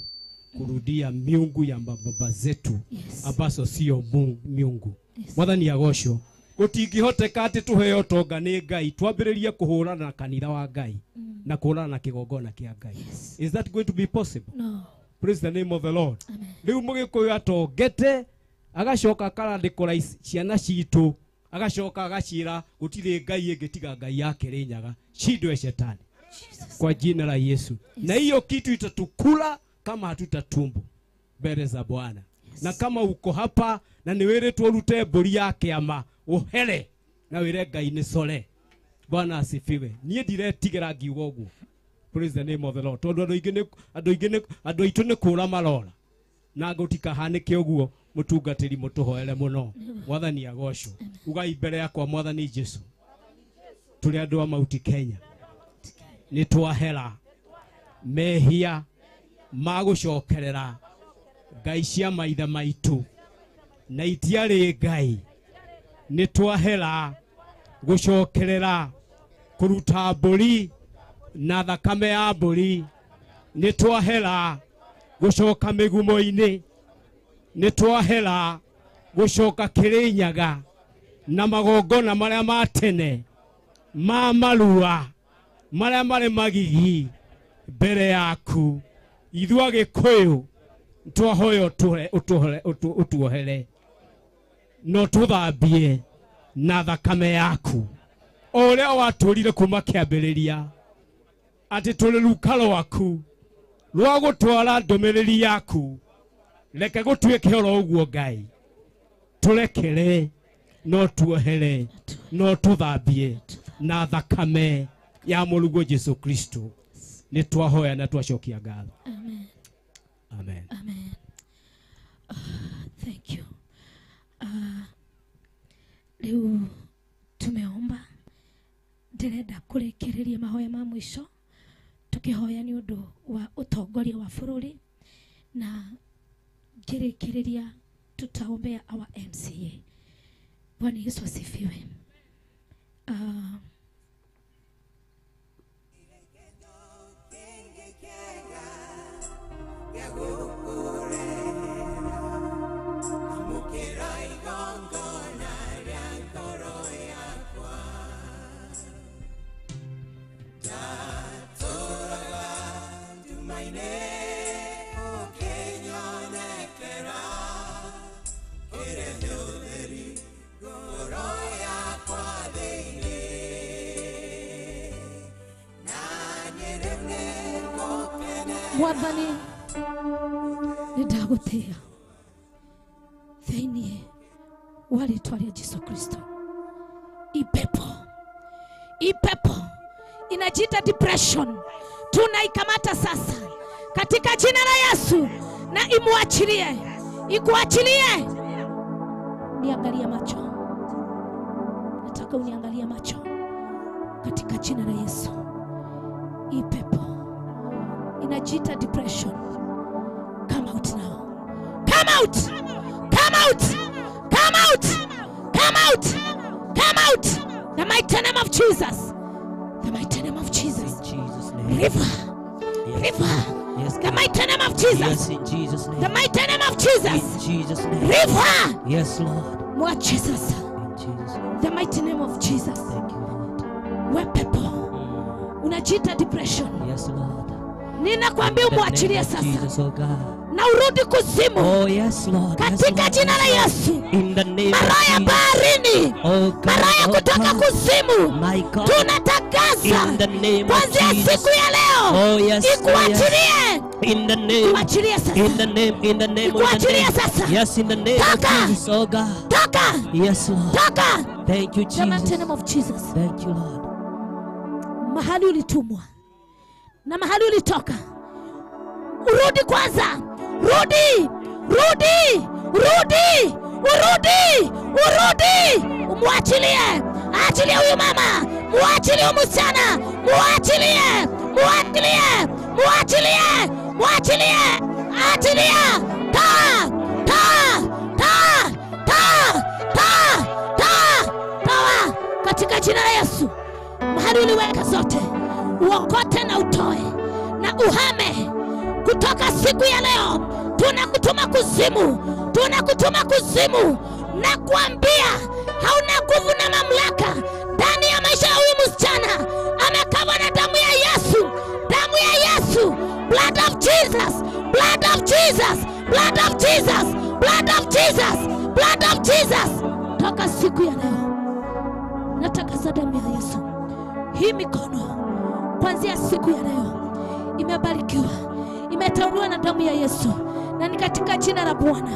kurudia miungu ya baba zetu, yes, ambazo sio miungu. Yes. Mwathani agocwo. Gutingihoteka ati tuheo tonga ni Ngai twambiririe kuhurana na kanitha wa Ngai na kuhurana na kigongona kia Ngai. Yes. Is that going to be possible? No. Praise the name of the Lord. Riu mugikuyu atongete agacoka karandikora ciana citu agacoka agacira gutire Ngai ingitiga Ngai yake rinyaga shindwe shetani kwa jina la Yesu. Yes. Na hiyo kitu itatukula kama hatutatumbu mbele za Bwana. Yes. Na kama uko hapa na niwere turute mburi yake ama uhere na wire Ngai ni sole. Bwana asifiwe. Nie ndiretigera ngiuga uguo. Praise the name of the Lord. Tondu andu aitu ni kura marora na gutika hanike uguo mutungatiri mutuhoere muno. Mwathani agocwo. Ugai mbere yakwa Mwathani Jesu. Tuli andu a Mount Kenya ni twahera mehia magucokerera Ngai cia maitha maitu na itiari Ngai. Ni twahera gucokerera kuruta mburi na thakame ya mburi. Ni twahera gucoka migumo-ini. Ni twahera gucoka Kirinyaga na magongona maria matene ma marua maria mari magigi mbere yaku. Ithuĩ Agĩkũyũ twahoya ũtuohere no tũthambie na thakame yaku o ũrĩa watũrire kuma kĩambĩrĩria atĩ tũrĩ ruka rwaku rwa gũtwara ndũmĩrĩri yaku. Reke gũtuĩke oro ũguo Ngai, tũrekere no tuohere no tũthambie na thakame ya mũrũguo Jesu Kristo. Ni twahoya na twacokia ngatho. Amen. Amen. Amen. Thank you. Leo tumeomba, ndirenda kurekereria mahoya ma mwisho tukihoya ni undu wa utongoria wa bururi na ngirekereria tutaombea our MCA. Bwana Yesu asifiwe. Mwathani nĩndagũtĩĩa thĩinĩ wa rĩĩtwa rĩa Jesu Kristo. Ipepo inajiita depression tunaikamata sasa katika jina la Yesu na imuachilie, ikuachilie. Niangalia macho, nataka uniangalia macho katika jina la Yesu. Ipepo inajiita depression, come out now, come out, come out, come out, come out, come out. The mighty name of Jesus, the mighty name of Jesus. River, yes. The mighty name of Jesus. Yes, in Jesus' name. The mighty name of Jesus. In Jesus' name. River. Yes, Lord. More Jesus. In Jesus' name. The mighty name of Jesus. Thank you, Lord. we pepo unajiita depression, Yes, Lord. ninakwambia In the umwachilie name of sasa Jesus, oh God. na urudi kuzimu. Oh, yes, Lord. Katika jina la Yesu. In the name Mara of ya Jesus. baharini, Oh God, mara ya oh kutoka God. kuzimu, My God. tunatangaza In the name of kuanzia Jesus. siku ya leo Oh, yes, ikuachilie. In the name. Ikuachilie sasa. In the name. In the name. Ikuachilie sasa. Yes, in the name Toka. of Jesus, oh God. Toka. Yes, Lord. Toka. Thank you, The mighty Jesus. name of Jesus. Thank you, Lord. Mahali ulitumwa na mahali ulitoka, urudi kwanza. Rudi, rudi, rudi, urudi, urudi, umwachilie. Achilie huyu mama, muachilie huyu msichana, muachilie, muachilie, muachilie, muachilie, achilia. Toa, toa, toa, toa, toa, toa, toa katika jina la Yesu. Mahali uliweka zote uokote na utoe na uhame kutoka siku ya leo. Tunakutuma kuzimu, tunakutuma kuzimu na kuambia hauna nguvu na mamlaka ndani ya maisha ya huyu msichana. Amekava na damu ya Yesu, damu ya Yesu, blood of Jesus, blood of Jesus, blood of Jesus, blood of Jesus, blood of Jesus. Toka siku ya leo natakasa damu ya Yesu. Hii mikono kuanzia siku ya leo imebarikiwa, imetauliwa na damu ya Yesu, na ni katika jina la Bwana.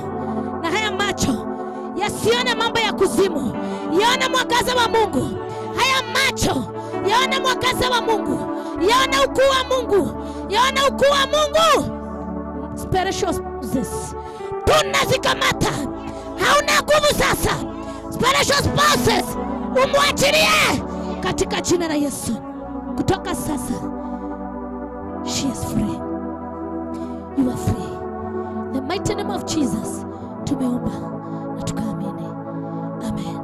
Na haya macho yasione mambo ya kuzimu, yaone mwangaza wa Mungu. Haya macho yaone mwangaza wa Mungu, yaone ukuu wa Mungu, yaone ukuu wa Mungu. Spiritual spouses tunazikamata, hauna nguvu sasa. Spiritual spouses umwachilie katika jina la Yesu. Kutoka sasa, she is free. You are free. The mighty name of Jesus. Tumeomba na tukaamini. Amen.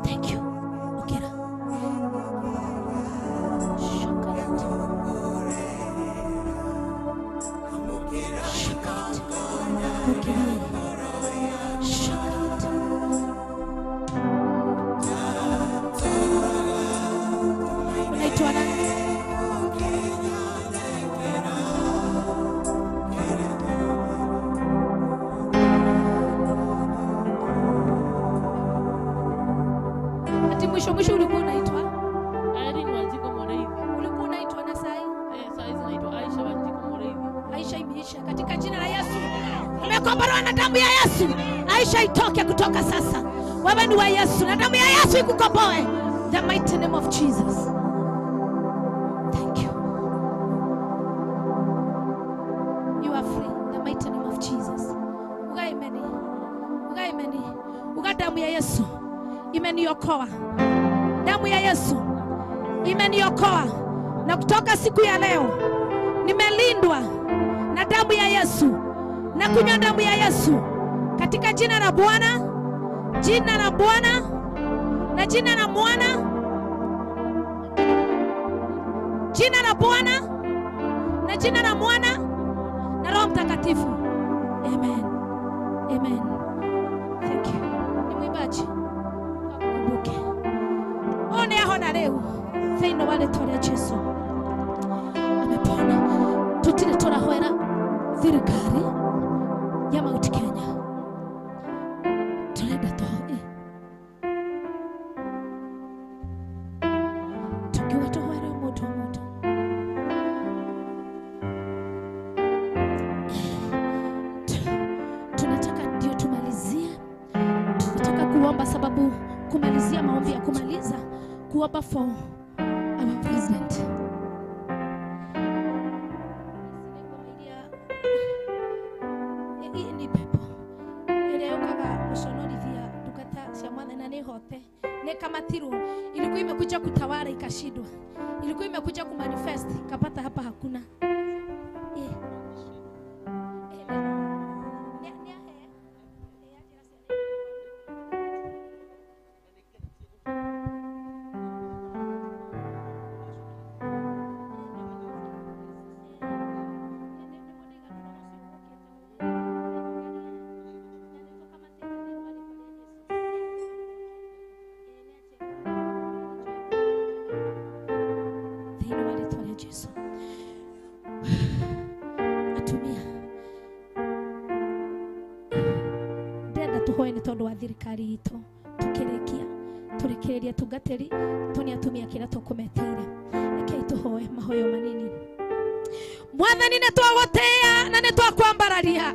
Thank you. Okera. Unaitwa nani? Ati mwisho ulikuwa unaitwa? Irene Wanjiko Moreithi. Ulikuwa unaitwa na sai? Saa hizi naitwa Aisha Wanjiko Moreithi. Aisha imeisha katika jina la Yesu. Umekombolewa na damu ya Yesu. Aisha itoke kutoka sasa. Wewe ni wa Yesu na damu ya Yesu ikukomboe. The mighty name of Jesus. Thank you. You are free. The mighty name of Jesus. Uga imeni. Uga imeni. Uga damu ya Yesu imeniokoa. Damu ya Yesu imeniokoa, na kutoka siku ya leo nimelindwa na damu ya Yesu, na kunywa damu ya Yesu katika jina la Bwana, jina la Bwana na jina la Mwana, jina la Bwana na jina la Mwana na Roho Mtakatifu. Amen. Amen. Thank you. Ni mwimbaji akukumbuke. One ahona leo thĩinĩ wa rĩĩtwa rĩa Jesũ amepona. Tũtirĩ tũrahoera thirikari ya Mount Kenya, tũrenda tũhoe. Tukiuga tũhoere mũndũ o mũndũ. Tunataka ndio tumalizie, tunataka kuomba, sababu kumalizia maombi ya kumaliza, kuomba for our president. Hii ni pepo ile yokaga kushonolithia dukata cia mwathana ni hote ni kama tiru ilikuwa imekuja kutawala ikashindwa, ilikuwa imekuja kumanifest ikapata hapa hakuna. tuhoe ni tondu wa thirikari itu tukirikia turekereria tungateri tuni atumia kira tukumeteire rekei tuhoe mahoyo manini. Mwathani ni twagotea na ni twakwambararia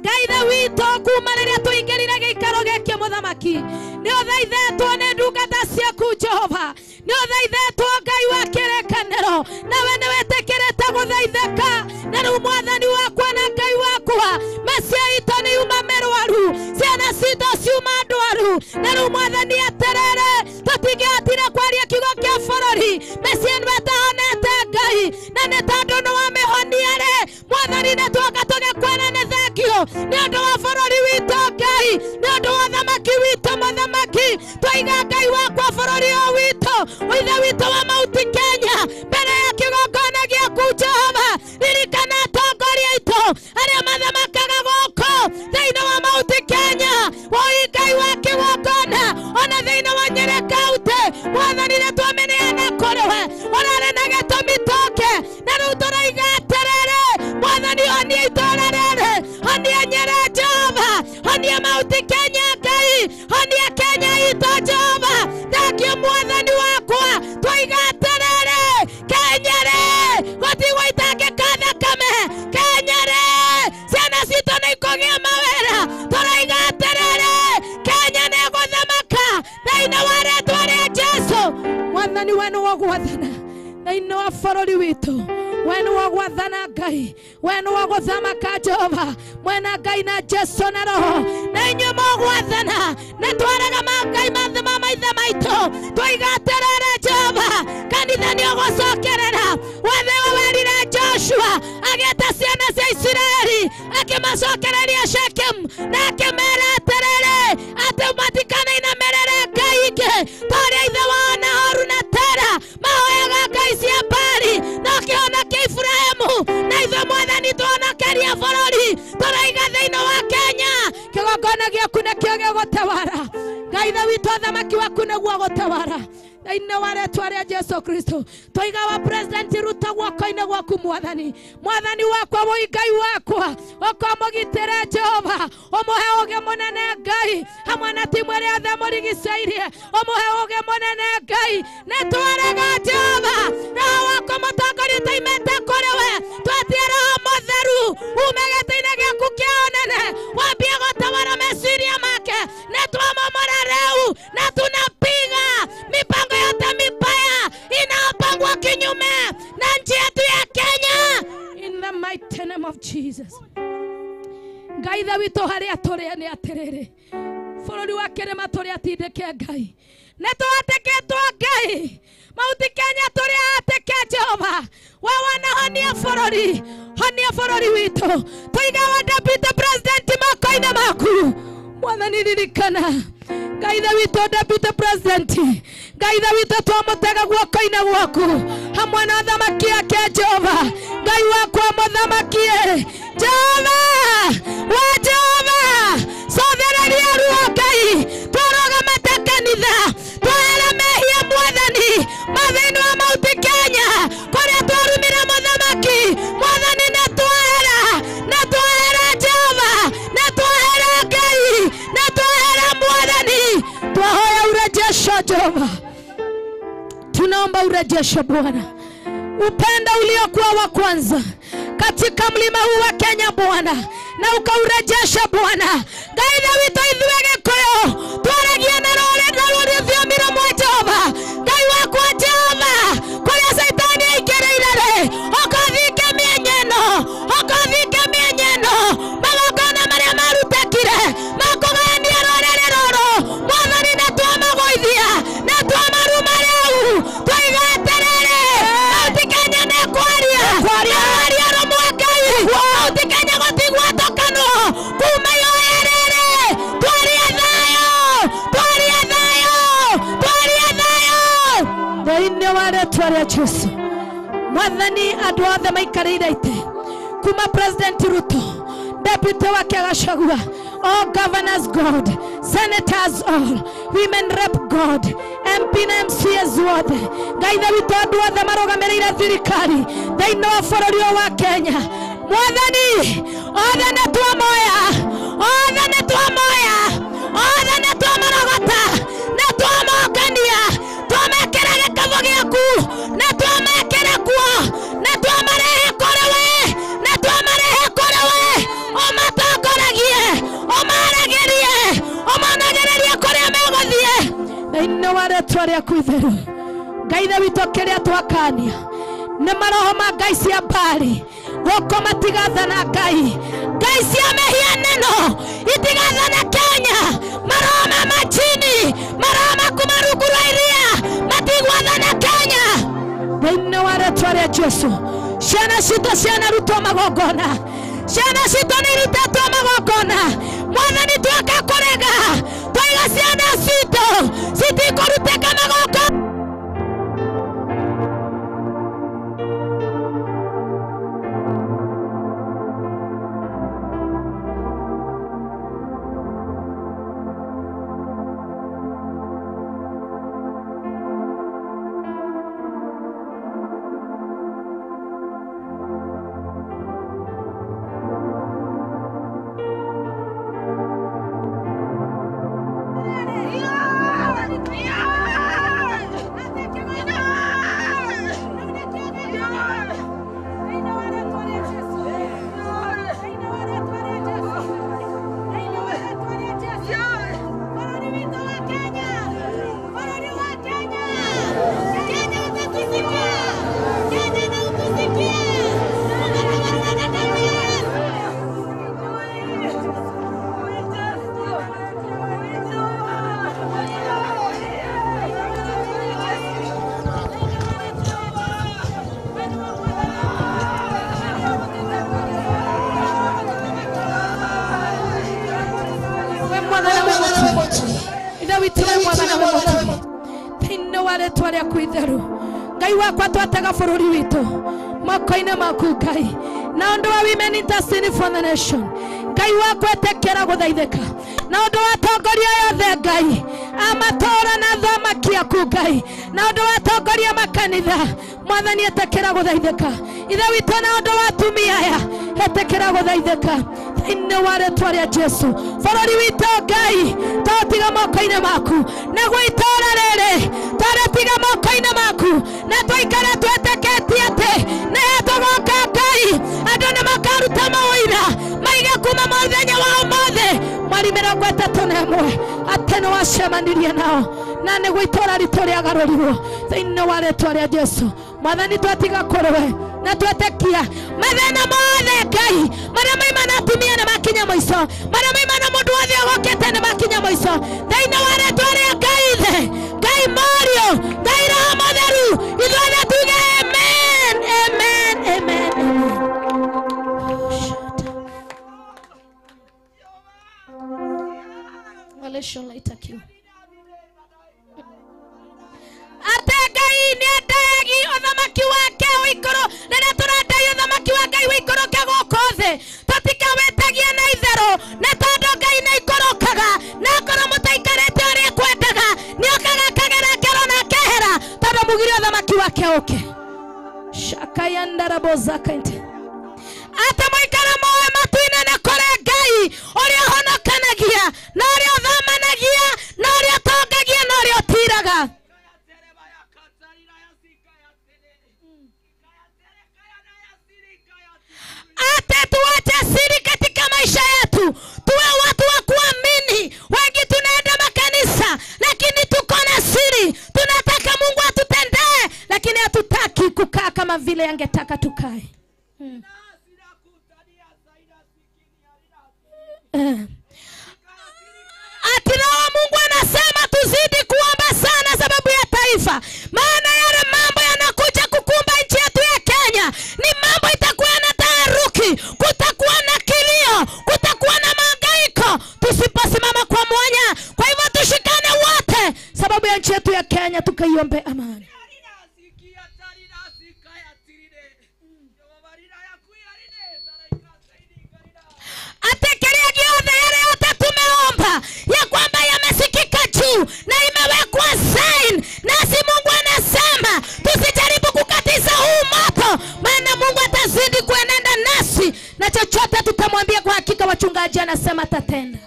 Ngai witũ kuma rĩrĩa tũingĩrire gĩikaro gĩkĩ mũthamaki nĩ ũthaithetwo nĩ ndungata ciaku Jehova, nĩ ũthaithetwo Ngai wa kĩrĩkanĩro, nawe nĩ wĩtĩkĩrĩte gũthaithĩka. Na rĩu Mwathani wakwa na Ngai wakwa maciaro itũ nĩ yuma mĩrwaru, ciana citũ ciuma ndwaru. Na rĩu Mwathani atĩrĩrĩ, tũtingĩhotire kwaria kiugo kĩa bũrũri, mĩciĩ nĩmatahonete Ngai, na nĩ tondũ nĩwamĩhonia-rĩ Mwathani nĩtuoka tũgĩkwĩra nĩ thengio nĩ ũndũ wa bũrũri witũ Ngai, nĩ ũndũ wa ũthamaki witũ mũthamaki. Twaiga Ngai wakwa bũrũri ũyũ witũ, ithe witũ wa Mount Kenya mbere ya kĩgongona gĩaku Jehova. Ririkana atongoria aitũ arĩa mathamakaga gũkũ thĩinĩ wa Mount Kenya, woi Ngai wa kĩgongona ona thĩinĩ wa Nyeri County. Mwathani nĩtwameneana kũrĩ we, ũrarĩ na gĩtũmi tũke, na rĩu tũraiga atĩrĩrĩ Mwathani honia itũũra rĩrĩ, honia Nyeri Jehova, honia Mount Kenya Ngai, honia Kenya itũ Jehova. Thank Mwathani wakwa, twaiga atĩrĩrĩ Kenya-rĩ gũtigũitangĩka thakame, Kenya-rĩ ciana citũ nĩikũgĩa mawĩra. Tũraiga atĩrĩrĩ Kenya nĩgũthamaka thĩinĩ wa rĩĩtwa rĩa Jesũ. Mwathani we nĩwe gwathana thĩinĩ wa bũrũri witũ, we nĩwe gwathana Ngai, we nĩwe gũthamaka Jehova, mwena Ngai na Jesũ na Roho, na inyuĩ mũgwathana nĩtwaraga Ngai mathima maithe maitũ. Twaiga atĩrĩrĩ Jehova, kanitha nĩũgũcokerera wathe werire Joshua agĩĩta ciana cia Isiraeli akĩmacokereria Shekemu na akĩmera atĩrĩrĩ atĩ matikanainamĩrĩre Ngai ingĩ torĩa ithe wao Nahoru na Tera mahoyaga ngai cia Baali, no kĩhonokia Iburahĩmu na ithuĩ Mwathani tuonokeria bũrũri. Tũraiga thĩinĩ wa Kenya kĩgongona gĩaku nĩkĩo gĩgũtawara. Ngai tha witũ ũthamaki waku nĩguo gũtawara thĩinĩ wa rĩĩtwa rĩa Jesũ Kristo. Twaiga wa President Ruto guoko-inĩ gwaku Mwathani, Mwathani wakwa woi Ngai wakwa, ũkamũgitĩre Jehova, ũmũhe ũũgĩ mũnene Ngai, hamwe na timu ĩrĩa othe mũrigicĩirie, ũmũhe ũũgĩ mũnene Ngai. Nĩtwaraga Jehova Roho waku mũtongoria tuimĩte kũrĩ we, twetie Roho Mũtheru ume gĩtĩ-inĩ gĩaku kĩa ũnene, wambie gũtawara meciria make. Nĩtwamomora rĩu na tunapiga mipango yote mibaya inayopangwa kinyume na nchi yetu ya Kenya in the mighty name of Jesus. Ngai tha witũ harĩa tũrĩ nĩ atĩrĩrĩ, bũrũri wa kĩrĩma tũrĩ atindĩke Ngai, nĩtwatĩkĩtwo Ngai, Mount Kenya tũrĩ atĩke Jehova, we wanahonia bũrũri witũ. Twaiga wa Deputy President moko-inĩ maku Mwathani, ririkana Ngai tha witũ Deputy President, Ngai tha witũ twamũtega guoko-inĩ gwaku hamwe na thamaki yake Jehova. Ngai wakwa mũthamaki Jehova wa Jehova, cothereria ruo Ngai, twarũgamĩte kanitha twahera mehia Mwathani mathĩinĩ wa Mount Kenya kũrĩa twarumire mũthamaki. Mwathani nĩtwahera Jehova, nĩtwahera Ngai, nĩtwahera Mwathani. Twahoya urejesho Jehova, tunaomba urejesho Bwana, upendo uliokuwa wa kwanza katika mlima huu wa Kenya Bwana, na ukaurejesha Bwana. Ngai tha witũ ithuĩ Gĩkũyũ twaragia na rũrĩrĩ rũmwe Jehova, Ngai wakwa Jehova, kũrĩa Saitani aingĩrĩire-rĩ, ũkathinge mĩenya ĩno, magongona marĩa marutĩkire makũgayania rũrĩrĩ rũrũ. Mwathani nĩtwamagũithia, nĩtwamaruma rĩu. Twaiga atĩrĩrĩ Mount Kenya nĩkwaria rũmwe Ngai, Mount Kenya gũtigwatũkanwo kuma ihoya rĩrĩ. Twaria thayũ thĩinĩ wa rĩĩtwa rĩa Jesũ. Mwathani, andũ othe maikarĩire ite kuma President Ruto, Deputy wake Gachagua, all governors God, senators all, women rep God, MP na MCAs wothe, Ngai tha witũ andũ othe marũgamĩrĩire thirikari thĩinĩ wa bũrũri ũyũ wa Kenya. Mwathani, othe nĩtwamoya othe nĩ twamarogota nĩ twamokania twamekĩra gĩkabũ gĩaku nĩ twamekĩra kuo nĩ twamarehe kũrĩ we nĩ twamarehe kũrĩ we ũmatongoragie ũmaragĩrie ũmanagĩrĩrie kũrĩa megũthiĩ thĩinĩ wa rĩtwa rĩaku itheru Ngai ithe witũ kĩrĩa twakania nĩ maroho ma ngai cia mbari gũkũ matigathana ngai cia mĩhianano itigathana Kenya maroho ma majini maroho ma kuma rungu rwa iria matigwathana Kenya thĩinĩ wa rĩtwa rĩa Jesũ ciana citũ cianarutwo magongona ciana citũ nĩirutetwo magongona Mwathani twoka kũrega twaiga ciana citũ citikũrutĩka magongona rĩtwa rĩaku itheru Ngai wakwa twatega bũrũri witũ moko-inĩ maku Ngai na ũndũ wa women interceding for the nation Ngai wakwa etekera gũthaithĩka na ũndũ wa tongoria yothe Ngai amatũũra na thamaki aku Ngai na ũndũ wa tongoria makanitha Mwathani etekera gũthaithĩka ithe witũ na ũndũ wa atumia aya etekera gũthaithĩka thĩinĩ wa rĩtwa rĩa Jesũ bũrũri witũ Ngai twatiga moko-inĩ maku naguo itũũra rĩrĩ twarĩtiga moko-inĩ maku na twaikara twetĩkĩtie atĩ nĩ tũgoka Ngai andũ nĩ makaruta maũira maige kuma mũthenya wa ũmũthĩ mweri 31 atĩ nĩ wacemanirie nao na nĩguo itũũra ritũ rĩagarũrirwo thĩinĩ wa rĩtwa rĩa Jesũ Mwathani twatiga kũrĩ we na twetĩkia mathĩna mothe Ngai marĩa maima na atumia nĩ makinya mũico marĩa maima na mũndũ wothe ũgũkĩte nĩ makinya mũico thĩinĩ wa rĩtwa rĩa Ngai ithe Ngai Mario Ngai Roho Mũtheru ithuothe tuge amen amen amen amen Revelation laitakiwa ate Ngai nĩendagi ũthamaki wake wĩikũrũ rĩrĩa tũrendai ũthamaki wa Ngai wĩikũrũke gũkũ thĩ tũtikawĩtagia na itherũ nĩ tondũ Ngai nĩikũrũkaga na ngoro mũtaikarĩte ũrĩa kwendaga nĩokaga akagera ngero na akehera tondũ mugire ũthamaki wake ũke shakayandarabozakanti ate mũikara moe matu-inĩ nĩ kũrĩ Ngai ũrĩa ũhonokanagia na ũrĩa ũthamanagia na ũrĩa ũtongagia na ũrĩa ũtiraga ate tuwache siri katika maisha yetu tuwe watu wa kuamini wengi tunaenda makanisa lakini tuko na siri tunataka Mungu atutendee lakini hatutaki kukaa kama vile angetaka tukae ati Roho Mungu anasema tuzidi kuomba sana sababu ya taifa maana yale mambo yanakuja kukumba nchi yetu ya Kenya ni mambo itakuwa na taharuki kutakuwa na kilio kutakuwa na mahangaiko tusiposimama kwa mwanya kwa hivyo tushikane wote sababu ya nchi yetu ya Kenya tukaiombe amani atekelea giothe yale yote tumeomba ya kwamba yamesikika juu na imewekwa sign nasi Mungu anasema tusijaribu kukatiza huu moto maana Mungu atazidi kuenenda nasi na chochote tutamwambia kwa hakika wachungaji anasema atatenda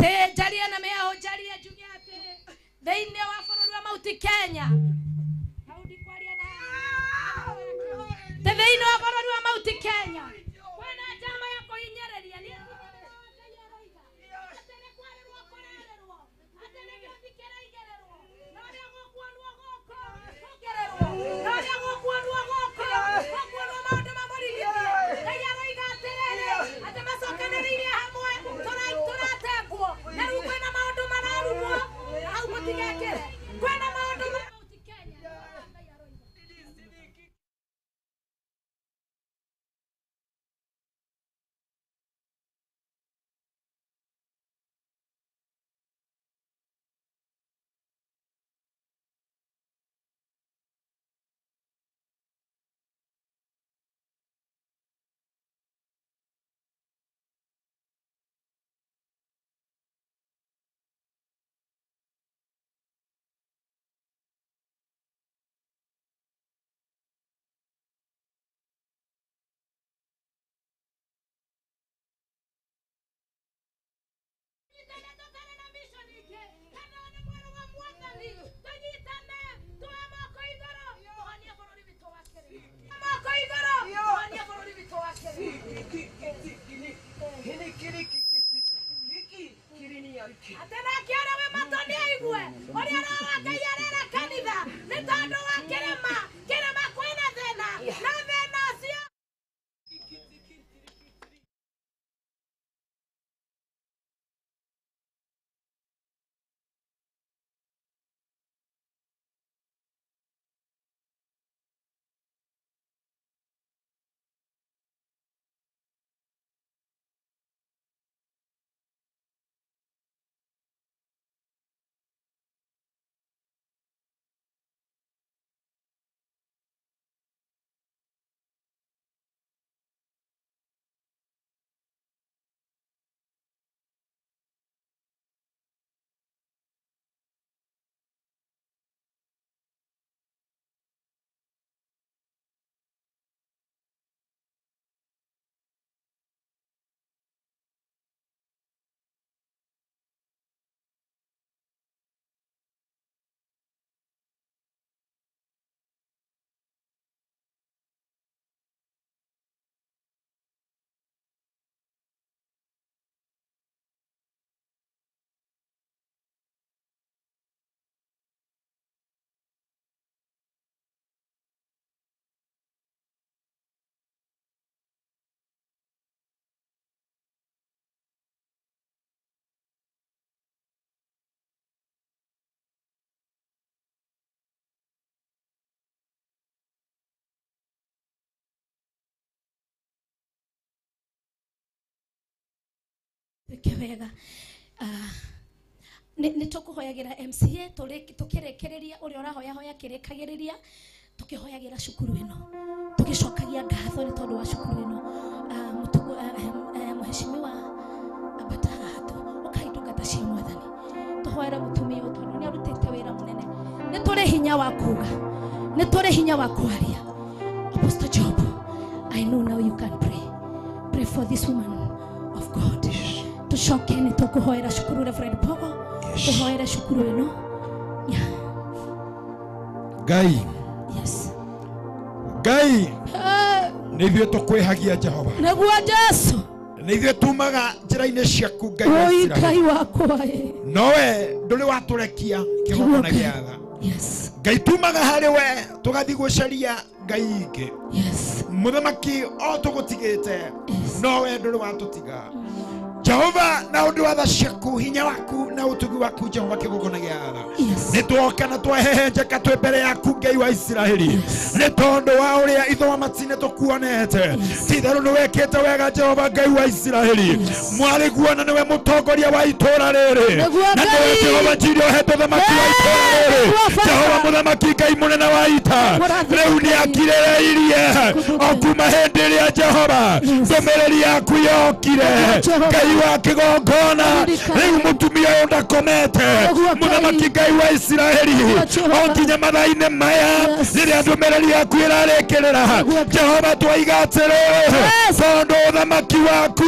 ate jaria na mea jaria jugia ate thĩinĩ wa bũrũri wa Mount Kenya thĩinĩ wa bũrũri wa Mount Kenya kwĩna njama ya kũhinyĩrĩria nĩ wega nĩ tũkũhoyagĩra MCA tũkĩrekereria ũrĩa ũrahoya kĩrĩkagĩrĩria tũkĩhoyagĩra cukuru ĩno tũgĩcokagia ngatho nĩ tondũ wa cukuru ĩno mheshimiwa abata hatu ũkaitungata cia mwathani tũhoere mũtumia ũyũ tondũ nĩ arutĩte wĩra mũnene nĩ tũrĩ hinya wa kuga nĩ tũrĩ hinya wa kwaria Apostle Job I know now you can pray for this woman of God tucoke nĩ tũkũhoera cukuru Reverend Pogo tũhoere cukuru ĩno Ngai yes Ngai nĩ ithuĩ tũkwĩhagia Jehova nĩguo Jesu nĩ ithuĩ tumaga njĩra-inĩ ciaku Ngai wa Isiraeli Ngai wakwa nowe ndũrĩ watũrekia kĩgongona gĩa tha Ngai tumaga harĩ we tũgathiĩ gũcaria Ngai ingĩ mũthamaki o tũgũtigĩte nowe ndũrĩ watũtiga Jehova na ũndũ wa tha ciaku hinya waku na ũtugi waku Jehova kĩgongona gĩa tha nĩ twoka na twehehenjeka twĩ mbere yaku Ngai wa Isiraeli nĩ tondũ wa ũrĩa ithe wa matinĩ tũkuonete ti-itherũ nĩ wĩkĩte wega Jehova Ngai wa Isiraeli mwarĩ guona nĩwe mũtongoria wa itũũra rĩrĩ na nĩwe Jehova njiri ũhetwo thamaki wa itũũra rĩrĩ Jehova mũthamaki Ngai mũnene wa ita rĩu nĩ akirĩrĩirie o kuma hĩndĩ ĩrĩa Jehova ndũmĩrĩri yaku yokire Ngai wa kĩgongona rĩu mũtumia mutumia uyu ndakomete muthamaki Ngai wa Isiraeli o nginya mathaa-inĩ maya rĩrĩa ndũmĩrĩri yaku ĩrarĩkĩrĩra Jehova twaiga atĩrĩ tondũ ũthamaki waku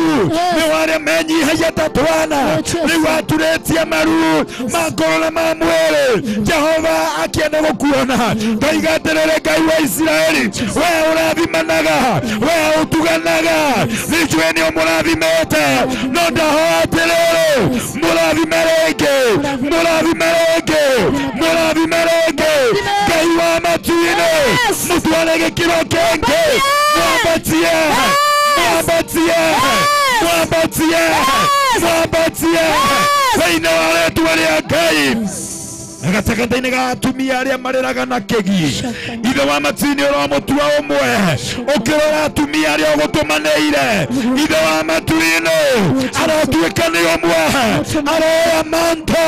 nĩ warĩa menyihagia ta twana rĩu aturĩtie maru ma ngoro na ma mwĩrĩ Jehova akĩenda gũkuona twaiga atĩrĩrĩ Ngai wa Isiraeli we ũrathimanaga we ũtuganaga nĩnjũĩ nĩ ũmũrathimĩte no ndahoya atĩrĩrĩ mũrathime rĩngĩ Ngai wa matu-inĩ mũtware gĩkĩro kĩngĩ mwambatie thĩinĩ wa rĩĩtwa rĩa Ngai gatagatĩ-inĩ ga atumia arĩa marĩraga na kĩgi ithe wa matu-inĩ ũramũtua ũmwe ũkĩrora atumia arĩa ũgũtũmanĩire ithe wa matu-inĩ aratuĩka nĩ ũmwe aroya manto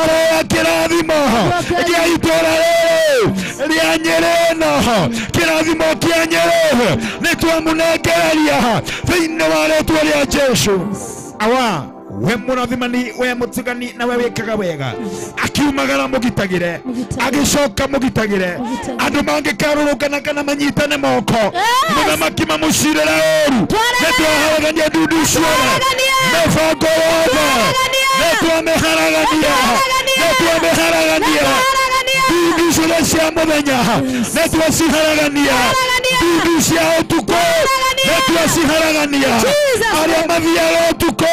aroya kĩrathimo gĩa itũũra rĩrĩ rĩa Nyĩrĩ ĩno kĩrathimo kĩa Nyĩrĩ nĩ twamũnengereria thĩinĩ wa rĩĩtwa rĩa Jesũ awa we mũrathimani we mũtigani na we wĩkaga wega akiumagara mũgitagĩre agĩcoka mũgitagĩre andũ mangĩkarũrũkana kana manyitane moko mũthamaki mamũcirĩra ũru nĩtwaharagania ndundu ciothe mĩbango yothe nĩtwamĩharagania ndundu ciothe cia mũthenya nĩtwaciharagania ndundu cia ũtukũ nĩtwaciharagania arĩa mathiaga ũtukũ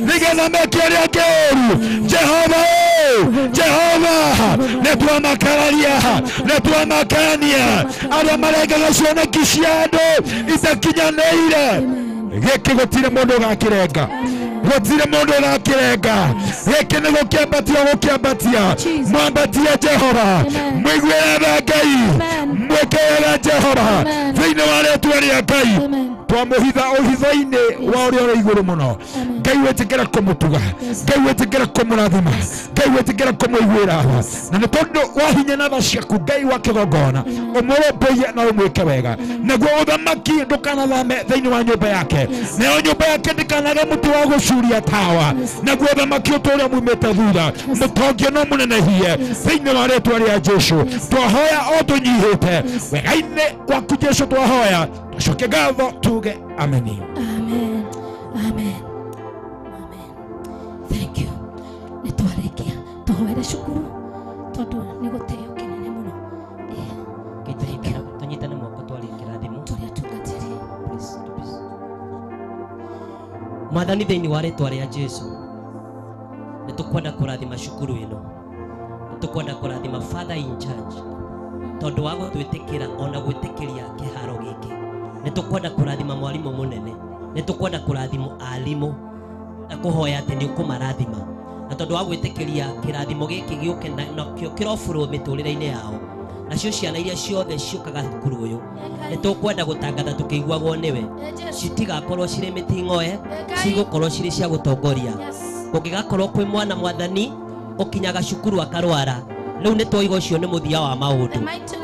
nĩgetha meke arĩa kĩũru Jehova nĩtwamakania arĩa marengaga cioneki cia andũ itakinyanĩire gĩkĩ gũtirĩ mũndũ ũgakĩrenga gĩkĩ nĩ gũkĩambatia mwambatie Jehova mwĩiguĩre tha Ngai mwĩkĩrĩre Jehova thĩinĩ wa rĩĩtwa rĩa Ngai twamũhitha ũhitho-inĩ wa ũrĩa ũrĩ igũrũ mũno Ngai wĩtĩkĩra kũmũtuga Ngai wĩtĩkĩra kũmũrathima Ngai wĩtĩkĩra kũmũiguĩra na nĩ tondũ wa hinya na tha ciaku Ngai wa kĩgongona ũmũrũmbũiye na ũmwĩke wega naguo ũthamaki ndũkanathame thĩinĩ wa nyũmba yake nayo nyũmba yake ndĩkanage mũtĩ wa gũcuria tawa naguo ũthamaki ũtũũrĩa mumĩte thutha mũtongia no mũnenehie thĩinĩ wa rĩĩtwa rĩa Jesũ twahoya o tũnyihĩte wega-inĩ waku Jesũ twahoya tũcoke ngatho tuge ameni. Thank you. Nĩtwarĩkia tũhoere cukuru tondũ nĩ gũtĩo kĩnene mũno tũnyitane moko twarie kĩrathimo tũrĩa tungatĩri Mwathani thĩinĩ wa rĩĩtwa rĩa Jesũ nĩtũkwenda kũrathima cukuru ĩno nĩtũkwenda kũrathima Father in charge tondũ wa gũtwĩtĩkĩra ona gwĩtĩkĩria kĩharo gĩkĩ nĩtũkwenda kũrathima mwarimũ mũnene nĩtũkwenda kũrathima arimũ na kũhoya atĩ nĩ ũkũmarathima na tondũ wa gwĩtĩkĩria kĩrathimo gĩkĩ gĩũke nakĩo kĩrobũrwo mĩtũrĩre-inĩ yao nacio ciana iria ciothe ciũkaga thukuru ũyũ nĩtũkwenda gũtangatha tũkĩiguagwo nĩwe citigakorwo cirĩ mĩting'oe cigũkorwo cirĩ cia gũtongoria kũngĩgakorwo kwĩ mwana Mwathani ũkinyaga cukuru akarwara rĩu nĩtwoiga ũcio nĩ mũthia wa maũndũ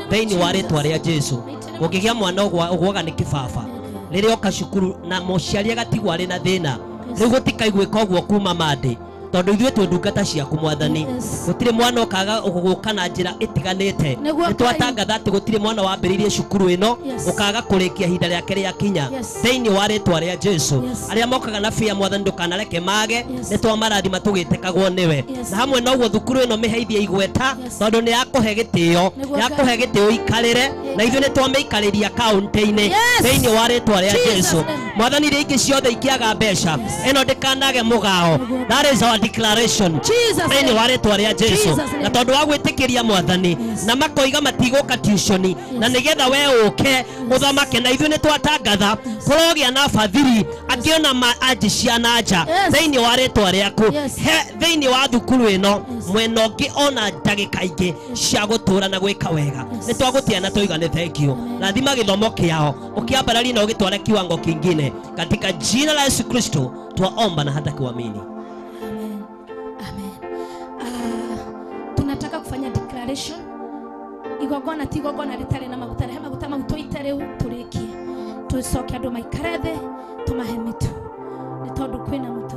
thĩinĩ wa rĩĩtwa rĩa Jesũ kũngĩgĩa mwana ũgwaga nĩ kĩbaba rĩrĩa oka cukuru na mũciari agatigwo arĩ na thĩna rĩu gũtikaiguĩka ũguo kuma Mande tondũ ithuĩ twĩ ndungata ciaku Mwathani gũtirĩ mwana ũkaga gũka na njĩra ĩtiganĩte nĩtwatangatha atĩ gũtirĩ mwana wambĩrĩirie cukuru ĩno ũkaga kũrĩkia ihinda rĩake rĩakinya thĩinĩ wa rĩĩtwa rĩa Jesũ arĩa mokaga na bia Mwathani ndũkanareke mage nĩtwamarathima tũgĩtĩkagwo nĩwe na hamwe na ũguo thukuru ĩno mĩheithie igweta tondũ nĩ yakũhe gĩtĩo ikarĩre na ithuĩ nĩtwamĩikarĩria kaũntĩ-inĩ thĩinĩ wa rĩĩtwa rĩa Jesũ Mwathani iria ingĩ ciothe ikiaga mbeca ĩno ndĩkanage mũgao that is our declaration thĩinĩ wa rĩĩtwa rĩa Jesũ na tondũ wa gwĩtĩkĩria Mwathani na makoiga matigũka tuition na nĩgetha we ũke ũthamake na ithuĩ nĩtwatangatha kũrogĩa na bathiri angĩona anji cia na nja thĩinĩ wa rĩĩtwa rĩaku thĩinĩ wa thukuru ĩno mwena ũngĩ ona ndagĩka ingĩ cia gũtũũra na gwĩka wega nĩtwagũtia na tũiga nĩ thank you rathima gĩthomo kĩao ũkĩambararia na ũgĩtware kiwango kingine katika jina la Yesu Kristo twaomba na hata kuamini. Tunataka kufanya declaration igogona tigogona ritare na maguta mau tũite rĩu tũrĩkie tũcoke andũ maikare thĩ tũmahe mĩtu nĩ tondũ kwĩna mũtu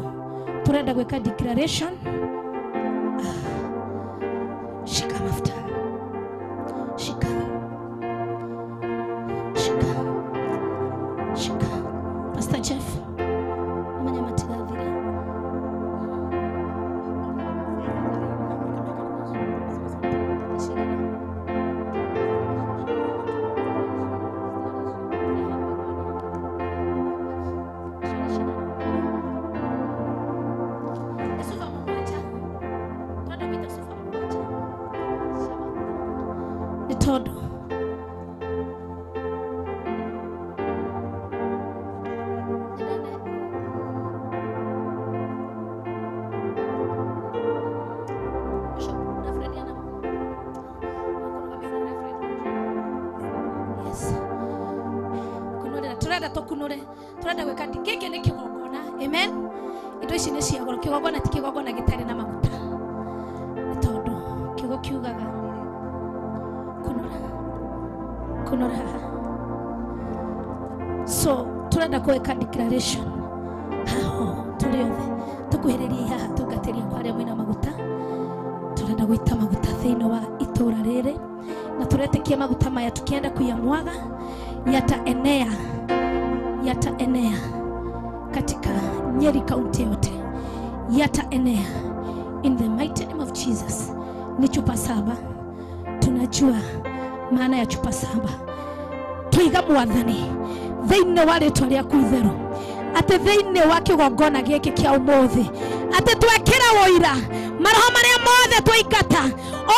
turenda gweka declaration. Shika mafuta. Shika. Pastor Jeff. Manya matigathire. Todo. Turenda gwika giki ni kigongona. Amen. Indo ici ni cia goro. Kigongona ti kigongona gitari na maguta. Ni tondu kigo kiugaga kunora. So turenda gwika declaration. Haho turiothe tukuhiriria haha tungatiria kwa aria mwina maguta. Turenda gwita maguta thiini wa itura riri na turetikia maguta maya tukienda kuyamwaga yataenea katika Nyeri kaunti yote, yataenea in the mighty name of Jesus. Ni chupa 7, tunajua maana ya chupa 7. Tuiga mwathani thiini wa ritwa riaku itheru, ati thiini wa kigongona giki kia umuthi, ati twekira woira maroho maria mothe twaikata,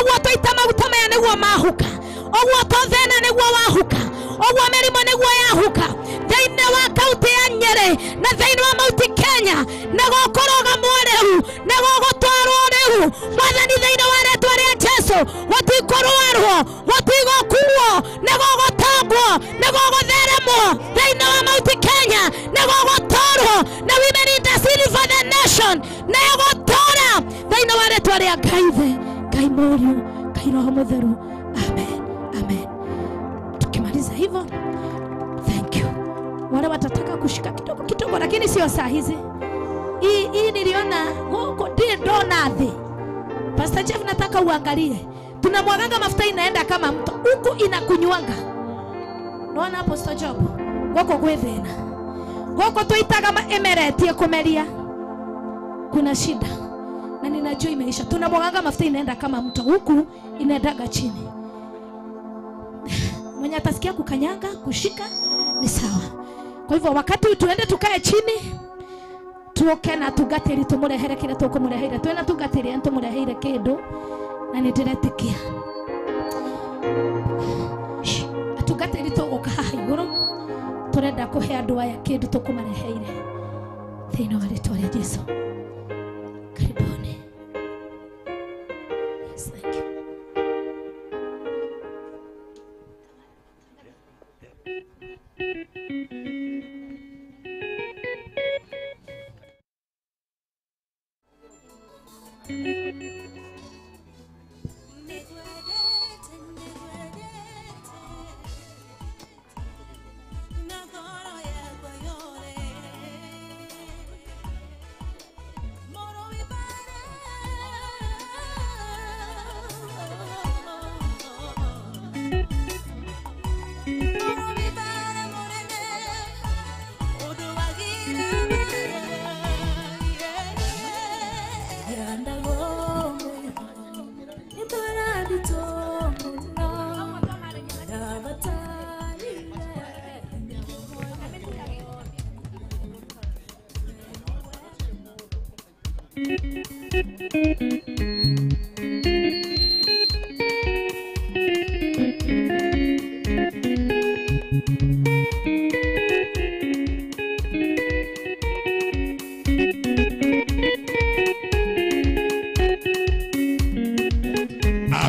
ogwo twaita maguta maya niguo mahuka, ogwo tothena niguo wahuka, ogwo mirimo niguo yahuka thiini wa kaunti ya Nyeri na thiini wa Mount Kenya, na gukoroga mwareu na gugutwarwo riu mwathani thiini wa ritwa ria Jesu, gutikorwarwo gutigokuo na gugutambwo na gugutheremwo thiini wa Mount Kenya, na gugutwarwo na women intercede for the nation, na gutora thiini wa ritwa ria Ngai Muriu, Ngai Roho Mutheru. Amen, amen. Tukimaliza hivyo, thank you. Wale watataka kushika kidogo lakini sio saa hizi. Hii niliona huko ndiye donathi. Pastor Jeff, nataka uangalie. Tunamwaganga mafuta inaenda kama mto. Huku inakunywanga. Unaona Pastor Job? Wako gwethena. Wako tuitaga emereti kumelia. Kuna shida. Na ninajua imeisha. Tunamwaganga mafuta inaenda kama mto. Huku inaendaga chini. Mwenye atasikia kukanyanga, kushika ni sawa. Kwa hivyo wakati tuende tukae chini, tuoke na tugatiri tumurehere kile tukumurehere, twena tugatiri tumurehere kindu na nidiretikia tugatiri tuguka haha iguru, turenda kuhe andu aya kindu tukumareheire thiini wa ritwa ria Jesu. Karibuni. Yes, thank you.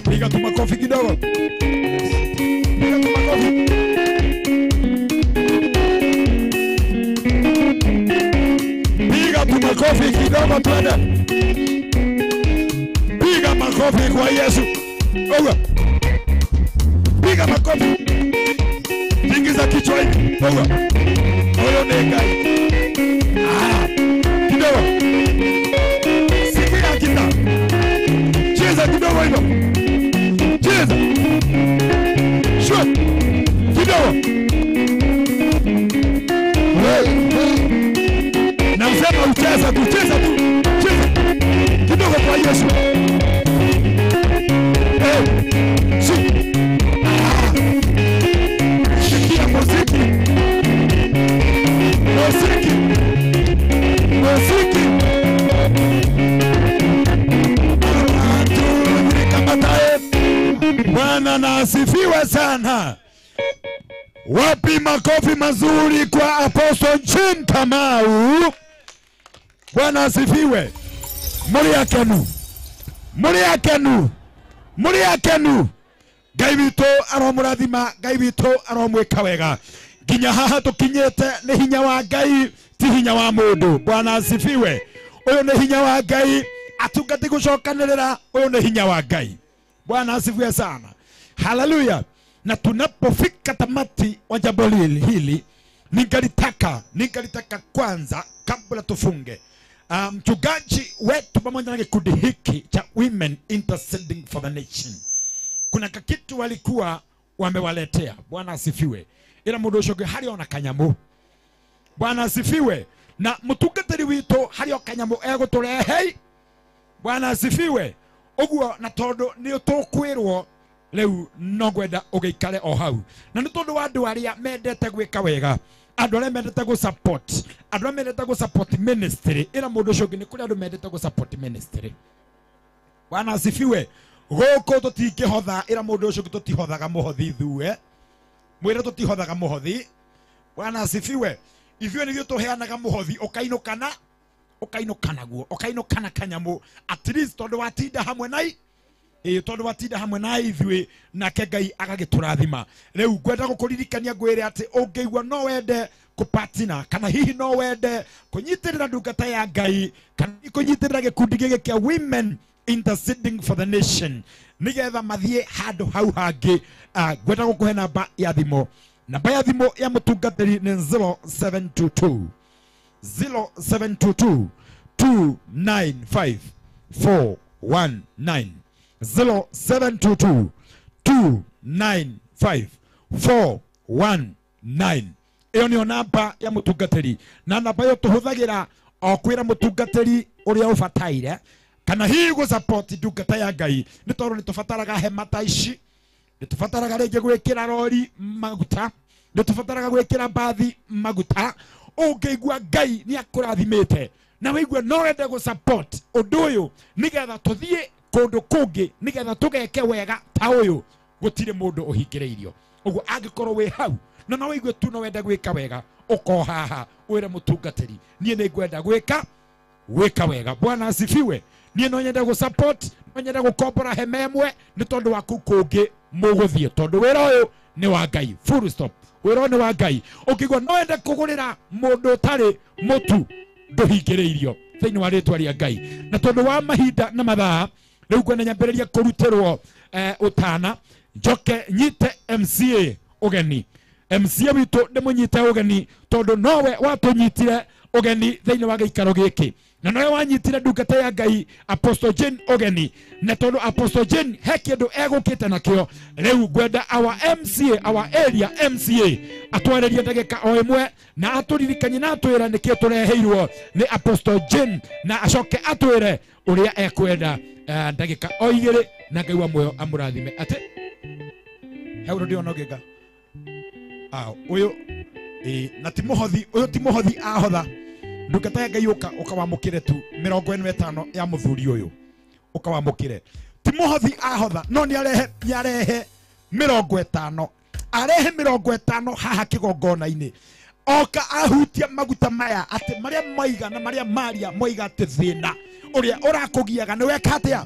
Piga tu makofi kidogo. Piga tu makofi. Piga tu makofi kidogo twende. Piga makofi kwa Yesu. Oga. Piga makofi. Tingiza kichwa hivi. Oga. Huyo ni Ngai. Kidogo. hivyo. Cheza. Shoot. Kidogo. Na usema ucheza tu, cheza tu. Cheza. Kidogo kwa Yesu. Shikia muziki. Muziki. Bwana na asifiwe sana. Wapi makofi mazuri kwa Apostle Jean Kamau. Bwana asifiwe. Muri akenu. Ngai witũ aromũrathima, Ngai witũ aromwĩka wega. Nginya haha tũkinyĩte nĩ hinya wa Ngai, ti hinya wa mũndũ. Bwana asifiwe. Ũyũ nĩ hinya wa Ngai, atungati gũcokanĩrĩra, ũyũ nĩ hinya wa Ngai. Bwana asifiwe sana. Haleluya. Na tunapofika tamati wa jambo hili, ningetaka kwanza kabla tufunge, mchungaji wetu pamoja na kikundi hiki cha Women Interceding for the Nation, kuna kitu walikuwa wamewaletea. Bwana asifiwe. Ila mundu ucio hari ona kanyamu. Bwana asifiwe. Na mutungatiri wito hari o kanyamu eguturehe. Bwana asifiwe. Oguo na tondu ni tukwirwo leu no gwenda ugeikare o hau. Na ni tondu wa andu aria mendete gwika wega, andu aria mendete go support, andu aria mendete go support ministry. Ila mundu ucio ni kuri andu mendete go support ministry. Bwana asifiwe. Goko tutingihotha, ira mundu ucio tutihothaga muhothi thue. Mwire tutihothaga muhothi. Bwana asifiwe. Ithue nithio tuheanaga muhothi ukainukana guo, ukainukana kanyamu, at least tondu watinda hamwe nai. Tondu watinda hamwe na ithue nake Ngai agagiturathima. Riu ngwenda gukuririkania ngwire ati ungeigua no wende kupatina, kana hihi no wende kunyitirira ndungata ya Ngai, kana kunyitirira gikundi giki kia Women Interceding for the Nation, nigetha mathie handu hau hangi, ngwenda gukuhe namba ya thimo. Namba ya thimo ya mutungatiri ni 0722 295 419 0722 295 419. Iyo ni namba ya mutungatiri, na namba yo tuhuthagira okwira mutungatiri uria ubataire, kana hihi go support ndungata ya Ngai. Ni tondu ni tufataraga hema ta ici, ni tufataraga ringi gwikira rori maguta, ni tufataraga gwikira bathi maguta. Ungeigua Ngai ni akurathimite na wigua no wende go support undu uyu nigetha tuthie kundu kungi, nigetha tugeke wega ta uyu, gutire mundu uhingireirio. Uguo angikorwo wi hau na no wigua tu no wende gwika wega, uko haha wire mutungatiri, nie ni ngwenda gwika wega. Bwana asifiwe. Nie no nyenda go support, no nyenda go kombora hema emwe, ni tondu waku kungi muguthie, tondu wira uyu ni wa Ngai. Full stop. Wira ni wa Ngai. Ukigwa no wende kugurira mundu tari mutu, nduhingireirio thiini wa ritwa ria Ngai. Na tondu wa mahinda na mathaa, riu kwenda nyambiriria kurutirwo utana njoke nyite MCA ugeni. MCA witu ndimunyite ugeni tondu nowe watunyitire ugeni thiini wa giikaro giki, na nowe wanyitire ndungata ya Ngai Apostle Jean ugeni. Na tondu Apostle Jean he kindu egukite nakio, riu ngwenda our MCA, our area MCA atwarerie ndagika o imwe na aturirikanye na atwira nikio tureheirwo ni Apostle Jean, na acoke atwire uria ekwenda ndagika o igiri, na Ngai wa muoyo amurathime. Ati hau ndio nogega uyu na timohothi, uyu timohothi ahotha ndungata ya Ngai ukawamukire tu 45 ya muthuri uyu ukawamukire. Timohothi ahotha no ni arehe 50, arehe 50 haha kigongona-ini, oka ahutia maguta maya ati maria maiga na maria maria moiga ati thina uria urakugiaga ni weka atia.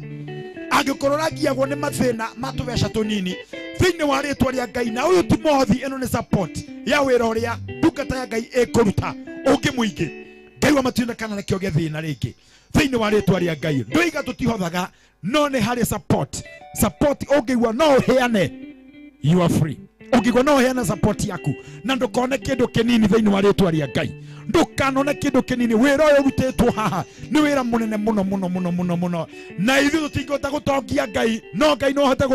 Angikororagiagwo ni mathina matubeca tunini thiini wa ritwa ria Ngai, na uyu Timothi ino ni support ya wira uria ndungata ya Ngai ikuruta ungi muingi. Ngai wa matina kana na kio gethina ringi thiini wa ritwa ria Ngai. Nduiga tutihothaga, no ni hari support ungiwa no heane, you are free. Ungigwa no heana support yaku na ndukone kindu kinini thiini wa ritwa ria Ngai. Ndukanone kindu kinini. Wira uyu rutetwo haha ni wira munene muno muno muno muno muno. Na ithu tutingihota gutongia Ngai, no Ngai no hote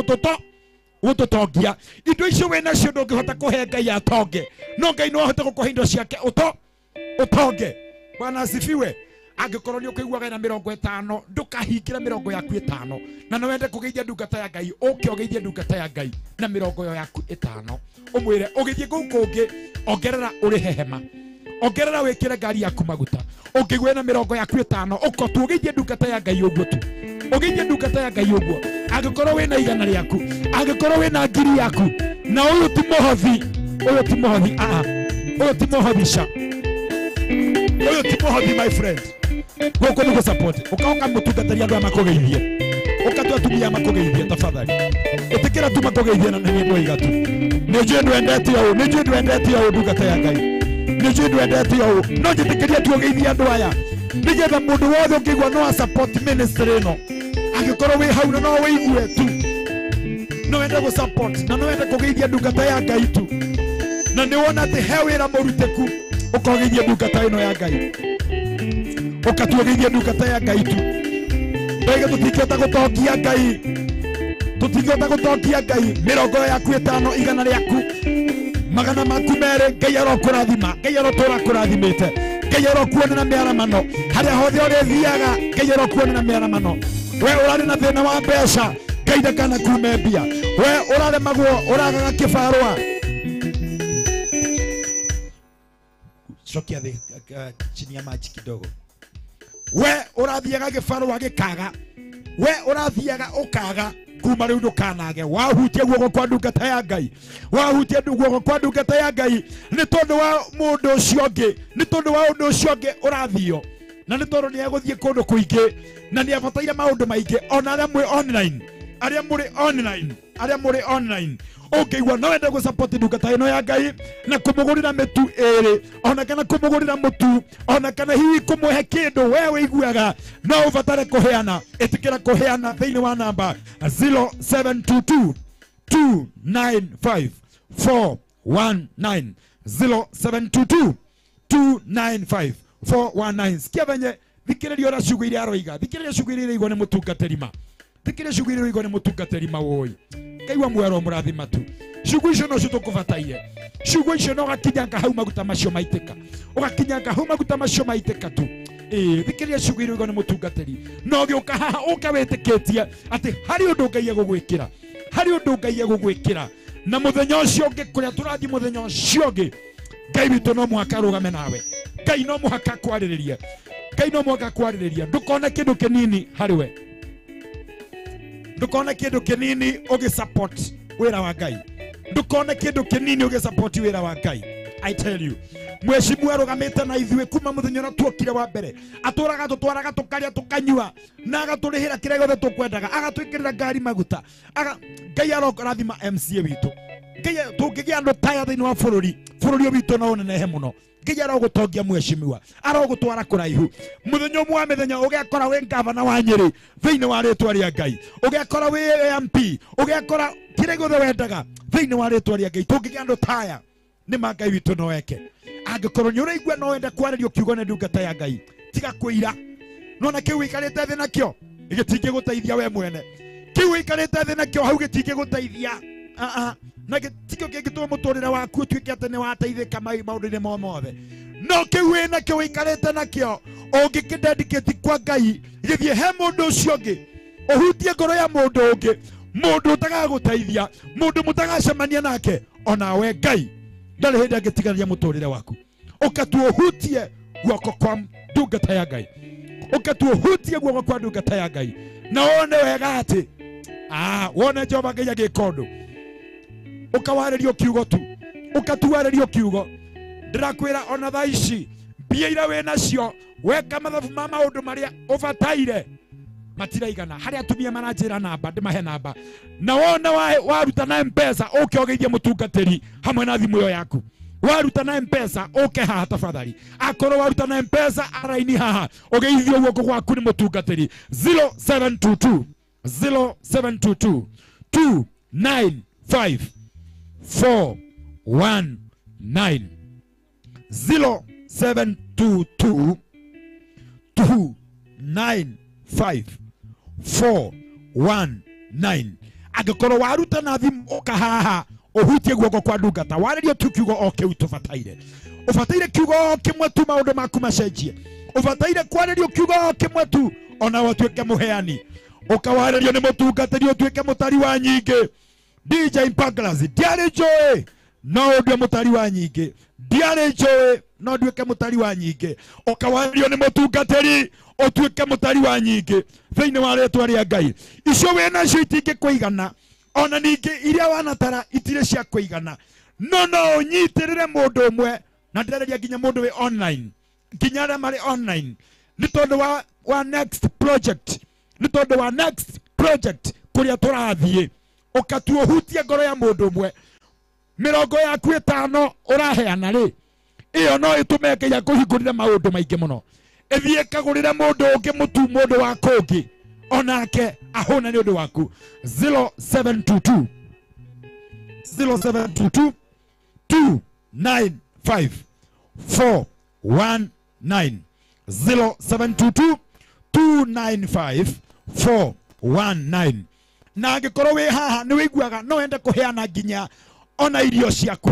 gututongia. Indo icio wina cio ndungihota kuhe Ngai atonge, no Ngai no hote gukuhe indo ciake utonge. Bwana asifiwe. Angikorwo ni ukiguaga na 50 ndukahingire 50 yaku 5 na no wende kugeithia ndungata ya Ngai, uke ugeithie ndungata ya Ngai na 50 yaku 5 umwire ugithie kuu kungi ongerera uri hehema, ongerera wikire ngari yaku maguta, ungigwe na 50 yaku 5 uko tu ugeithie ndungata ya Ngai uguo tu, ugeithie ndungata ya Ngai uguo. Angikorwo wina igana riaku, angikorwo wina ngiri yaku, na uyu ti muhothi, uyu ti muhothi, uyu ti muhothi sha, uyu ti muhothi my friend. Goko ni support ukaoka mutungatari andu amakugeithie, ukatua tumia amakugeithie tafadhali, itikira tu makugeithie na ni mwiga tu. Nijue ndwendete yo, nijue ndwendete yo ndungata ya Ngai, nijue ndwendete yo, no jitikiria tu ugeithie andu aya nigetha mundu wothe ukigwa no support ministry no, agikorwo wi hau no wiigue tu, no wende go support na no wende kugeithia ndungata ya Ngai tu, na ni wona ati he wira muruteku ukogeithia ndungata ino ya Ngai, ukatugeithia ndungata ya Ngai tu. Ndege tutingihota gutongia Ngai, tutingihota gutongia Ngai. 50 yaku 5 igana riaku magana maku mere Ngai arokurathima, Ngai arotura kurathimite, Ngai arokuonera miaramano haria hothe urithiaga, Ngai arokuonera miaramano. We urari na thina wa mbeca, Ngai ndakana kuume mbia. We urare magwo uragaga kibarua, shokia the chini ya maji kidogo. We urathiaga gibarua gikaga, we urathiaga ukaga, kuma riu ndukanage. Wahutia guoko kwa ndungata ya Ngai, wahutia guoko kwa ndungata ya Ngai ni tondu wa mundu ucio ngi, ni tondu wa undu ucio ngi urathio, na ni tondu ni eguthie kundu kuingi, na ni abataire maundu maingi. Ona aria mwi online, aria muri online ukigwa no wende gusupport ndungata ino ya Ngai na kumugurira mitu iri, ona kana kumugurira mutu, ona kana hihi kumuhe kindu we wiguaga no ubatare kuheana, itikira kuheana thiini wa namba 0722 295 419 0722 295 419. Sikia venye thikiriria ora ciugo iria aroiga, thikiriria ciugo iria igwo ni mutungatiri ma, thikiriria ciugo iria igwo ni mutungatiri ma woi Ngai wa mwero murathima tu. Ciugo icio no cio tukubataire, ciugo icio no gakinyanga hau maguta macio maitika, ugakinyanga hau maguta macio maitika tu. Thikiriria ciugo iria igwo ni mutungatiri, no giuka haha ukawetikitie ati hari undu Ngai egugwikira, hari undu Ngai egugwikira, na muthenya ucio ngi kuria turathi muthenya ucio ngi Ngai witu no muhaka rugame nawe, Ngai no muhaka kwariririe, Ngai no muhaka kwariririe. Ndukone kindu kinini hariwe, ndukone kindu kinini ugisupport wira wa Ngai, ndukone kindu kinini ugisupport wira wa Ngai. I tell you, mweshimua rugamite na ithuĩ kuma muthenya na tuokire wa mbere, atũraga tutwaraga tukaria tukanyua na agaturihira kire gothe tukwendaga, agatwikirira ngari maguta, Ngai arorathima MCA witu, Ngai tungigia andu taya thiini wa bururi witu no unenehe muno. Ngai arogutongia mweshimiwa, arogutwara kuraihu. Muthenya umwe wa mithenya ugekora wi ngavana wa Nyeri thiini wa ritwa ria Ngai, ugekora wi MP, ugekora kire gothe wendaga thiini wa ritwa ria Ngai. Tungigia andu taya ni Ngai witu no eke. Angikorwo ni uraigua no wenda kwaririo kiugo ne ndungata ya Ngai, tiga kuira. Nona kiu wikarite thi nakio gitingi guteithia we mwene, kiu wikarite thi nakio hau gitingi guteithia na gitikio gituma muturire waku utuike ati ni wateithika maundu-ini mothe. No kiu wi nakio wikarite nakio ungikidedicate kwa Ngai, githie he mundu ucio ngi uhutie ngoro ya mundu ungi, mundu utagaguteithia, mundu mutagacemania nake, ona we Ngai ndari hindi angitigaria muturire waku. Ukatuhutie guoko kwa ndungata ya Ngai, ukatuhutie guoko kwa ndungata ya Ngai, na wone wega ati wone Jehova Ngai agika undu, ukawaririo kiugo tu, ukatuaririo kiugo. Ndirakwira ona thaa ici mbia ira we nacio weka mathabu ma maundu maria ubataire matiraigana. Haria atumia maranjira namba ndimahe namba, na wona waruta na M-Pesa uke ugeithie mutungatiri hamwe na thimu yo yaku. Waruta na M-Pesa uke haha tafadhali, akorwo waruta na M-Pesa araini haha ugeithio guoko gwaku ni mutungatiri 0722 295 419 0722 295 419 agikoro waruta na thimu okahaha ohutie guoko kwa ndungata waririo tu kiugo oke utubataire ubataire kiugo kimwe tu maundu maku macenjie ubataire kwaririo kiugo kimwe tu ona watuike muheani ukawaririo ni mutungatiri utuike mutari wa nyingi DJ Mpaglas diare joy no ndio mutari wa nyingi diare joy no nduike mutari wa nyingi ukawaririo ni mutungatiri utuike mutari wa nyingi thiini wa retwa ria Ngai icio wena cio itingi kuigana ona ningi iria wanatara itire cia kuigana no nyitirire mundu umwe na ndireria nginya mundu we online nginya aria mari online ni tondu wa next project ni tondu wa next project kuria turathie ukatuohutia ngoro ya mundu umwe mirongo yaku 5 uraheana ri iyo no itume Ngai akuhingurire maundu maingi muno ethie kagurire mundu ungi mutu mundu wa kungi onake ahona ni undu waku 0722 295 419 0722 295 419 na angĩkorwo wĩ haha nĩ wĩiguaga no wende kũheana nginya ona irio ciaku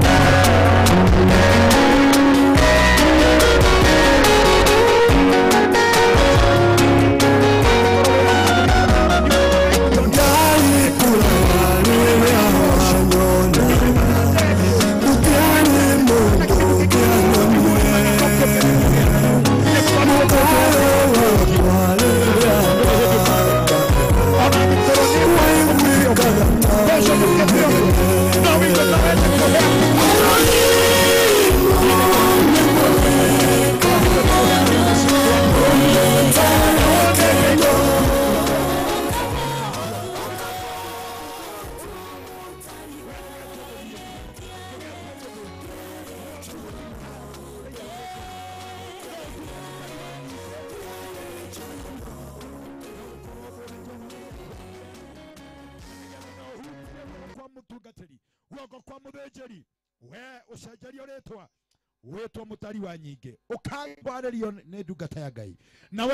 wetwa mutari wa nyingi ukagwarerio ni ndungata ya Ngai na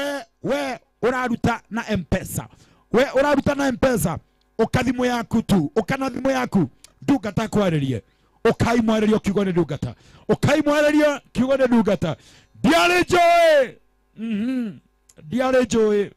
we uraruta na M-Pesa we uraruta na M-Pesa ukathimo yaku tu ukana thimo yaku ndungata kwarerie ukaimwarerio kiugo ni ndungata ukaimwarerio kiugo ni ndungata diare joy diare joy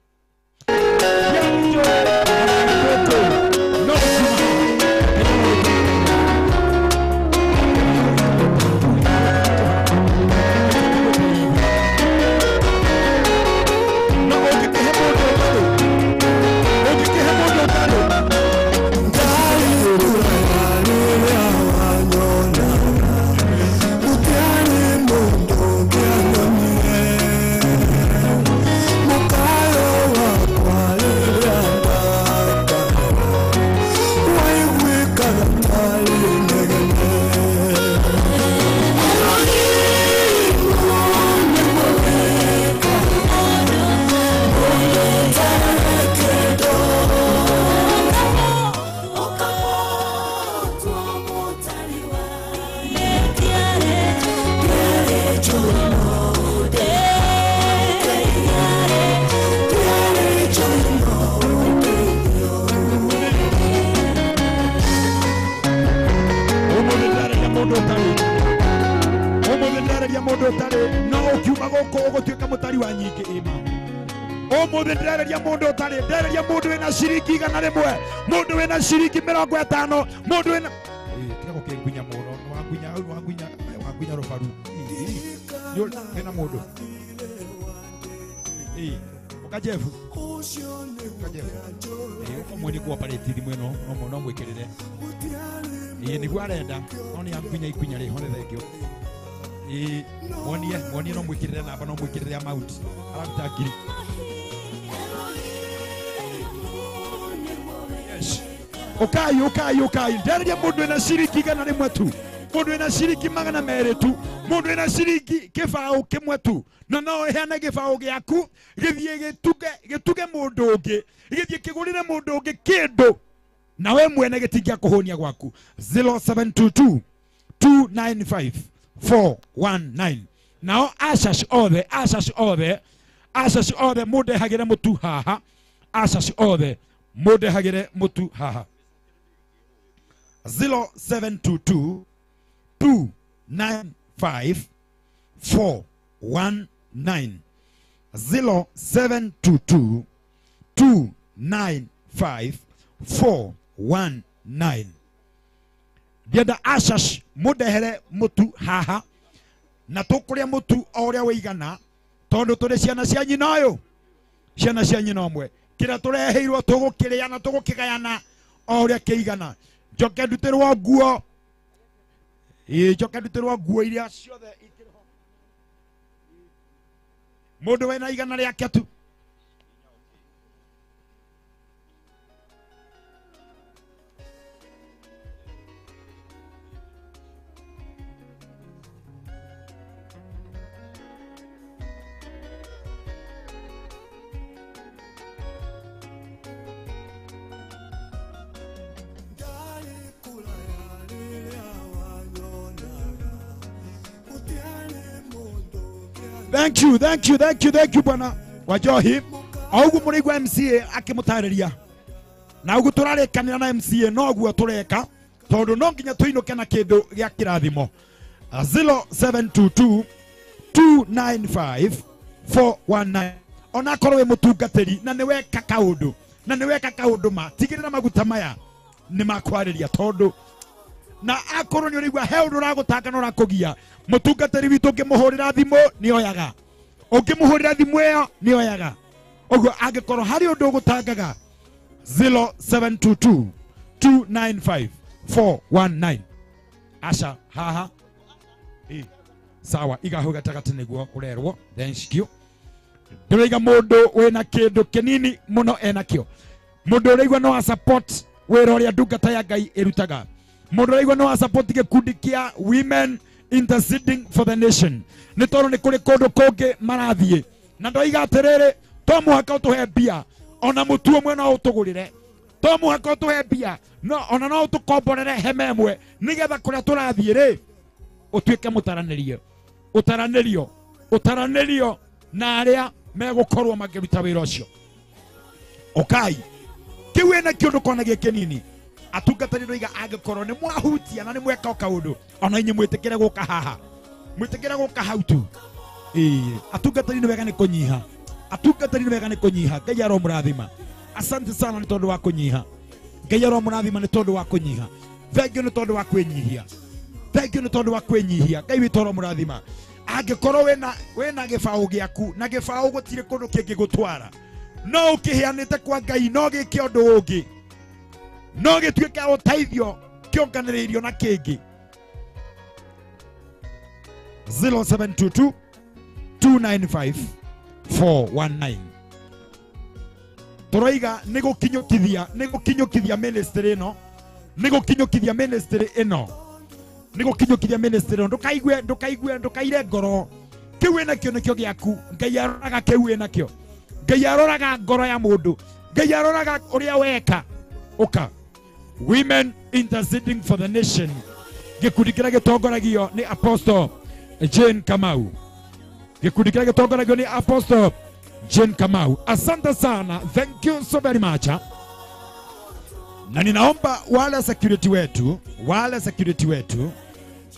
Shiriki igana rimwe mundu wena shiriki 50 mundu wena tiga gukengunya muno wangunya robaru yo ena mundu ukajefu ukamwe ni kuoperate thimwe no mwikirire ni gwarenda no ni angunya ikunya ri hone thengio monie no mwikirire namba no mwikirire amount araruta ngiri Okay. Ndereria mundu ena shiriki igana rimwe tu. Mundu ena shiriki 200 tu. Mundu ena shiriki kibao kimwe tu. No heane kibao giaku githie gituge mundu ungi. Githie kigurire mundu ungi kindu na we mwene gitingia kuhonia gwaku 0722 295 419 nao ashash othe mude hagire mutu haha ashash othe mude hagire mutu haha 0722 295 419 0722 295 419 Diada ashash mudehere mutu haha na tukuria mutu oria weigana tondu turi ciana cia nyina uyu ciana cia nyina omwe kira tureheirwo tugukiriana tugukigayana oria kiigana njoke ndutirwo nguo njoke ndutirwo nguo iria ciothe ikiriho mundu wena igana riake tu Thank you bwana Wajohi. Augu murigwa MCA akimutariria. Na ugu turarikanira na MCA no guo tureka tondu no nginya tuinuke na kindu gia kirathimo. 0722 295 419 ona korwo we mutungatiri na ni weka kaundu ma tigirira maguta maya ni makwariria tondu na akorwo ni urigwa he undu uragutaka no urakugia mutungatiri witu ngimuhurira thimu ni oyaga ungimuhurira thimu iyo ni oyaga oguo angikorwo hari undu ugutangaga 0722 295 419 asha haha sawa igaho gatagati niguo urerwo thank you nduriga mundu wina kindu kinini muno enakio mundu urigwa no a support wira uria ndungata ya Ngai irutaga mundu urigwa no a support gikundi kia women interceding for the nation ni toro ni kuri kundu kungi marathie na ndoiga atiriri to muhaka utuhe mbia ona mutu umwe no utugurire to muhaka utuhe mbia no ona no utukomborere hema imwe nigetha kuria turathie ri utuike utaranirio na aria megukorwo magiruta wira ucio okai kiwe na kiundu kona gikinini atungatani ndoiga angikorwo ni mwahutia na ni mweka kaundu ona inyi mwitikire guka haha mwitikire guka hautu atungatani ni wega ni kunyiha Ngai aro murathima asante sana ni tondu wa kunyiha Ngai aro murathima ni tondu wa kunyiha thank you ni tondu wa kwinyihia Ngai witoro murathima angikorwo wena gibao giaku na gibao gutire kundu kingi gutwara no ukihianite kwa Ngai no gike undu ungi no gituika uteithio kionganiririo na kingi 0722 295 419 Toroiga nigukinyukithia ministry ino nigukinyukithia ministry ndukaire ngoro kiwe nakio nikio giaku Ngai aroraga kiwe nakio Ngai aroraga ngoro ya mundu Ngai aroraga uria weka uka women interceding for the nation gikundi kiria gitongoragio ni Apostle Jane Kamau asante sana thank you so very much na ninaomba wale security wetu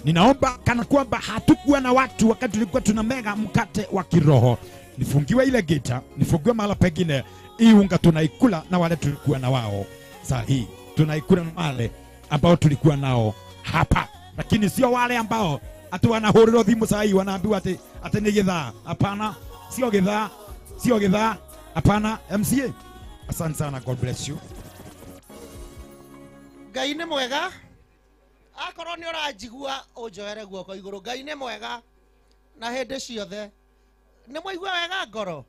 ninaomba kana kwamba hatukuwa na watu wakati tulikuwa tuna mega mkate wa kiroho nifungiwe ile gita nifungiwe mahala pengine hii unga tunaikula na wale tulikuwa na wao saa hii tunaikula na wale ambao tulikuwa nao hapa lakini sio wale ambao atu wanahuriro thimu saa hii wanaambiwa ati ni githaa hapana sio githaa hapana MCA asante sana God bless you Ngai ni mwega akorwo ni uranjigua unjoere guoko iguru Ngai ni mwega na hindi ciothe ni mwaigua wega ngoro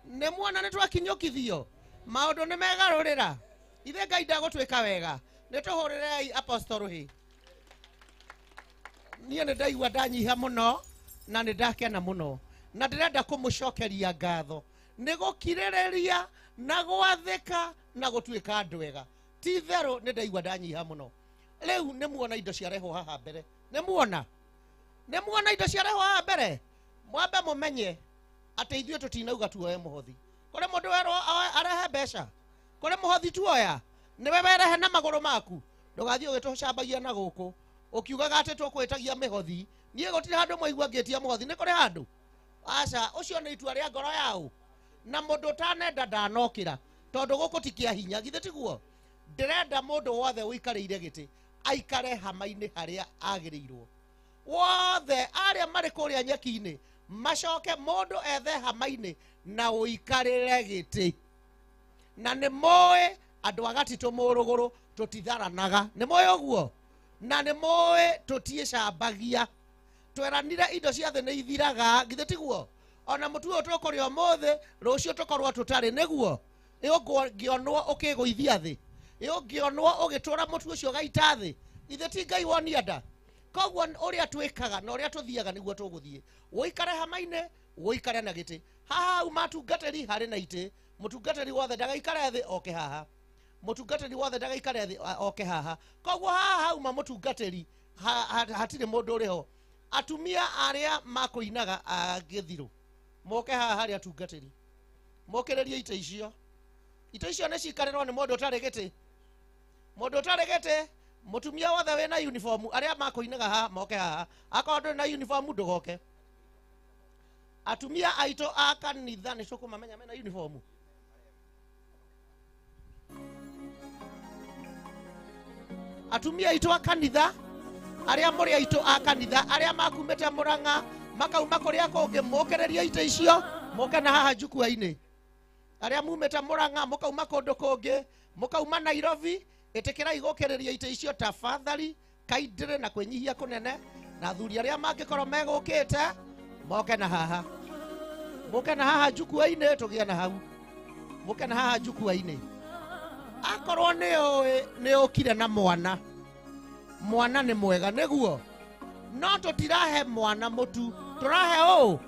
ni muona ni twakinyukithio maundu ni megarurira ithe Ngai ndagutwika wega ni tuhurire Apostle Ruhi niĩ nĩ ndaigua ndanyiha mũno na nĩ ndakena mũno na ndĩrenda kũmũcokeria ngatho nĩ gũkirĩrĩria na gwathĩka na gũtuĩka andũ ega ti therũ nĩ ndaigua ndanyiha mũno rĩu nĩ muona indo ciarehwo haha mbere nĩ muona indo ciarehwo haha mbere mwambe mũmenye atĩ ithuĩ tũtinauga tuoye mũhothi kũrĩ mũndũ werwo arehe mbeca kũrĩ mũhothi tuoya nĩwe werehe na magũrũ maku ndũgathiĩ ũgĩtũcambagia na gũkũ ũkiugaga atĩ tũkwĩtagia mĩhothi niĩ gũtirĩ handũ mwaigua ngĩtia mũhothi nĩ kũrĩ handũ aca ũcio nĩ itua rĩa ngoro yaũ na mũndũ ũtanenda ndanokĩra tondũ gũkũ ti kĩa hinya githĩ tiguo ndĩrenda mũndũ wothe ũikarĩire gĩtĩ aikare hama-inĩ harĩa agĩrĩirwo wothe arĩa marĩ kũrĩa nyeki-inĩ macoke mũndũ ethe hama-inĩ na ũikarĩre gĩtĩ na nĩ mũĩ andũ agatitũ mũrũgũrũ tũtitharanaga nĩ mũĩ ũguo na nĩ mũĩ tũtiĩcambagia tweranire indo ciothe nĩ ithiraga githĩ tiguo ona mũtu ũyũ tũkũrĩa ũmũthĩ rũciũ tũkorwo tũtarĩ nĩguo ũngĩonwo ũkĩgũithia thĩ ũngĩonwo ũgĩtũra mũtu ũcio gaita thĩ ithe ti Ngai wonia nda koguo ũrĩa twĩkaga na ũrĩa tũthiaga nĩguo tũgũthiĩ ũikare hama-inĩ ũikare na gĩtĩ haha matungatĩri harĩ na itĩ mũtungatĩri wothe ndagaikare thĩ oke haha mũtungatĩri wothe ndagaikare thĩ oke haha koguo haha hauma mũtungatĩri hatirĩ mũndũ ũrĩ ho atumia arĩa makũinaga gĩthirũ moke haha harĩ atungatĩri mokĩrĩrie itĩ icio nĩ cikarĩrwo nĩ mũndũ ũtarĩ gĩtĩ mũtumia wothe wĩna uniform arĩa makũinaga haha moke haha akorwo ndũrĩ na uniform ndũgoke atumia aitũ a kanitha nĩ tũkũmamenya mena uniform atumia aitũ a kanitha arĩa mũrĩ aitũ a kanitha arĩa makumĩte Mũrang'a makauma kũrĩa kũngĩ mũkĩrĩrie itĩ icio mũke na haha njukua-inĩ arĩa mumĩte Mũrang'a mũkauma kũndũ kũngĩ mũkauma Nairobi ĩtĩkĩrai gũkĩrĩria itĩ icio tafadhali kaindĩrĩ na kwĩnyihia kũnene na athuri arĩa mangĩkorwo megũkĩte moke na haha njukua-inĩ tũgĩe na hau mũke na haha njukua-inĩ akorwo nĩ ũkire na mwana nĩ mwega nĩguo no tũtirahe mwana mũtu tũrahe ũũ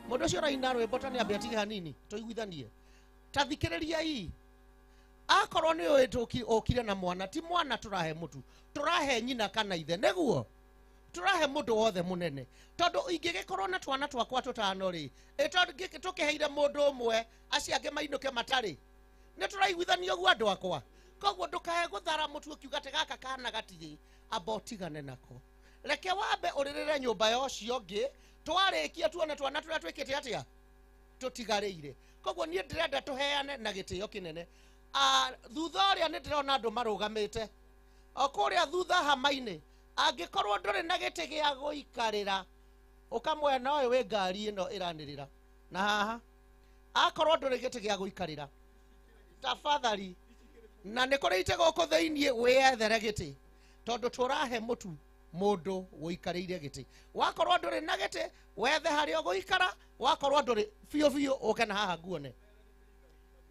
mũndũ ũcio ũraina rwĩmbo ta nĩambe atige hanini tũiguithanie ta thikĩrĩriai akorwo nĩ ũkire na mwana ti mwana tũrahe mũtu tũrahe nyina kana ithe nĩguo tũrahe mũndũ wothe mũnene tondũ ingĩgĩkorwo na twana twakwa tũtano rĩ tũkĩheire mũndũ ũmwe acio angĩ mainũke matarĩ nĩ tũraiguithania ũguo andũ akwa koguo ndũkahe gũthara mũtu ũkiuga atĩ gaka kana gatirĩ amba ũtigane nako reke wambe ũrĩrĩre nyũmba ya ũcio ũngĩ twarĩkia tuone twana tũrĩa twĩkĩte atĩa tũtigarĩire koguo niĩ ndĩrenda tũheane na gĩtĩo kĩnene thutha ũrĩa nĩ ndĩrona andũ marũgamĩte kũrĩa thutha hama-inĩ angĩkorwo ndũrĩ na gĩtĩ gĩa gũikarĩra ũkamwena ũyũ wĩ ngari ĩno ĩranĩrĩra na haha akorwo ndũrĩ gĩtĩ gĩa gũikarĩra tafadhali na nĩ kũrĩ itĩ gũkũ thĩiniĩ wĩethere gĩtĩ tondũ tũrahe mũtu mũndũ wũikarĩire gĩtĩ wakorwo ndũrĩ na gĩtĩ wethe harĩa ũgũikara wakorwo ndũrĩ biũ ũke na haha nguone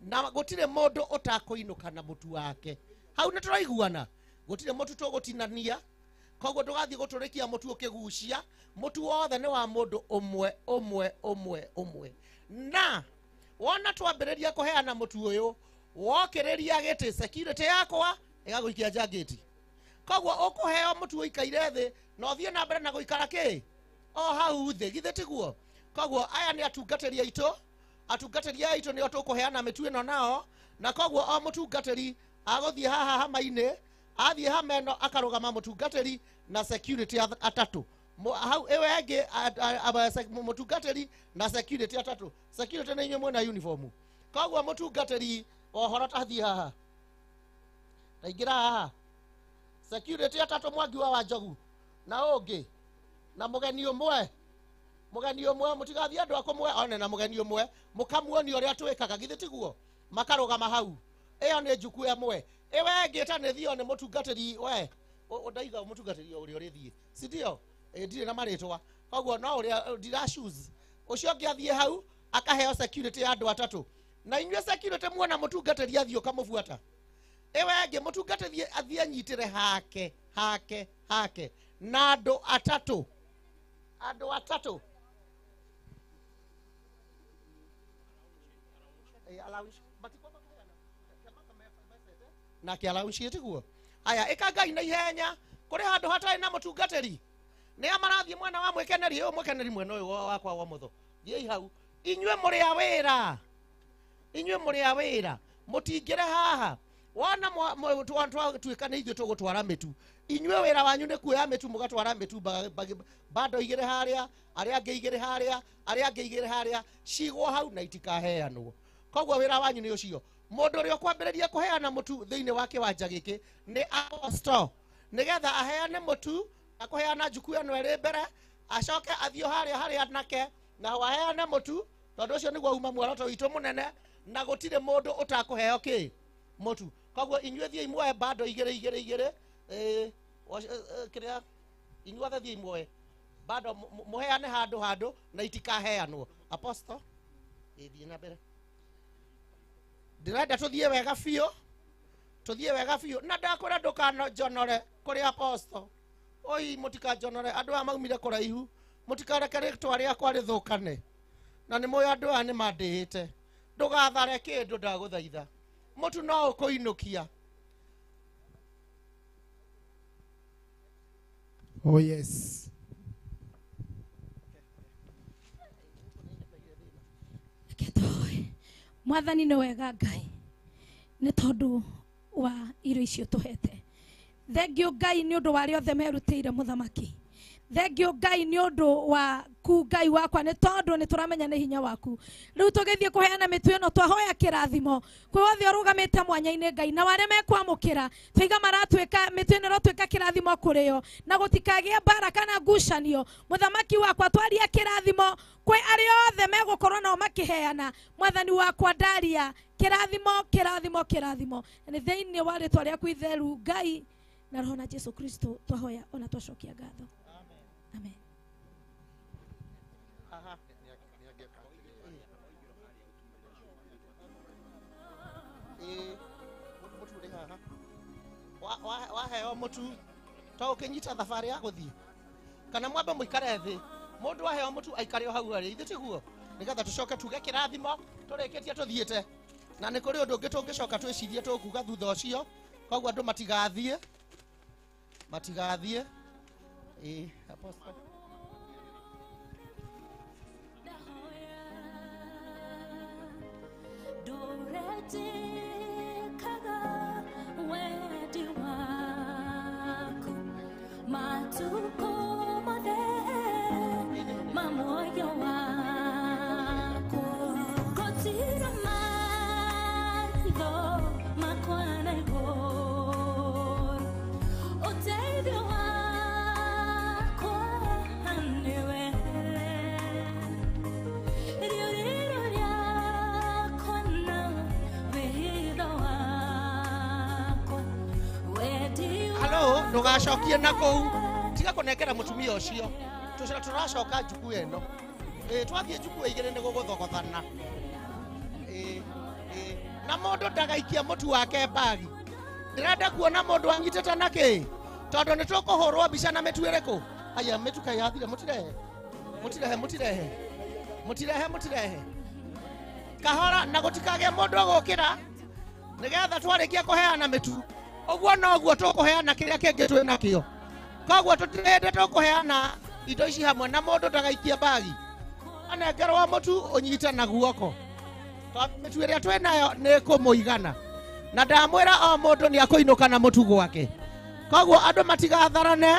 na gũtirĩ mũndũ ũtakũinũka na mũtu wake hau nĩ tũraiguana gũtirĩ mũtu tũgũtinania koguo ndũgathiĩ gũtũrĩkia mũtu ũkĩgucia mũtu wothe nĩ wa mũndũ ũmwe na wona twambĩrĩria kũheana mũtu ũyũ wokĩrĩria gĩtĩ security yakwa ĩgagũikia njangĩti koguo ũkũheo mũtu ũikaire thĩ na ũthiĩ na mbere na gũikara kĩ hau thĩ githĩ tiguo koguo aya nĩ atungatĩri aitũ nĩo tũkũheana mĩtu ĩno nao na koguo o mũtungatĩri agũthiĩ haha hama-inĩ athiĩ hama ĩno akarũgama mũtungatĩri na security atatũ hau ĩwe ĩngĩ mũtungatĩri na security atatũ security nĩ inyuĩ mwĩna uniform koguo mũtungatĩri ohoro tathiĩ haha taingĩra haha security atatũ Mwangi wa Njogu na ũngĩ na mũgeni ũmwe mũtigathiĩ andũ akũmwe one na mũgeni ũmwe mũkamuonia ũrĩa twĩkaga githĩ tiguo makarũgama hau ĩyo nĩ njuku ĩmwe ĩwe ĩngĩ ta nĩ thio nĩ mũtungatĩri we ndaiga mũtungatĩri ũrĩa ũrĩthiĩ si ndio ndirĩ na marĩtwa koguo no ũrĩa ndiracuse ũcio ũngĩ athiĩ hau akaheo security ya andũ atatũ na inyuĩ security muona mũtungatĩri athiĩ ũkamũbuata ĩwe ĩngĩ mũtungatĩri athiĩ anyitĩre hake na andũ atatũ na kia launch tiguo aya eka Ngai na ihenya kuri handu hatari na mutungatiri ni amarathie mwena wa mwekeneri uyu mwekeneri mwena uyu wakwa wa mutho thiei hau inyue muri a wira mutingire haha wana twika ni ithuĩ tũgũtwara mĩtu inyue wĩra wanyu nĩ kuoya mĩtu mũgatwara mĩtu bado igĩrĩ harĩa arĩa angĩ igĩrĩ harĩa arĩa angĩ igĩrĩ harĩa cigwo hau na itikaheanwo koguo wĩra wanyu nĩ ũcio mũndũ ũrĩa ũkwambĩrĩria kũheana mũtu thĩinĩ wa kĩwanja gĩkĩ nĩ apostle nĩgetha aheane mũtu na kũheana njuku ĩno ĩrĩ mbere acoke athio harĩa nake na waheane mũtu tondũ ũcio nĩguo uma muoroto witũ mũnene na gũtirĩ mũndũ ũtakũheo kĩ mũtu koguo inyuĩ thiĩ imwe bado igĩrĩ kĩrĩa inyuothe thiĩ imwe bado mũheane handũ na itikaheanwo apostle thiĩ na mbere ndĩrenda tũthiĩ wega biũ na ndakwĩra ndũkanajonore kũrĩ apostle oi mũtikajonore andũ aya maumire kũraihu mũtikareke rĩtwa rĩakwa rĩthũkane na nĩ mũĩ andũ aya nĩ mandĩhĩte ndũgathare kĩndũ ndagũthaitha mũtu no ũkũinũkia oh yes mwathani nĩ wega Ngai nĩ tondũ wa irio icio tũhete thengio Ngai nĩ ũndũ wa arĩa othe merutĩire mũthamaki thengio Ngai nĩ ũndũ wa ku Ngai wakwa nĩ tondũ nĩ tũramenya nĩ hinya waku rĩu tũgĩthiĩ kũheana mĩtu ĩno twahoya kĩrathimo kwĩ wothe ũrũgamĩte mwanya-inĩ Ngai na warĩa mekwamũkĩra twaiga maratuĩka mĩtu ĩno ĩrotuĩka kĩrathimo kũrĩo na gũtikagĩe mbara kana ngucanio mũthamaki wakwa twaria kĩrathimo kwĩ arĩa othe megũkorwo nao makĩheana mwathani wakwa ndaria kĩrathimo nĩ thĩinĩ wa rĩtwa rĩaku itheru Ngai na roho na Jesu Kristo twahoya ona twacokia ngatho amen waheo mũtu to ũkĩnyita thabarĩ ya gũthiĩ kana mwambe mũikare thĩ mũndũ waheo mũtu aikare o hau arĩ ithuĩ tiguo nĩgetha tũcoke tuge kĩrathimo tũrĩkĩtie tũthiĩte na nĩ kũrĩ ũndũ ũngĩ tũngĩcoka twĩcirie tũkuga thutha ũcio koguo andũ matigathiĩ apostle matuko mothe ma moyo wako gotira maitho makwana igũrũ ũteithio wakwa nĩ wewe rĩũrĩro rĩakwa na wĩtho wakwa wendi halo ndũgacokie na kũu tiga kũnengera mũtumia ũcio tũracoka njuku ĩno twathiĩ njuku igĩrĩ nĩ gũgũthogothana na mũndũ ndagaikia mũtu wake bagi ndĩrenda kuona mũndũ anyitĩte na kĩ tondũ nĩ tũkũhũrwo mbica na mĩtu ĩrĩkũ aya mĩtu kaĩ yathire mũtirehe kahora na gũtikagĩa mũndũ agũkĩra nĩgetha twarĩkia kũheana mĩtu ũguo noguo tũkũheana kĩrĩa kĩngĩ twĩ nakĩo koguo tũtirende tũkũheana indo ici hamwe na mũndũ ndagaikie bagi anengerwo mũtu ũnyite na guoko mĩtu ĩrĩa twĩ nayo nĩ kũmũigana na ndamwĩra o mũndũ nĩ akũinũka na mũtu gwake koguo andũ matigatharane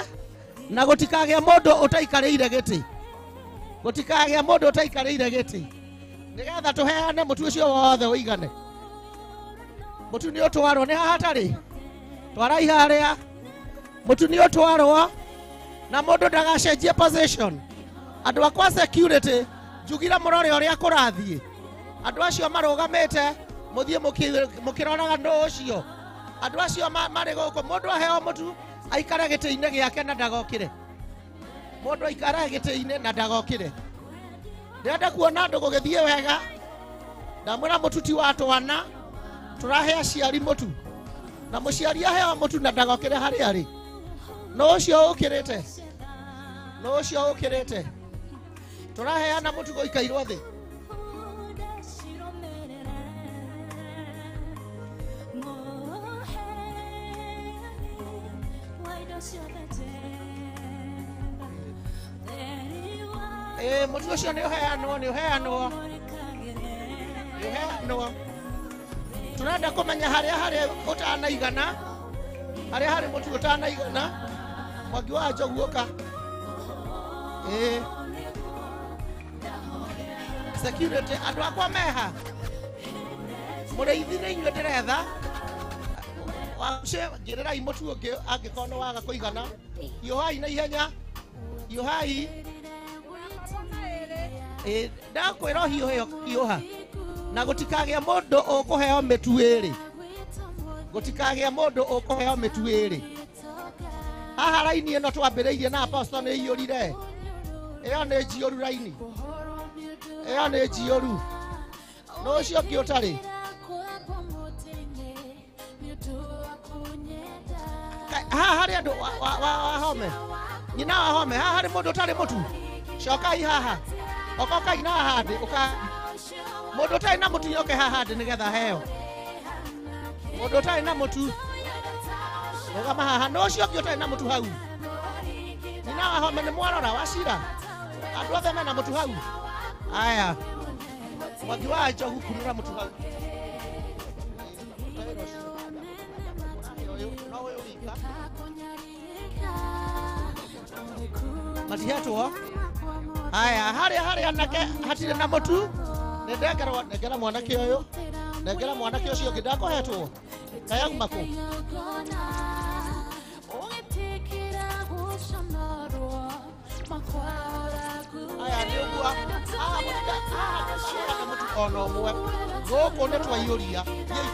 na gũtikagĩa mũndũ ũtaikarĩire gĩtĩ nĩgetha tũheane mũtu ũcio wothe ũigane mũtu nĩ ũtwarwo nĩ hatarĩ twarai harĩa mũtu nĩ ũtwarwo na mũndũ ndagacenjie position andũ akwa security njugira mũrore ũrĩa kũrathiĩ andũ acio marũgamĩte mũthiĩ mũkĩroraga ndũ ũcio andũ acio marĩ gũkũ mũndũ aheo mũtu aikare gĩtĩ-inĩ gĩake na ndagokĩre mũndũ aikare gĩtĩ-inĩ na ndagokĩre ndĩrenda kuona andũ gũgĩthiĩ wega ndamwĩra mũtu ti wa twana tũrahe aciari mũtu na mũciari aheo mũtu na ndagokĩre harĩa arĩ no ũcio ũkĩrĩte tũraheana mũtu gũikairwo thĩ Mutu ucio nĩ ũheanwo turenda kũmenya harĩa ũtanaigana harĩa harĩ mũtu ũtanaigana Mwangi wa Njogu ũka security andũ akwa meha mũrĩithi nĩ inyuĩ ndĩretha njĩrĩrai mũtu ũngĩ angĩkorwo nĩ waga kũigana hiũhai na ihenya hiũhai ndakwĩra hiũha na gũtikagĩa mũndũ ũkũheo mĩtu ĩrĩ gũtikagĩa mũndũ ũkũheo mĩtu ĩrĩ haha raini ĩno twambĩrĩirie na apostle nĩ iyũrire ĩyo nĩ njiũru raini ĩyo nĩ njiũru no ũcio ũngĩ ũtarĩ haha harĩ andũ wahome nyina wahome haha harĩ mũndũ ũtarĩ mũtu cokai haha okokai na haha ndĩ mũndũ ũtarĩ na mũtu nĩoke haha ndĩ nĩgetha heo mũndũ ũtarĩ na mũtu rũgama haha no ũcio ũngĩ ũtarĩ na mũtu hau nyina wahome nĩ mwarora wacira andũ othe mena mũtu hau aya Mwangi wa Njogu kunũra mũtu hau matihetwo aya harĩa anake hatirĩ na mũtu nengera mwanake ũyũ nengera mwanake ũcio ũngĩ ndakũhetwo kayauma kũ aya nĩ ũguo na mũtu ona ũmwe gũkũ nĩ twaiyũria thiĩ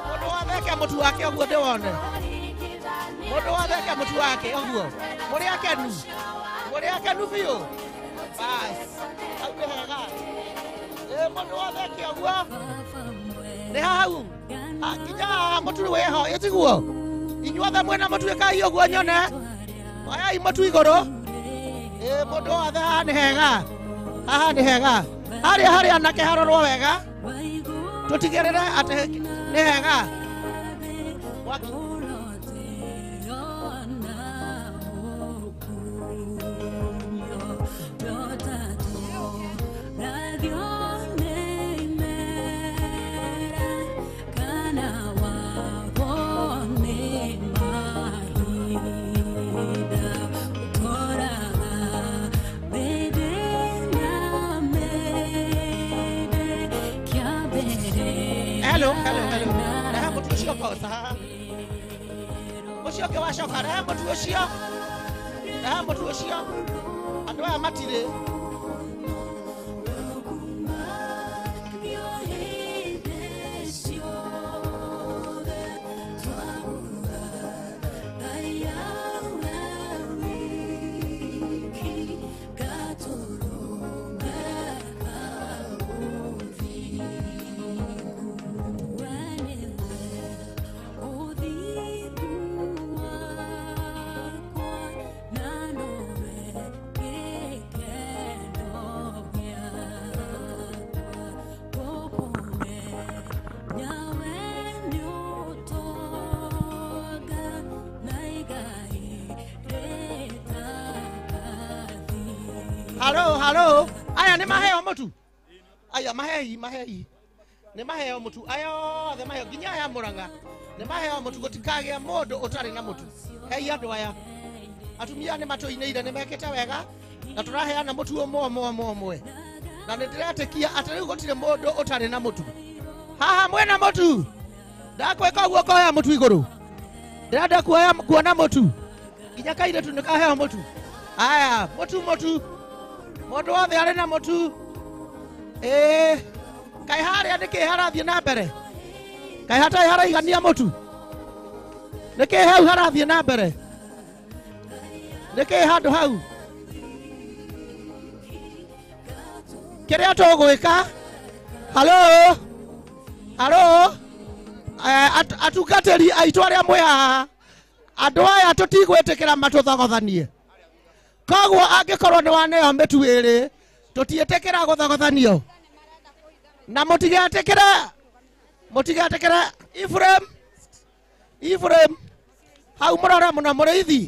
mũndũ watheke mũtu wake ũguo ndĩwone mũndũ watheke mũtu wake ũguo mũrĩ akenu biũ bas hau nĩ hega mũndũ watheke ũguo nĩ hau nginya mũtu wĩho ĩtiguo inyuothe mwĩna mũtu ĩkai ũguo nyone oyai mũtu igũrũ mũndũ wothe haha nĩ hega harĩa anake harorwo wega tutigĩrĩre atĩ nĩ hega Hello. Reha mũtu ũcio kosa haha. Ũcio ũngĩ wacoka reha mũtu ũcio. Andũ aya matirĩ. Halo. Aya nĩ maheo mũtu. Aya mahei. Nĩ maheo mũtu. Aya othe maheo nginya aya Mũrang'a. Nĩ maheo mũtu gũtikagĩa mũndũ ũtarĩ na mũtu. Hei andũ aya. Atumia nĩ matũinĩire nĩ mekĩte wega. Na tũraheana mũtu ũmwe. Na nĩ ndĩretĩkia atĩ rĩu gũtirĩ mũndũ ũtarĩ na mũtu. Haha mwena mũtu. Ndakwĩka ũguo koya mũtu igũrũ. Ndĩrenda kuona mũtu. Nginya kairĩtu nĩ kaheo mũtu. Aya mũtu. Mũndũ wothe arĩ na mũtu kaĩ harĩa nĩkĩ harathiĩ na mbere kaĩ hatarĩ haraigania mũtu nĩkĩ hau harathiĩ na mbere nĩkĩ handũ hau kĩrĩa tũgwĩka halo atungatĩri aitũ arĩa mwĩ haha andũ aya tũtigwĩtĩkĩra matũthogothanie koguo angĩkorwo nĩ waneo mĩtu ĩrĩ tutietekera gũthogothanio na mũtigetekera Ephraim hau mũrora mũno mũrĩithi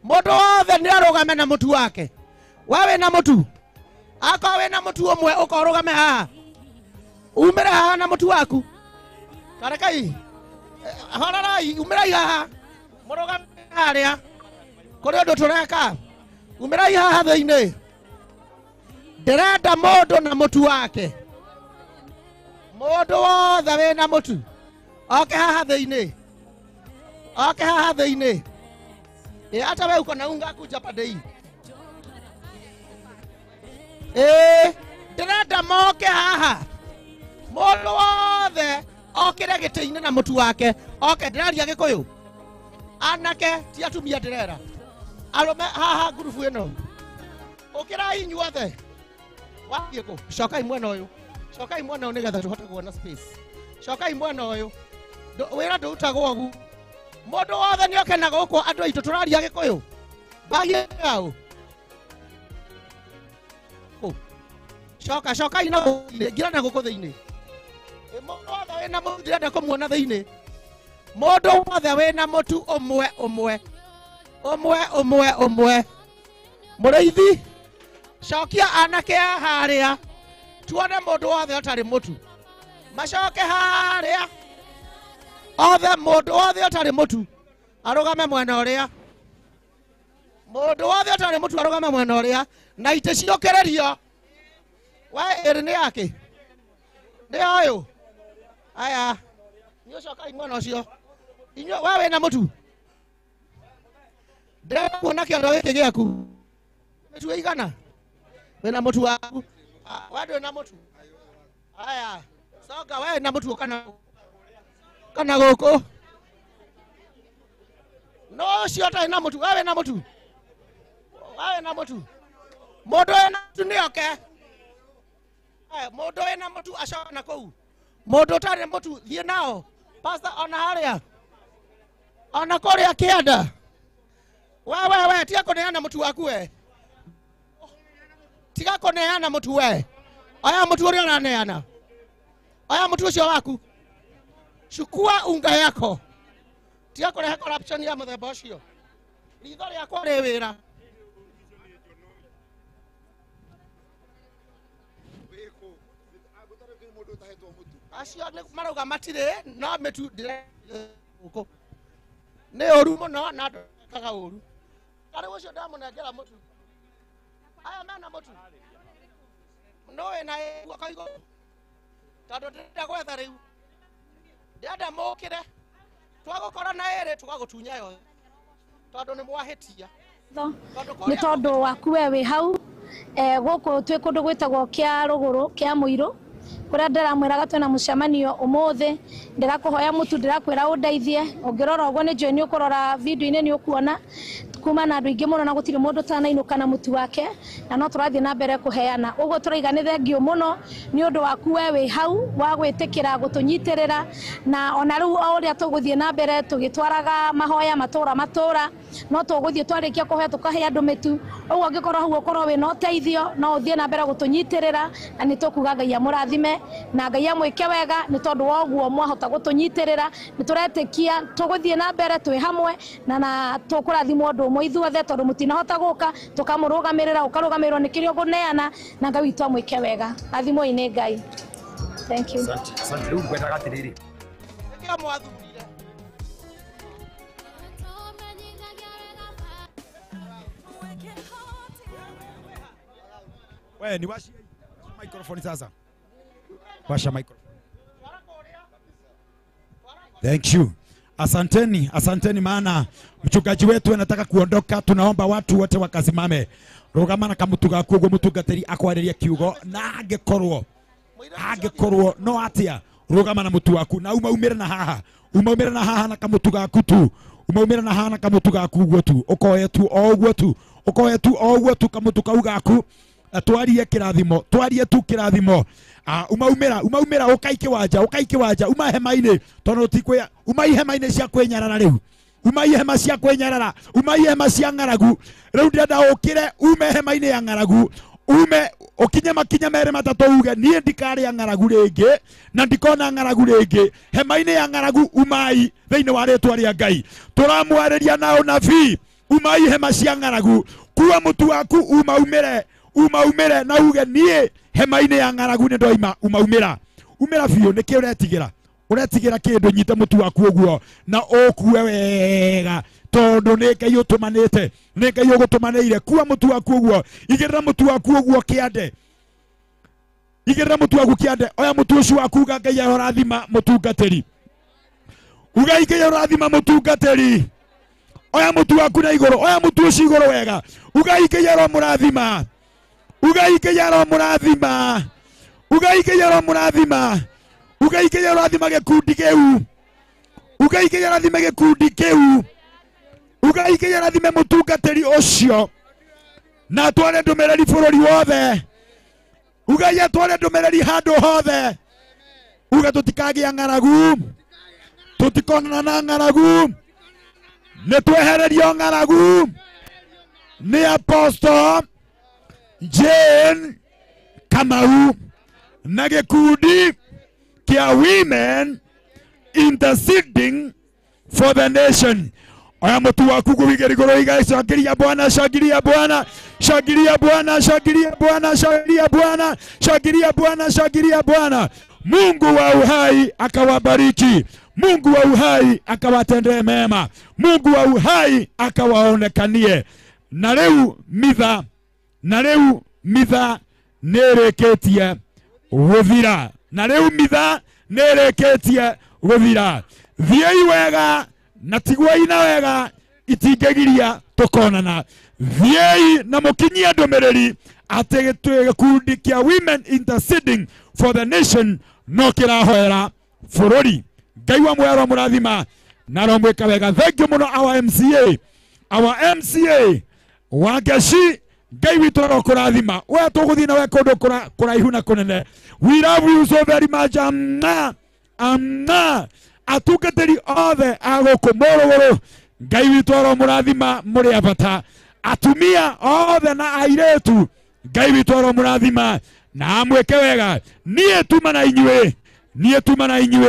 mũndũ wothe nĩ arũgame na mũtu wake wawe na mũtu akorwo wĩ na mũtu ũmwe ũkorũgame haha umĩre haha na mũtu waku tarekai horarai umĩrai haha mũrũgame harĩa kũrĩ ũndũ tũreka umĩrai haha thĩinĩ ndĩrenda mũndũ na mũtu wake mũndũ wothe wĩ na mũtu oke haha thĩinĩ hata wewe uko na unga kuja padei ndĩrenda moke haha mũndũ wothe okĩre gĩtĩ-inĩ na mũtu wake oke ndĩraria gĩkũyũ anake ti atumia ndĩrera arũme haha ngurubu ĩno ũkĩrai inyuothe wathiĩ kũ cokai mwena ũyũ nĩgetha tũhote kuona space cokai mwena ũyũ wĩra ndũrutagwo ũgu mũndũ wothe nĩ oke na gũkũ andũ aitũ tũraria gĩkũyũ bagie yao cokai na ngira na gũkũ thĩinĩ mũndũ wothe wĩna mũtu ndĩrenda kũmuona thĩinĩ mũndũ wothe wĩna mũtu ũmwe mũrĩithi cokia anake harĩa tuone mũndũ wothe ũtarĩ mũtu macoke harĩa othe mũndũ wothe ũtarĩ mũtu arũgame mwena ũrĩa na itĩ ciũkĩrĩrio we ĩrĩ nĩ yake nĩ ũyũ aya inyuĩ cokai mwena ũcio inyuĩ we wĩna mũtu ndĩrenda kuona kĩondo gĩkĩ gĩaku mĩtu ĩigana wĩna mũtu waku we ndũrĩ na mũtu aya coka we na mũtu kana gũkũ no ũcio ũtarĩ na mũtu we wĩna mũtu mũndũ wĩna mũtu nĩoke mũndũ wĩna mũtu acoka na kũu mũndũ ũtarĩ mũtu thiĩ nao pastor ona harĩa ona kũrĩa kĩanda we tiga kũneana mũtu waku we tiga kũneana mũtu we oya mũtu ũrĩa ũraneana oya mũtu ũcio waku chukua unga yako tiga kũrehe corruption ya mũthemba ũcio ritho rĩakwa rĩ wĩra acio nĩ marauga matirĩ no mĩtu gũkũ nĩ ũru mũno na andũ ekaga ũru tarĩ ũcio ndamũnengera mũtu aya mena mũtu no wĩna guoko igũrũ tondũ ndĩrenda gwetha rĩu ndĩrenda mũkĩre twagũkora na ĩrĩ tũgagũtunya yothe tondũ nĩ mwahĩtia nĩ tondũ waku we wĩ hau gũkũ twĩ kũndũ gwĩtagwo kĩa rũgũrũ kĩa mũirũ kũrĩa ndĩramwĩraga twĩna mũcemanio ũmũthĩ ndĩrakũhoya mũtu ndĩrakwĩra ũndeithie ũngĩrora ũguo nĩ njũĩ nĩ ũkũrora video-inĩ nĩ ũkuona kuma na andũ aingĩ mũno na gũtirĩ mũndũ ũtanainũka na mũtu wake na no tũrathiĩ na mbere kũheana ũguo tũraiga nĩ thengio mũno nĩ ũndũ waku we wĩ hau wa gwĩtĩkĩra gũtũnyitĩrĩra na ona rĩu o ũrĩa tũgũthiĩ na mbere tũgĩtwaraga mahoya matũra no tũgũthiĩ twarĩkia kũhoya tũkahe andũ mĩtu ũguo ũngĩkorwo hau ũkorwo wĩna ũteithio no ũthiĩ na mbere gũtũnyitĩrĩra na nĩ tũkuga Ngai amũrathime na Ngai amwĩke wega nĩ tondũ wa ũguo mwahota gũtũnyitĩrĩra nĩ tũretĩkia tũgũthiĩ na mbere twĩ hamwe na tũkũrathimwo ũndũ ũmwe ithuothe tondũ mũtinahota gũka tũkamũrũgamĩrĩra ũkarũgamĩrĩrwo nĩ kĩrĩa ũkũneana na Ngai witũ amwĩke wega athimwo-i nĩ Ngai. Thank you. Asante rĩu ngwendaga atĩrĩrĩ nĩkĩo mwathurire we ni washa microphone sasa washa microphone. Thank you. Asanteni maana mchungaji wetu anataka kuondoka. Tunaomba watu wote wakasimame. Rugama na kamutu gaku uguo mutungatiri akwarĩria kiugo na angĩkorwo no atia rugama na mutu waku na umaumĩre na haha na kamutu gaku tu umaumĩre na haha na kamutu gaku uguo tu ukoye tu o uguo tu kamutu kau gaku twarie tu kĩrathimo umaumĩra ũkaiki wanja uma hema-inĩ tondũ tikwĩa uma ihema-inĩ cia kwĩnyarara rĩu uma ihema cia kwĩnyarara uma ihema cia ng'aragu rĩu ndĩrenda ũkĩre ume hema-inĩ ya ng'aragu ume ukinye makinya mere matatu uge nie ndikari ya ng'aragu ringi na ndikona ng'aragu ringi hema-ini ya ng'aragu umai thiini wa ritwa ria Ngai turamwariria na unabii umai hema cia ng'aragu kuwa mutu waku umaumire na uge nie hema-ini ya ng'aragu ni ndoima umira biu niki uretigira kindu nyite mutu waku uguo na ukue wega tondu ni Ngai utumanite ni Ngai ugutumaneire kuwa mutu waku uguo igirira mutu waku uguo kiande igirira mutu waku kiande oya mutu ucio waku uga Ngai arathima mutungatiri uga Ngai arathima mutungatiri oya mutu waku na iguru oya mutu ucio iguru wega uga Ngai aramurathima uga Ngai aramurathima uga Ngai aramurathima uga Ngai arathima gikundi kiu uga Ngai arathima gikundi kiu uga Ngai arathime mutungatiri ucio na tware ndumereri bururi wothe uga ya tware ndumereri handu hothe uga tutikagia ng'aragu tutikonana na ng'aragu ni twehererio ng'aragu ni Apostle Jane Kamau na gikundi kia women interceding for the nation. Oya mutu waku kuwigerigoro iga shagiria Bwana shagiria Bwana shagiria Bwana shagiria Bwana shagiria Bwana shagiria Bwana shagiria Bwana. Mungu wa uhai akawabariki, Mungu wa uhai akawatendee mema, Mungu wa uhai akawaonekanie. Na rĩu mitha nĩrĩkĩtie gũthira, na rĩu mitha nĩrĩkĩtie gũthira. Thiei wega na tigwai na wega itingĩgiria tukonana. Thiei na mukinyie ndumiriri atĩ gikundi kia women interceding for the nation no kirahoera bururi. Ngai wa mwero murathima na romwika wega. Thank you muno our MCA Wangeci. Ngai witu arokurathima we tuguthii nawe kundu kuraihu na kunene. We love you so very much. Atungatĩri othe a gũkũ Morogoro Ngai witu aromurathima muri abata. Atumia othe na airetu Ngai witu aromurathima na amweke wega. Nie tuma na inyuĩ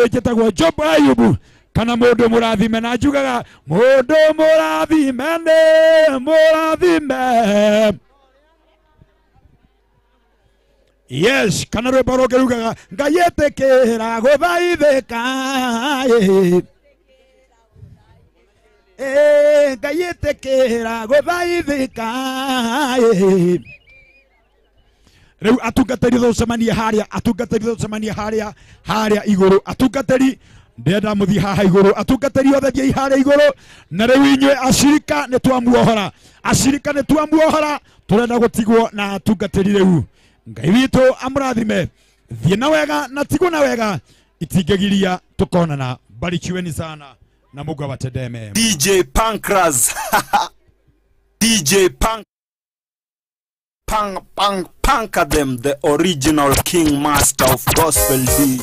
njĩtagwo Job Ayubu kana mundu murathime na njugaga mundu murathime nĩ murathime. Yes, kana rwĩmbo rũngĩ rugaga Ngai etĩkĩra gũthaithĩka Ngai etĩkĩra gũthaithĩka. Rĩu atungatĩri thucemanie harĩa igũrũ. Atungatĩri ndenda muthi haha igũrũ. Atungatĩri othe thiai harĩa igũrũ. Na rĩu inyuĩ ashirika nĩ twamuohora turenda gũtigwo na atungatĩri rĩu. Ngai witu amurathime. Thiĩ na wega na tigwo na wega itingĩgiria tukonana. Barikiweni sana na Mungu awatendee mema. DJ Pancras DJ Panka them, the original king master of gospel D.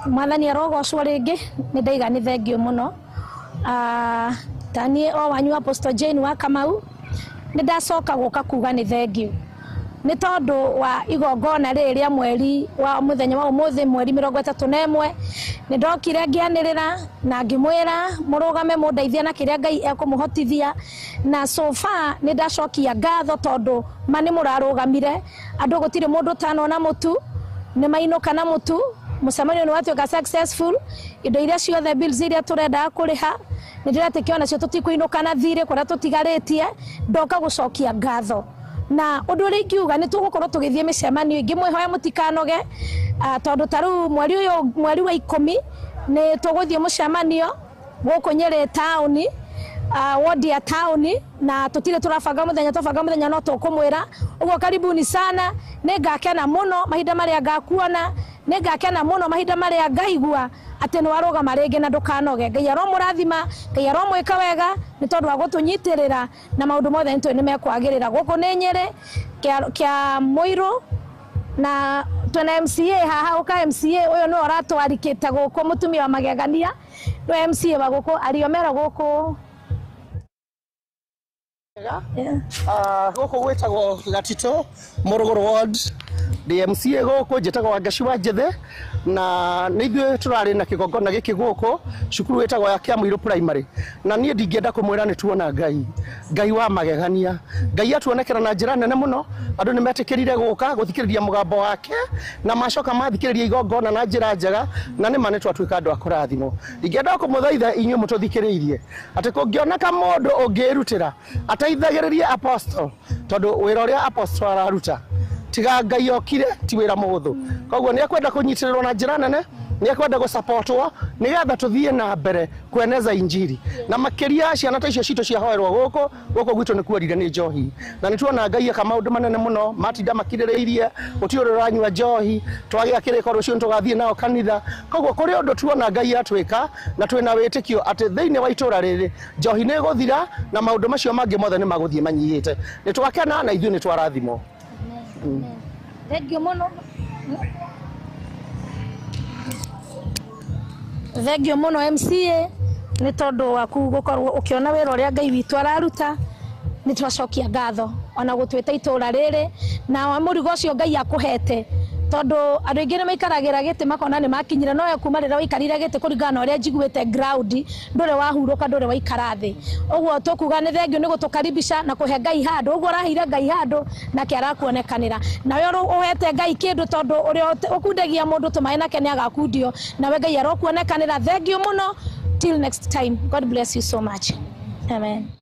Mwathani arogocwo ringi ni ndaiga ni thengio muno. Tanie o wanyu Apostle Jane wa Kamau ni ndacoka guka kuga ni thengio ni tondu wa igongona riria mweri wa muthenya wa umuthi mweri 31 ni ndokire ngianirira na ngimwira murugame mundeithia na kiria Ngai ekumuhotithia na so far ni ndacokia ngatho tondu mani murarugamire andu gutire mundu tanona mutu ni mainuka na mutu mucemanio ni watuika successful indo iria ciothe bills iria turenda kuriha ni ndiretikio nacio tutikuinuka na thire kuria tutigaritie ndoka gucokia ngatho na undu uri ngiuga ni tugukorwo tugithie micemanio ingi mwihoya mutikanoge tondu taru mweri wa 10 ni tuguthie mucemanio guku Nyeri town ward ya town na tutire turabanga muthenya no tukumwira uguo karibuni sana ni ngakena muno mahinda maria ngakuona ni ngakena muno mahinda maria ngaigua ati ni warugama ringi na ndukanoge Ngai aromurathima Ngai aromwika wega ni tondu wa gutunyitirira na maundu mothe ni mekwagirira guku ni Nyeri kia Muiru na tuna MCA haha uka MCA uyo no ratwarikite guku mutumia wa magegania no MCA wa guku ariomera guku guku gwitagwo Gatito Morogoro ward DMCA guku njitagwo Wangaci wa Njithe na nithwe turari na kigongona giki guku cukuru witagwo ya Kiamwiru primary na nie ndingienda kumwira ni tuona Ngai wa magegania Ngai atuonekera na njira nene muno andu ni metikirire guka guthikiriria mugambo wake na macoka mathikiriria igongona na njira njega na ni mane twatuika andu akurathimo ndingienda kumuthaitha inyuĩ mututhikiririe ati kungioneka mundu ungirutira ateithagiririe apostle tondu wira uria apostle araruta tiga Ngai okire ti wira muhuthu koguo ni akwenda kunyitirirwo na njira nene ni akwenda gusupportwo nigetha tuthie na mbere kueneza injiri na makiria ciana ta icio cito ciahoerwo guku gwitu ni kuorire ni njohi na nituona Ngai aka maundu manene muno matinda makiririirie utiuri ranywa njohi twagia kiriko rucio tugathie nao kanitha koguo kuri undu tuona Ngai atwika na twina witikio ati thiini wa itura riri njohi ni guthira na maundu macio mangi mothe ni maguthie manyiyite ni twakena na ithuĩ ni twarathimo. Thengio muno thengio muno MCA ni tondu waku gukorwo ukiona wira uria Ngai witu araruta ni twacokia ngatho ona gutwita itura riri na wa murigo ucio Ngai akuhete tondu andu ingi ni maikaragira giti makona ni makinyira no kuma rira waikarire giti kuringana uria njiguite ground ndure wahuruka ndure waikara thi uguo tukuga ni thengio ni gutukaribisha na kuhe Ngai handu uguo raheire Ngai handu na kiara kuonekanira nawe uhete Ngai kindu tondu uria ukundagia mundu tumae nake ni agakundio nawe Ngai arokuonekanira thengio muno till next time. God bless you so much. Amen.